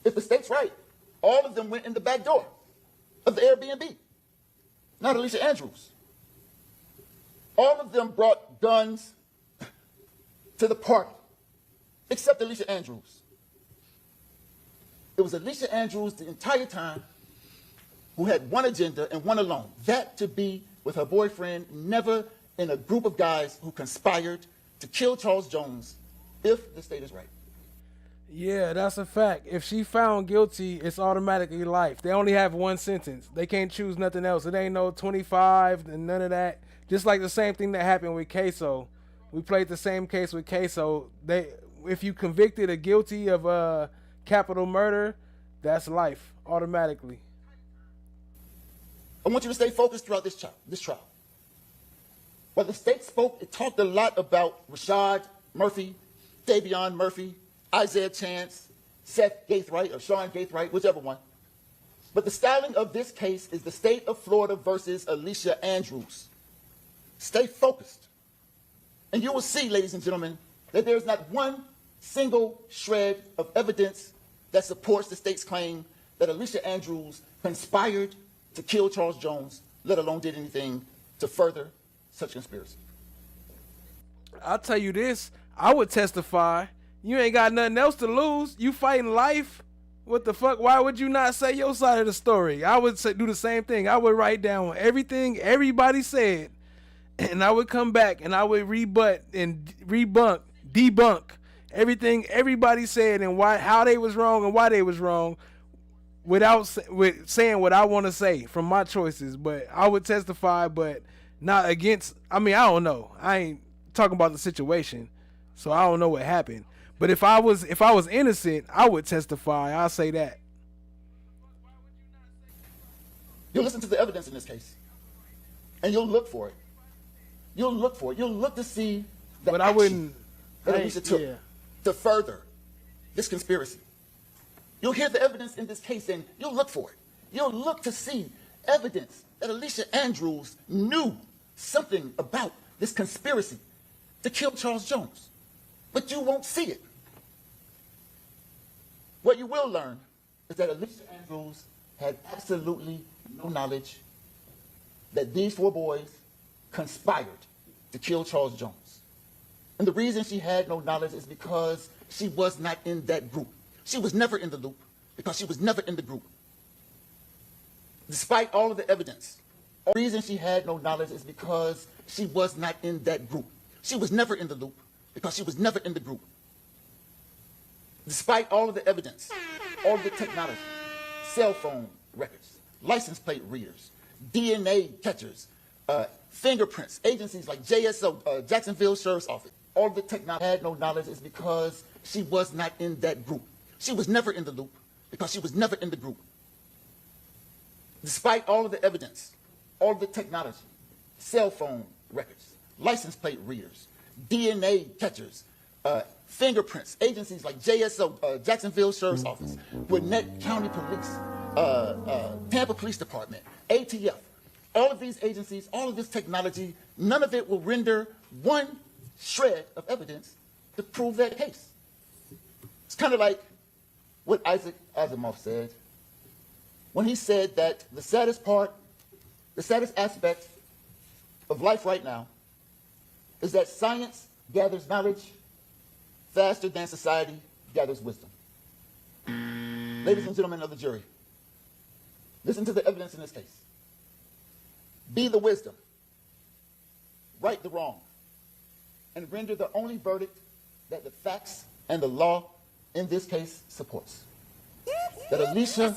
If the state's right, all of them went in the back door of the Airbnb. Not Alicia Andrews. All of them brought guns to the party, except Alicia Andrews. It was Alicia Andrews the entire time who had one agenda and one alone, that to be with her boyfriend, never in a group of guys who conspired to kill Charles Jones, if the state is right. Yeah, that's a fact. If she found guilty, it's automatically life. They only have one sentence. They can't choose nothing else. It ain't no 25 and none of that. Just like the same thing that happened with Queso. We played the same case with Queso. If you convicted or guilty of capital murder, that's life automatically. I want you to stay focused throughout this trial. While the state spoke, it talked a lot about Rashad Murphy, Davion Murphy, Isaiah Chance, Seth Gaithright, or Sean Gaithright, whichever one. But the styling of this case is the state of Florida versus Alicia Andrews. Stay focused. And you will see, ladies and gentlemen, that there's not one single shred of evidence that supports the state's claim that Alicia Andrews conspired to kill Charles Jones, let alone did anything to further such conspiracy. I'll tell you this, I would testify. You ain't got nothing else to lose. You fighting life. What the fuck? Why would you not say your side of the story? I would do the same thing. I would write down everything everybody said, and I would come back and I would rebut and debunk everything everybody said and how they was wrong and why they was wrong, with saying what I want to say from my choices. But I would testify, but not against. I mean, I don't know. I ain't talking about the situation, so I don't know what happened. But if I was innocent, I would testify. I'll say that. You'll listen to the evidence in this case, and you'll look for it. You'll look for it. You'll look to see the action that Alicia took to further this conspiracy. You'll hear the evidence in this case, and you'll look for it. You'll look to see evidence that Alicia Andrews knew something about this conspiracy to kill Charles Jones. But you won't see it. What you will learn is that Alicia Andrews had absolutely no knowledge that these four boys conspired to kill Charles Jones. And the reason she had no knowledge is because she was not in that group. She was never in the loop because she was never in the group. Despite all of the evidence, the reason she had no knowledge is because she was not in that group. She was never in the loop because she was never in the group. Despite all of the evidence, all of the technology, cell phone records, license plate readers, DNA catchers, fingerprints, agencies like JSO, Jacksonville Sheriff's Office. All the technology had no knowledge is because she was not in that group. She was never in the loop because she was never in the group. Despite all of the evidence, all of the technology, cell phone records, license plate readers, DNA catchers, fingerprints, agencies like JSO, Jacksonville Sheriff's Office, Gwinnett County Police, Tampa Police Department, ATF, all of these agencies, all of this technology, none of it will render one shred of evidence to prove that case. It's kind of like what Isaac Asimov said when he said that the saddest aspect of life right now is that science gathers knowledge faster than society gathers wisdom. Ladies and gentlemen of the jury, listen to the evidence in this case. Be the wisdom, right the wrong, and render the only verdict that the facts and the law in this case supports. That Alicia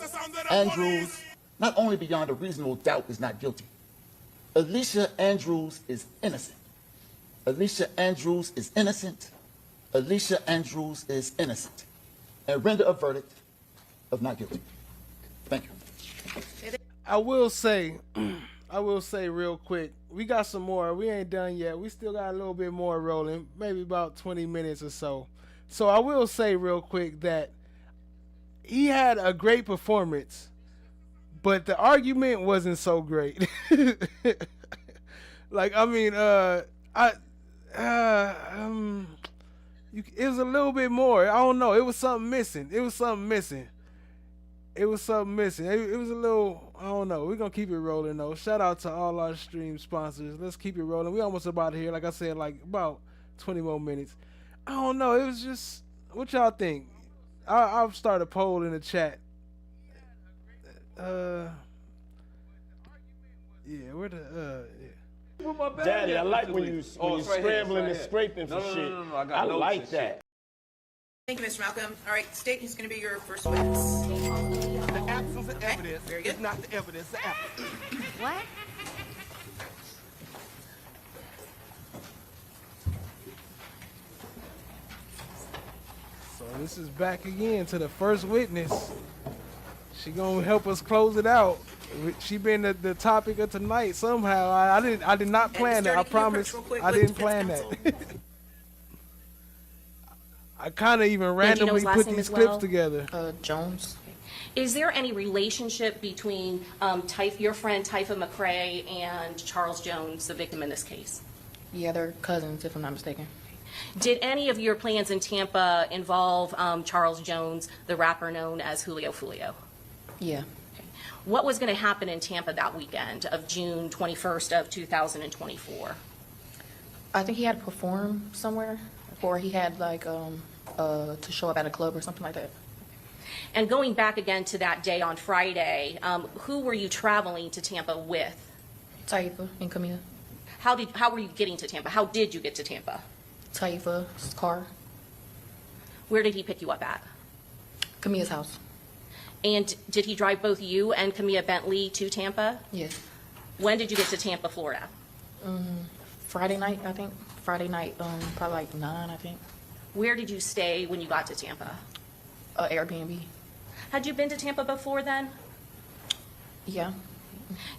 Andrews, not only beyond a reasonable doubt, is not guilty. Alicia Andrews is innocent. Alicia Andrews is innocent. Alicia Andrews is innocent. And render a verdict of not guilty. Thank you. I will say real quick, we got some more. We ain't done yet. We still got a little bit more rolling, maybe about 20 minutes or so. So I will say real quick that he had a great performance, but the argument wasn't so great. Like, I mean, it was a little bit more. I don't know. It was something missing. It was a little, I don't know. We're going to keep it rolling, though. Shout out to all our stream sponsors. Let's keep it rolling. We almost about here. Like I said, like about 20 more minutes. I don't know. It was just, what y'all think? I'll start a poll in the chat. Yeah, where the, yeah. Daddy, I like when you scrambling and scraping for shit. No, I like that. Thank you, Mr. Malcolm. All right, State, who's going to be your first witness? The absence of evidence very good. is not the evidence of absence. What? So this is back again to the first witness. She gonna help us close it out. She been the topic of tonight somehow. I did not plan that. I promise. I didn't plan that. I kind of even randomly put these clips together. Jones. Is there any relationship between your friend Typha McCrae and Charles Jones, the victim in this case? Yeah, they're cousins, if I'm not mistaken. Did any of your plans in Tampa involve Charles Jones, the rapper known as Julio Foolio? Yeah. What was going to happen in Tampa that weekend of June 21st of 2024? I think he had to perform somewhere, or he had like to show up at a club or something like that. And going back again to that day on Friday, who were you traveling to Tampa with? Taifa and Camilla. How were you getting to Tampa? How did you get to Tampa? Taifa's car. Where did he pick you up at? Camilla's house. And did he drive both you and Camilla Bentley to Tampa? Yes. When did you get to Tampa, Florida? Friday night, I think. Friday night, probably like 9, I think. Where did you stay when you got to Tampa? Airbnb. Had you been to Tampa before then? Yeah.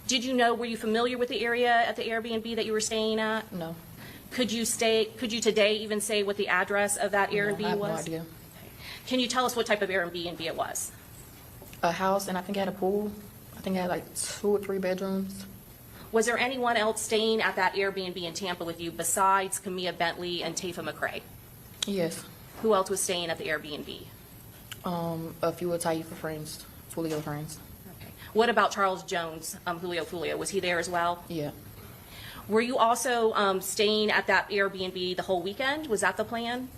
Were you familiar with the area at the Airbnb that you were staying at? No. Could you today even say what the address of that Airbnb I have was? no idea. Can you tell us what type of Airbnb it was? A house, and I think it had a pool. I think it had like 2 or 3 bedrooms. Was there anyone else staying at that Airbnb in Tampa with you besides Camilla Bentley and Taifa McCrae? Yes. Who else was staying at the Airbnb? A few of Taifa friends, Julio friends. Okay. What about Charles Jones, Julio Foolio? Was he there as well? Yeah. Were you also staying at that Airbnb the whole weekend? Was that the plan?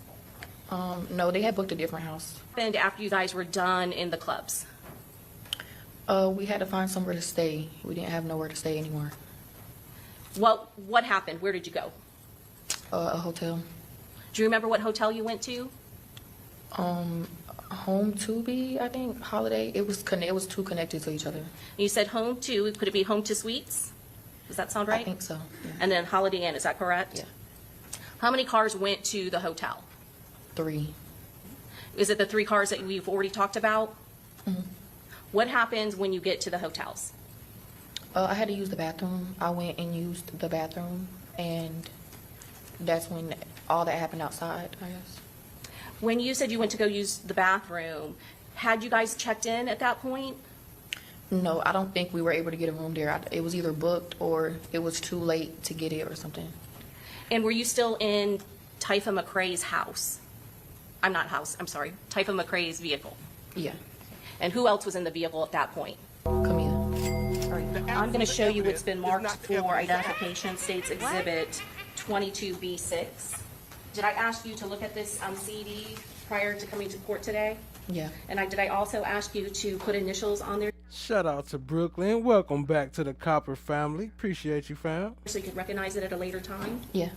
No, they had booked a different house. And after you guys were done in the clubs? We had to find somewhere to stay. We didn't have nowhere to stay anymore. Well, what happened? Where did you go? A hotel. Do you remember what hotel you went to? Home to be, I think, Holiday. It was too connected to each other. You said home to, could it be home to suites? Does that sound right? I think so. Yeah. And then Holiday Inn, is that correct? Yeah. How many cars went to the hotel? 3. Is it the 3 cars that we've already talked about? Mm-hmm. What happens when you get to the hotels? I had to use the bathroom. I went and used the bathroom, and that's when all that happened outside, I guess. When you said you went to go use the bathroom, had you guys checked in at that point? No, I don't think we were able to get a room there. It was either booked or it was too late to get it or something. And were you still in Typha McCrae's house? I'm sorry, Typha McCrae's vehicle? Yeah. And who else was in the vehicle at that point? Camila. All right, I'm going to show you what's been marked for identification, States Exhibit 22B6. Did I ask you to look at this CD prior to coming to court today? Yeah. And did I also ask you to put initials on there? Shout out to Brooklyn. Welcome back to the Copper family. Appreciate you, fam. So you could recognize it at a later time? Yeah.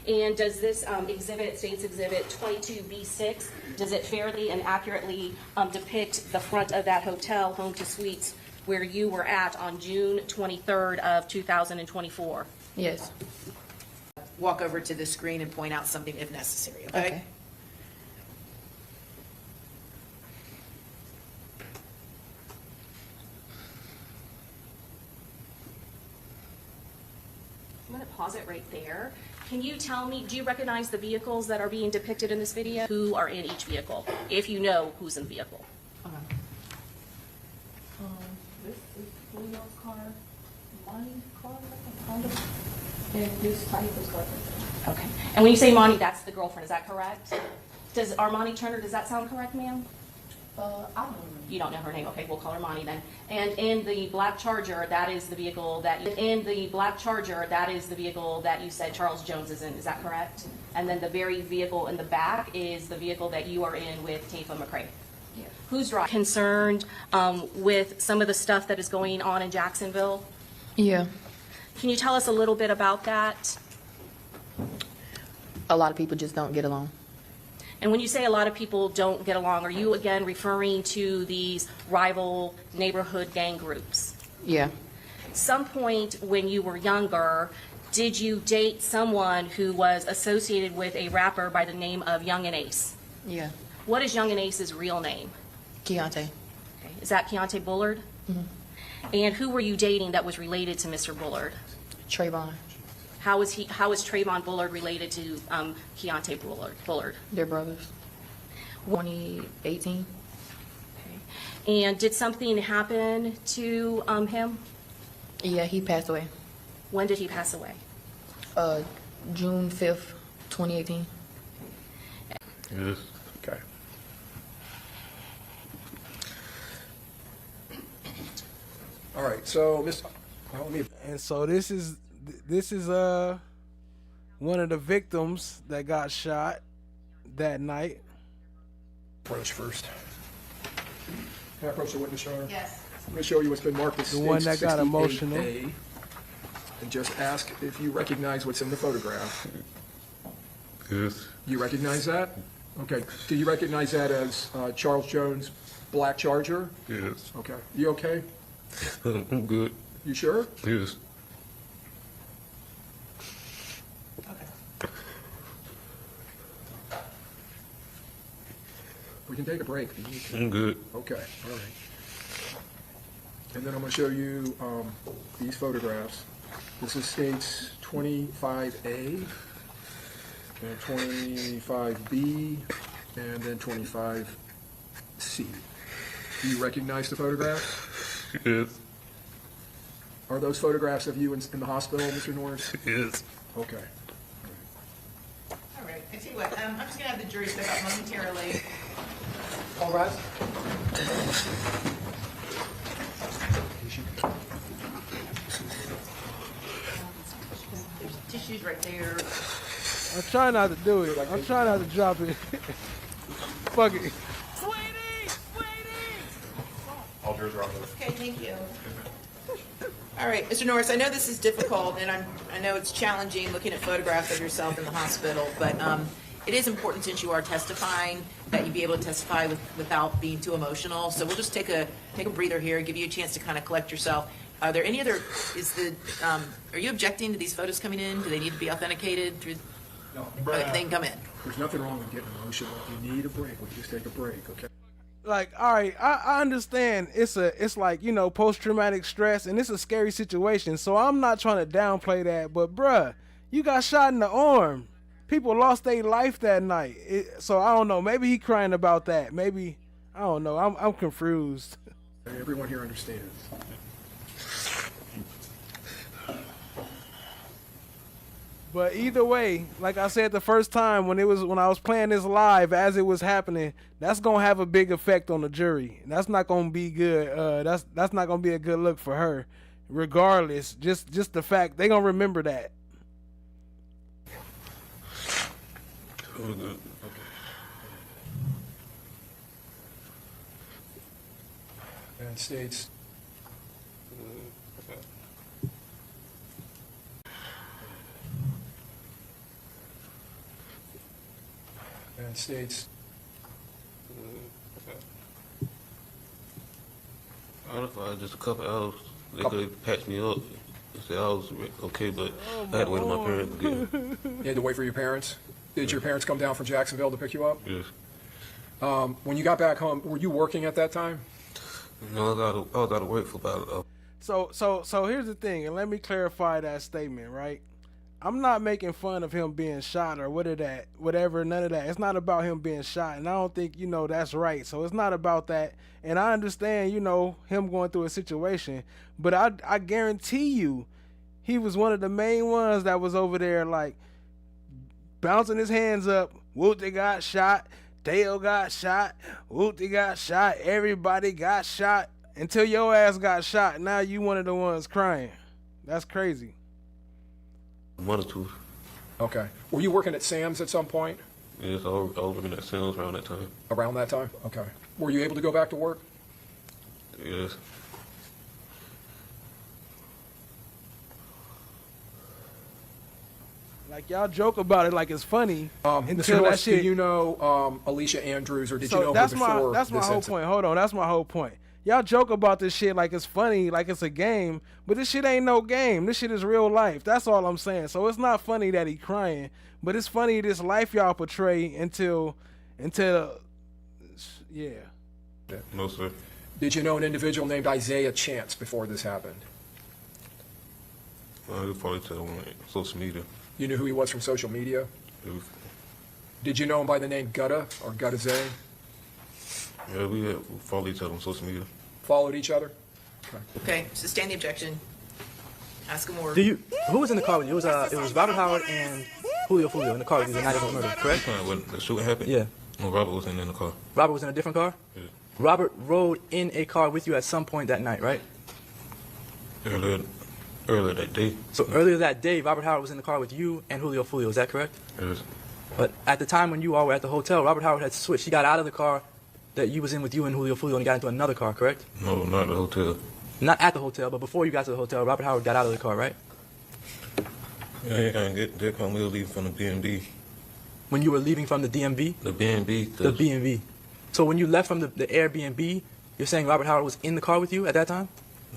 And does this States Exhibit 22B6, does it fairly and accurately depict the front of that hotel, Home to Suites, where you were at on June 23rd of 2024? Yes. Walk over to the screen and point out something if necessary, okay? Okay. I'm going to pause it right there. Can you tell me, do you recognize the vehicles that are being depicted in this video? Who are in each vehicle, if you know who's in the vehicle? This is Julio's car, Monty's car, and this Typha's car. Okay. And when you say Monty, that's the girlfriend, is that correct? Does Armani Turner, does that sound correct, ma'am? I don't know. You don't know her name. Okay, we'll call her Monty then. And in the black Charger, that is the vehicle that you said Charles Jones is in. Is that correct? And then the very vehicle in the back is the vehicle that you are in with Typha McCrae. Yeah. Who's driving? Concerned with some of the stuff that is going on in Jacksonville? Yeah. Can you tell us a little bit about that? A lot of people just don't get along. And when you say a lot of people don't get along, are you again referring to these rival neighborhood gang groups? Yeah. Some point when you were younger, did you date someone who was associated with a rapper by the name of Young and Ace? Yeah. What is Young and Ace's real name? Keontae. Okay. Is that Keontae Bullard? Mm-hmm. And who were you dating that was related to Mr. Bullard? Trayvon. How is Trayvon Bullard related to Keontae Bullard? They're brothers. 2018. Okay. And did something happen to him? Yeah, he passed away. When did he pass away? June 5th, 2018. Yes. Okay. All right, so and so this is one of the victims that got shot that night. Approach first. Can I approach the witness, Your Honor? Yes. I'm going to show you what's been marked as The one that got 68A, emotional. and just ask if you recognize what's in the photograph. Yes. You recognize that? Okay. Do you recognize that as Charles Jones' black Charger? Yes. Okay. You okay? I'm good. You sure? Yes. We can take a break. I'm good. Okay. All right. And then I'm going to show you these photographs. This is states 25A, and 25B, and then 25C. Do you recognize the photograph? Yes. Are those photographs of you in the hospital, Mr. Norris? Yes. Okay. All right, I tell you what, I'm just gonna have the jury step up momentarily. All right. There's tissues right there. I'm trying not to do it. I'm trying not to drop it. Fuck it. All jurors are on Okay, thank you. All right, Mr. Norris, I know this is difficult, and I know it's challenging looking at photographs of yourself in the hospital, but it is important, since you are testifying, that you be able to testify without being too emotional. So we'll just take a breather here, give you a chance to kind of collect yourself. Are there any other, are you objecting to these photos coming in? Do they need to be authenticated through? No. Okay, they can come in. There's nothing wrong with getting emotional. If you need a break, we'll just take a break, okay? Like, all right, I understand it's like, you know, post-traumatic stress, and it's a scary situation, so I'm not trying to downplay that, but bruh, you got shot in the arm. People lost their life that night. So I don't know, maybe he crying about that. Maybe, I don't know, I'm confused. Everyone here understands. But either way, like I said the first time when I was playing this live as it was happening, that's gonna have a big effect on the jury. That's not gonna be good. That's not gonna be a good look for her. Regardless, just the fact they gonna remember that. Okay. United States. United States. Honestly, just a couple hours. They could patch me up. They said I was okay, but I had to wait on my parents to get me. You had to wait for your parents? Did your parents come down from Jacksonville to pick you up? Yes. When you got back home, were you working at that time? No, I was out of work for about So here's the thing, and let me clarify that statement, right? I'm not making fun of him being shot or whatever, none of that. It's not about him being shot, and I don't think, that's right. So it's not about that. And I understand, him going through a situation, but I guarantee you he was one of the main ones that was over there, like, bouncing his hands up. Wooty got shot. Dale got shot. Wooty got shot. Everybody got shot until your ass got shot. Now you one of the ones crying. That's crazy. one or two. Okay. Were you working at Sam's at some point? Yes, I was working at Sam's around that time. Around that time? Okay. Were you able to go back to work? Yes. Like, y'all joke about it like it's funny. Mr. Norris, do you know Alicia Andrews, or did you know her before that's my this whole incident? point. Hold on, that's my whole point. Y'all joke about this shit like it's funny, like it's a game, but this shit ain't no game. This shit is real life. That's all I'm saying. So it's not funny that he crying, but it's funny this life y'all portray until, yeah. No, sir. Did you know an individual named Isaiah Chance before this happened? You probably tell him on social media. You knew who he was from social media? Did you know him by the name Gutta or Gutta Zay? Yeah, we followed each other on social media. Followed each other? Okay, sustain the objection. Ask him more. Who was in the car with you? It was Robert Howard and Julio Foolio in the car with you the night of the murder, correct? When the shooting happened? Yeah. No, Robert wasn't in the car. Robert was in a different car? Yeah. Robert rode in a car with you at some point that night, right? Earlier that day. So earlier that day, Robert Howard was in the car with you and Julio Foolio, is that correct? Yes. But at the time when you all were at the hotel, Robert Howard had switched. He got out of the car that you was in with you and Julio Foolio and got into another car, correct? No, not at the hotel. Not at the hotel, but before you got to the hotel, Robert Howard got out of the car, right? Yeah, I didn't get there when we were leaving from the B&B. When you were leaving from the DMV? The B&B. The B&B. So when you left from the Airbnb, you're saying Robert Howard was in the car with you at that time?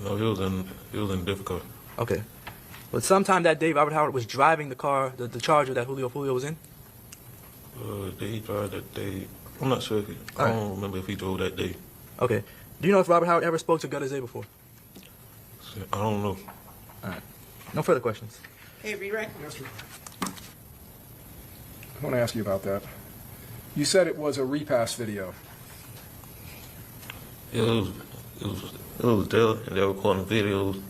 No, he was in a different car. Okay. But sometime that day, Robert Howard was driving the car, the Charger that Julio Foolio was in? Did he drive that day? I'm not sure. I don't remember if he drove that day. Okay. Do you know if Robert Howard ever spoke to Gutta Zay before? I don't know. All right. No further questions. Hey, Rerec. I want to ask you about that. You said it was a repass video. Yeah, it was there, and they were recording videos,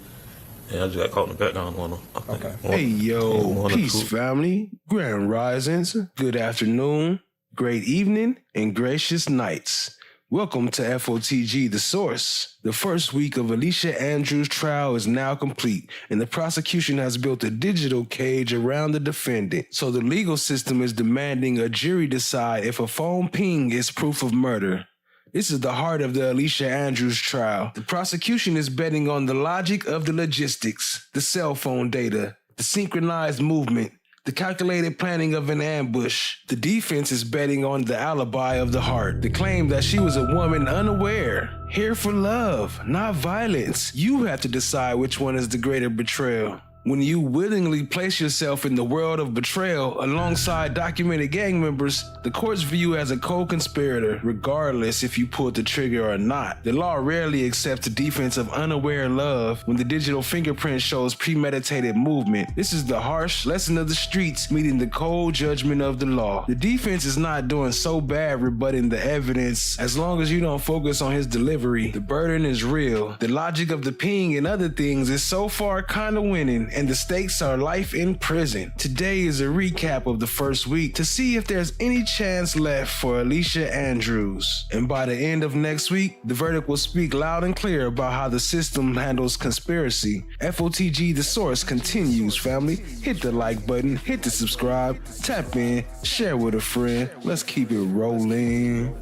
and I just got caught in the background on them. Okay. Hey, yo, peace, family. Grand risings, good afternoon, great evening, and gracious nights. Welcome to FOTG The Source. The first week of Alicia Andrews' trial is now complete, and the prosecution has built a digital cage around the defendant. So the legal system is demanding a jury decide if a phone ping is proof of murder. This is the heart of the Alicia Andrews trial. The prosecution is betting on the logic of the logistics, the cell phone data, the synchronized movement, The calculated planning of an ambush. The defense is betting on the alibi of the heart. The claim that she was a woman unaware. Here for love, not violence. You have to decide which one is the greater betrayal. When you willingly place yourself in the world of betrayal alongside documented gang members, the courts view you as a co-conspirator, regardless if you pulled the trigger or not. The law rarely accepts the defense of unaware love when the digital fingerprint shows premeditated movement. This is the harsh lesson of the streets meeting the cold judgment of the law. The defense is not doing so bad rebutting the evidence. As long as you don't focus on his delivery, the burden is real. The logic of the ping and other things is so far kind of winning, and the stakes are life in prison. Today is a recap of the first week to see if there's any chance left for Alicia Andrews. And by the end of next week, the verdict will speak loud and clear about how the system handles conspiracy. FOTG The Source continues, family. Hit the like button, hit the subscribe, tap in, share with a friend. Let's keep it rolling.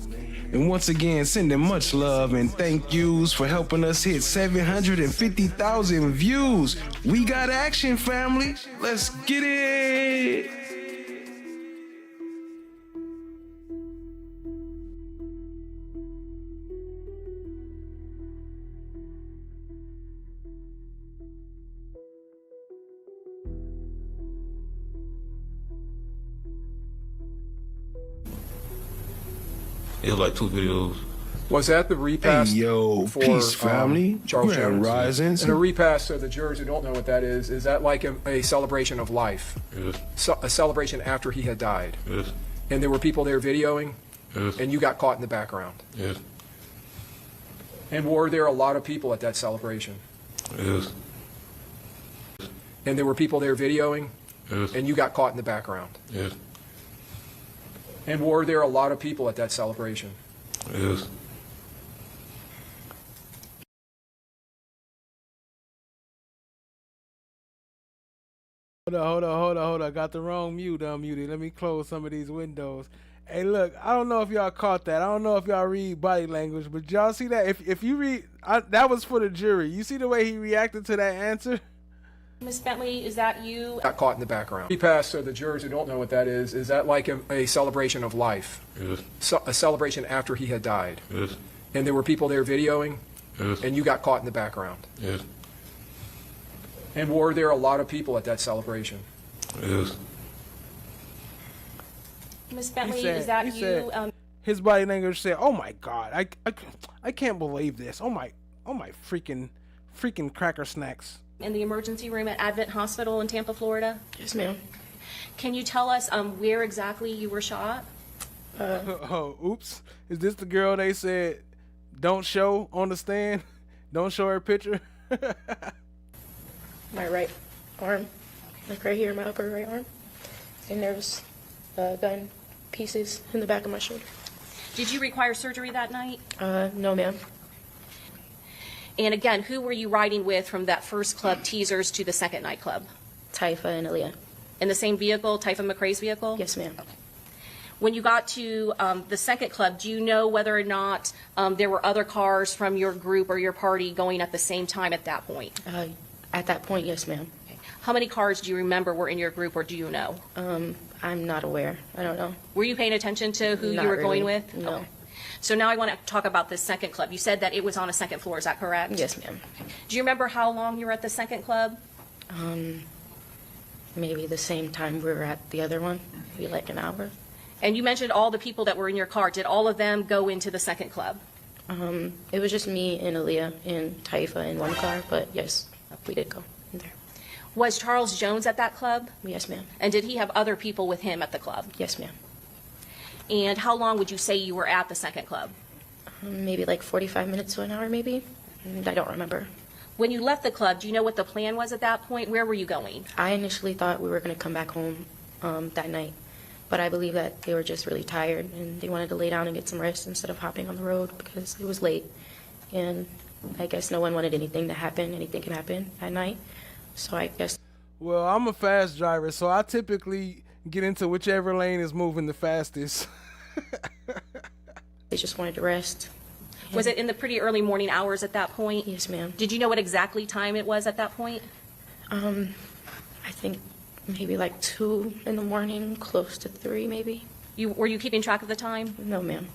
And once again, sending much love and thank yous for helping us hit 750,000 views. We got action, family. Let's get it. It was like 2 videos. Was that the repass? Hey, yo, for, peace, family. Charles Grand Jones? risings. And a repass, so the jurors who don't know what that is that like a celebration of life? Yes. So, a celebration after he had died? Yes. And there were people there videoing? Yes. And you got caught in the background? Yes. And were there a lot of people at that celebration? Yes. And there were people there videoing? Yes. And you got caught in the background? Yes. And were there a lot of people at that celebration? Yes. Hold on. I got the wrong mute unmuted. Let me close some of these windows. Hey, look, I don't know if y'all caught that. I don't know if y'all read body language, but y'all see that? If you read, that was for the jury. You see the way he reacted to that answer? Miss Bentley, is that you? Got caught in the background. Repass, so the jurors who don't know what that is that like a celebration of life? Yes. So, a celebration after he had died? Yes. And there were people there videoing? Yes. And you got caught in the background? Yes. And were there a lot of people at that celebration? Yes. Miss Bentley, is that you? His body language said, "Oh my God, I can't believe this. Oh my freaking cracker snacks." In the emergency room at Advent Hospital in Tampa, Florida? Yes, ma'am. Can you tell us where exactly you were shot? Oh, oops. Is this the girl they said don't show on the stand? Don't show her picture? My right arm, like right here, my upper right arm. And there's gun pieces in the back of my shoulder. Did you require surgery that night? No, ma'am. And again, who were you riding with from that first club, Teasers, to the second nightclub? Taifa and Aaliyah. In the same vehicle, Taifa McRae's vehicle? Yes, ma'am. When you got to the second club, do you know whether or not there were other cars from your group or your party going at the same time at that point? At that point, yes, ma'am. Okay. How many cars do you remember were in your group, or do you know? I'm not aware. I don't know. Were you paying attention to who Not you were really. going with? No. Okay. So now I want to talk about the second club. You said that it was on a second floor, is that correct? Yes, ma'am. Do you remember how long you were at the second club? Maybe the same time we were at the other one, maybe like an hour. And you mentioned all the people that were in your car. Did all of them go into the second club? It was just me and Aaliyah and Taifa in one car, but yes, we did go in there. Was Charles Jones at that club? Yes, ma'am. And did he have other people with him at the club? Yes, ma'am. And how long would you say you were at the second club? Maybe like 45 minutes to an hour, maybe. I don't remember. When you left the club, do you know what the plan was at that point? Where were you going? I initially thought we were going to come back home that night, but I believe that they were just really tired and they wanted to lay down and get some rest instead of hopping on the road because it was late. And I guess no one wanted anything to happen. Anything can happen at night. So I guess. Well, I'm a fast driver, so I typically get into whichever lane is moving the fastest. They just wanted to rest. Was it in the pretty early morning hours at that point? Yes, ma'am. Did you know what exactly time it was at that point? I think Maybe like 2 in the morning, close to 3 maybe. Were you keeping track of the time? No, ma'am.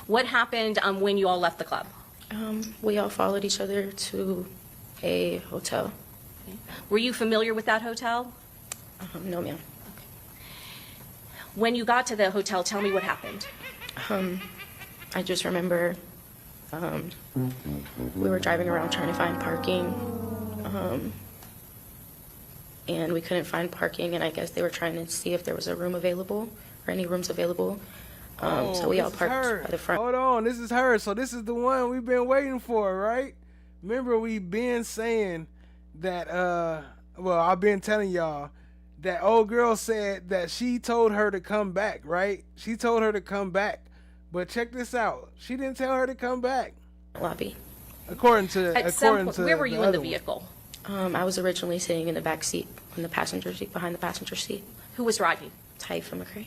What happened when you all left the club? We all followed each other to a hotel. Were you familiar with that hotel? No, ma'am. When you got to the hotel, tell me what happened. I just remember we were driving around trying to find parking, and we couldn't find parking, and I guess they were trying to see if there was a room available or any rooms available. So we all parked by the front. Hold on, this is her. So this is the one we've been waiting for, right? Remember, we've been saying that, well, I've been telling y'all that old girl said that she told her to come back, right? She told her to come back. But check this out. She didn't tell her to come back. Lobby. According to where were you in the vehicle? I was originally sitting in the back seat, in the passenger seat, behind the passenger seat. Who was driving? Taifa McCray.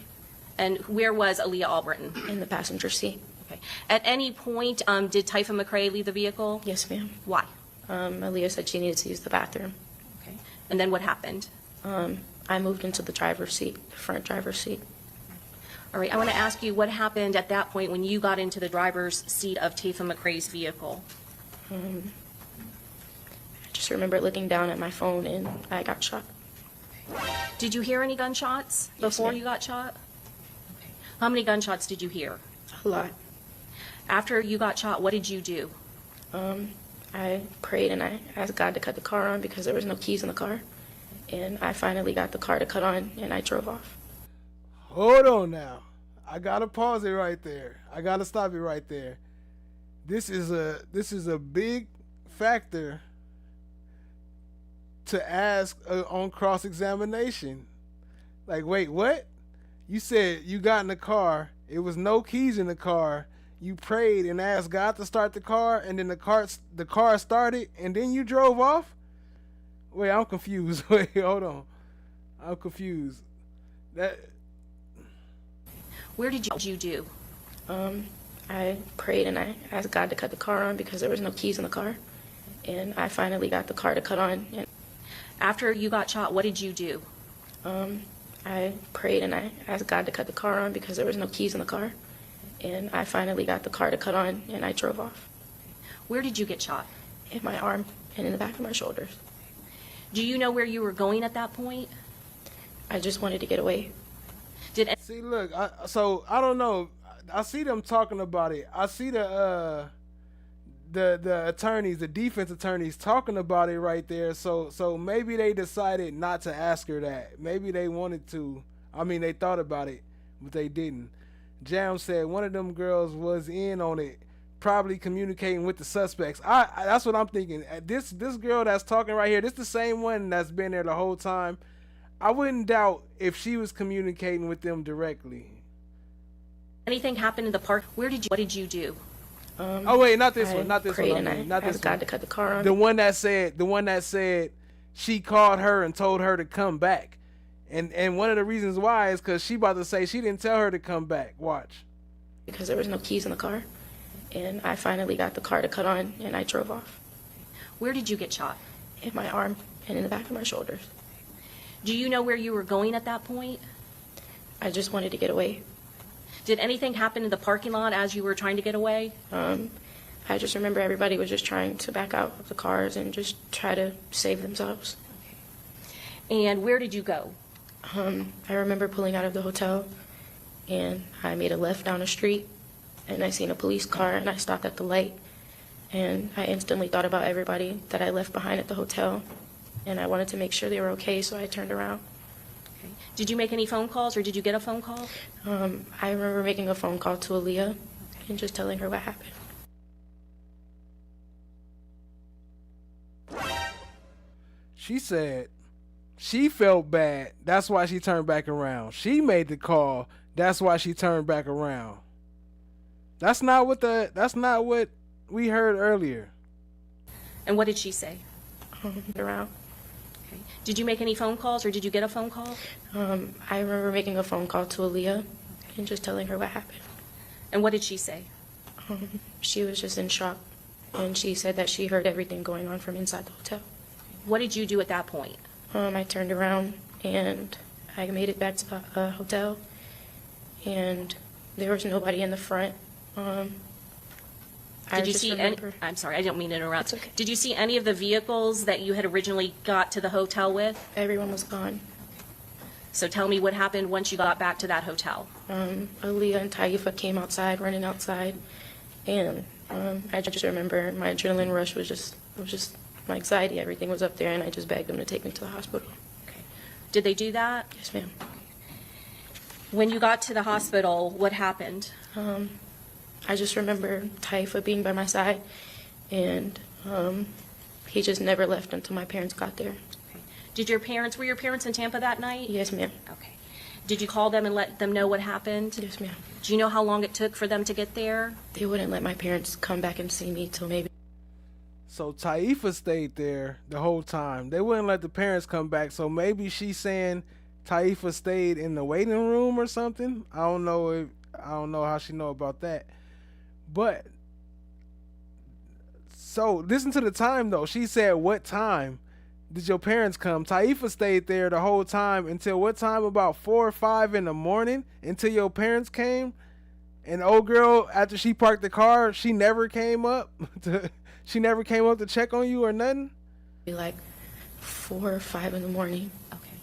And where was Aaliyah Albritton? In the passenger seat. Okay. At any point, did Taifa McCray leave the vehicle? Yes, ma'am. Why? Aaliyah said she needed to use the bathroom. Okay. And then what happened? I moved into the driver's seat, the front driver's seat. All right, I want to ask you what happened at that point when you got into the driver's seat of Taifa McCray's vehicle? I just remember looking down at my phone and I got shot. Did you hear any gunshots before you got shot? Okay. How many gunshots did you hear? A lot. After you got shot, what did you do? I prayed and I asked God to cut the car on because there was no keys in the car. And I finally got the car to cut on and I drove off. Hold on now. I gotta pause it right there. I gotta stop it right there. This is a big factor to ask on cross-examination. Like, wait, what? You said you got in the car. It was no keys in the car. You prayed and asked God to start the car, and then the car started, and then you drove off? Wait, I'm confused. Wait, hold on. I'm confused. Where did you do? I prayed and I asked God to cut the car on because there was no keys in the car. And I finally got the car to cut on. And after you got shot, what did you do? I prayed and I asked God to cut the car on because there was no keys in the car. And I finally got the car to cut on and I drove off. Where did you get shot? In my arm and in the back of my shoulders. Do you know where you were going at that point? I just wanted to get away. See, look, so I don't know. I see them talking about it. I see the attorneys, the defense attorneys talking about it right there. So maybe they decided not to ask her that. Maybe they wanted to. I mean, they thought about it, but they didn't. Jam said one of them girls was in on it, probably communicating with the suspects. That's what I'm thinking. This girl that's talking right here, this the same one that's been there the whole time. I wouldn't doubt if she was communicating with them directly. Anything happened in the park? What did you do? Oh wait, not this one. Not this prayed one. And Not I this asked God one. to cut the car on. The one that said she called her and told her to come back, and one of the reasons why is because she about to say she didn't tell her to come back. Watch. Because there was no keys in the car, and I finally got the car to cut on and I drove off. Where did you get shot? In my arm and in the back of my shoulders. Do you know where you were going at that point? I just wanted to get away. Did anything happen in the parking lot as you were trying to get away? I just remember everybody was just trying to back out of the cars and just try to save themselves. And where did you go? I remember pulling out of the hotel and I made a left down the street and I seen a police car and I stopped at the light and I instantly thought about everybody that I left behind at the hotel and I wanted to make sure they were okay, so I turned around. Okay. Did you make any phone calls or did you get a phone call? I remember making a phone call to Aaliyah and just telling her what happened. She said she felt bad. That's why she turned back around. She made the call. That's why she turned back around. That's not what we heard earlier. And what did she say? Around. Okay. Did you make any phone calls or did you get a phone call? I remember making a phone call to Aaliyah and just telling her what happened. And what did she say? She was just in shock and she said that she heard everything going on from inside the hotel. What did you do at that point? I turned around and I made it back to the hotel, and there was nobody in the front. Did you see any, I'm sorry, I don't mean to interrupt. Okay. Did you see any of the vehicles that you had originally got to the hotel with? Everyone was gone. So tell me what happened once you got back to that hotel. Aaliyah and Taifa came outside, running outside, and I just remember my adrenaline rush was just my anxiety. Everything was up there, and I just begged them to take me to the hospital. Okay. Did they do that? Yes, ma'am. When you got to the hospital, what happened? I just remember Taifa being by my side, and he just never left until my parents got there. Okay. Were your parents in Tampa that night? Yes, ma'am. Okay. Did you call them and let them know what happened? Yes, ma'am. Do you know how long it took for them to get there? They wouldn't let my parents come back and see me till maybe. So Taifa stayed there the whole time. They wouldn't let the parents come back, so maybe she's saying Taifa stayed in the waiting room or something. I don't know how she know about that. But so listen to the time though. She said, what time did your parents come? Taifa stayed there the whole time until what time? About 4 or 5 in the morning until your parents came. And old girl, after she parked the car, she never came up to check on you or nothing? Be like 4 or 5 in the morning. Okay.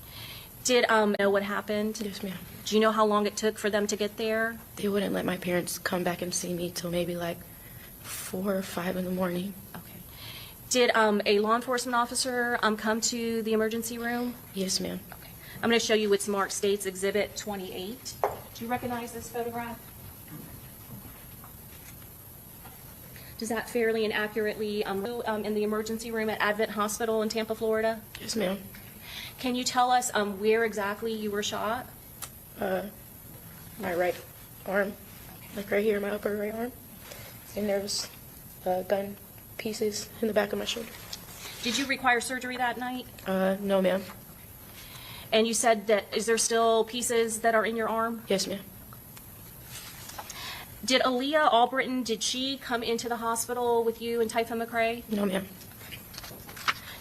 Did know what happened? Yes, ma'am. Do you know how long it took for them to get there? They wouldn't let my parents come back and see me till maybe like 4 or 5 in the morning. Okay. Did a law enforcement officer come to the emergency room? Yes, ma'am. Okay. I'm going to show you what's marked States Exhibit 28. Do you recognize this photograph? Does that fairly and accurately in the emergency room at Advent Hospital in Tampa, Florida? Yes, ma'am. Can you tell us where exactly you were shot? My right arm, like right here, my upper right arm. And there was gun pieces in the back of my shoulder. Did you require surgery that night? No, ma'am. And you said that, is there still pieces that are in your arm? Yes, ma'am. Did Aaliyah Albritton, did she come into the hospital with you and Taifa McCrae? No, ma'am.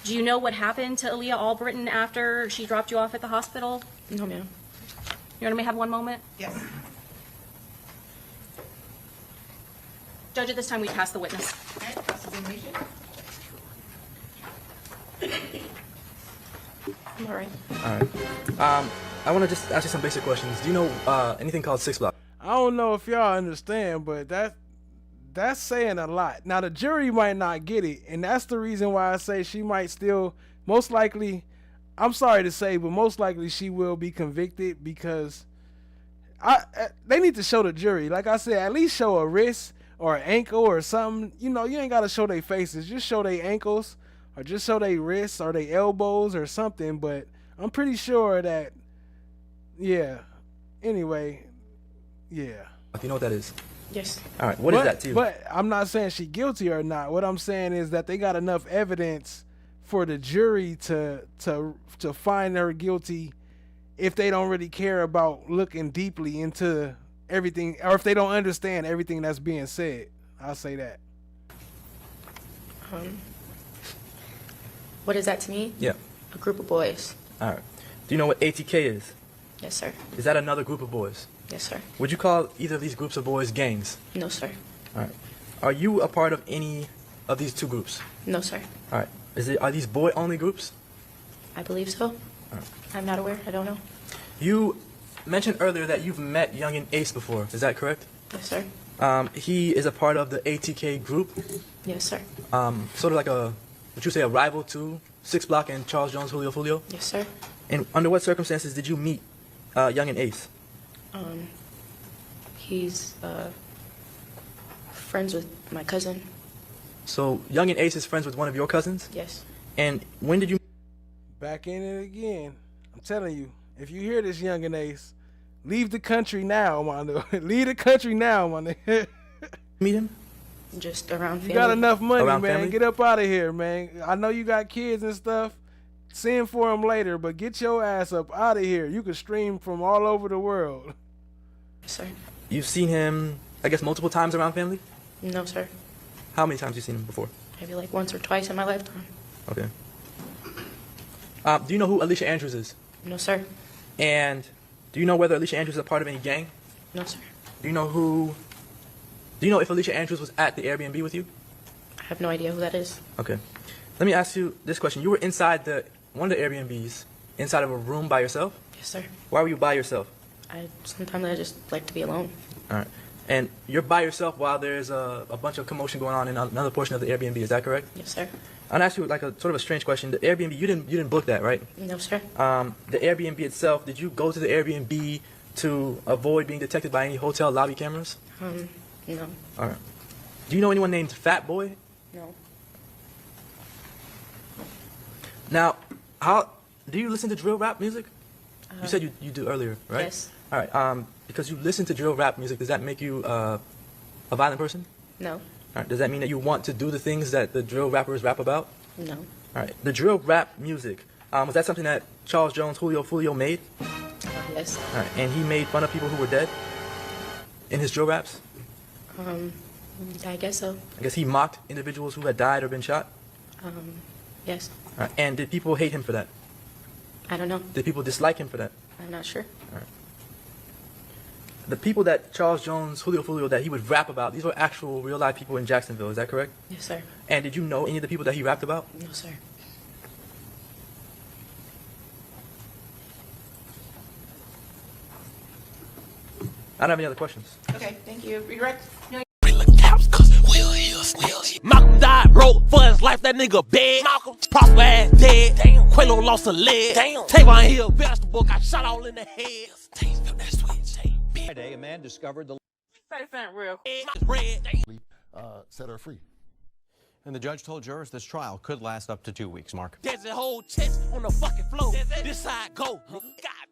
Do you know what happened to Aaliyah Albritton after she dropped you off at the hospital? No, ma'am. You want me to have one moment? Yes. Judge, at this time we pass the witness. I'm all right. All right. I want to just ask you some basic questions. Do you know anything called 6 block? I don't know if y'all understand, but that's saying a lot. Now the jury might not get it, and that's the reason why I say she might still, most likely, I'm sorry to say, but most likely she will be convicted, because they need to show the jury, like I said, at least show a wrist or an ankle or something. You know, you ain't got to show their faces, just show their ankles or just show their wrists or their elbows or something. But I'm pretty sure that, yeah, anyway, yeah. Do you know what that is? Yes. All right, what is that to you? But I'm not saying she guilty or not. What I'm saying is that they got enough evidence for the jury to find her guilty if they don't really care about looking deeply into everything, or if they don't understand everything that's being said. I'll say that. What is that to me? Yeah. A group of boys. All right. Do you know what ATK is? Yes, sir. Is that another group of boys? Yes, sir. Would you call either of these groups of boys gangs? No, sir. All right. Are you a part of any of these two groups? No, sir. All right. Are these boy-only groups? I believe so. All right. I'm not aware. I don't know. You mentioned earlier that you've met Youngin Ace before. Is that correct? Yes, sir. He is a part of the ATK group. Yes, sir. Sort of like would you say a rival to 6 Block and Charles Jones, Julio Foolio? Yes, sir. And under what circumstances did you meet Youngin Ace? He's friends with my cousin. So Youngin Ace is friends with one of your cousins? Yes. And when did you... Back in it again. I'm telling you, if you hear this, Youngin Ace, leave the country now, my nigga. Leave the country now, my nigga. Meet him? Just around family. You got enough money, Around man. family? Get up out of here, man. I know you got kids and stuff. Send for them later, but get your ass up out of here. You can stream from all over the world. Yes, sir. You've seen him, I guess, multiple times around family? No, sir. How many times have you seen him before? Maybe like once or twice in my lifetime. Okay. Do you know who Alicia Andrews is? No, sir. And do you know whether Alicia Andrews is a part of any gang? No, sir. Do you know if Alicia Andrews was at the Airbnb with you? I have no idea who that is. Okay. Let me ask you this question. You were inside one of the Airbnbs, inside of a room by yourself? Yes, sir. Why were you by yourself? Sometimes I just like to be alone. All right. And you're by yourself while there's a bunch of commotion going on in another portion of the Airbnb. Is that correct? Yes, sir. I'll ask you like a sort of a strange question. The Airbnb, you didn't book that, right? No, sir. The Airbnb itself, did you go to the Airbnb to avoid being detected by any hotel lobby cameras? No. All right. Do you know anyone named Fat Boy? No. Now, do you listen to drill rap music? You said you do earlier, right? Yes. All right. Because you listen to drill rap music, does that make you a violent person? No. All right. Does that mean that you want to do the things that the drill rappers rap about? No. All right. The drill rap music, was that something that Charles Jones, Julio Foolio made? Yes. All right. And he made fun of people who were dead in his drill raps? I guess so. I guess he mocked individuals who had died or been shot? Yes. All right. And did people hate him for that? I don't know. Did people dislike him for that? I'm not sure. All right. The people that Charles Jones, Julio Foolio, that he would rap about, these were actual real-life people in Jacksonville. Is that correct? Yes, sir. And did you know any of the people that he rapped about? No, sir. I don't have any other questions. Okay, thank you. Redirect. Malcolm died broke for his life, that nigga bad. Malcolm Prosper ass dead. Damn. Quelo lost a leg. Damn. Tavon Hill vegetable got shot all in the head. Damn, feel that switch. Friday, a man discovered the real. set her free. And the judge told jurors this trial could last up to 2 weeks, Mark. There's a whole chest on the fucking floor. This side go. God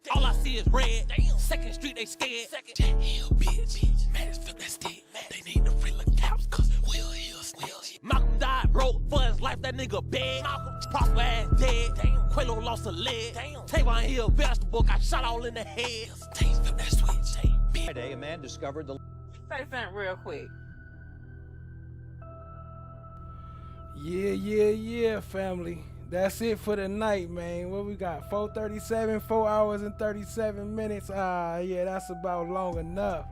damn. All I see is red. Damn. Second Street, they scared. Damn, bitch. Man, it's feel that stick. They need to free the cops, cause Will Hill. Malcolm died broke for his life, that nigga bad. Malcolm Prosper ass dead. Damn. Quelo lost a leg. Damn. Tavon Hill vegetable got shot all in the head. Damn, feel that switch. Friday, a man discovered the... Say something real quick. Yeah, family. That's it for the night, man. What we got? 4:37, 4 hours and 37 minutes. Yeah, that's about long enough.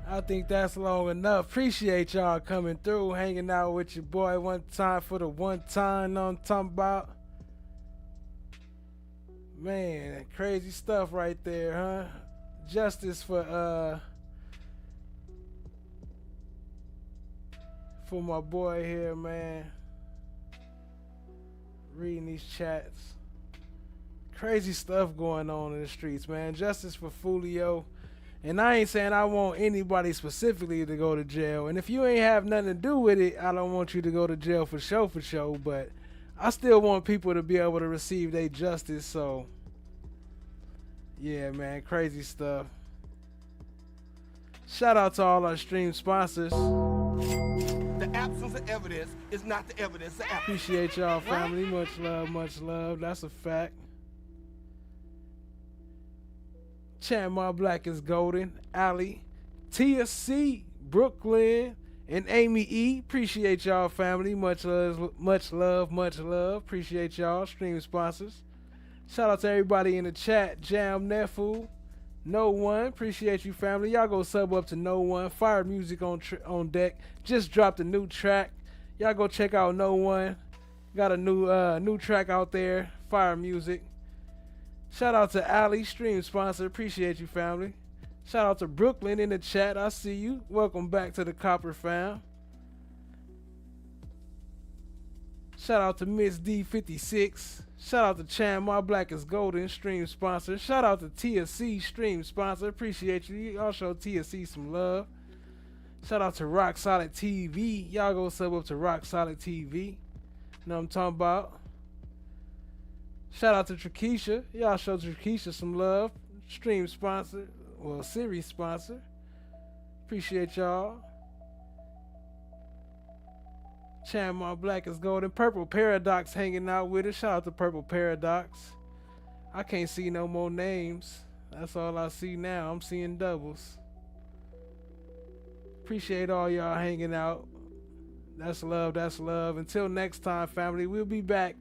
I think that's long enough. Appreciate y'all coming through, hanging out with your boy one time for the one time. Know what I'm talking about? Man, crazy stuff right there, huh? Justice for my boy here, man. Reading these chats. Crazy stuff going on in the streets, man. Justice for Foolio. And I ain't saying I want anybody specifically to go to jail. And if you ain't have nothing to do with it, I don't want you to go to jail for sure. But I still want people to be able to receive their justice. So, yeah, man, crazy stuff. Shout out to all our stream sponsors. The absence of evidence is not the evidence of absence. Appreciate y'all, family. Much love. That's a fact. Chandmar Black is golden. Ali, Tia C, Brooklyn, and Amy E. Appreciate y'all, family. Much love. Appreciate y'all, stream sponsors. Shout out to everybody in the chat. Jam Nefu, No One. Appreciate you, family. Y'all go sub up to No One. Fire music on deck. Just dropped a new track. Y'all go check out No One. Got a new track out there. Fire music. Shout out to Ali, stream sponsor. Appreciate you, family. Shout out to Brooklyn in the chat. I see you. Welcome back to the Copper fam. Shout out to Miss D56. Shout out to Chandmar Black is Golden, stream sponsor. Shout out to TSC, stream sponsor. Appreciate you. Y'all show TSC some love. Shout out to Rock Solid TV. Y'all go sub up to Rock Solid TV. Know what I'm talking about? Shout out to Trakisha. Y'all show Trakisha some love. Stream sponsor. Well, series sponsor. Appreciate y'all. Chandmar Black is Golden. Purple Paradox hanging out with us. Shout out to Purple Paradox. I can't see no more names. That's all I see now. I'm seeing doubles. Appreciate all y'all hanging out. That's love. Until next time, family. We'll be back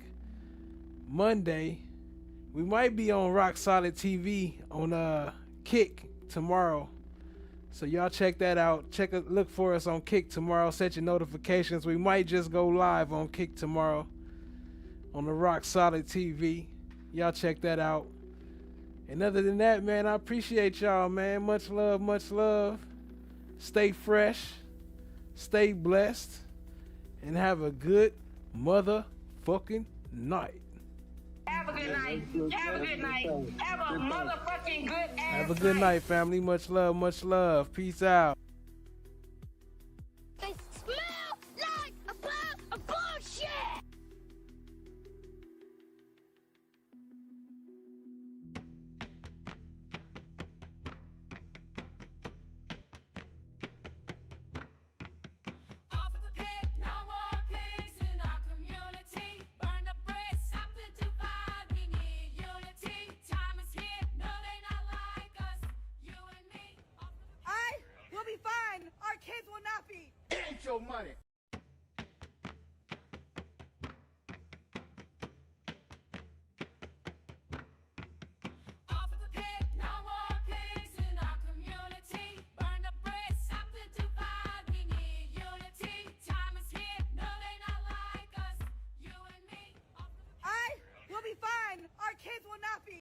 Monday. We might be on Rock Solid TV on Kick tomorrow. So y'all check that out. Look for us on Kick tomorrow. Set your notifications. We might just go live on Kick tomorrow on the Rock Solid TV. Y'all check that out. And other than that, man, I appreciate y'all, man. Much love, much love. Stay fresh, stay blessed, and have a good motherfucking night. Have a good night. Have a good night. Have a motherfucking good ass Have a good night, family. Much love, much love. Peace out. They smell like a bag of bullshit! We'll be fine. Our kids will not be. Ain't your money.